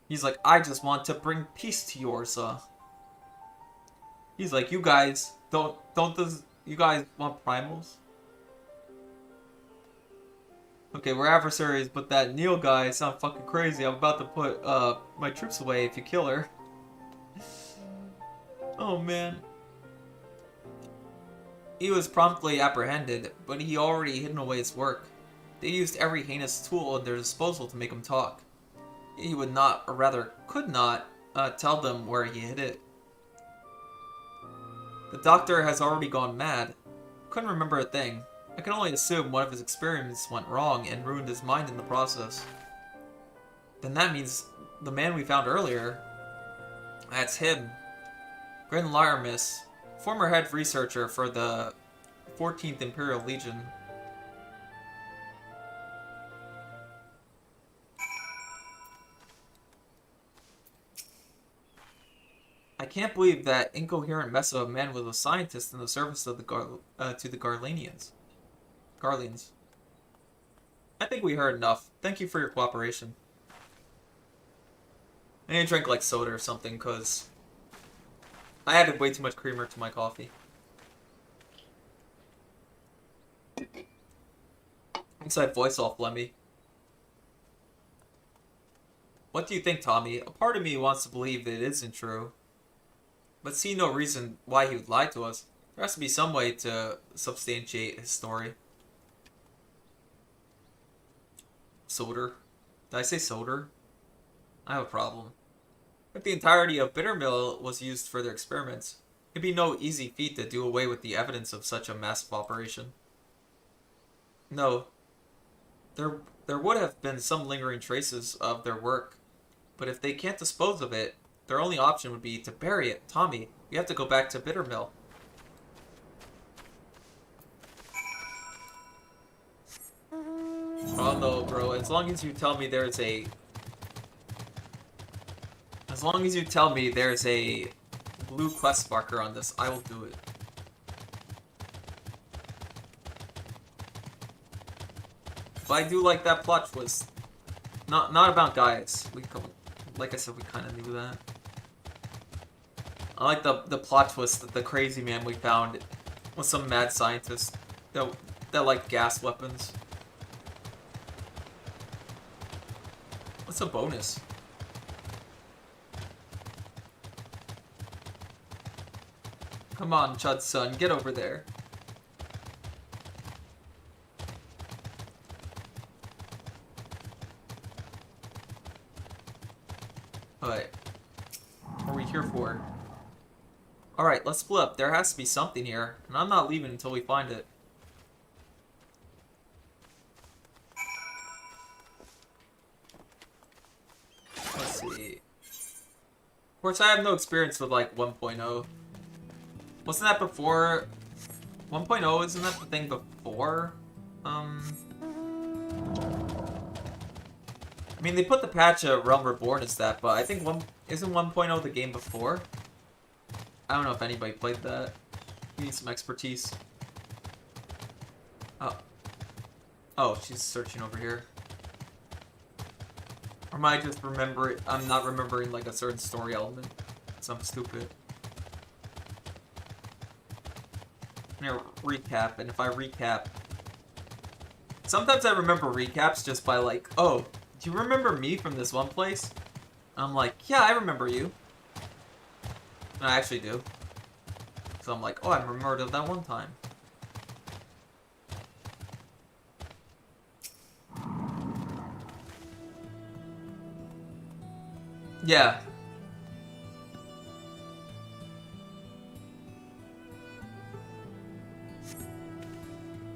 He's like, I just want to bring peace to Eorze. He's like, you guys, you guys want primals? Okay, we're adversaries, but that Neil guy sounds fucking crazy. I'm about to put my troops away if you kill her. Oh man. He was promptly apprehended, but he already hidden away his work. They used every heinous tool at their disposal to make him talk. He would not, or rather could not, tell them where he hid it. The doctor has already gone mad. Couldn't remember a thing. I can only assume one of his experiments went wrong and ruined his mind in the process. Then that means the man we found earlier, that's him. Gren Lyramis, former head researcher for the 14th Imperial Legion. I can't believe that incoherent mess of a man was a scientist in the service of the to the Garleanians. I think we heard enough. Thank you for your cooperation. I need to drink like soda or something, because I added way too much creamer to my coffee. Inside voice all phlegmy. What do you think, Tommy? A part of me wants to believe that it isn't true, but see no reason why he would lie to us. There has to be some way to substantiate his story. Soder. Did I say soder? I have a problem. If the entirety of Bittermill was used for their experiments, it'd be no easy feat to do away with the evidence of such a massive operation. No. There would have been some lingering traces of their work, but if they can't dispose of it, their only option would be to bury it. Tommy, we have to go back to Bittermill. Oh no, bro. As long as you tell me there's a... As long as you tell me there's a blue quest marker on this, I will do it. But I do like that plot twist. Not about Gaius. Like I said, we kind of knew that. I like the plot twist that the crazy man we found was some mad scientist that liked gas weapons. What's a bonus? Come on, Chud-sun, get over there. Alright. What are we here for? Alright, let's split up. There has to be something here, and I'm not leaving until we find it. Let's see. Of course, I have no experience with, like, 1.0. Wasn't that before... 1.0, isn't that the thing before? I mean, they put the patch of Realm Reborn as that, but I think isn't 1.0 the game before? I don't know if anybody played that. We need some expertise. Oh. Oh, she's searching over here. Or am I just remembering... I'm not remembering, like, a certain story element. So I'm stupid. Here, recap, and if I recap... Sometimes I remember recaps just by, like, oh, do you remember me from this one place? And I'm like, yeah, I remember you. And I actually do. So I'm like, oh, I remembered of that one time. Yeah.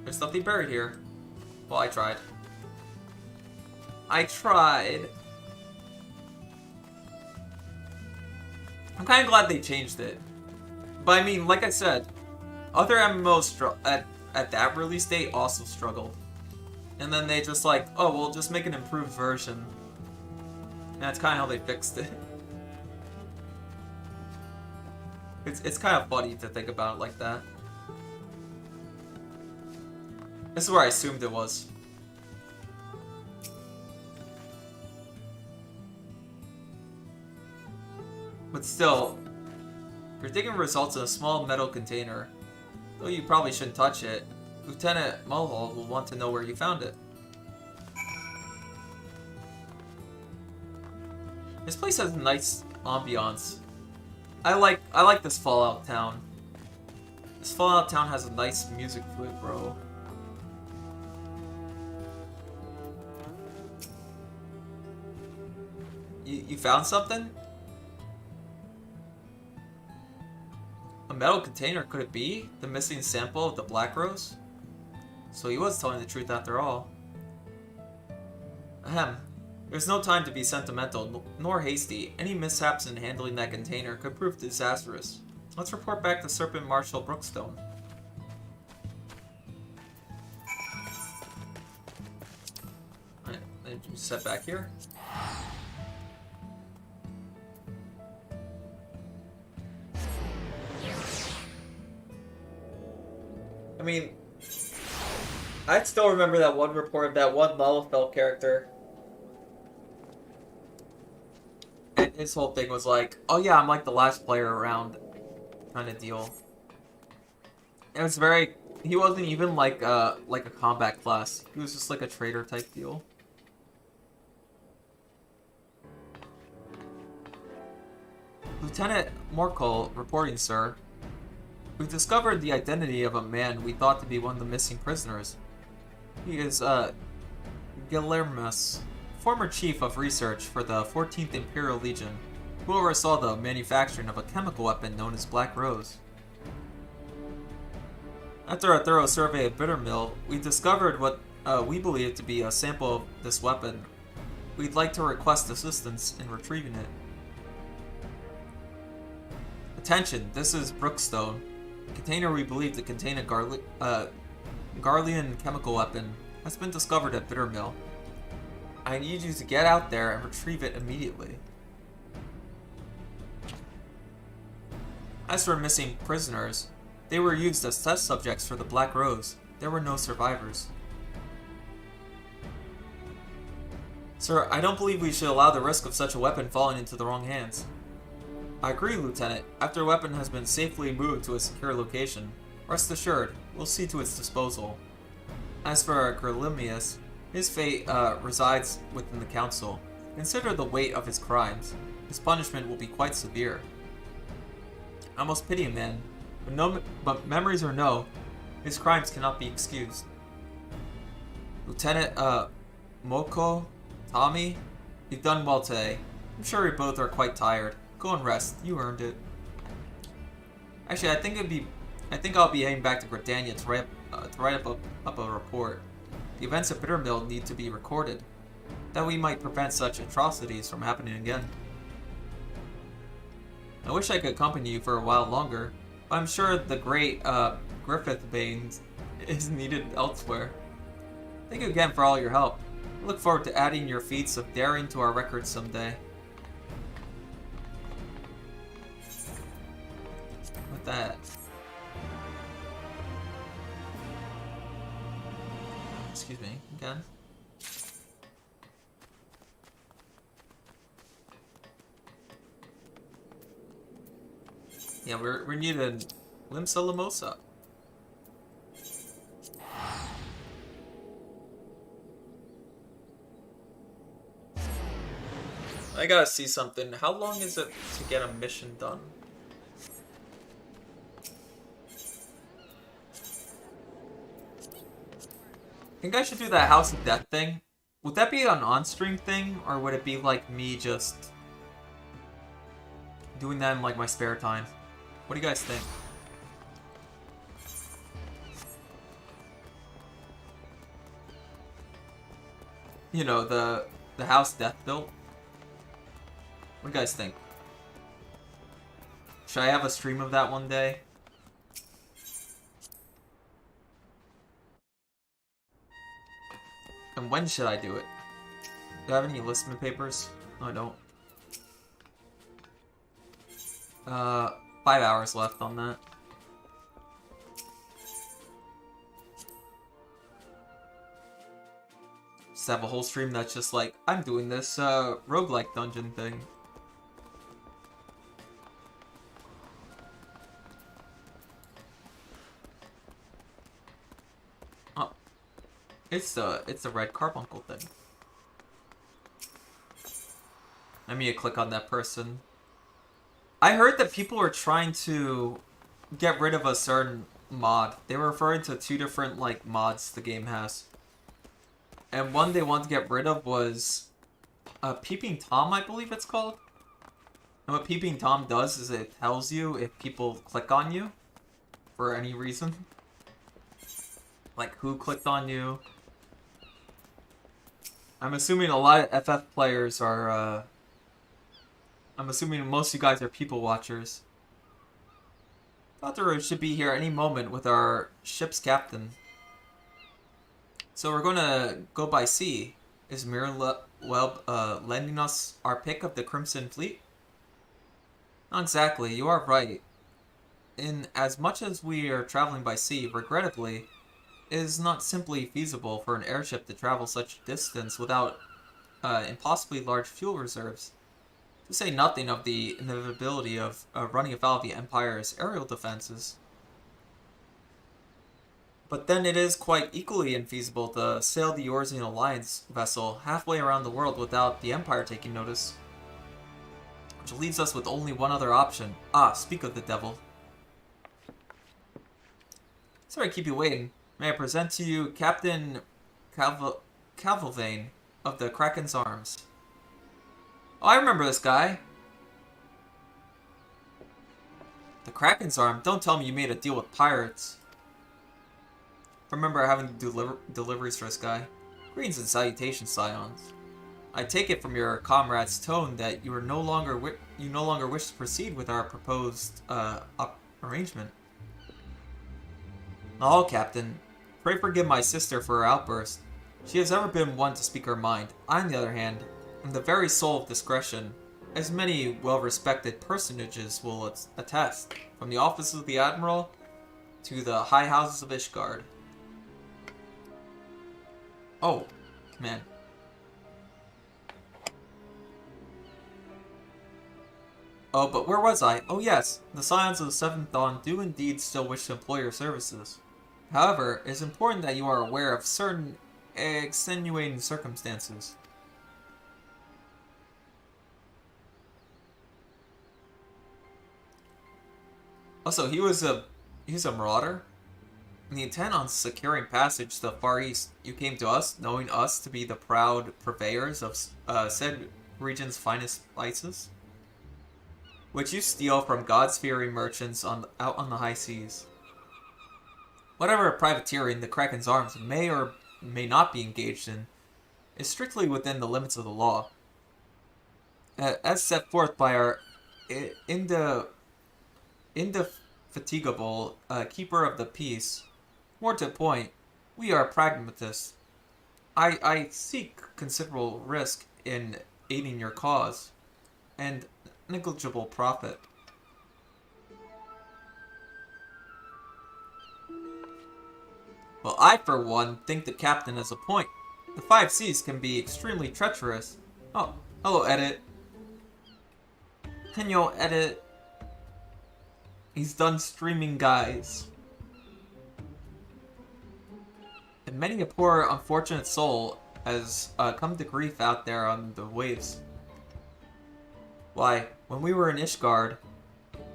There's something buried here. Well, I tried. I tried. I'm kind of glad they changed it. But I mean, like I said, other MMOs at that release date also struggled. And then they just like, oh, we'll just make an improved version. And that's kind of how they fixed it. It's kind of funny to think about it like that. This is where I assumed it was. But still, you're digging results in a small metal container. Though you probably shouldn't touch it, Lieutenant Mulhall will want to know where you found it. This place has a nice ambiance. I like this Fallout town. This Fallout town has a nice music to it, bro. You found something? A metal container, could it be? The missing sample of the Black Rose? So he was telling the truth after all. Ahem. There's no time to be sentimental, nor hasty. Any mishaps in handling that container could prove disastrous. Let's report back to Serpent Marshal Brookstone. Alright, then you set back here. I mean, I still remember that one report of that one Lalafell character. And his whole thing was like, oh yeah, I'm like the last player around kind of deal. It was very... He wasn't even like a combat class. He was just like a trader type deal. Lieutenant Morkel reporting, sir. We've discovered the identity of a man we thought to be one of the missing prisoners. He is, Guillermus, former chief of research for the 14th Imperial Legion, who oversaw the manufacturing of a chemical weapon known as Black Rose. After a thorough survey of Bittermill, we discovered what we believe to be a sample of this weapon. We'd like to request assistance in retrieving it. Attention, this is Brookstone. A container we believe to contain a Garlean chemical weapon has been discovered at Bittermill. I need you to get out there and retrieve it immediately. As for missing prisoners, they were used as test subjects for the Black Rose. There were no survivors. Sir, I don't believe we should allow the risk of such a weapon falling into the wrong hands. I agree, Lieutenant. After a weapon has been safely moved to a secure location, rest assured, we'll see to its disposal. As for Grillimius, his fate resides within the Council. Consider the weight of his crimes. His punishment will be quite severe. I almost pity him, man. But memories or no, his crimes cannot be excused. Lieutenant, Moko, Tommy, you've done well today. I'm sure you both are quite tired. Go and rest. You earned it. Actually, I think I'll be heading back to Gridania to write up a report. The events at Bittermill need to be recorded, that we might prevent such atrocities from happening again. I wish I could accompany you for a while longer, but I'm sure the great Griffith Bane is needed elsewhere. Thank you again for all your help. I look forward to adding your feats of daring to our records someday. With that. Excuse me, again. Yeah, we need a Limsa Limosa. I gotta see something. How long is it to get a mission done? I think I should do that House of Death thing. Would that be an on-stream thing, or would it be like me just doing that in like my spare time? What do you guys think? You know, the house Death built. What do you guys think? Should I have a stream of that one day? And when should I do it? Do I have any enlistment papers? No, I don't. 5 hours left on that. Just have a whole stream that's just like, I'm doing this roguelike dungeon thing. Oh. It's the red carbuncle thing. Let me click on that person. I heard that people are trying to get rid of a certain mod. They were referring to 2 different like mods the game has. And one they want to get rid of was Peeping Tom, I believe it's called. And what Peeping Tom does is it tells you if people click on you for any reason. Like who clicked on you. I'm assuming a lot of FF players are I'm assuming most of you guys are people watchers. Valtero should be here any moment with our ship's captain. So we're gonna go by sea. Is Mirweb lending us our pick of the Crimson Fleet? Not exactly, you are right. In as much as we are traveling by sea, regrettably, it is not simply feasible for an airship to travel such distance without impossibly large fuel reserves. To say nothing of the inevitability of running afoul of the Empire's aerial defenses. But then it is quite equally infeasible to sail the Eorzean Alliance vessel halfway around the world without the Empire taking notice. Which leaves us with only one other option. Ah, speak of the devil. Sorry to keep you waiting. May I present to you Captain Calvulvane of the Kraken's Arms. Oh, I remember this guy. The Kraken's Arm? Don't tell me you made a deal with pirates. I remember having to do deliveries for this guy. Greetings and salutations, Scions. I take it from your comrade's tone that you are no longer wish to proceed with our proposed arrangement. Not all, Captain. Pray forgive my sister for her outburst. She has ever been one to speak her mind. I, on the other hand, am the very soul of discretion, as many well-respected personages will attest, from the office of the Admiral to the high houses of Ishgard. Oh, man. Oh, but where was I? Oh yes, the Scions of the Seventh Dawn do indeed still wish to employ your services. However, it is important that you are aware of certain extenuating circumstances. Also, he was a marauder. In the intent on securing passage to the Far East, you came to us, knowing us to be the proud purveyors of said region's finest spices, which you steal from God-fearing merchants out on the high seas. Whatever privateering the Kraken's arms may or may not be engaged in is strictly within the limits of the law. As set forth by our indefatigable keeper of the peace. More to the point, we are pragmatists. I seek considerable risk in aiding your cause, and negligible profit. Well, I, for one, think the captain has a point. The 5 seas can be extremely treacherous. Oh, hello, Edit. Hello, Edit. He's done streaming, guys. And many a poor, unfortunate soul has come to grief out there on the waves. Why, when we were in Ishgard,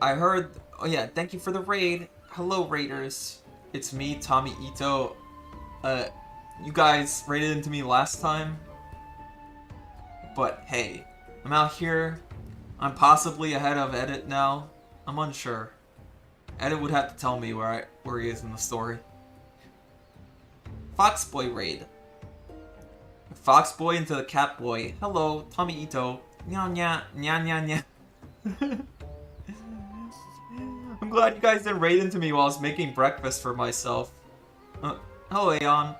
I heard... Oh yeah, thank you for the raid. Hello, raiders. It's me, Tommy Ito. You guys raided into me last time. But hey, I'm out here. I'm possibly ahead of Edit now. I'm unsure. Edit would have to tell me where he is in the story. Foxboy raid. Foxboy into the Catboy. Hello, Tommy Ito. Nya nya nya nya nya. I'm glad you guys didn't raid into me while I was making breakfast for myself. Hello, Aeon.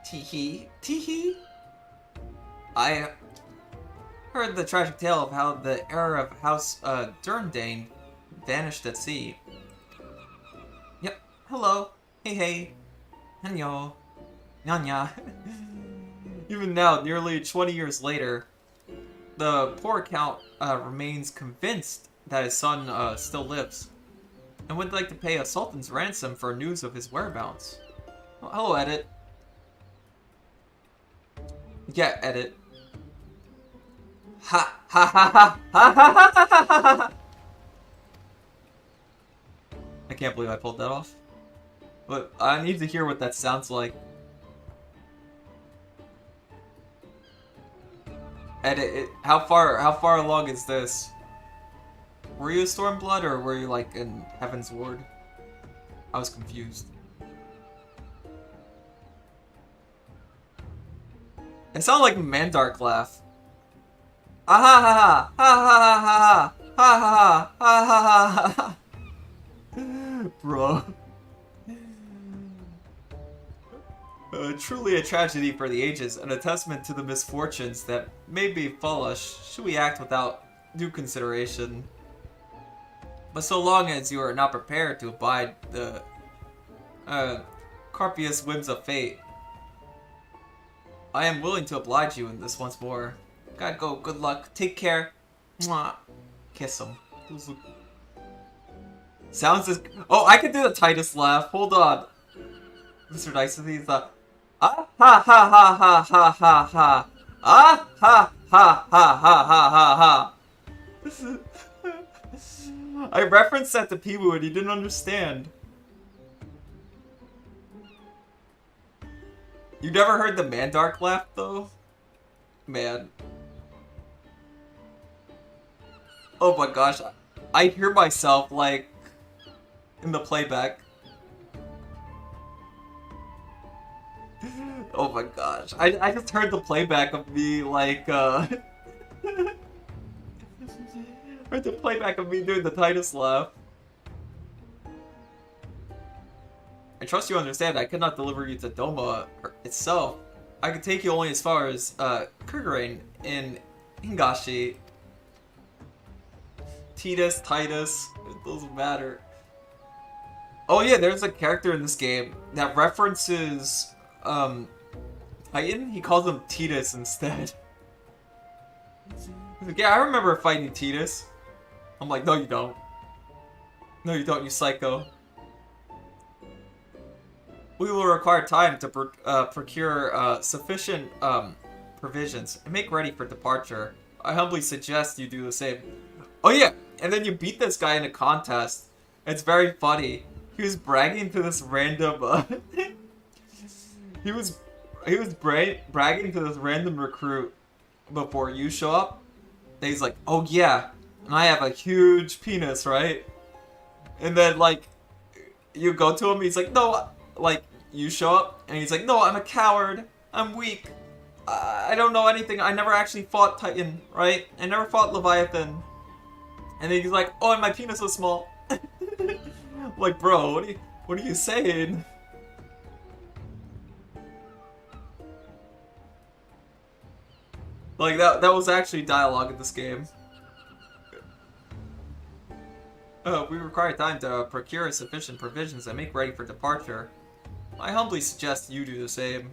Teehee. Teehee. I heard the tragic tale of how the heir of House Durndane vanished at sea. Yep. Hello. Hey hey. Hello. Nya. Even now, nearly 20 years later, the poor Count remains convinced that his son still lives, and would like to pay a sultan's ransom for news of his whereabouts. Oh, hello, Edit. Yeah, Edit. Ha ha ha ha ha ha ha ha ha. I can't believe I pulled that off. But I need to hear what that sounds like. Edit. How far along is this? Were you a Stormblood or were you like in Heaven's Ward? I was confused. It sounded like Mandark laugh. Ah ha ha ha ha ha ha ha ha ha ha ha. Bro. Truly a tragedy for the ages, and a testament to the misfortunes that may befall us should we act without due consideration. But so long as you are not prepared to abide the carpious whims of fate, I am willing to oblige you in this once more. Gotta go, good luck, take care. Mwah. Kiss him. Sounds as... Oh, I can do the Titus laugh, hold on. Mr. Nicety's ah ha ha ha ha ha ha ha. Ah ha ha ha ha ha ha ha. I referenced that to Piwu and he didn't understand. You never heard the Mandark laugh though? Man. Oh my gosh. I hear myself like in the playback. Oh my gosh. I just heard the playback of me like heard the playback of me doing the Titus laugh. I trust you understand I could not deliver you to Doma itself. I could take you only as far as Kurgarain in Hingashi. Titus, it doesn't matter. Oh yeah, there's a character in this game that references Titan. He calls him Titus instead. He's like, yeah, I remember fighting Titus. I'm like, no you don't. No you don't, you psycho. We will require time to procure sufficient provisions and make ready for departure. I humbly suggest you do the same. Oh yeah, and then you beat this guy in a contest. It's very funny. He was bragging to this random. He was bragging to this random recruit before you show up. And he's like, "Oh yeah, and I have a huge penis, right?" And then like, you go to him. He's like, "No," like you show up, and he's like, "No, I'm a coward. I'm weak. I don't know anything. I never actually fought Titan, right? I never fought Leviathan." And then he's like, "Oh, and my penis is small." Like, bro, what are you saying? Like that was actually dialogue in this game. We require time to procure sufficient provisions and make ready for departure. I humbly suggest you do the same.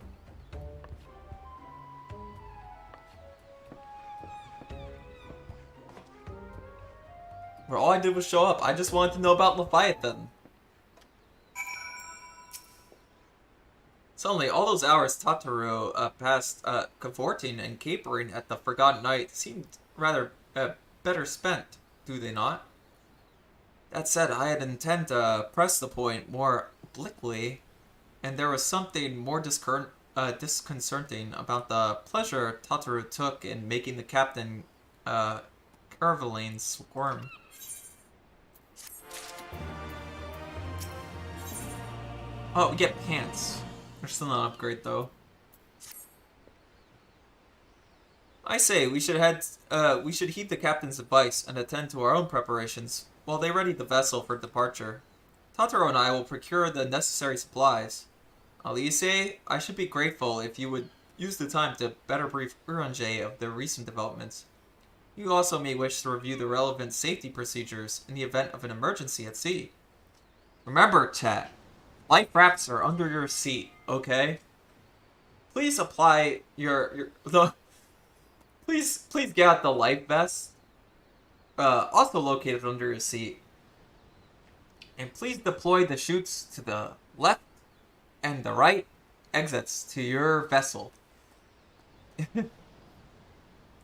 Where all I did was show up. I just wanted to know about Leviathan. Suddenly, all those hours Tataru passed cavorting and capering at the Forgotten Night seemed rather better spent, do they not? That said, I had intended to press the point more obliquely, and there was something more disconcerting about the pleasure Tataru took in making the Captain Caraveline squirm. Oh, we get pants. They're still not an upgrade though. I say we should heed the captain's advice and attend to our own preparations while they ready the vessel for departure. Tataru and I will procure the necessary supplies. Alice, I should be grateful if you would use the time to better brief Urange of the recent developments. You also may wish to review the relevant safety procedures in the event of an emergency at sea. Remember, chat, life rafts are under your seat, okay? Please apply please get out the life vest, also located under your seat. And please deploy the chutes to the left and the right exits to your vessel.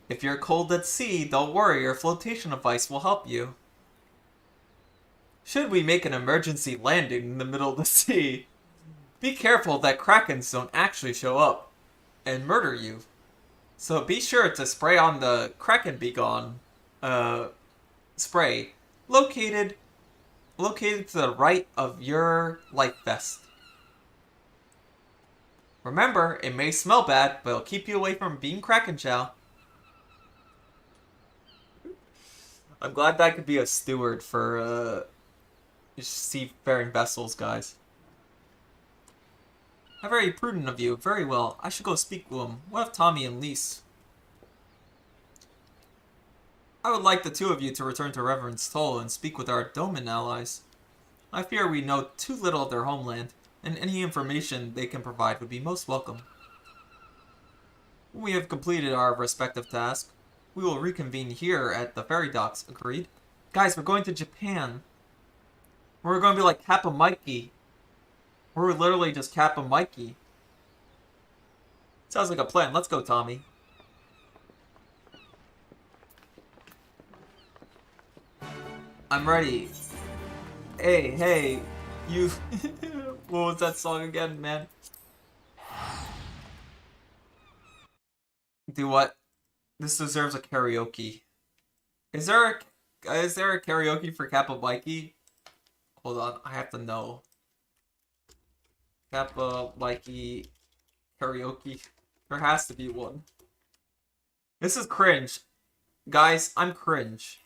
If you're cold at sea, don't worry, your flotation device will help you. Should we make an emergency landing in the middle of the sea, be careful that krakens don't actually show up and murder you. So be sure to spray on the Kraken Be Gone spray located to the right of your life vest. Remember, it may smell bad, but it'll keep you away from being Kraken Chow. I'm glad that I could be a steward for seafaring vessels, guys. How very prudent of you. Very well. I should go speak to him. What of Tommy and Lise? I would like the two of you to return to Reverend's Toll and speak with our Doman allies. I fear we know too little of their homeland, and any information they can provide would be most welcome. When we have completed our respective tasks, we will reconvene here at the ferry docks, agreed? Guys, we're going to Japan. We're going to be like Kappa Mikey. We're literally just Kappa Mikey. Sounds like a plan. Let's go, Tommy. I'm ready. Hey, you... What was that song again, man? Do what? This deserves a karaoke. Is there a karaoke for Kappa Mikey? Hold on, I have to know. Kappa Mikey karaoke. There has to be one. This is cringe. Guys, I'm cringe.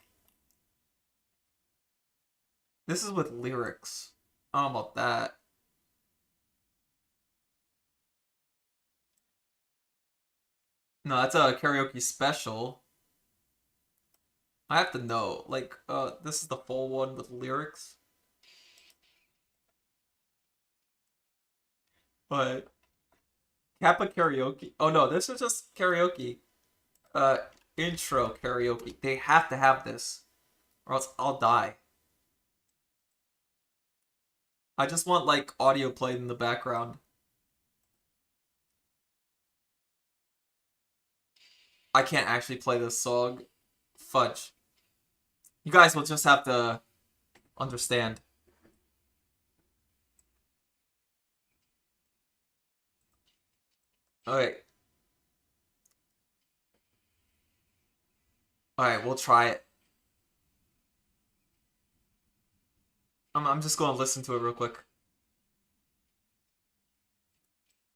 This is with lyrics. I don't know about that. No, that's a karaoke special. I have to know. Like, this is the full one with lyrics. But Kappa karaoke. Oh no, this is just karaoke. Intro karaoke. They have to have this, or else I'll die. I just want like audio played in the background. I can't actually play this song. Fudge. You guys will just have to understand. Alright. Alright, we'll try it. I'm just gonna listen to it real quick.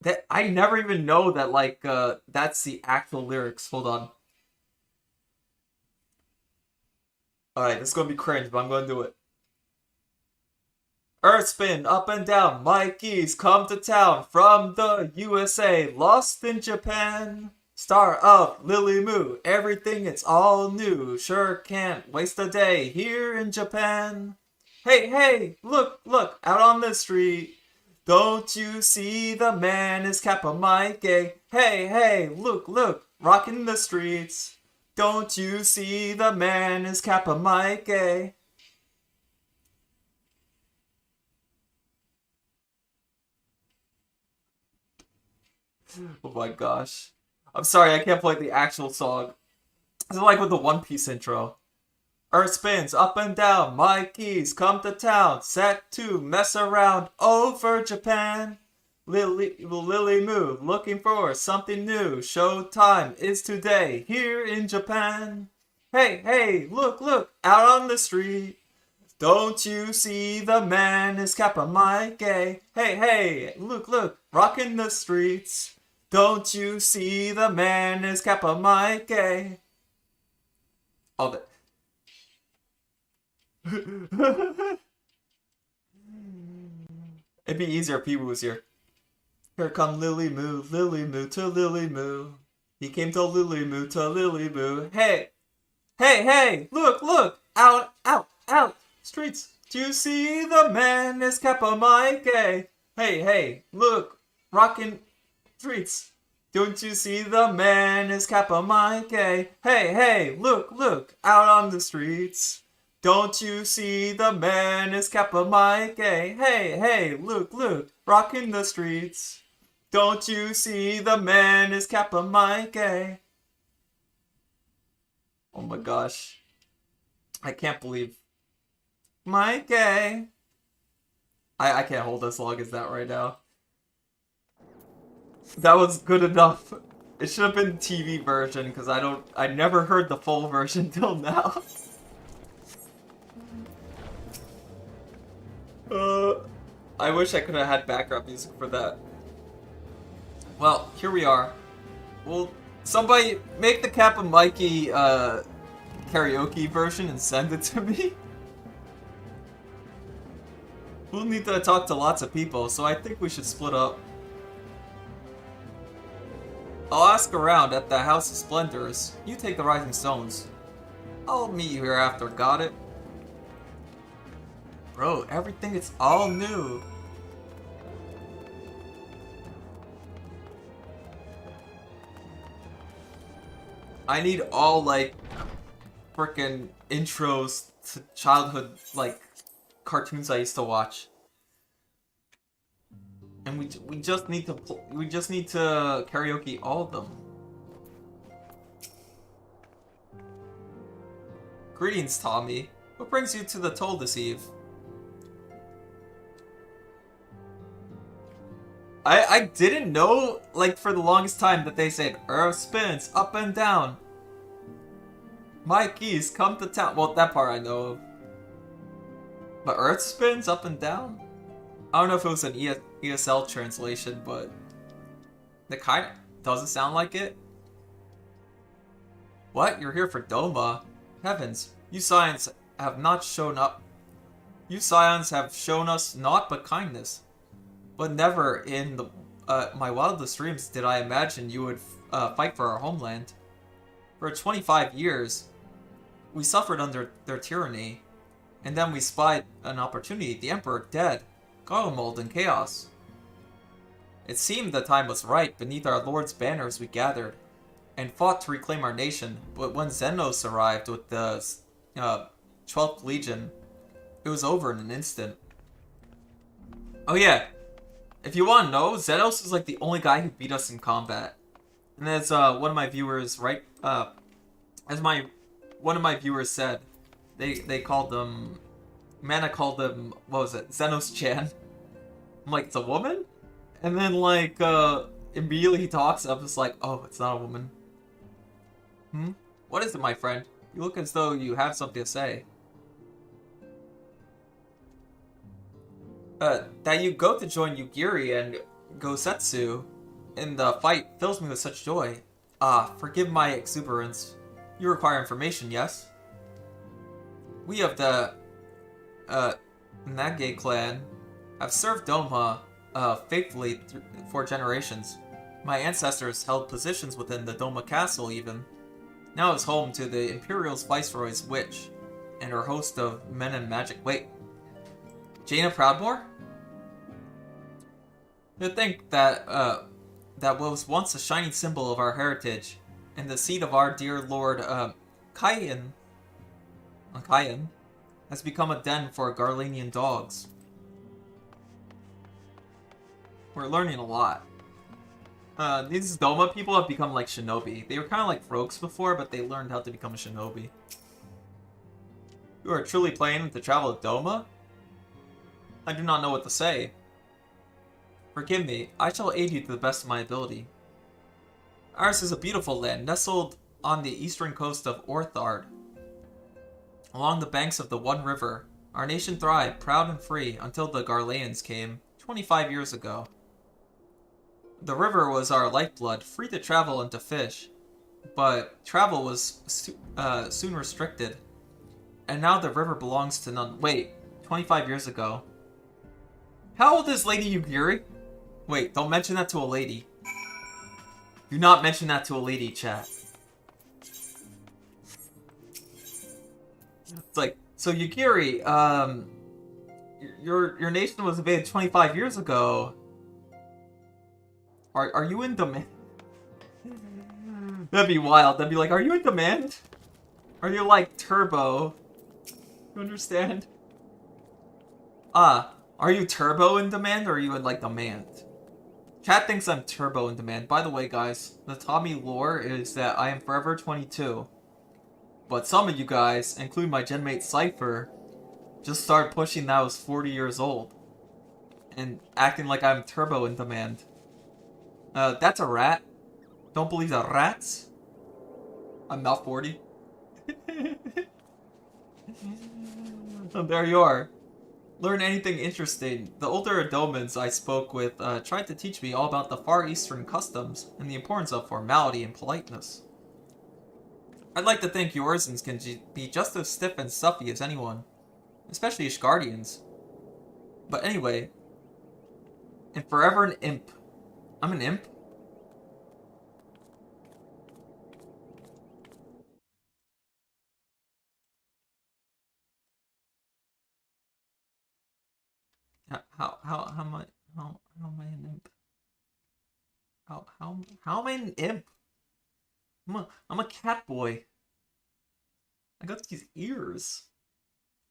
That I never even know that, like, that's the actual lyrics. Hold on. Alright, this is gonna be cringe, but I'm gonna do it. Earth spin up and down, Mikey's come to town from the USA, lost in Japan. Star of Lily Moo, everything it's all new. Sure can't waste a day here in Japan. Hey, hey, look, look, out on the street. Don't you see the man is Kappa Mikey? Hey, hey, look, look, rocking the streets. Don't you see the man is Kappa Mikey? Oh my gosh. I'm sorry, I can't play the actual song. It's like with the One Piece intro. Earth spins up and down, Mikey's come to town, set to mess around over Japan. Lily Moo, looking for something new. Showtime is today here in Japan. Hey, hey, look, look, out on the street. Don't you see the man is Kappa Mikey? Hey, hey, look, look, rocking the streets. Don't you see the man is Kappa Mikey? All that. It'd be easier if Pee-wee was here. Here come Lily Moo to Lily Moo. He came to Lily Moo to Lily Moo. Hey, hey, hey, look, look, out, out, out, streets. Do you see the man is Kappa Mikey? Hey, hey, look, rockin' streets. Don't you see the man is Kappa Mikey? Hey, hey, look, look, out on the streets. Don't you see the man is Kappa Mikey? Hey, hey, look, look, rocking the streets. Don't you see the man is Kappa Mikey? Oh my gosh. I can't believe. Mikey! I can't hold as long as that right now. That was good enough. It should have been TV version, because I never heard the full version till now. I wish I could have had background music for that. Well, here we are. Well, somebody make the Kappa Mikey karaoke version and send it to me. We'll need to talk to lots of people, so I think we should split up. I'll ask around at the House of Splendors. You take the Rising Stones. I'll meet you here after, got it? Bro, everything is all new. I need all, like, frickin' intros to childhood, like, cartoons I used to watch. And we just need to karaoke all of them. Greetings, Tommy. What brings you to the toll this eve? I didn't know, like, for the longest time that they said Earth spins up and down. Mikey's come to town. Well, that part I know of. But Earth spins up and down? I don't know if it was an ESL translation, but it kind of doesn't sound like it. What? You're here for Doma? Heavens, you Scions have not shown up. You Scions have shown us naught but kindness. But never in my wildest dreams did I imagine you would fight for our homeland. For 25 years, we suffered under their tyranny, and then we spied an opportunity, the Emperor dead, Garlemald in chaos. It seemed the time was right. Beneath our Lord's banners we gathered, and fought to reclaim our nation, but when Xenos arrived with the 12th Legion, it was over in an instant. Oh yeah, if you want to know, Xenos is like the only guy who beat us in combat. And as one of my viewers, one of my viewers said, they called them... Mana called them, what was it, Xenos-chan. I'm like, it's a woman? And then, like, immediately he talks, I'm just like, oh, it's not a woman. Hmm? What is it, my friend? You look as though you have something to say. That you go to join Yugiri and Gosetsu in the fight fills me with such joy. Ah, forgive my exuberance. You require information, yes? We of the, Nage clan have served Doma, faithfully for generations. My ancestors held positions within the Doma castle, even. Now it's home to the Imperial's Viceroy's witch, and her host of men and magic. Wait, Jaina Proudmoore? You'd think that, that was once a shining symbol of our heritage, and the seat of our dear Lord, Kayan, has become a den for Garlanian dogs. We're learning a lot. These Doma people have become like shinobi. They were kind of like rogues before, but they learned how to become a shinobi. You are truly planning to travel to Doma? I do not know what to say. Forgive me, I shall aid you to the best of my ability. Ours is a beautiful land, nestled on the eastern coast of Orthard. Along the banks of the One River, our nation thrived, proud and free, until the Garleans came, 25 years ago. The river was our lifeblood, free to travel and to fish, but travel was soon restricted. And now the river belongs to none. Wait, 25 years ago. How old is Lady Yugiri? Wait, don't mention that to a lady. Do not mention that to a lady, chat. It's like, so Yugiri, your nation was invaded 25 years ago. Are you in demand? That'd be wild. That'd be like, are you in demand? Are you like Turbo? You understand? Are you Turbo in demand or are you in like demand? Chat thinks I'm Turbo in demand. By the way, guys, the Tommy lore is that I am forever 22. But some of you guys, including my Genmate Cypher, just start pushing that I was 40 years old. And acting like I'm Turbo in demand. That's a rat. Don't believe the rats. I'm not 40. Oh, there you are. Learn anything interesting. The older Adomans I spoke with tried to teach me all about the Far Eastern customs and the importance of formality and politeness. I'd like to think Yorsons can be just as stiff and stuffy as anyone, especially Ishgardians. But anyway, and forever an imp. I'm an imp? How am I an imp? How am I an imp? I'm a cat boy. I got these ears.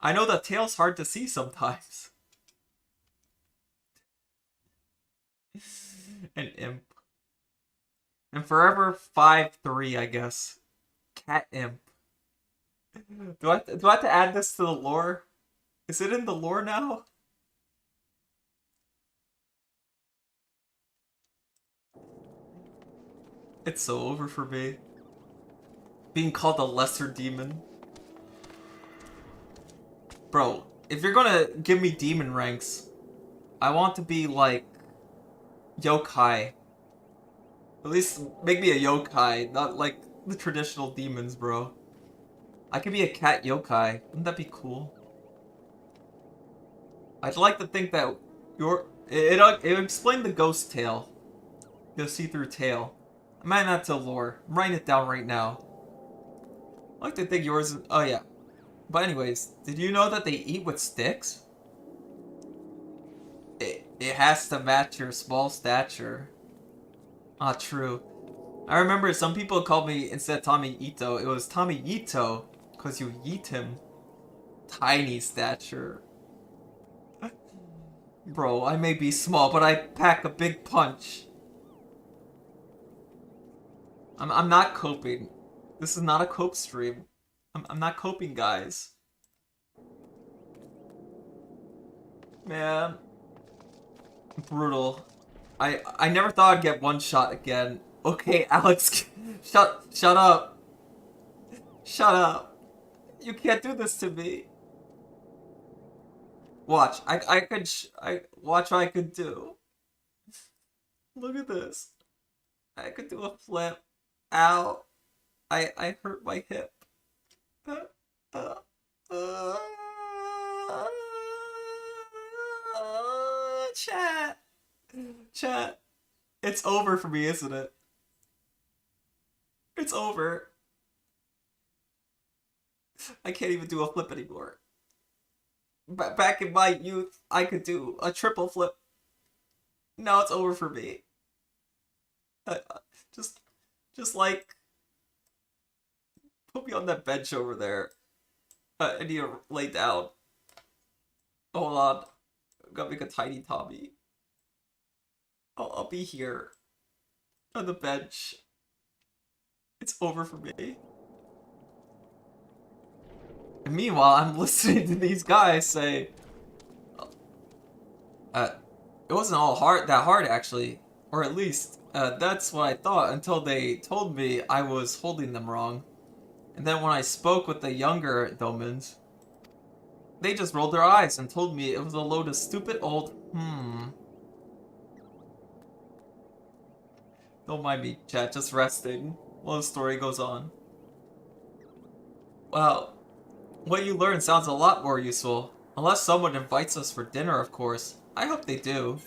I know that tail's hard to see sometimes. An imp. And forever 5'3", I guess. Cat imp. Do I have to add this to the lore? Is it in the lore now? It's so over for me. Being called a lesser demon. Bro, if you're gonna give me demon ranks, I want to be like yokai. At least make me a yokai, not like the traditional demons, bro. I could be a cat yokai. Wouldn't that be cool? I'd like to think that it explained the ghost tail. The see-through tail. I'm adding that to lore. I'm writing it down right now. I like to think yours is... Oh, yeah. But anyways, did you know that they eat with sticks? It has to match your small stature. Ah, true. I remember some people called me, instead of Tommy Ito, it was Tommy Ito, because you yeet him. Tiny stature. Bro, I may be small, but I pack a big punch. I'm not coping. This is not a cope stream. I'm not coping, guys. Man. Brutal. I never thought I'd get one shot again. Okay, Alex, shut up. Shut up. You can't do this to me. Watch. Watch what I could do. Look at this. I could do a flip. Ow. I hurt my hip. Chat. Chat. It's over for me, isn't it? It's over. I can't even do a flip anymore. Back in my youth, I could do a triple flip. Now it's over for me. Just like, put me on that bench over there. I need to lay down. Hold on. I'm gonna make a tiny Tommy. I'll be here. On the bench. It's over for me. And meanwhile, I'm listening to these guys say... it wasn't all that hard, actually. Or at least, that's what I thought until they told me I was holding them wrong. And then when I spoke with the younger Domans, they just rolled their eyes and told me it was a load of stupid old Don't mind me, chat, just resting while the story goes on. Wow, what you learned sounds a lot more useful. Unless someone invites us for dinner, of course. I hope they do.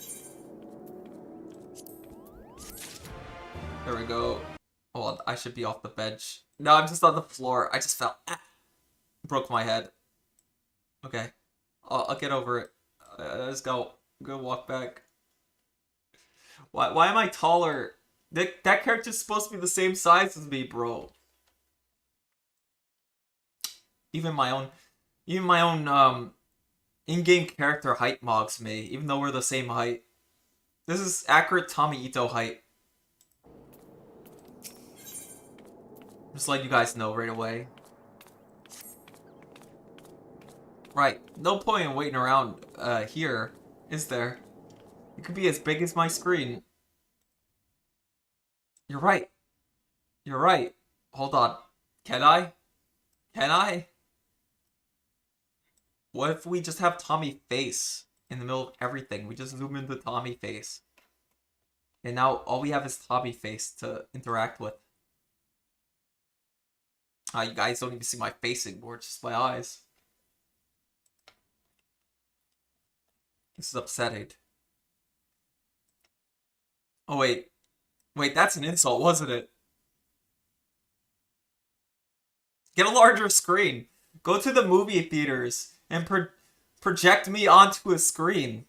There we go. Hold on, I should be off the bench. No, I'm just on the floor. I just fell. Broke my head. Okay. I'll get over it. Let's go. Go walk back. Why am I taller? That character's supposed to be the same size as me, bro. Even my own in-game character height mocks me, even though we're the same height. This is accurate Tommy Ito height. Just let you guys know right away. Right, no point in waiting around here, is there? It could be as big as my screen. You're right. You're right. Hold on. Can I? Can I? What if we just have Tommy face in the middle of everything? We just zoom into Tommy face. And now all we have is Tommy face to interact with. You guys don't even see my face anymore, just my eyes. This is upsetting. Oh, wait. Wait, that's an insult, wasn't it? Get a larger screen. Go to the movie theaters and project me onto a screen.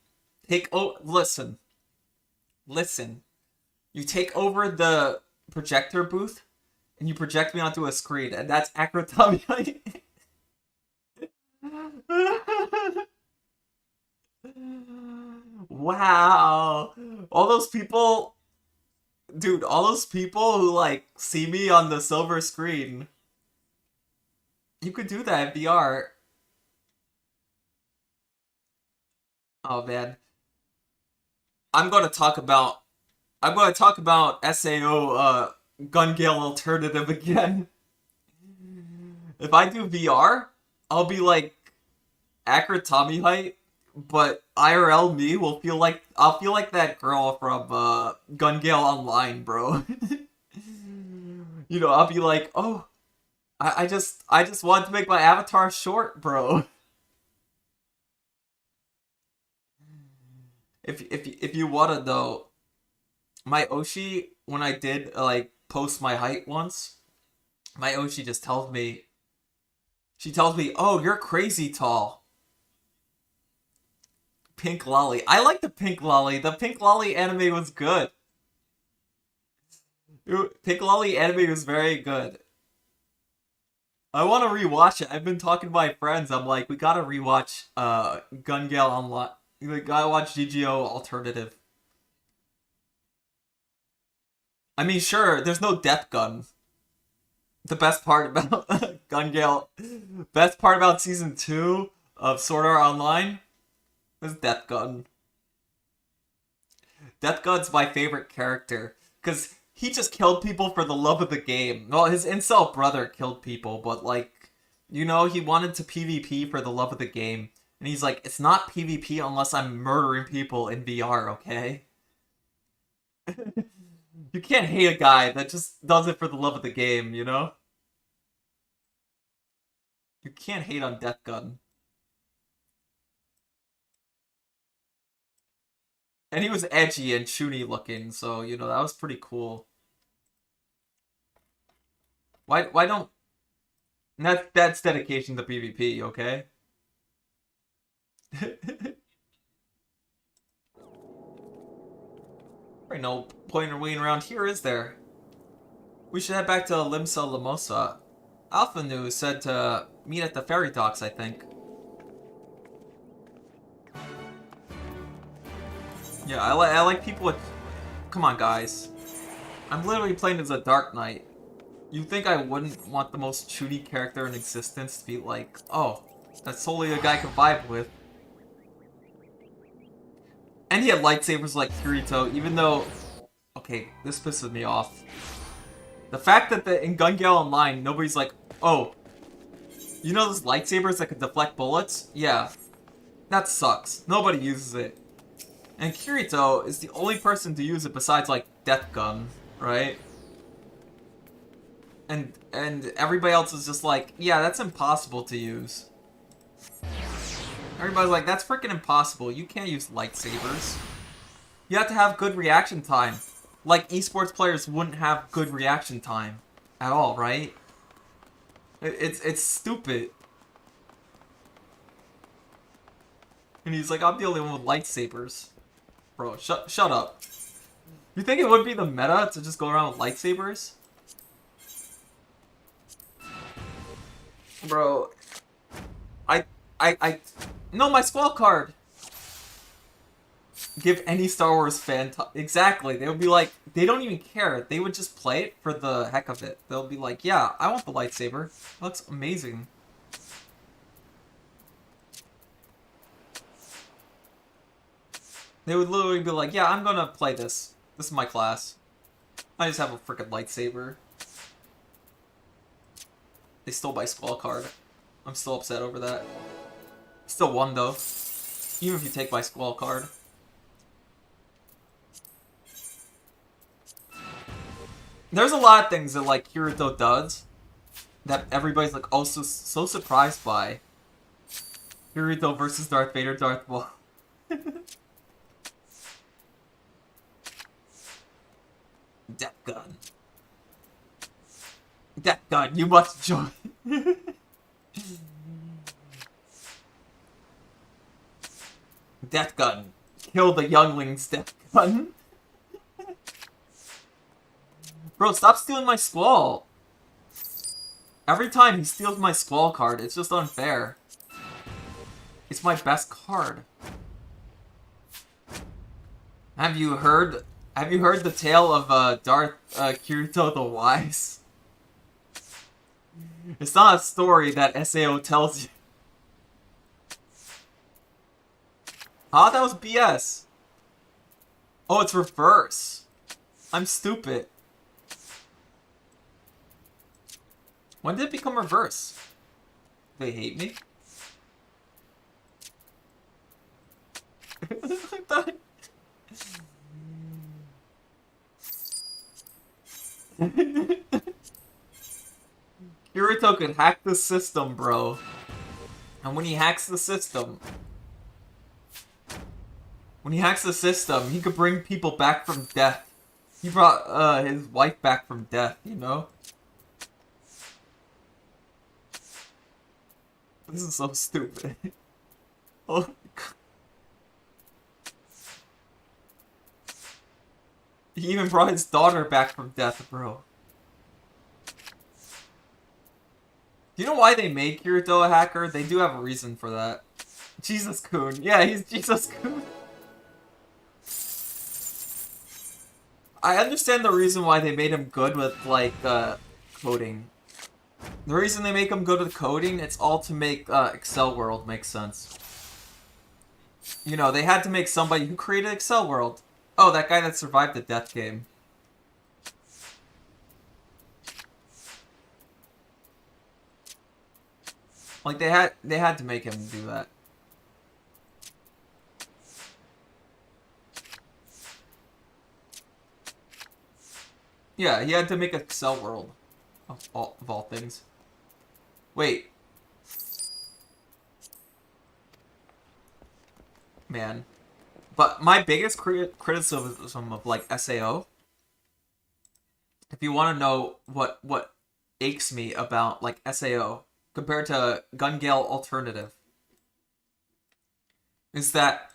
Listen. Listen. You take over the projector booth and you project me onto a screen, and that's accurate Tommy. Wow. All those people... Dude, all those people who, like, see me on the silver screen. You could do that in VR. Oh, man. I'm going to talk about SAO, Gun Gale Alternative again. If I do VR, I'll be, like, accurate Tommy height. But IRL me will feel like... I'll feel like that girl from Gun Gale Online, bro. You know, I'll be like, oh, I just wanted to make my avatar short, bro. If you wanna know, my Oshi, when I did like post my height once, my Oshi just tells me, oh, you're crazy tall. Pink Lolly. I like the Pink Lolly. The Pink Lolly anime was good. Pink Lolly anime was very good. I want to rewatch it. I've been talking to my friends. I'm like, we gotta rewatch Gun Gale Online. We gotta watch GGO Alternative. I mean, sure, there's no death gun. The best part about Gun Gale... Best part about Season 2 of Sword Art Online... This Death Gun. Death Gun's my favorite character. Because he just killed people for the love of the game. Well, his incel brother killed people, but like, you know, he wanted to PvP for the love of the game. And he's like, it's not PvP unless I'm murdering people in VR, okay? You can't hate a guy that just does it for the love of the game, you know? You can't hate on Death Gun. And he was edgy and chuny looking, so, you know, that was pretty cool. Why don't... That's dedication to PvP, okay? Ain't no point in waiting around here, is there? We should head back to Limsa Limosa. Alpha News said to meet at the ferry docks, I think. Yeah, I like people with... Come on, guys. I'm literally playing as a Dark Knight. You think I wouldn't want the most chuny character in existence to be like, oh, that's solely a guy I can vibe with. And he had lightsabers like Kirito, even though... Okay, this pisses me off. The fact that in Gun Gale Online, nobody's like, oh, you know those lightsabers that can deflect bullets? Yeah, that sucks. Nobody uses it. And Kirito is the only person to use it besides, like, Death Gun, right? And everybody else is just like, yeah, that's impossible to use. Everybody's like, that's freaking impossible. You can't use lightsabers. You have to have good reaction time. Like, esports players wouldn't have good reaction time at all, right? It's stupid. And he's like, I'm the only one with lightsabers. Bro, shut up. You think it would be the meta to just go around with lightsabers? Bro, no, my squall card. Give any Star Wars fan exactly. They would be like, they don't even care. They would just play it for the heck of it. They'll be like, yeah, I want the lightsaber. It looks amazing. They would literally be like, yeah, I'm gonna play this. This is my class. I just have a freaking lightsaber. They stole my squall card. I'm still upset over that. Still won, though. Even if you take my squall card. There's a lot of things that, like, Kirito does that everybody's, like, also so surprised by. Kirito versus Darth Vader, Darth Maul. Death Gun. Death Gun, you must join. Death Gun. Kill the younglings, Death Gun. Bro, stop stealing my squall. Every time he steals my squall card, it's just unfair. It's my best card. Have you heard the tale of Darth Kirito the Wise? It's not a story that SAO tells you. Huh? That was BS. Oh, it's reverse. I'm stupid. When did it become reverse? They hate me? Kirito could hack the system, bro. And when he hacks the system... he could bring people back from death. He brought his wife back from death, you know? This is so stupid. Oh my God. He even brought his daughter back from death, bro. Do you know why they made Kirito a hacker? They do have a reason for that. Jesus Kun. Yeah, he's Jesus Kun. I understand the reason why they made him good with, like, coding. The reason they make him good with coding, it's all to make Excel World make sense. You know, they had to make somebody who created Excel World. Oh, that guy that survived the death game. Like, they had to make him do that. Yeah, he had to make Excel World. Of all things. Wait. Man. But my biggest criticism of, like, SAO, if you want to know what aches me about, like, SAO compared to Gun Gale Alternative, is that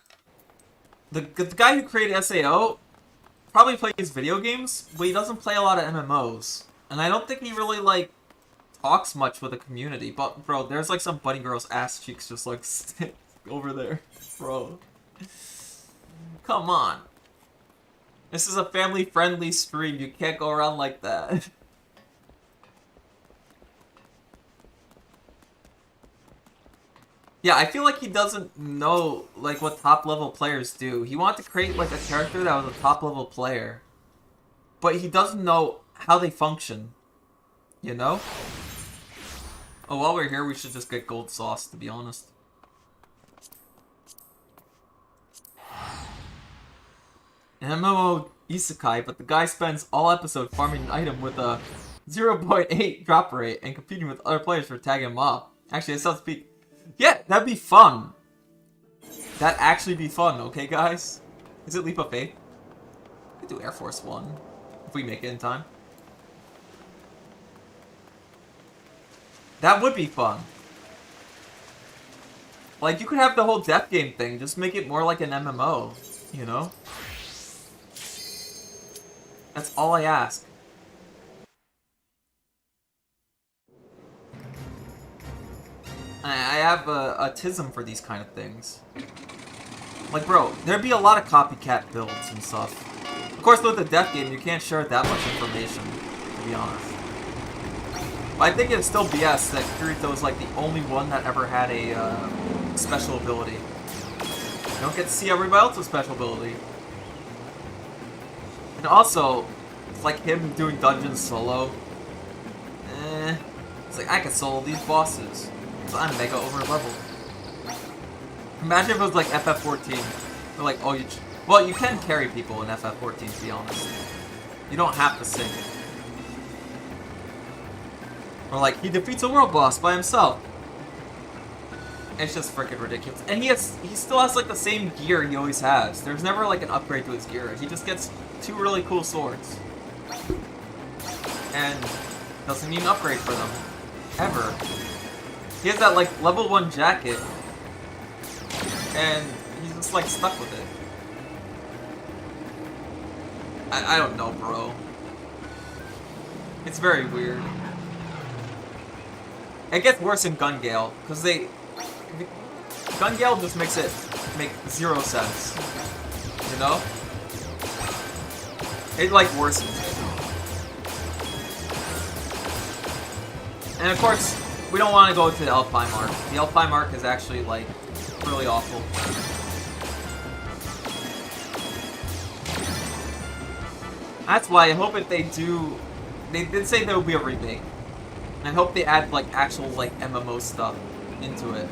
the guy who created SAO probably plays video games, but he doesn't play a lot of MMOs. And I don't think he really, like, talks much with the community. But, bro, there's, like, some bunny girl's ass cheeks just, like, over there. Bro. Come on. This is a family-friendly stream. You can't go around like that. Yeah, I feel like he doesn't know, like, what top-level players do. He wanted to create, like, a character that was a top-level player. But he doesn't know how they function. You know? Oh, while we're here, we should just get gold sauce, to be honest. An MMO isekai, but the guy spends all episode farming an item with a 0.8 drop rate and competing with other players for tagging him up. Actually, that sounds peak. Yeah, that'd be fun. That'd actually be fun, okay, guys? Is it Leap of Faith? We could do Air Force One if we make it in time. That would be fun. Like, you could have the whole death game thing, just make it more like an MMO, you know? That's all I ask. I have a tism for these kind of things. Like, bro, there'd be a lot of copycat builds and stuff. Of course, with the death game, you can't share that much information, to be honest. But I think it's still BS that Kirito is, like, the only one that ever had a special ability. You don't get to see everybody else's special ability. And also, it's like him doing dungeons solo. It's like, I can solo these bosses. Because I'm mega over leveled. Imagine if it was like FF14. They're like, oh, well, you can carry people in FF14, to be honest. You don't have to sing. Or like, he defeats a world boss by himself. It's just freaking ridiculous. And he still has like the same gear he always has. There's never like an upgrade to his gear. He just gets 2 really cool swords. And doesn't need an upgrade for them. Ever. He has that like level 1 jacket. And he's just like stuck with it. I don't know, bro. It's very weird. It gets worse in Gun Gale, because Gun Gale just makes it make 0 sense. You know? It like worsens it. And of course, we don't want to go to the Alpine Mark. The Alpine Mark is actually like really awful. That's why I hope if they do, they did say there will be a remake. And I hope they add like actual like MMO stuff into it.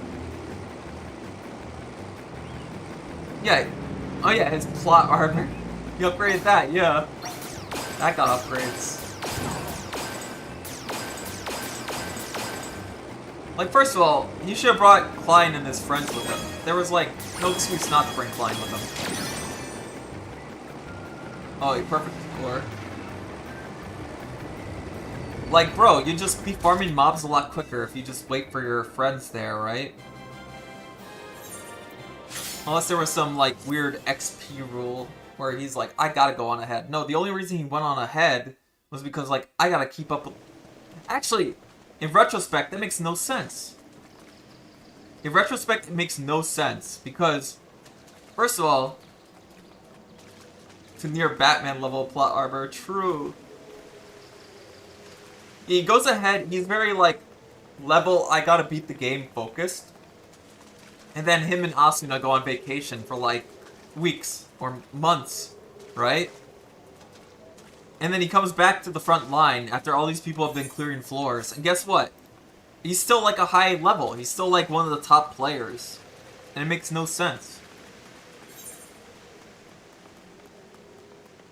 Yeah. Oh yeah, his plot armor. You upgraded that, yeah. That got upgrades. Like, first of all, he should have brought Klein and his friends with him. There was like no excuse not to bring Klein with him. Oh, you're perfect score. Like, bro, you'd just be farming mobs a lot quicker if you just wait for your friends there, right? Unless there was some, like, weird XP rule where he's like, I gotta go on ahead. No, the only reason he went on ahead was because, like, I gotta keep up with... Actually, in retrospect, that makes no sense. In retrospect, it makes no sense because, first of all, to near Batman level plot armor, true. He goes ahead, he's very, like, level, I gotta beat the game focused. And then him and Asuna go on vacation for like weeks or months, right? And then he comes back to the front line after all these people have been clearing floors. And guess what? He's still like a high level. He's still like one of the top players. And it makes no sense.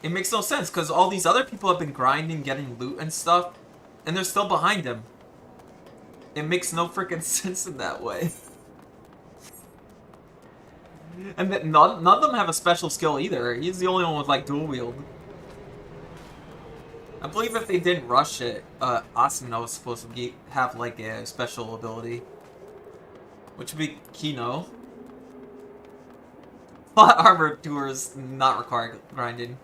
It makes no sense because all these other people have been grinding, getting loot and stuff. And they're still behind him. It makes no freaking sense in that way. And that none of them have a special skill either. He's the only one with like dual wield. I believe if they didn't rush it, Asuna was supposed to have like a special ability. Which would be Kino. Plot armor tours not require grinding.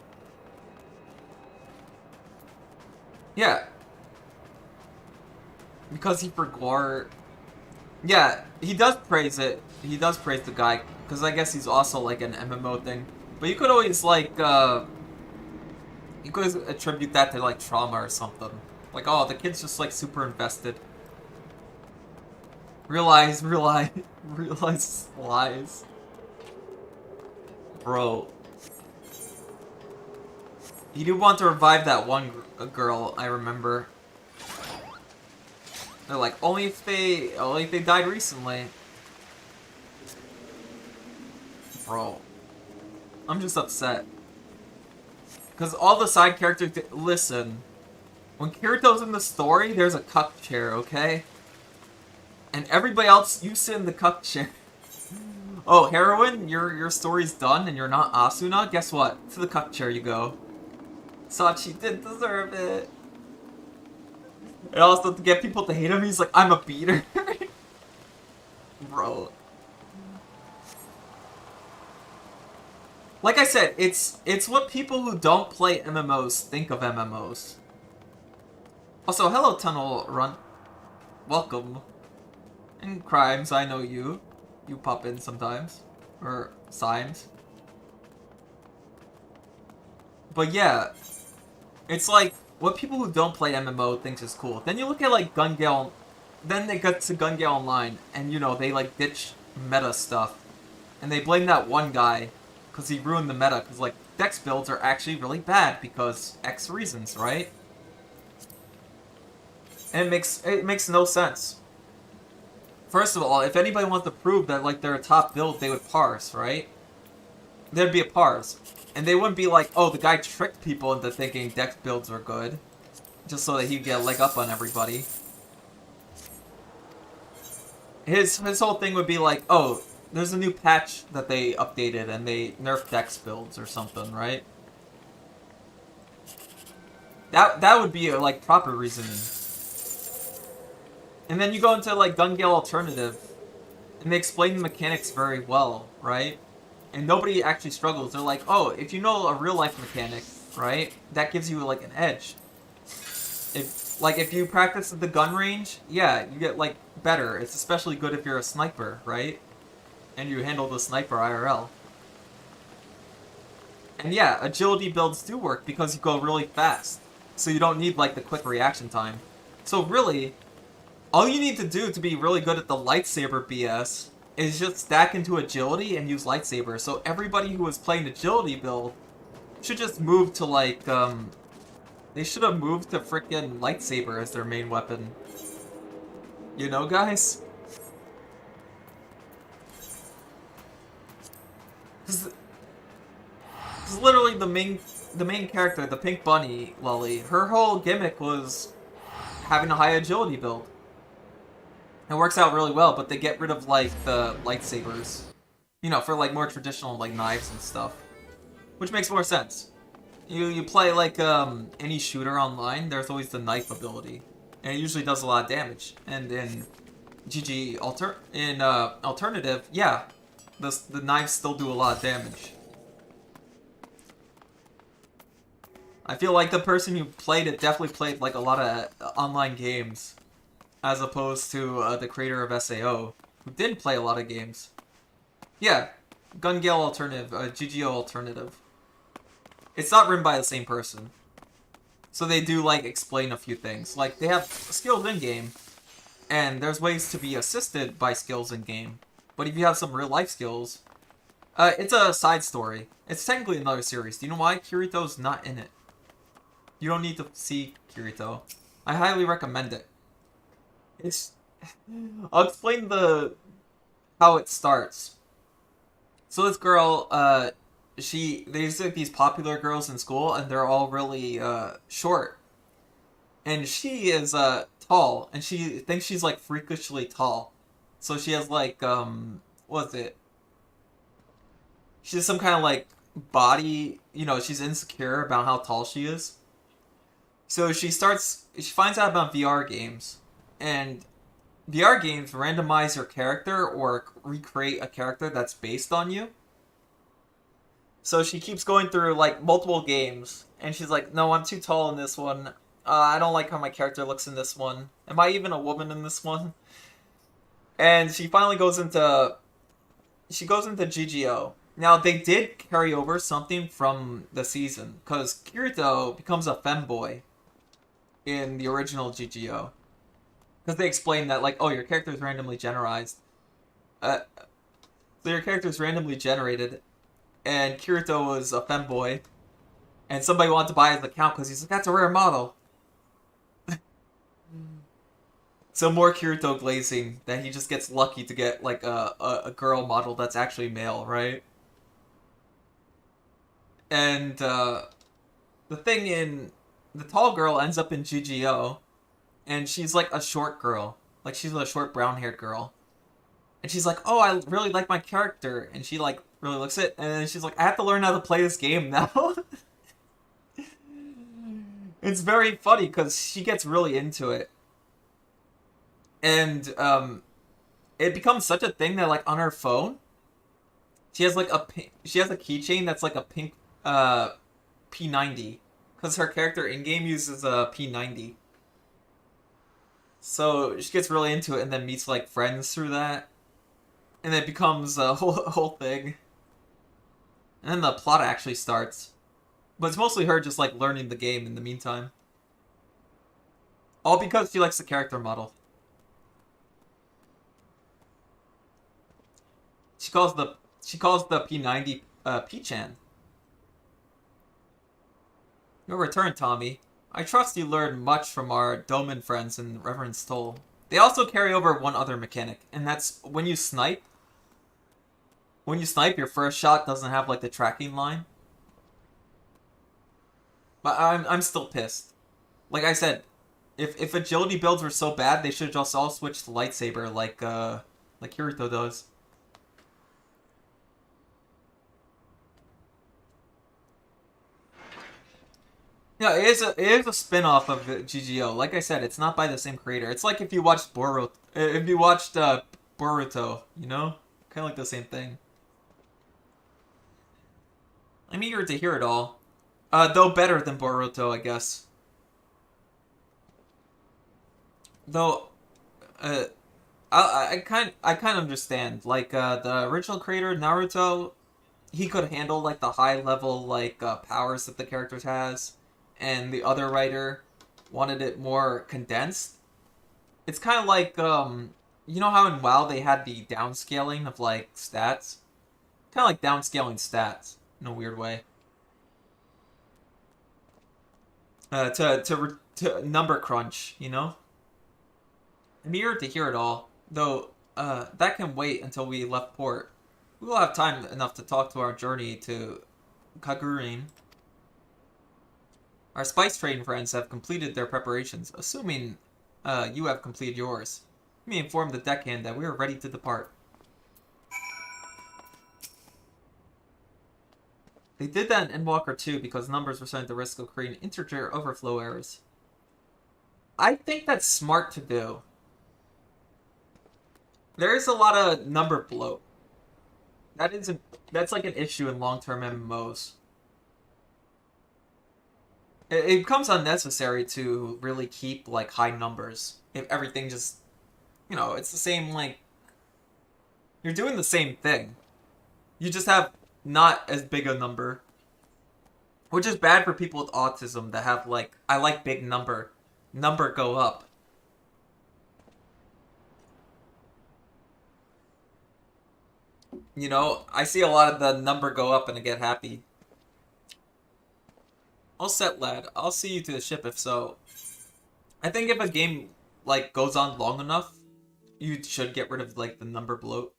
Yeah. Because he forgot. Yeah, he does praise it. He does praise the guy. Because I guess he's also like an MMO thing. But you could always like, you could attribute that to like trauma or something. Like, oh, the kid's just like super invested. Realize lies. Bro. He did want to revive that one girl, I remember. They're like, only if they died recently. Bro. I'm just upset. Because all the side characters... Listen. When Kirito's in the story, there's a cuck chair, okay? And everybody else, you sit in the cuck chair. Oh, Heroine, your story's done and you're not Asuna? Guess what? To the cuck chair you go. Sachi did deserve it. And also to get people to hate him, he's like, I'm a beater. Bro. Like I said, it's what people who don't play MMOs think of MMOs. Also, hello Tunnel Run. Welcome. And Crimes, I know you. You pop in sometimes. Or Symes. But yeah. It's like, what people who don't play MMO thinks is cool. Then you look at like Gun Gale. Then they get to Gun Gale Online. And you know, they like ditch meta stuff. And they blame that one guy. Because he ruined the meta, because like dex builds are actually really bad because X reasons, right? And it makes no sense. First of all, if anybody wants to prove that like they're a top build, they would parse, right? There'd be a parse. And they wouldn't be like, oh, the guy tricked people into thinking dex builds are good. Just so that he'd get a leg up on everybody. His whole thing would be like, oh, there's a new patch that they updated and they nerfed dex builds or something, right? That would be a like proper reasoning. And then you go into like Gun Gale Alternative and they explain the mechanics very well, right? And nobody actually struggles. They're like, oh, if you know a real life mechanic, right, that gives you like an edge. If you practice at the gun range, yeah, you get like better. It's especially good if you're a sniper, right? And you handle the sniper IRL. And yeah, agility builds do work because you go really fast. So you don't need like the quick reaction time. So really, all you need to do to be really good at the lightsaber BS is just stack into agility and use lightsaber. So everybody who is playing agility build should just move to like, they should have moved to frickin' lightsaber as their main weapon. You know, guys? Cause literally the main character, the pink bunny, Lolly, her whole gimmick was having a high agility build. It works out really well, but they get rid of like the lightsabers. You know, for like more traditional like knives and stuff. Which makes more sense. You play like any shooter online, there's always the knife ability. And it usually does a lot of damage. And in Alternative, yeah, the knives still do a lot of damage. I feel like the person who played it definitely played like a lot of online games. As opposed to the creator of SAO, who did play a lot of games. Yeah, Gun Gale Alternative, GGO Alternative. It's not written by the same person. So they do, like, explain a few things. Like, they have skills in-game, and there's ways to be assisted by skills in-game. But if you have some real life skills, it's a side story. It's technically another series. Do you know why? Kirito's not in it. You don't need to see Kirito. I highly recommend it. I'll explain how it starts. So this girl, there's like these popular girls in school, and they're all really short. And she is tall, and she thinks she's like freakishly tall. So she has like what is it? She has some kind of like body, she's insecure about how tall she is. So she finds out about VR games, and VR games randomize your character or recreate a character that's based on you. So she keeps going through like multiple games, and she's like, no, I'm too tall in this one. I don't like how my character looks in this one. Am I even a woman in this one? And she finally goes into GGO. Now, they did carry over something from the season, because Kirito becomes a femboy in the original GGO. Because they explained that, like, oh, your character is randomly generated. So your character is randomly generated, and Kirito was a femboy, and somebody wanted to buy his account because he's like, that's a rare model. So more Kirito glazing, that he just gets lucky to get, like, a girl model that's actually male, right? And, the tall girl ends up in GGO, and she's, like, a short girl. Like, she's a short brown-haired girl. And she's like, oh, I really like my character. And she, like, really looks at it, and then she's like, I have to learn how to play this game now. It's very funny, because she gets really into it. And, it becomes such a thing that, like, on her phone, she has, like, she has a keychain that's, like, a pink, P90. Because her character in-game uses a P90. So, she gets really into it and then meets, like, friends through that. And it becomes a whole thing. And then the plot actually starts. But it's mostly her just, like, learning the game in the meantime. All because she likes the character model. She calls the P90 P-chan. Your return, Tommy. I trust you learned much from our Doman friends in Reverend Stoll. They also carry over one other mechanic, and that's when you snipe. When you snipe, your first shot doesn't have, like, the tracking line. But I'm still pissed. Like I said, if agility builds were so bad, they should just all switch to lightsaber like Kirito does. Yeah, it is a spin-off of GGO. Like I said, it's not by the same creator. It's like if you watched Boruto, you know? Kind of like the same thing. I'm eager to hear it all. Though better than Boruto, I guess. Though, I kind of understand. Like, the original creator, Naruto, he could handle, like, the high-level, like, powers that the characters has. And the other writer wanted it more condensed. It's kind of like, you know how in WoW they had the downscaling of, like, stats? Kind of like downscaling stats, in a weird way. To number crunch, you know? I'm eager to hear it all, though, that can wait until we left port. We will have time enough to talk to our journey to Kagurin. Our spice trading friends have completed their preparations, assuming you have completed yours. You may inform the deckhand that we are ready to depart. They did that in Endwalker 2 because numbers were set at the risk of creating integer overflow errors. I think that's smart to do. There is a lot of number bloat. That's like an issue in long-term MMOs. It becomes unnecessary to really keep, like, high numbers. If everything just, you know, it's the same, like, you're doing the same thing. You just have not as big a number. Which is bad for people with autism that have, like, I like big number. Number go up. You know, I see a lot of the number go up and I get happy. All set, lad. I'll see you to the ship if so. I think if a game, like, goes on long enough, you should get rid of, like, the number bloat.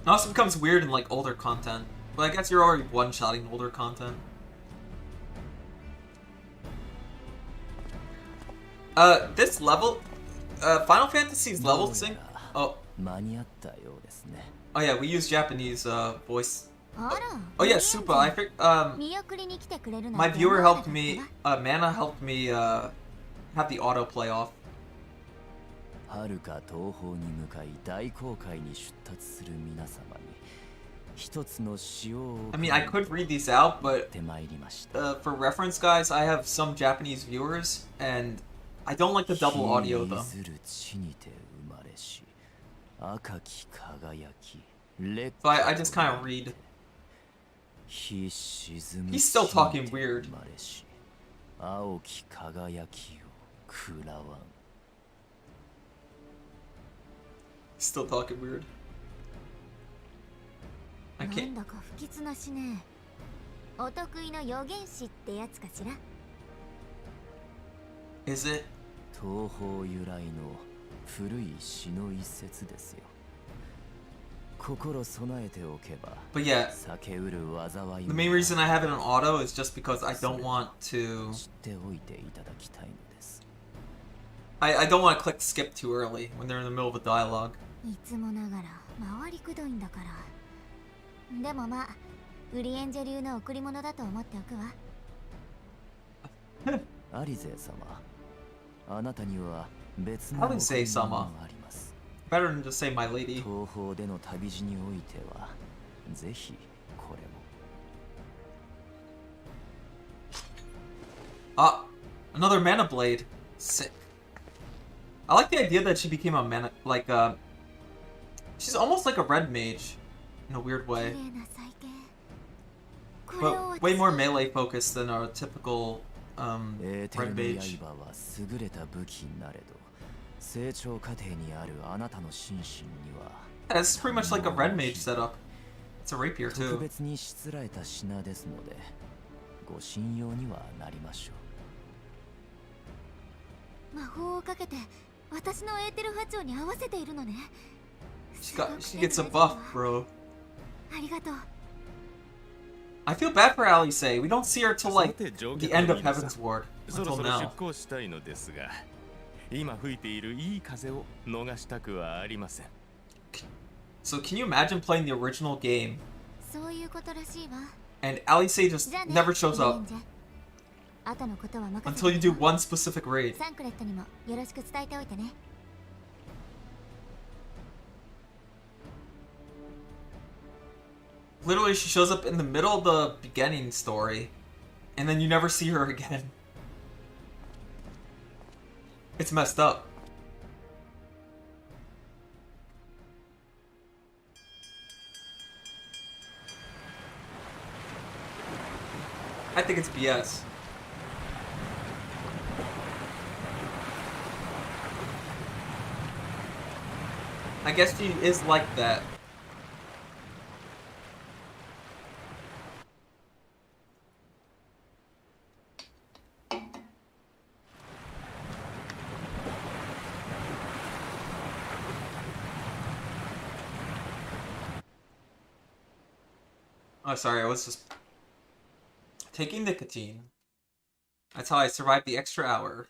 It also becomes weird in, like, older content. But I guess you're already one-shotting older content. This level... Final Fantasy's level sync... Oh. Oh yeah, we use Japanese, voice... Oh yeah, Supa, I think, my viewer helped me, Mana helped me, have the autoplay off. I mean, I could read these out, but for reference, guys, I have some Japanese viewers, and I don't like the double audio, though. So I just kind of read. He's still talking weird. Still talking weird. I can't. Is it? But yeah, the main reason I have it on auto is just because I don't want to... I don't want to click skip too early when they're in the middle of a dialogue. Alize-sama. Better than just say my lady. Ah, another mana blade. Sick. I like the idea that she became a mana, like, she's almost like a red mage in a weird way. But way more melee focused than our typical, red mage. That's pretty much like a red mage setup. It's a rapier too. She gets a buff, bro. I feel bad for Alice. We don't see her till like the end of Heaven's Ward until now. So can you imagine playing the original game and Alice just never shows up until you do one specific raid? Literally, she shows up in the middle of the beginning story and then you never see her again. It's messed up. I think it's BS. I guess she is like that. Oh, sorry, I was just taking nicotine. That's how I survived the extra hour.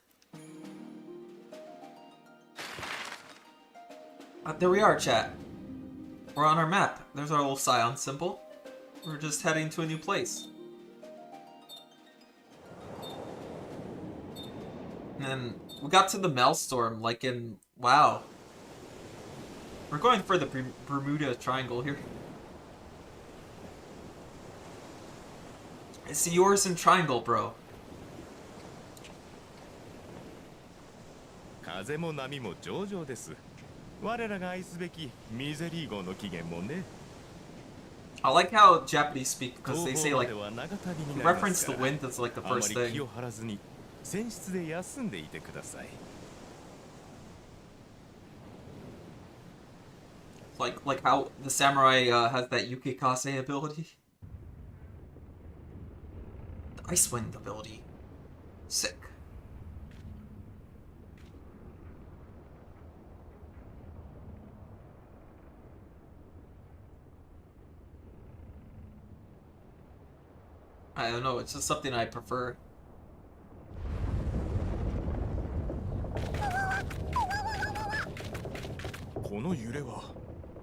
There we are, chat. We're on our map. There's our little Scion symbol. We're just heading to a new place. And then we got to the Maelstrom, like in... Wow. We're going for the Bermuda Triangle here. I see yours in Triangle, bro. I like how Japanese speak because they say like reference the wind as like the first thing. 船室で休んでいてください。Like how the samurai has that yukikase ability. The ice wind ability. Sick. I don't know, it's just something I prefer.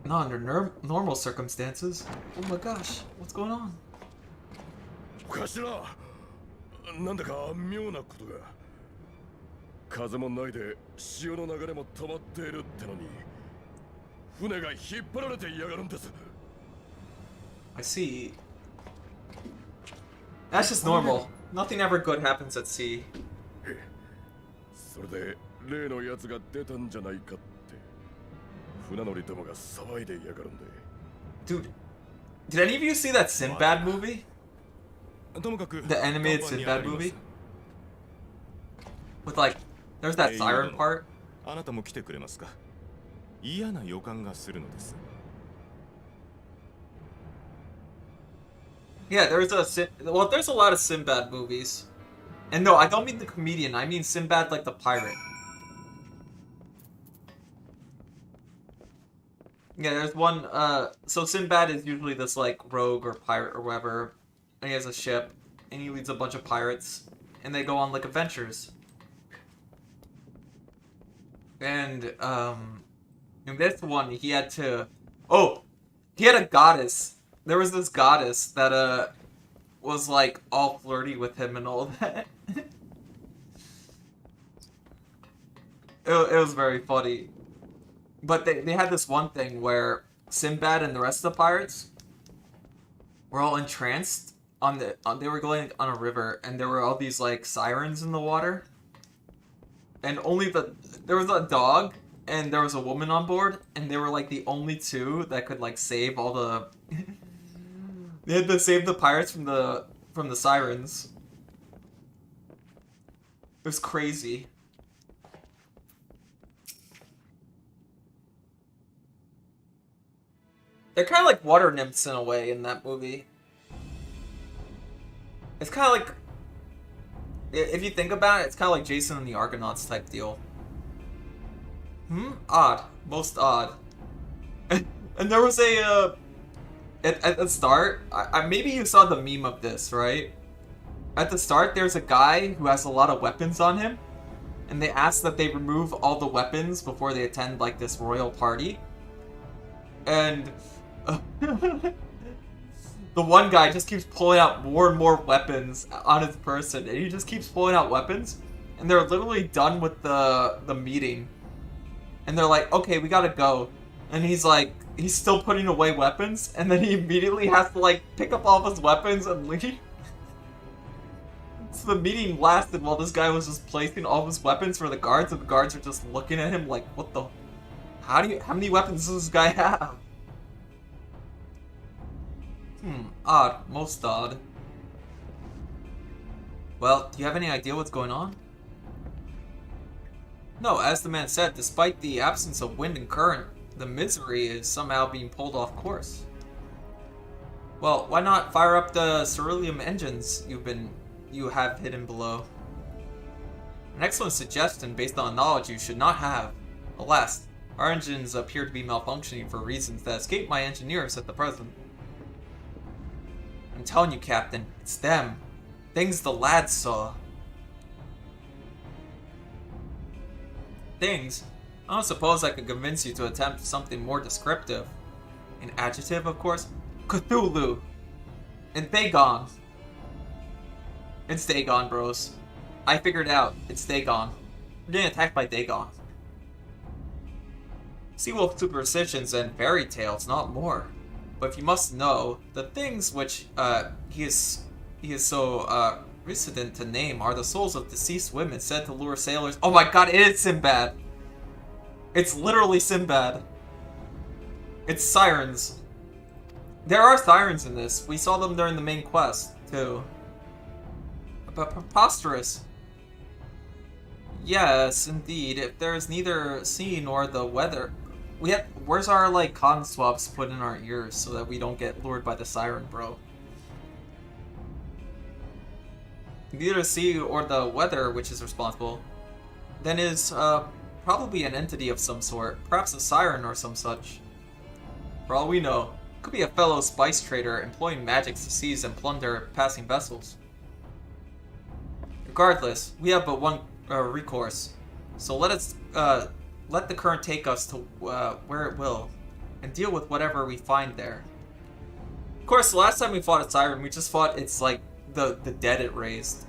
Not under normal circumstances. Oh my gosh, what's going on? 頭、なんだか妙なことが。風もないで潮の流れも止まっているってのに、船が引っ張られていやがるんです。I see. That's just normal. Nothing ever good happens at sea. それで例のやつが出たんじゃないかって。船乗りどもが騒いでいやがるんで。Dude, did any of you see that Sinbad movie? The animated Sinbad movie? With like, there's that siren part. あなたも来てくれますか？嫌な予感がするのです。Yeah, there's a lot of Sinbad movies. And no, I don't mean the comedian, I mean Sinbad like the pirate. Yeah, there's one, so Sinbad is usually this, like, rogue or pirate or whatever, and he has a ship, and he leads a bunch of pirates, and they go on, like, adventures. And, in this one, he had to, he had a goddess. There was this goddess that, was, like, all flirty with him and all that. It was very funny. But they had this one thing where Sinbad and the rest of the pirates were all entranced they were going on a river, and there were all these like sirens in the water, and there was a dog and there was a woman on board, and they were like the only two that could like save all the they had to save the pirates from the sirens. It was crazy. They're kind of like water nymphs in a way in that movie. It's kind of like, if you think about it, it's kind of like Jason and the Argonauts type deal. Odd. Most odd. And there was a, at the start, maybe you saw the meme of this, right? At the start, there's a guy who has a lot of weapons on him, and they ask that they remove all the weapons before they attend, like, this royal party. And the one guy just keeps pulling out more and more weapons on his person, and he just keeps pulling out weapons, and they're literally done with the meeting, and they're like, okay, we gotta go, and he's like, he's still putting away weapons, and then he immediately has to like pick up all of his weapons and leave. So the meeting lasted while this guy was just placing all of his weapons for the guards, and the guards are just looking at him like, what the, how many weapons does this guy have? Odd. Most odd. Well, do you have any idea what's going on? No, as the man said, despite the absence of wind and current, the Misery is somehow being pulled off course. Well, why not fire up the ceruleum engines you have hidden below? An excellent suggestion based on knowledge you should not have. Alas, our engines appear to be malfunctioning for reasons that escape my engineers at the present. I'm telling you, Captain, it's them. Things the lads saw. Things? I don't suppose I could convince you to attempt something more descriptive. An adjective, of course. Cthulhu. And Dagon. It's Dagon, bros. I figured out. It's Dagon. We're getting attacked by Dagon. Seawolf superstitions and fairy tales, not more. But if you must know, the things which he is so resident to name are the souls of deceased women said to lure sailors. Oh my god, it is Sinbad! It's literally Sinbad. It's sirens. There are sirens in this. We saw them during the main quest, too. But preposterous. Yes, indeed. If there is neither sea nor the weather, where's our like cotton swabs put in our ears so that we don't get lured by the siren, bro? Neither sea or the weather which is responsible, then is probably an entity of some sort, perhaps a siren or some such. For all we know, it could be a fellow spice trader employing magics to seize and plunder passing vessels. Regardless, we have but one recourse, so let the current take us to where it will, and deal with whatever we find there. Of course, the last time we fought a siren, we just fought its like the dead it raised.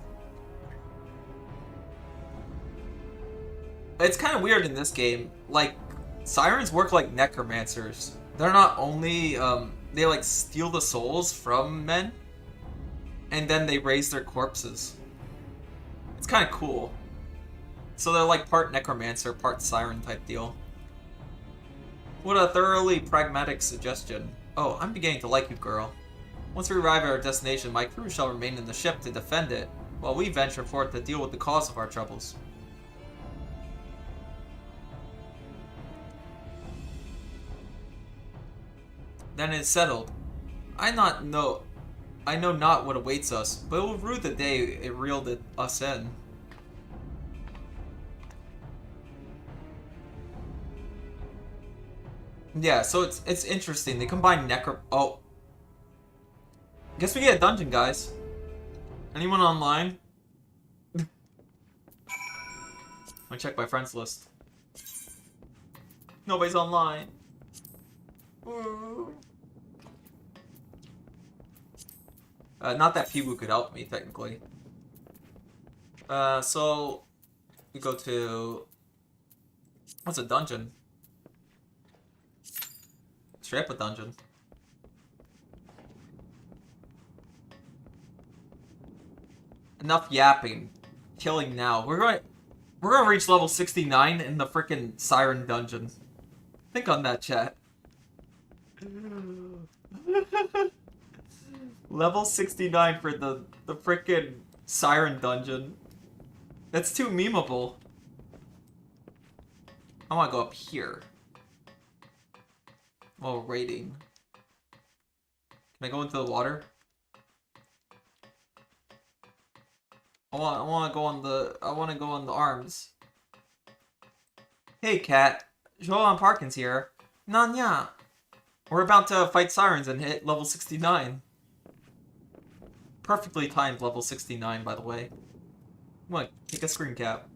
It's kind of weird in this game. Like, sirens work like necromancers. They're not only they like steal the souls from men, and then they raise their corpses. It's kind of cool. So they're like part necromancer, part siren type deal. What a thoroughly pragmatic suggestion. Oh, I'm beginning to like you, girl. Once we arrive at our destination, my crew shall remain in the ship to defend it, while we venture forth to deal with the cause of our troubles. Then it is settled. I know not what awaits us, but it will rue the day it reeled us in. Yeah, so it's interesting. They combine oh. Guess we get a dungeon, guys. Anyone online? Let me check my friends list. Nobody's online. Ooh. Not that Piwu could help me, technically. So we go to... What's a dungeon? Straight up a dungeon. Enough yapping. Killing now. We're gonna reach level 69 in the frickin' Siren dungeon. Think on that, chat. Level 69 for the frickin' Siren dungeon. That's too memeable. I wanna go up here. While raiding. Can I go into the water? I wanna go on the arms. Hey cat, Joan Parkins here. Nanya. We're about to fight sirens and hit level 69. Perfectly timed level 69, by the way. Come on, take a screen cap.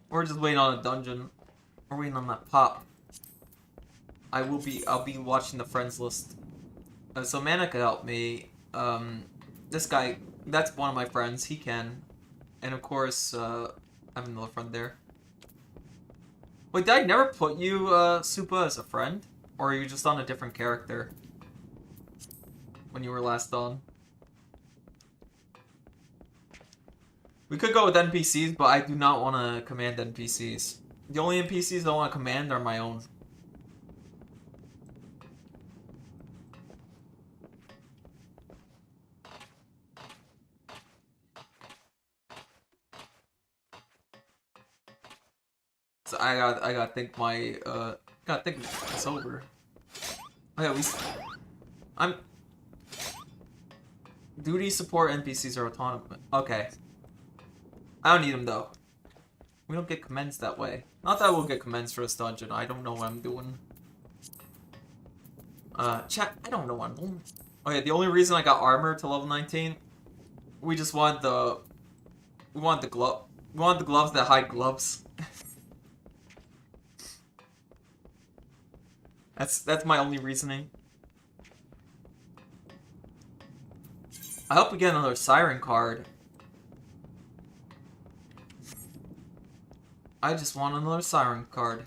We're just waiting on a dungeon. We're waiting on that pop. I'll be watching the friends list. So Mana could help me. This guy, that's one of my friends. He can. And of course, I have another friend there. Wait, did I never put you, Supa, as a friend? Or are you just on a different character? When you were last on? We could go with NPCs, but I do not want to command NPCs. The only NPCs I want to command are my own. So I gotta think my gotta think this over. Oh yeah, I'm duty support NPCs are autonomous. Okay. I don't need them though. We don't get commends that way. Not that we'll get commends for this dungeon. I don't know what I'm doing. Chat, I don't know what I'm doing. Oh yeah, the only reason I got armor to level 19, we just wanted the gloves that hide gloves. That's my only reasoning. I hope we get another siren card. I just want another siren card.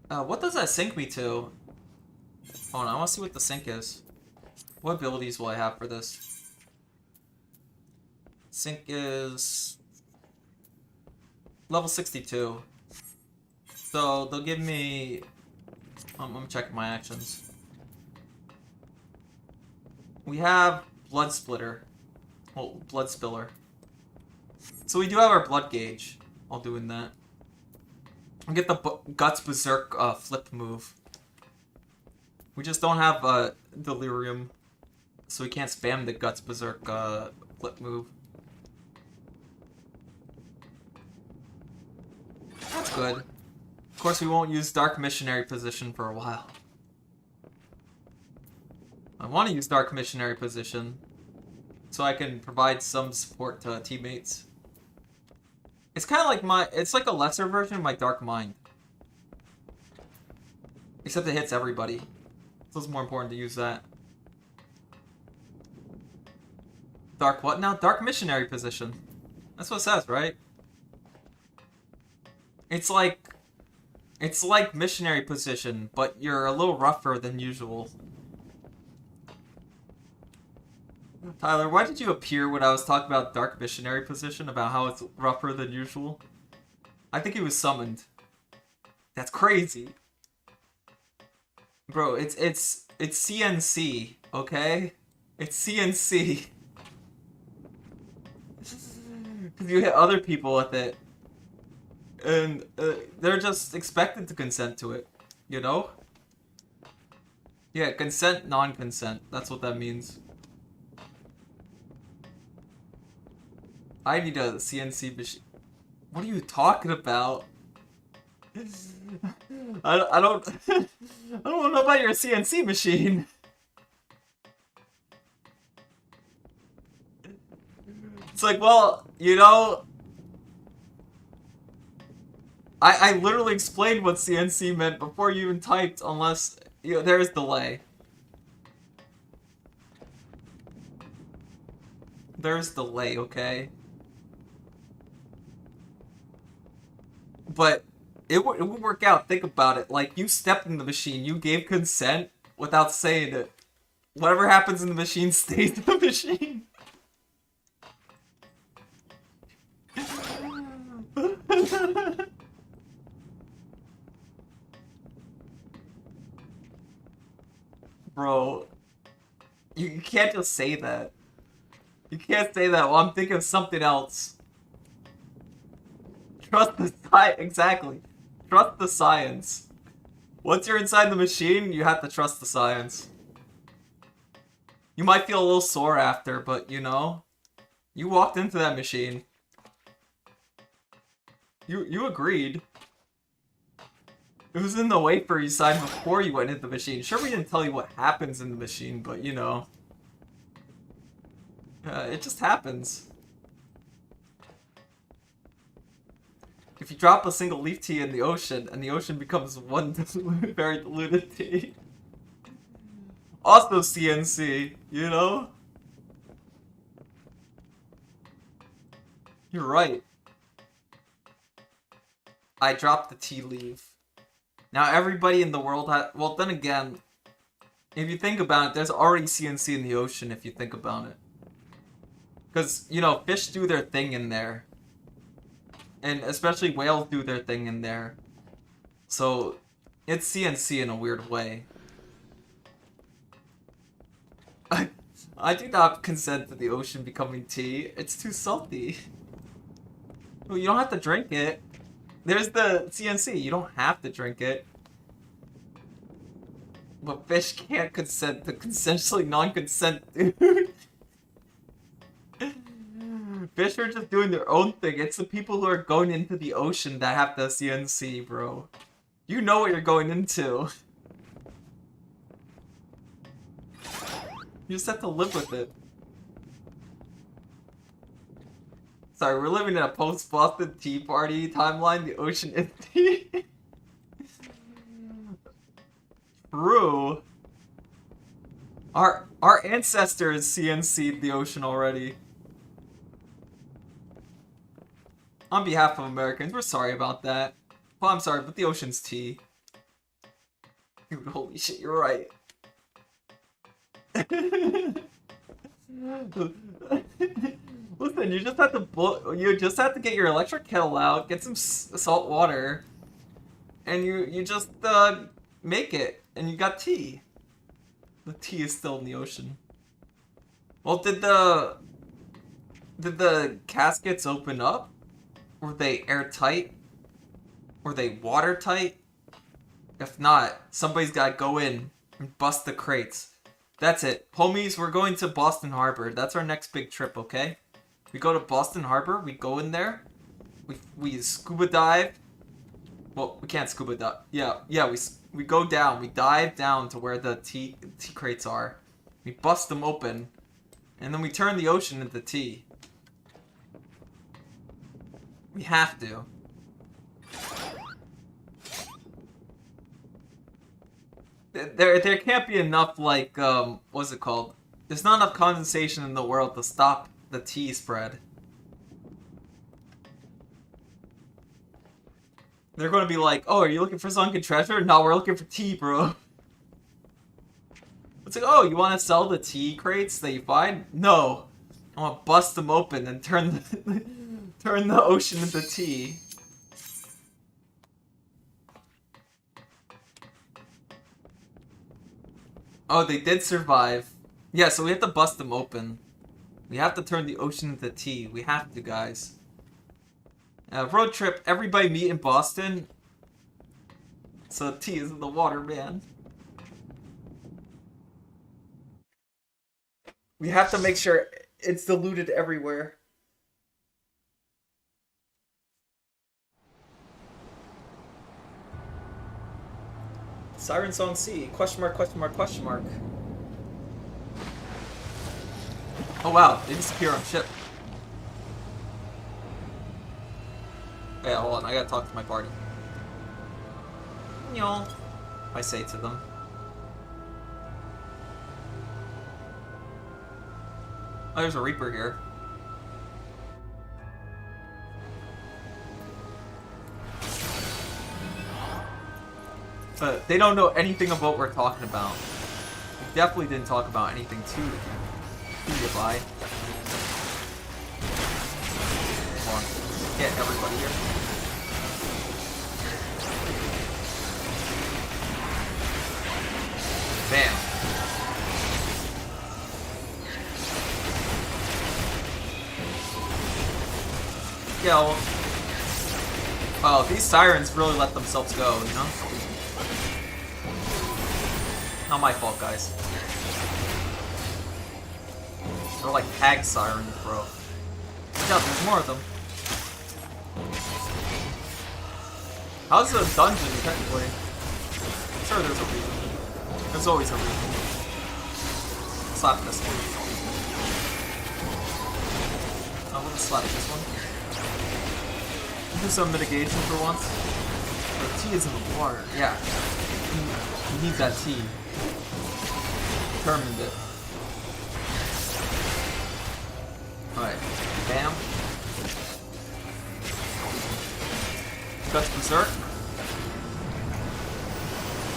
What does that sync me to? Hold on, I want to see what the sync is. What abilities will I have for this? Sync is level 62. So they'll give me... I'm checking my actions. We have Blood Splitter. Well, Blood Spiller. So we do have our blood gauge. I'll do in that. I'll get the Guts Berserk flip move. We just don't have Delirium. So we can't spam the Guts Berserk flip move. That's good. Of course, we won't use Dark Missionary position for a while. I want to use Dark Missionary position so I can provide some support to teammates. It's kind of like it's like a lesser version of my Dark Mind. Except it hits everybody. So it's more important to use that. Dark what now? Dark Missionary position. That's what it says, right? It's like Missionary position, but you're a little rougher than usual. Tyler, why did you appear when I was talking about Dark Missionary position, about how it's rougher than usual? I think he was summoned. That's crazy. Bro, it's CNC, okay? It's CNC. Because you hit other people with it. And they're just expected to consent to it, you know? Yeah, consent, non-consent. That's what that means. I need a CNC machine. What are you talking about? I don't know about your CNC machine. It's like, well, you know, I literally explained what CNC meant before you even typed, unless, you know, there's delay. There's delay, okay? But it would work out. Think about it. Like, you stepped in the machine. You gave consent without saying it. Whatever happens in the machine stays in the machine. Bro, you can't just say that. You can't say that while I'm thinking of something else. Trust the science. Exactly. Trust the science. Once you're inside the machine, you have to trust the science. You might feel a little sore after, but you know, you walked into that machine. You agreed. It was in the wafer you signed before you went into the machine. Sure, we didn't tell you what happens in the machine, but you know. It just happens. If you drop a single leaf tea in the ocean, and the ocean becomes one very diluted tea. Also CNC, you know? You're right. I dropped the tea leaf. Now everybody in the world has... Well, then again, if you think about it, there's already CNC in the ocean if you think about it. Because, you know, fish do their thing in there. And especially whales do their thing in there. So, it's CNC in a weird way. I do not consent to the ocean becoming tea. It's too salty. Well, you don't have to drink it. There's the CNC. You don't have to drink it. But fish can't consent to consensually non-consent, dude. Fish are just doing their own thing. It's the people who are going into the ocean that have the CNC, bro. You know what you're going into. You just have to live with it. Sorry, we're living in a post-Boston Tea Party timeline. The ocean is tea. True. Our ancestors CNC'd the ocean already. On behalf of Americans, we're sorry about that. Well, I'm sorry, but the ocean's tea. Dude, holy shit, you're right. Listen, you just have to get your electric kettle out, get some salt water, and you just make it, and you got tea. The tea is still in the ocean. Well, did the caskets open up? Were they airtight? Were they watertight? If not, somebody's gotta go in and bust the crates. That's it. Homies, we're going to Boston Harbor. That's our next big trip, okay? We go to Boston Harbor, we go in there, we scuba dive. Well, we can't scuba dive. Yeah, we go down, we dive down to where the tea crates are. We bust them open, and then we turn the ocean into tea. We have to. There can't be enough, like, what's it called? There's not enough condensation in the world to stop the tea spread. They're going to be like, oh, are you looking for sunken treasure? No, we're looking for tea, bro. It's like, oh, you want to sell the tea crates that you find? No. I want to bust them open and turn the ocean into tea. Oh, they did survive. Yeah, so we have to bust them open. We have to turn the ocean into tea. We have to, guys. Road trip, everybody meet in Boston. So tea is in the water, man. We have to make sure it's diluted everywhere. Siren Song C, question mark, question mark, question mark. Oh wow, they disappear on ship. Yeah, hold on, I gotta talk to my party. Y'all, I say to them. Oh, there's a Reaper here. They don't know anything about what we're talking about. We definitely didn't talk about anything too goodbye. Come on, get everybody here. Bam. Yeah, well, oh, these sirens really let themselves go, you know? Not my fault, guys. They're like tag sirens, bro. Yeah, there's more of them. How's the dungeon, technically? I'm sure there's a reason. There's always a reason. Slap this one. Oh, we'll just slap this one. Do some mitigation for once. The tea is in the water. Yeah. He needs that tea. Determined it. Alright. Bam. Guts Berserk.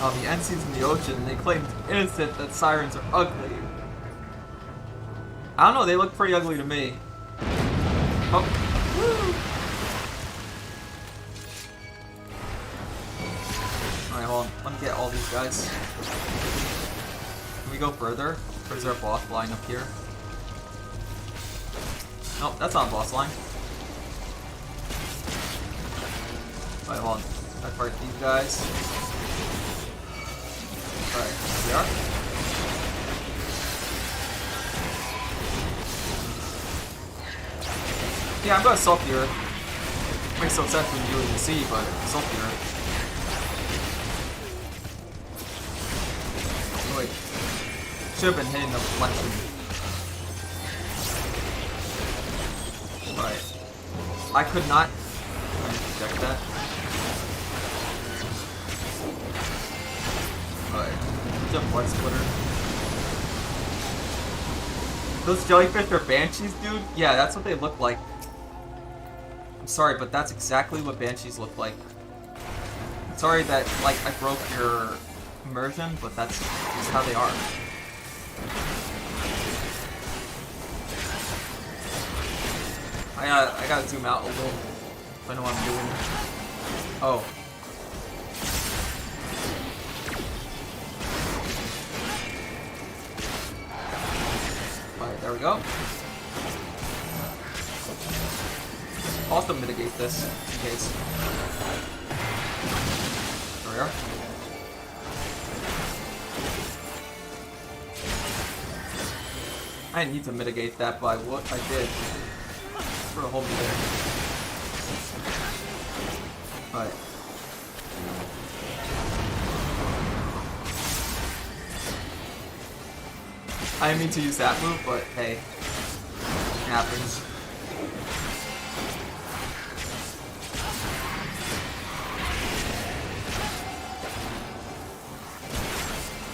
Oh, the NC's in the ocean. They claimed innocent that sirens are ugly. I don't know, they look pretty ugly to me. Oh. Woo! Alright, hold on. Let me get all these guys. Can we go further? Or is there a boss line up here? Nope, that's not a boss line. Alright, hold on. I fight these guys. Alright, here we are. Yeah, I'm going saltier. Makes no sense when you're in the sea, but saltier. Oh, wait. Should have been hitting the reflection. Alright. I could not reject that. Alright. Jump blood splitter. Those jellyfish are banshees, dude? Yeah, that's what they look like. I'm sorry, but that's exactly what banshees look like. Sorry that, like, I broke your immersion, but that's just how they are. I gotta zoom out a little, if I know what I'm doing. Oh. Alright, There we go. I'll also mitigate this in case. There we are. I didn't need to mitigate that by what I did. Sort of hold me there. Alright. I didn't mean to use that move, but hey, it happens.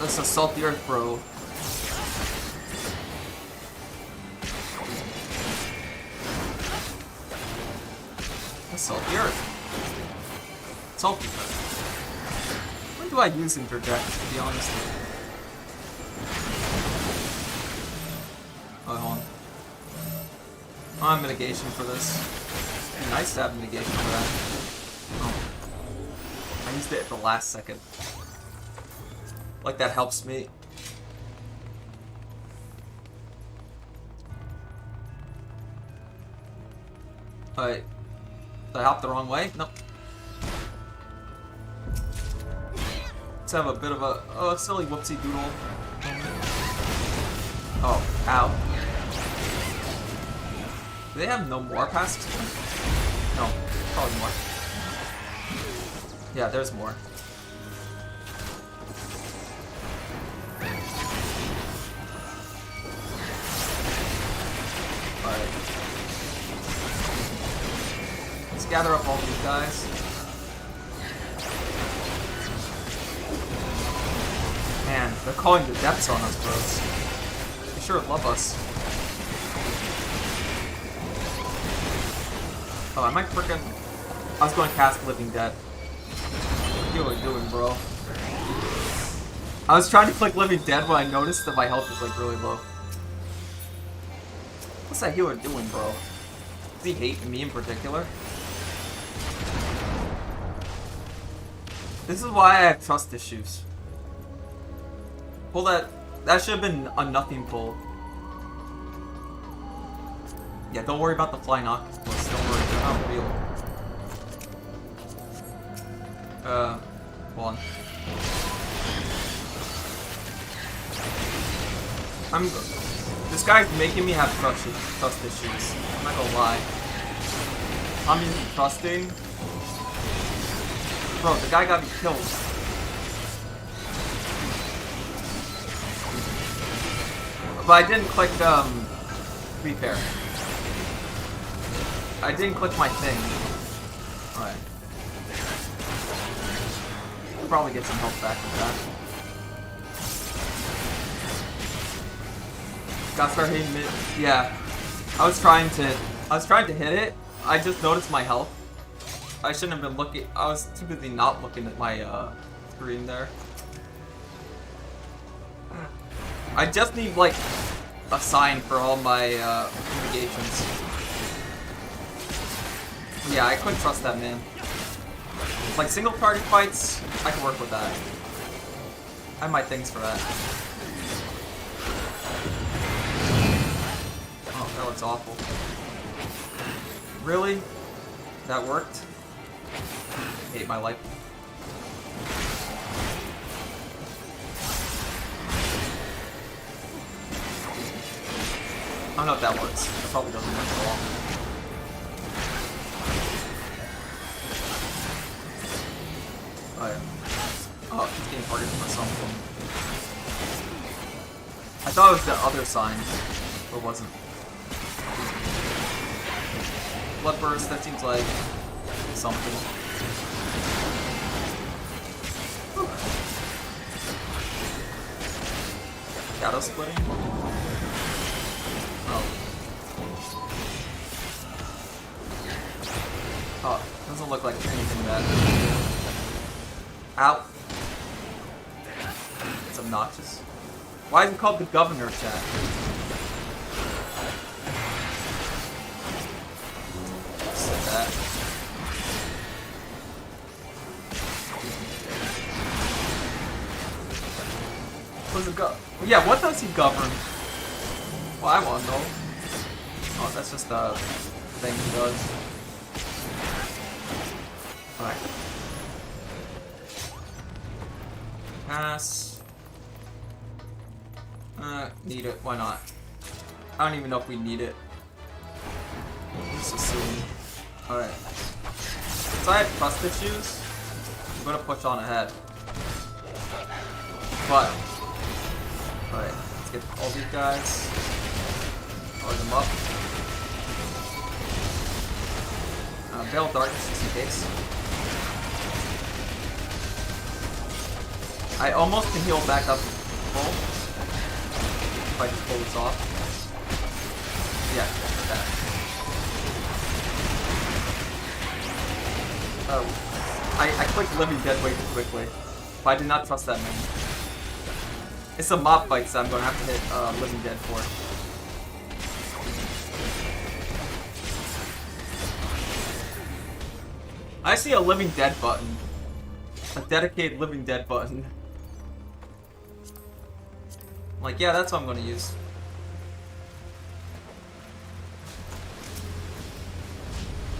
Let's assault the earth, bro. Assault the earth. Assault the earth. When do I use interject, to be honest? Oh, hold on. I have mitigation for this. It'd be nice to have mitigation for that. Oh. I used it at the last second. Like that helps me. Alright. Did I hop the wrong way? Nope. Let's have a bit of a silly whoopsie doodle. Oh, ow. Do they have no more past? No, probably more. Yeah, there's more. Alright. Let's gather up all these guys. Man, they're calling the depths on us, bros. They sure love us. Oh, I might frickin'... I was going to cast Living Dead. What are you doing, bro? I was trying to click Living Dead when I noticed that my health was like really low. What's that healer doing, bro? Does he hate me in particular? This is why I have trust issues. Pull that. That should have been a nothing pull. Yeah, don't worry about the flying octopus. Don't worry, they're not real. Hold on. This guy's making me have trust issues. I'm not gonna lie. I'm even trusting. Bro, the guy got me killed. But I didn't click, to be fair. I didn't click my thing. Alright. I'll probably get some health back with that. Gotta start hitting mid. Yeah. I was trying to hit it. I just noticed my health. I shouldn't have been looking. I was too busy not looking at my screen there. I just need like a sign for all my mitigations. Yeah, I couldn't trust that man. Like single target fights, I can work with that. I have my things for that. Oh, that looks awful. Really? That worked? I hate my life. I don't know if that works. It probably doesn't work at all. Oh yeah. Oh, he's getting targeted for something. I thought it was the other sign, but it wasn't. Bloodburst, that seems like something. Shadow splitting? Oh. Oh, doesn't look like anything that. Ow. It's obnoxious. Why is it called the governor, chat? Just like that. What does it go? Yeah, what does he govern? Well, I want to know. Oh, that's just a thing he does. Alright. Pass. Need it. Why not? I don't even know if we need it. Just assume. Alright. Since I have trust issues, I'm gonna push on ahead. But, alright, let's get all these guys. Power them up. Veil Darkness just in case. I almost can heal back up full. If I just pull this off. Yeah, like that. I clicked Living Dead way too quickly. But I did not trust that man. It's a mob fight, so I'm gonna have to hit Living Dead for it. I see a Living Dead button. A dedicated Living Dead button. Like, yeah, that's what I'm gonna use.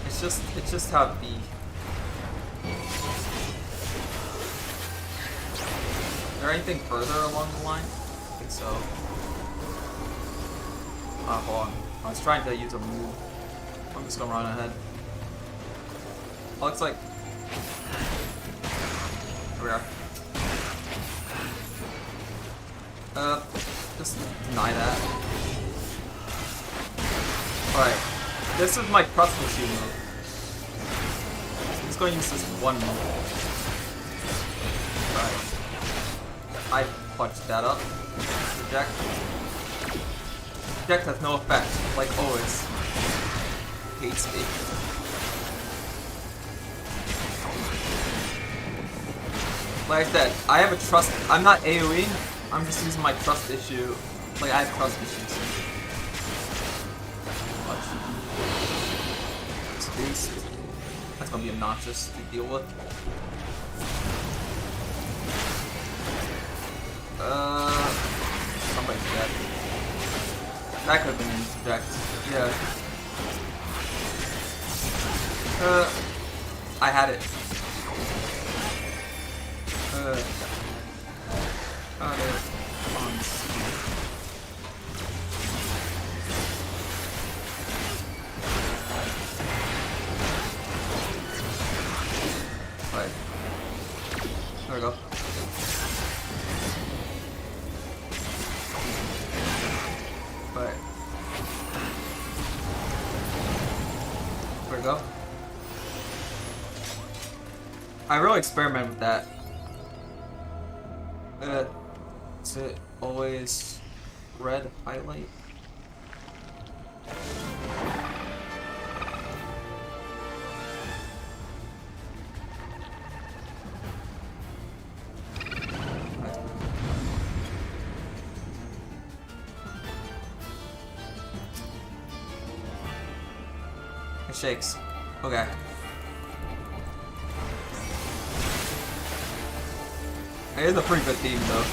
It's just how it be. Is there anything further along the line? I think so. Hold on. I was trying to use a move. I'm just gonna run ahead. Oh, looks like... Here we are. Just deny that. Alright. This is my trust issue move. I'm just going to use this one move. Alright. I punched that up. Reject. Reject has no effect, like always. Hates me. Like I said, I have a trust. I'm not AoE. I'm just using my trust issue. Like I have trust issues. Seduced. That's gonna be obnoxious to deal with. Somebody's dead. That could have been an interject. Yeah. I had it. Right. There we go. Right. There we go. I really experiment with that. Is it always red highlight? It shakes. Okay. It is a pretty good theme, though.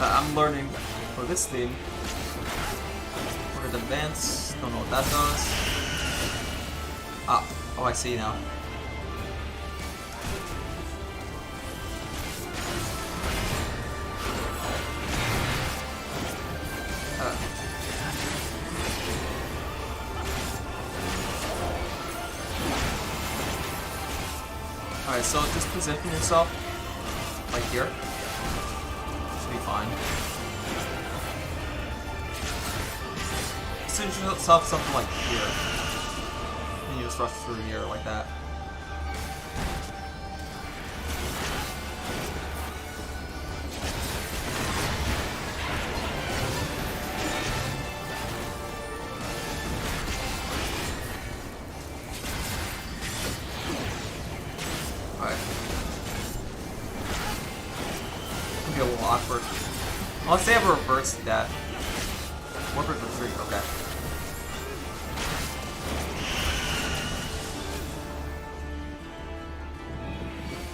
I'm learning for this theme. Order advance. Don't know what that does. Oh, I see now. Alright, so just position yourself like here. Should be fine. Position yourself something like here. And you just rush through here like that. A little awkward. Unless they have a reverse that. Warped retreat, okay.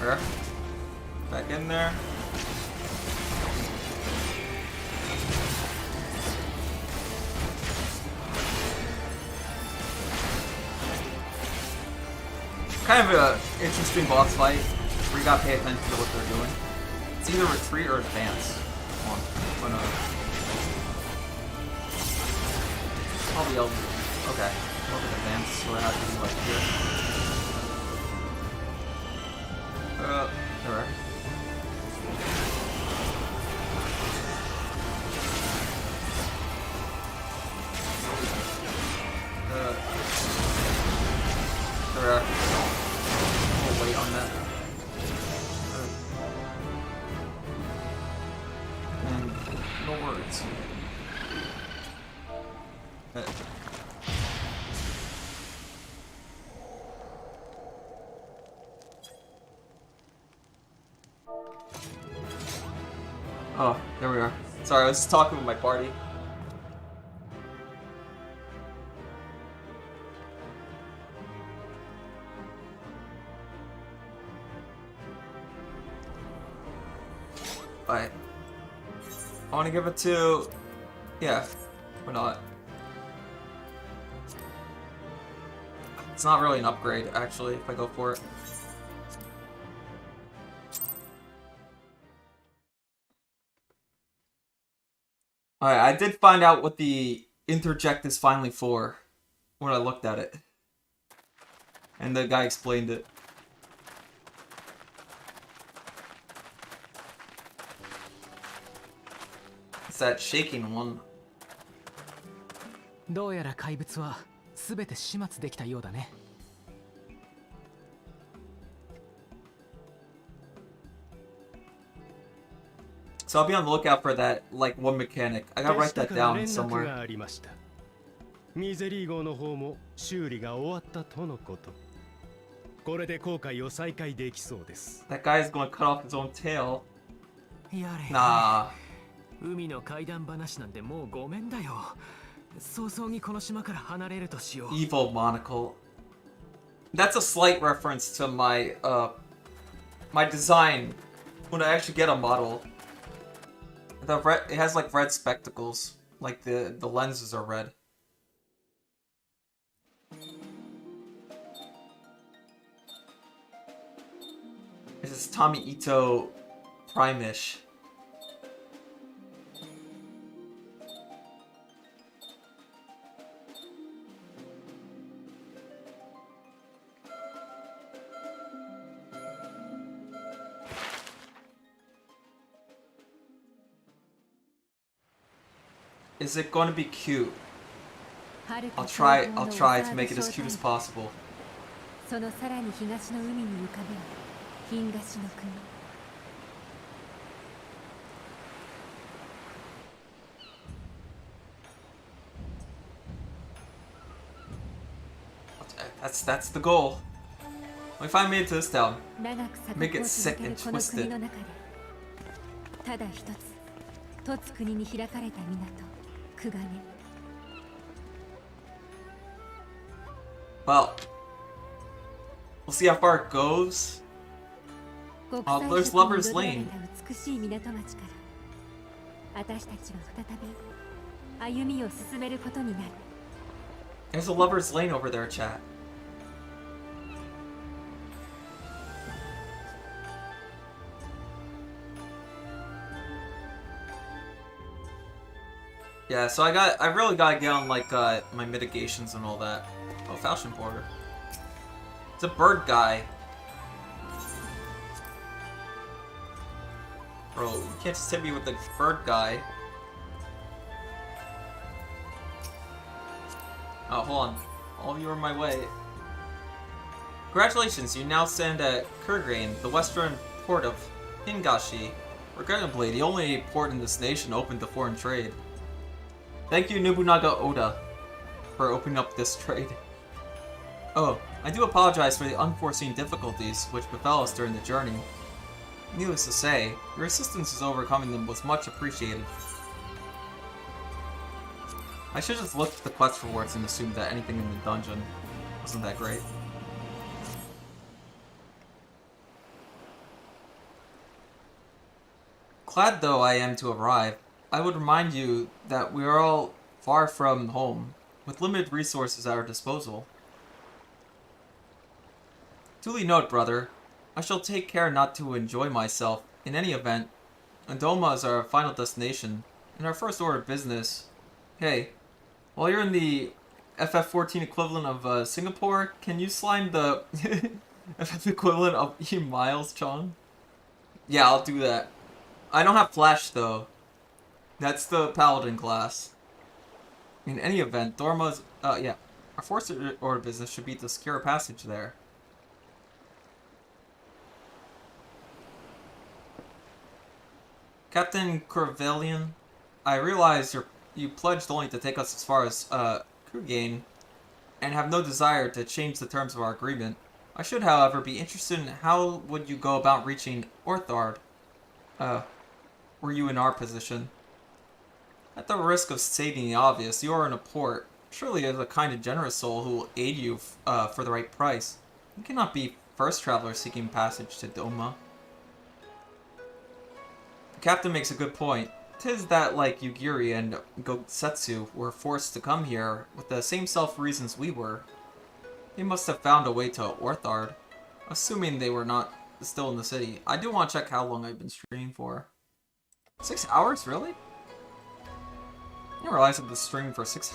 There. Back in there. Kind of an interesting boss fight where you gotta pay attention to what they're doing. It's either retreat or advance. Probably L. Okay. Look at advance, so I have to do like here. There. There. We'll wait on that. And no words. Oh, there we are. Sorry, I was just talking with my party. Alright. I want to give it to... Yeah, why not? It's not really an upgrade, actually, if I go for it. Alright, I did find out what the interject is finally for when I looked at it. And the guy explained it. It's that shaking one. どうやら怪物は全て始末できたようだね。So I'll be on the lookout for that, like, one mechanic. I gotta write that down somewhere. ミゼリー号の方も修理が終わったとのこと。これで航海を再開できそうです。 That guy's gonna cut off his own tail. やれ。Nah. 海の怪談話なんてもうごめんだよ。早々にこの島から離れるとしよう。 Evil monocle. That's a slight reference to my my design when I actually get a model. It has like red spectacles, like the lenses are red. This is Tommy Ito Prime-ish. Is it going to be cute? I'll try to make it as cute as possible. そのさらに東の海に浮かべる東の国。 That's the goal. If I made it to this town, make it sick and twisted. ただ一つ、凸国に開かれた港、クガネ。 Well, we'll see how far it goes. Oh, there's Lover's Lane. 美しい港町から、私たちは再び歩みを進めることになる。 There's a Lover's Lane over there, chat. Yeah, so I really gotta get on like my mitigations and all that. Oh, Falchion Porter. It's a bird guy. Bro, you can't just hit me with the bird guy. Oh, hold on. All of you are in my way. Congratulations, you now stand at Kurgrain, the western port of Hingashi. Regrettably, the only port in this nation open to foreign trade. Thank you, Nobunaga Oda, for opening up this trade. Oh, I do apologize for the unforeseen difficulties which befell us during the journey. Needless to say, your assistance in overcoming them was much appreciated. I should just look at the quest rewards and assume that anything in the dungeon wasn't that great. Glad though I am to arrive, I would remind you that we are all far from home, with limited resources at our disposal. Duly note, brother. I shall take care not to enjoy myself. In any event, Doma is our final destination, and our first order of business. Hey, while you're in the FF14 equivalent of Singapore, can you slime the FF equivalent of E Miles, Chong? Yeah, I'll do that. I don't have Flash, though. That's the Paladin class. In any event, Dorma's... yeah. Our first order of business should be to secure a passage there. Captain Corvellian, I realize you pledged only to take us as far as Kugain, and have no desire to change the terms of our agreement. I should, however, be interested in how would you go about reaching Orthard, were you in our position. At the risk of stating the obvious, you are in a port. Surely there's a kind and generous soul who will aid you for the right price. You cannot be first traveler seeking passage to Doma. The captain makes a good point. 'Tis that, like Yugiri and Gosetsu, were forced to come here with the same self-reasons we were. They must have found a way to Orthard, assuming they were not still in the city. I do want to check how long I've been streaming for. 6 hours, really? I didn't realize I've been streaming for 6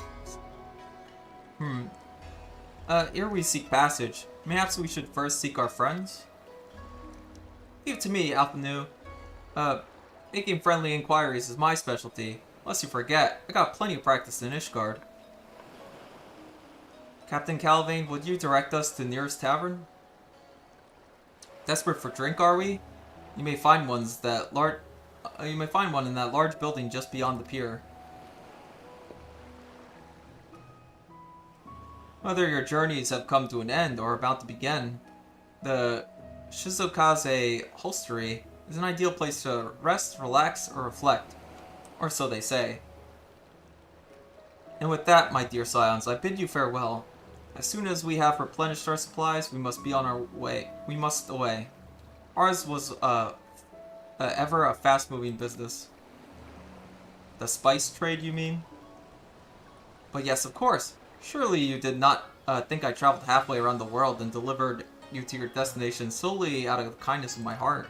hours. Here we seek passage. Perhaps we should first seek our friends? Leave it to me, Alphanu. Making friendly inquiries is my specialty. Lest you forget, I got plenty of practice in Ishgard. Captain Calvain, would you direct us to the nearest tavern? Desperate for drink, are we? You may find one in that large building just beyond the pier. Whether your journeys have come to an end or are about to begin, the Shizukaze Hostelry is an ideal place to rest, relax, or reflect. Or so they say. And with that, my dear scions, I bid you farewell. As soon as we have replenished our supplies, we must be on our way. We must away. Ours was ever a fast-moving business. The spice trade, you mean? But yes, of course. Surely you did not think I traveled halfway around the world and delivered you to your destination solely out of the kindness of my heart.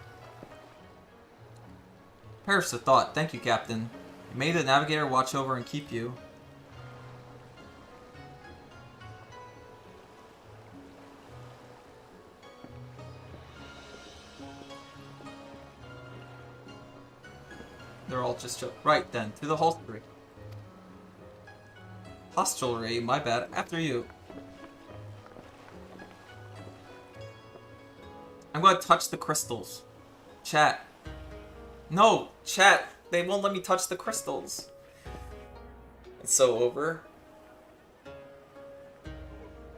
Perish the thought. Thank you, Captain. May the Navigator watch over and keep you. They're all just chill. Right then, to the hostelry. Hostelry, my bad. After you. I'm gonna touch the crystals. Chat. No, chat. They won't let me touch the crystals. It's so over.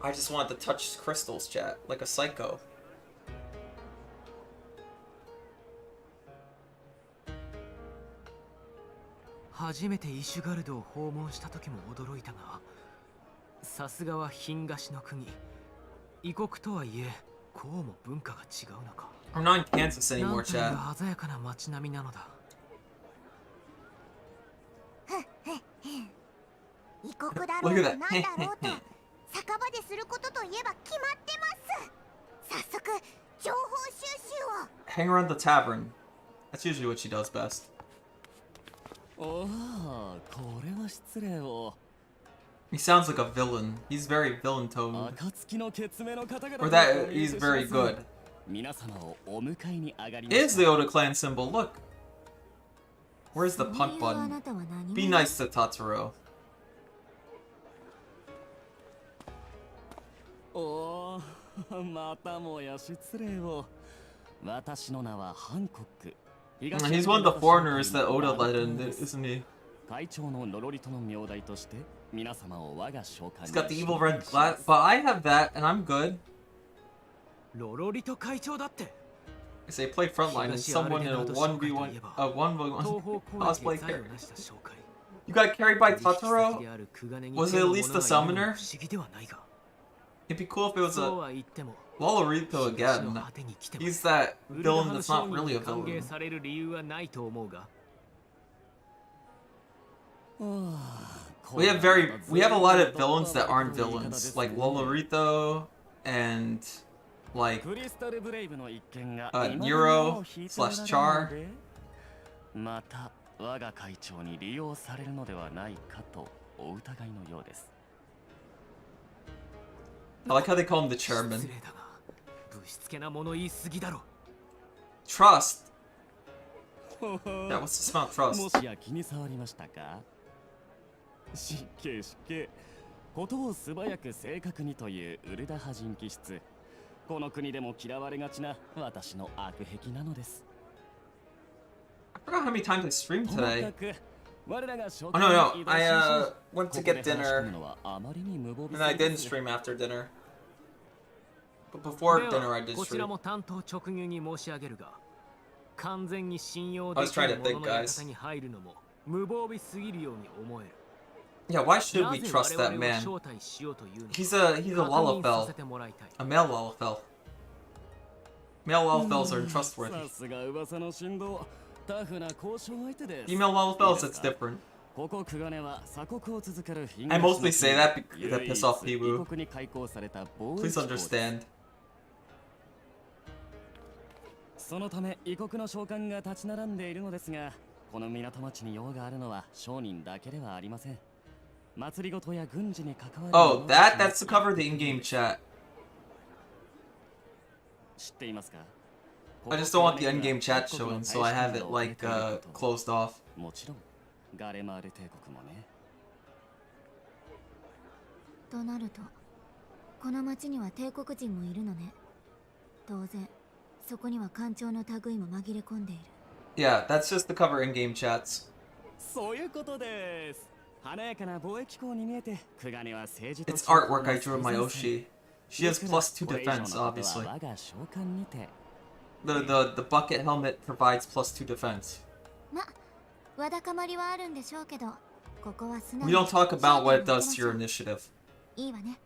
I just wanted to touch crystals, chat. Like a psycho. I'm not in Kansas anymore, chat. Look at that. Hang around the tavern. That's usually what she does best. He sounds like a villain. He's very villain-toned. Or that he's very good. Is the Oda clan symbol? Look. Where's the punt button? Be nice to Tatsuro. He's one of the foreigners that Oda let in, isn't he? He's got the evil red glass, but I have that, and I'm good. I say play frontline and someone in a 1v1 cosplay character. You got carried by Totoro? Was it at least a summoner? It'd be cool if it was a... Lolorito again. He's that villain that's not really a villain. We have a lot of villains that aren't villains, like Lolorito and like Nero / Char. I like how they call him the chairman. Trust? Yeah, what's this about trust? 失敬失敬。ことを素早く正確にというウルダ派人気質。この国でも嫌われがちな私の悪癖なのです。I forgot how many times I streamed today. Oh no, I went to get dinner and I didn't stream after dinner. But before dinner I did stream. I was trying to think, guys. Yeah, why should we trust that man? He's a Lalafell. A male Lalafell. Male Lalafells are untrustworthy. Female Lalafels, that's different. I mostly say that because that piss off Piwu. Please understand. そのため異国の召喚が立ち並んでいるのですが、この港町に用があるのは商人だけではありません。祭りごとや軍事に関わる。Oh, that's to cover the in-game chat. 知っていますか? I just don't want the in-game chat showing, so I have it like closed off. もちろん、ガレマール帝国もね。となると、この町には帝国人もいるのね。当然。そこには官庁の類も紛れ込んでいる。Yeah, that's just to cover in-game chats. そういうことです。華やかな貿易港に見えて、クガネは政治と。It's artwork I drew of my Oshi. She has +2 defense, obviously. The bucket helmet provides +2 defense. ま、わだかまりはあるんでしょうけど、ここは素直 We don't talk about what it does to your initiative. いいわね。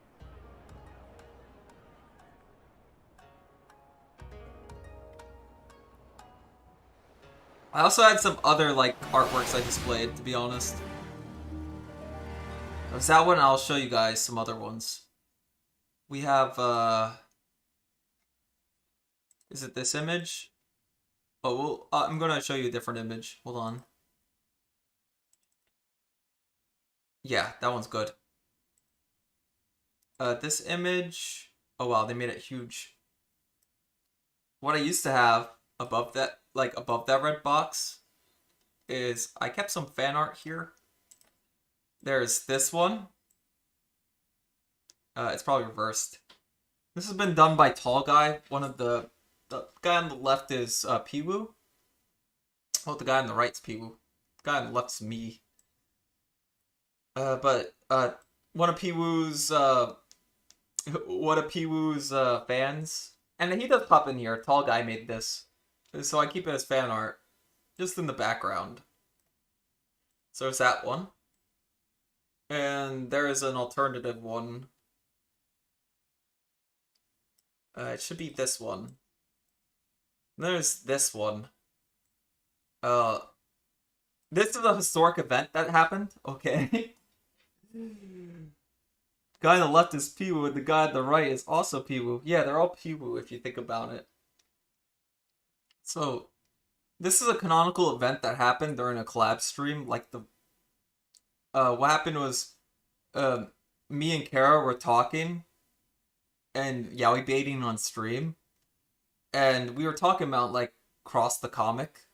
I also had some other like artworks I displayed, to be honest. There's that one, I'll show you guys some other ones. We have is it this image? Oh, well, I'm gonna show you a different image. Hold on. Yeah, that one's good. This image. Oh wow, they made it huge. What I used to have above that, above that red box, is I kept some fan art here. There's this one. It's probably reversed. This has been done by Tall Guy. One of the guy on the left is Piwu. Oh, the guy on the right's Piwu. The guy on the left's me. But one of Piwu's fans, and he does pop in here. Tall Guy made this, so I keep it as fan art, just in the background. So there's that one, and there is an alternative one. It should be this one. There's this one. This is a historic event that happened. Okay. Guy on the left is Piwu, and the guy on the right is also Piwu. Yeah, they're all Piwu if you think about it. So, this is a canonical event that happened during a collab stream. Like what happened was, me and Kara were talking, and yaoi baiting on stream, and we were talking about like Cross the Comic.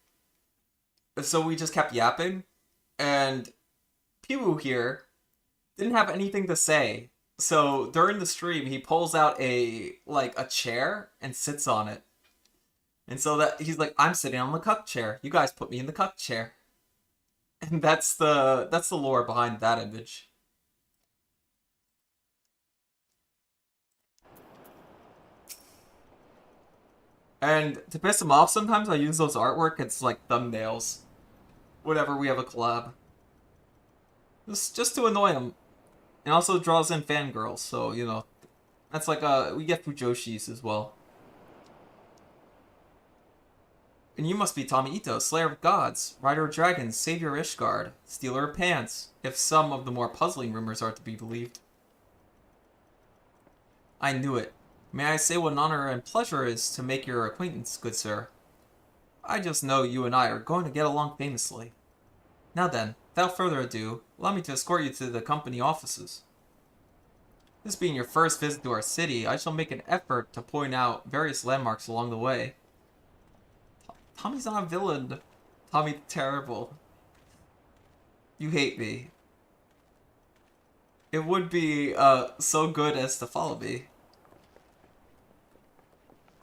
So we just kept yapping, and Piwu here didn't have anything to say. So during the stream, he pulls out a chair and sits on it. And so that he's like, I'm sitting on the cuck chair. You guys put me in the cuck chair. And that's the lore behind that image. And to piss him off, sometimes I use those artwork. It's like thumbnails. Whenever we have a collab. Just to annoy him. It also draws in fangirls, so, you know, That's like we get Fujoshis as well. And you must be Tommy Ito, Slayer of Gods, Rider of Dragons, Savior of Ishgard, Stealer of Pants, if some of the more puzzling rumors are to be believed. I knew it. May I say what an honor and pleasure it is to make your acquaintance, good sir. I just know you and I are going to get along famously. Now then, without further ado, allow me to escort you to the company offices. This being your first visit to our city, I shall make an effort to point out various landmarks along the way. Tommy's not a villain. Tommy's terrible. You hate me. It would be so good as to follow me.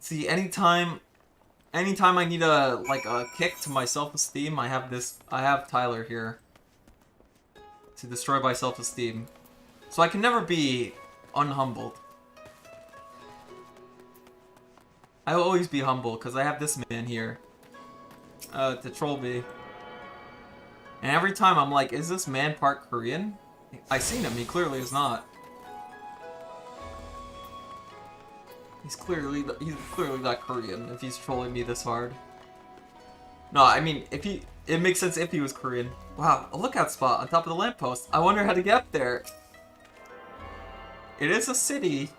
See, anytime I need a kick to my self-esteem, I have Tyler here to destroy my self-esteem. So I can never be unhumbled. I will always be humble because I have this man here to troll me. And every time I'm like, is this man part Korean? I've seen him, he clearly is not. He's clearly not Korean if he's trolling me this hard. No, I mean, it makes sense if he was Korean. Wow, a lookout spot on top of the lamppost. I wonder how to get up there. It is a city.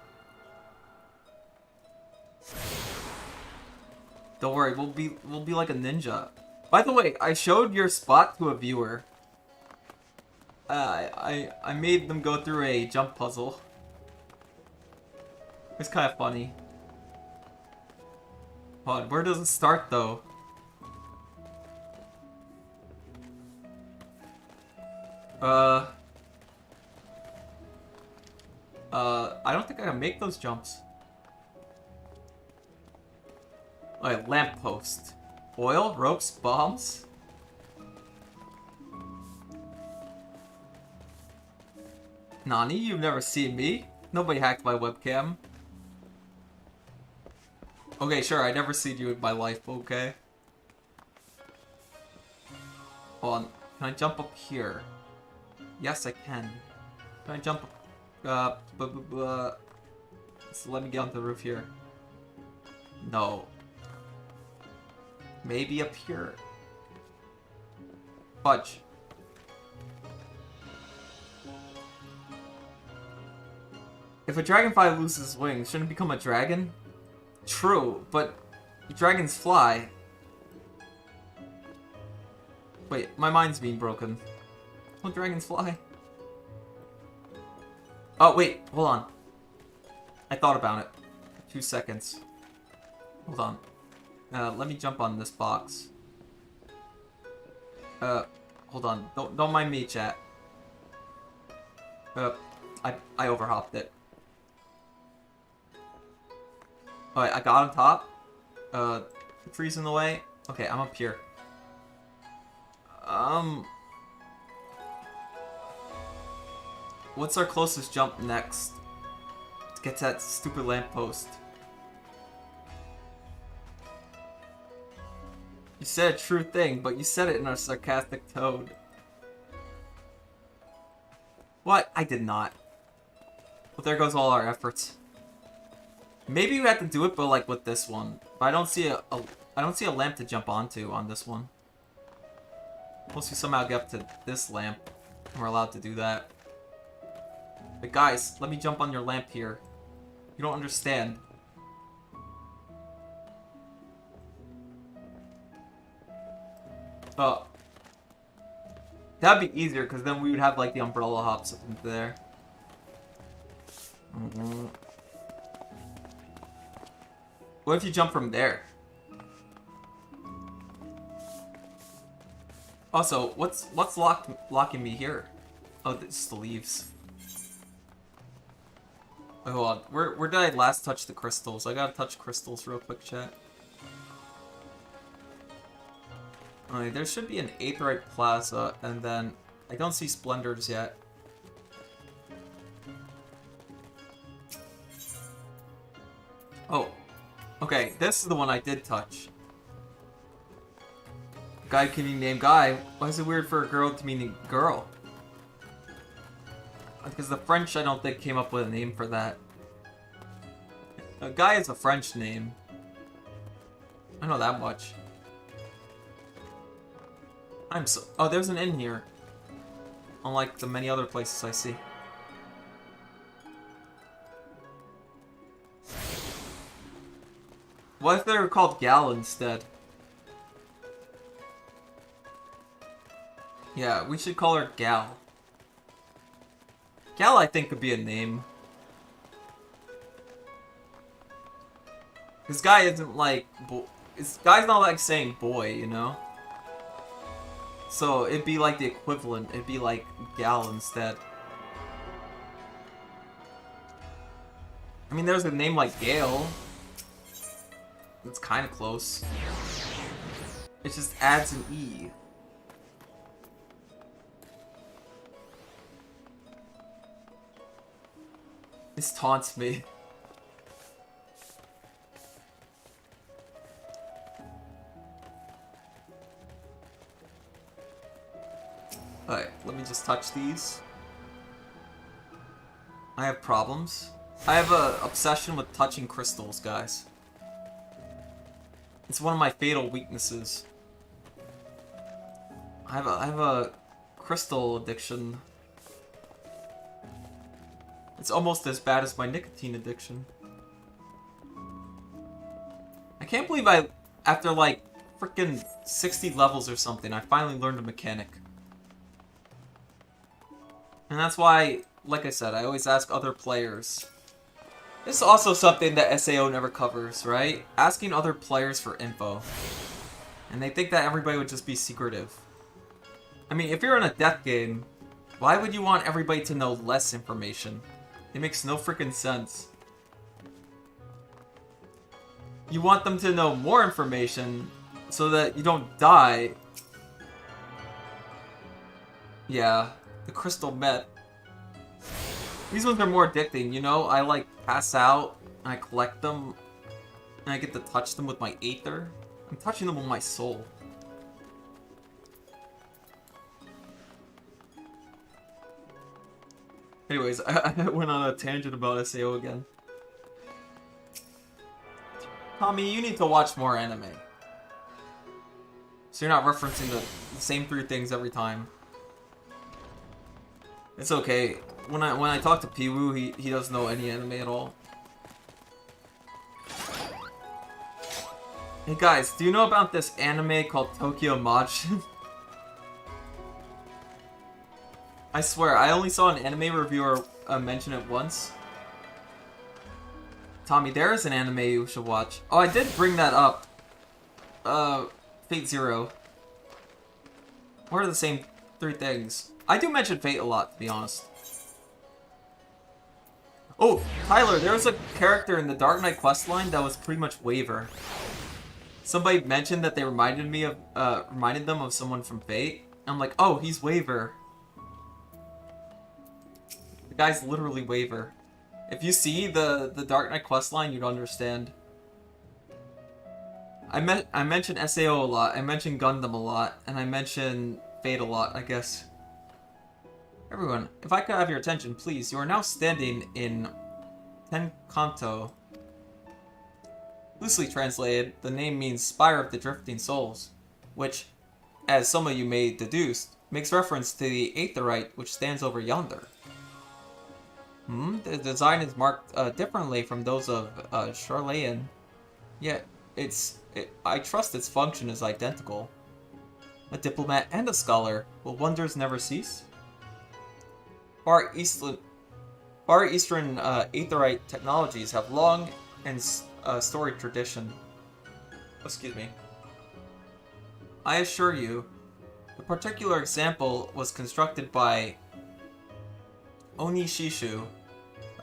Don't worry, we'll be like a ninja. By the way, I showed your spot to a viewer. I made them go through a jump puzzle. It's kind of funny. Hold on, where does it start though? I don't think I can make those jumps. Alright, lamppost. Oil, ropes, bombs. Nani, you've never seen me. Nobody hacked my webcam. Okay, sure, I never seen you in my life, okay? Hold on, can I jump up here? Yes, I can. Can I jump up? So let me get onto the roof here. No. Maybe up here. Fudge. If a dragonfly loses wings, shouldn't it become a dragon? True, but dragons fly. Wait, my mind's being broken. Will dragons fly? Oh, wait, hold on. I thought about it. 2 seconds. Hold on. Let me jump on this box. Hold on. Don't mind me, chat. I overhopped it. Alright, I got on top. Trees in the way. Okay, I'm up here. What's our closest jump next? To get to that stupid lamppost. You said a true thing, but you said it in a sarcastic tone. What? I did not. Well, there goes all our efforts. Maybe we have to do it, but like with this one. But I don't see a lamp to jump onto on this one. Unless we somehow get up to this lamp, and we're allowed to do that. But guys, let me jump on your lamp here. You don't understand. Oh. That'd be easier, because then we would have like the umbrella hops up into there. What if you jump from there? Also, what's locking me here? Oh, it's the leaves. Wait, hold on. Where did I last touch the crystals? I gotta touch crystals real quick, chat. Alright, there should be an Aetheryte Plaza, and then I don't see Splendors yet. Oh. Okay, this is the one I did touch. Guy can be named Guy. Why is it weird for a girl to mean girl? Because the French, I don't think, came up with a name for that. Guy is a French name. I know that much. Oh, there's an inn here. Unlike the many other places I see. What if they were called Gal instead? Yeah, we should call her Gal. Gal, I think, could be a name. This guy isn't like... This guy's not like saying boy, you know? So it'd be like the equivalent. It'd be like Gal instead. I mean, there's a name like Gale. It's kind of close. It just adds an E. This taunts me. Alright, let me just touch these. I have problems. I have a obsession with touching crystals, guys. It's one of my fatal weaknesses. I have a crystal addiction. It's almost as bad as my nicotine addiction. I can't believe after like freaking 60 levels or something, I finally learned a mechanic. And that's why, like I said, I always ask other players. This is also something that SAO never covers, right? Asking other players for info. And they think that everybody would just be secretive. I mean, if you're in a death game, why would you want everybody to know less information? It makes no freaking sense. You want them to know more information so that you don't die. Yeah, the crystal met. These ones are more addicting, you know? I like pass out, and I collect them, and I get to touch them with my aether. I'm touching them with my soul. Anyways, I went on a tangent about SAO again. Tommy, you need to watch more anime. So you're not referencing the same 3 things every time. It's okay. When I talk to Piwoo, he doesn't know any anime at all. Hey guys, do you know about this anime called Tokyo Mahj-I? I swear, I only saw an anime reviewer mention it once. Tommy, there is an anime you should watch. Oh, I did bring that up. Fate Zero. What are the same 3 things? I do mention Fate a lot, to be honest. Oh, Tyler, there was a character in the Dark Knight questline that was pretty much Waver. Somebody mentioned that they reminded them of someone from Fate. I'm like, oh, he's Waver. The guy's literally Waver. If you see the Dark Knight questline, you'd understand. I mention SAO a lot, I mention Gundam a lot, and I mention Fate a lot, I guess. Everyone, if I could have your attention, please. You are now standing in Tenkanto. Loosely translated, the name means Spire of the Drifting Souls, which, as some of you may deduce, makes reference to the Aetherite which stands over yonder. The design is marked differently from those of Charlayan, yet I trust its function is identical. A diplomat and a scholar, will wonders never cease? Far Eastern Aetherite technologies have long and storied tradition. Excuse me. I assure you, the particular example was constructed by Onishishu,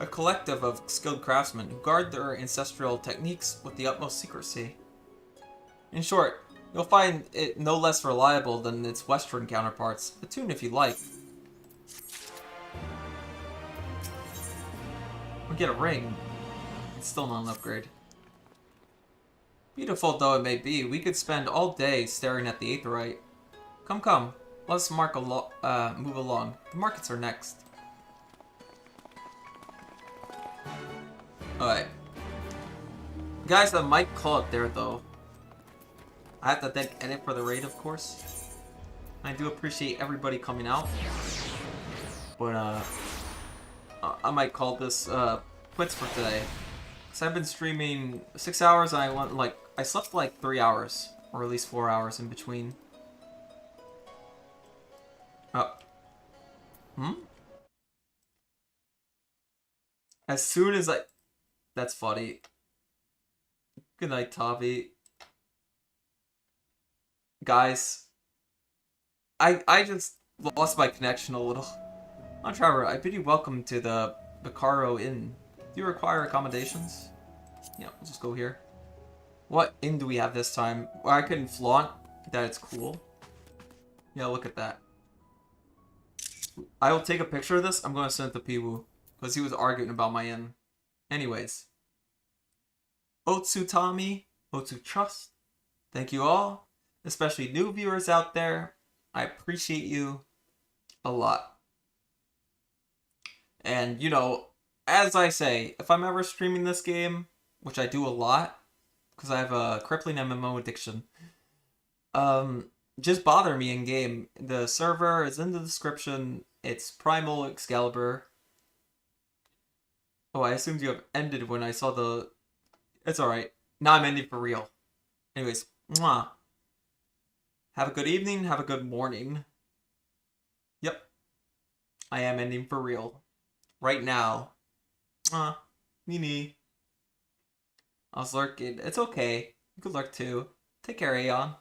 a collective of skilled craftsmen who guard their ancestral techniques with the utmost secrecy. In short, you'll find it no less reliable than its Western counterparts. Attune if you like. Or get a ring. It's still not an upgrade. Beautiful though it may be, we could spend all day staring at the Aetherite. Come, let's move along. The markets are next. Alright. Guys, I might call it there though. I have to then edit for the raid, of course. I do appreciate everybody coming out. But I might call this quits for today. Cause I've been streaming 6 hours and I slept like 3 hours. Or at least 4 hours in between. As soon as I... That's funny. Good night, Tavi. Guys. I just lost my connection a little. Oh, Trevor, I bid you welcome to the Bacaro Inn. Do you require accommodations? Yeah, we'll just go here. What inn do we have this time? Well, I couldn't flaunt that it's cool. Yeah, look at that. I will take a picture of this. I'm going to send it to Piwu. Because he was arguing about my inn. Anyways. Otsutami. Otsu Trust. Thank you all. Especially new viewers out there. I appreciate you a lot. And, you know, as I say, if I'm ever streaming this game, which I do a lot, because I have a crippling MMO addiction, just bother me in game. The server is in the description. It's Primal Excalibur. Oh, I assumed you have ended when I saw the... It's alright. Now I'm ending for real. Anyways, mwah. Have a good evening, have a good morning. Yep. I am ending for real. Right now. Nini. I was lurking. It's okay. You could lurk too. Take care, Aeon.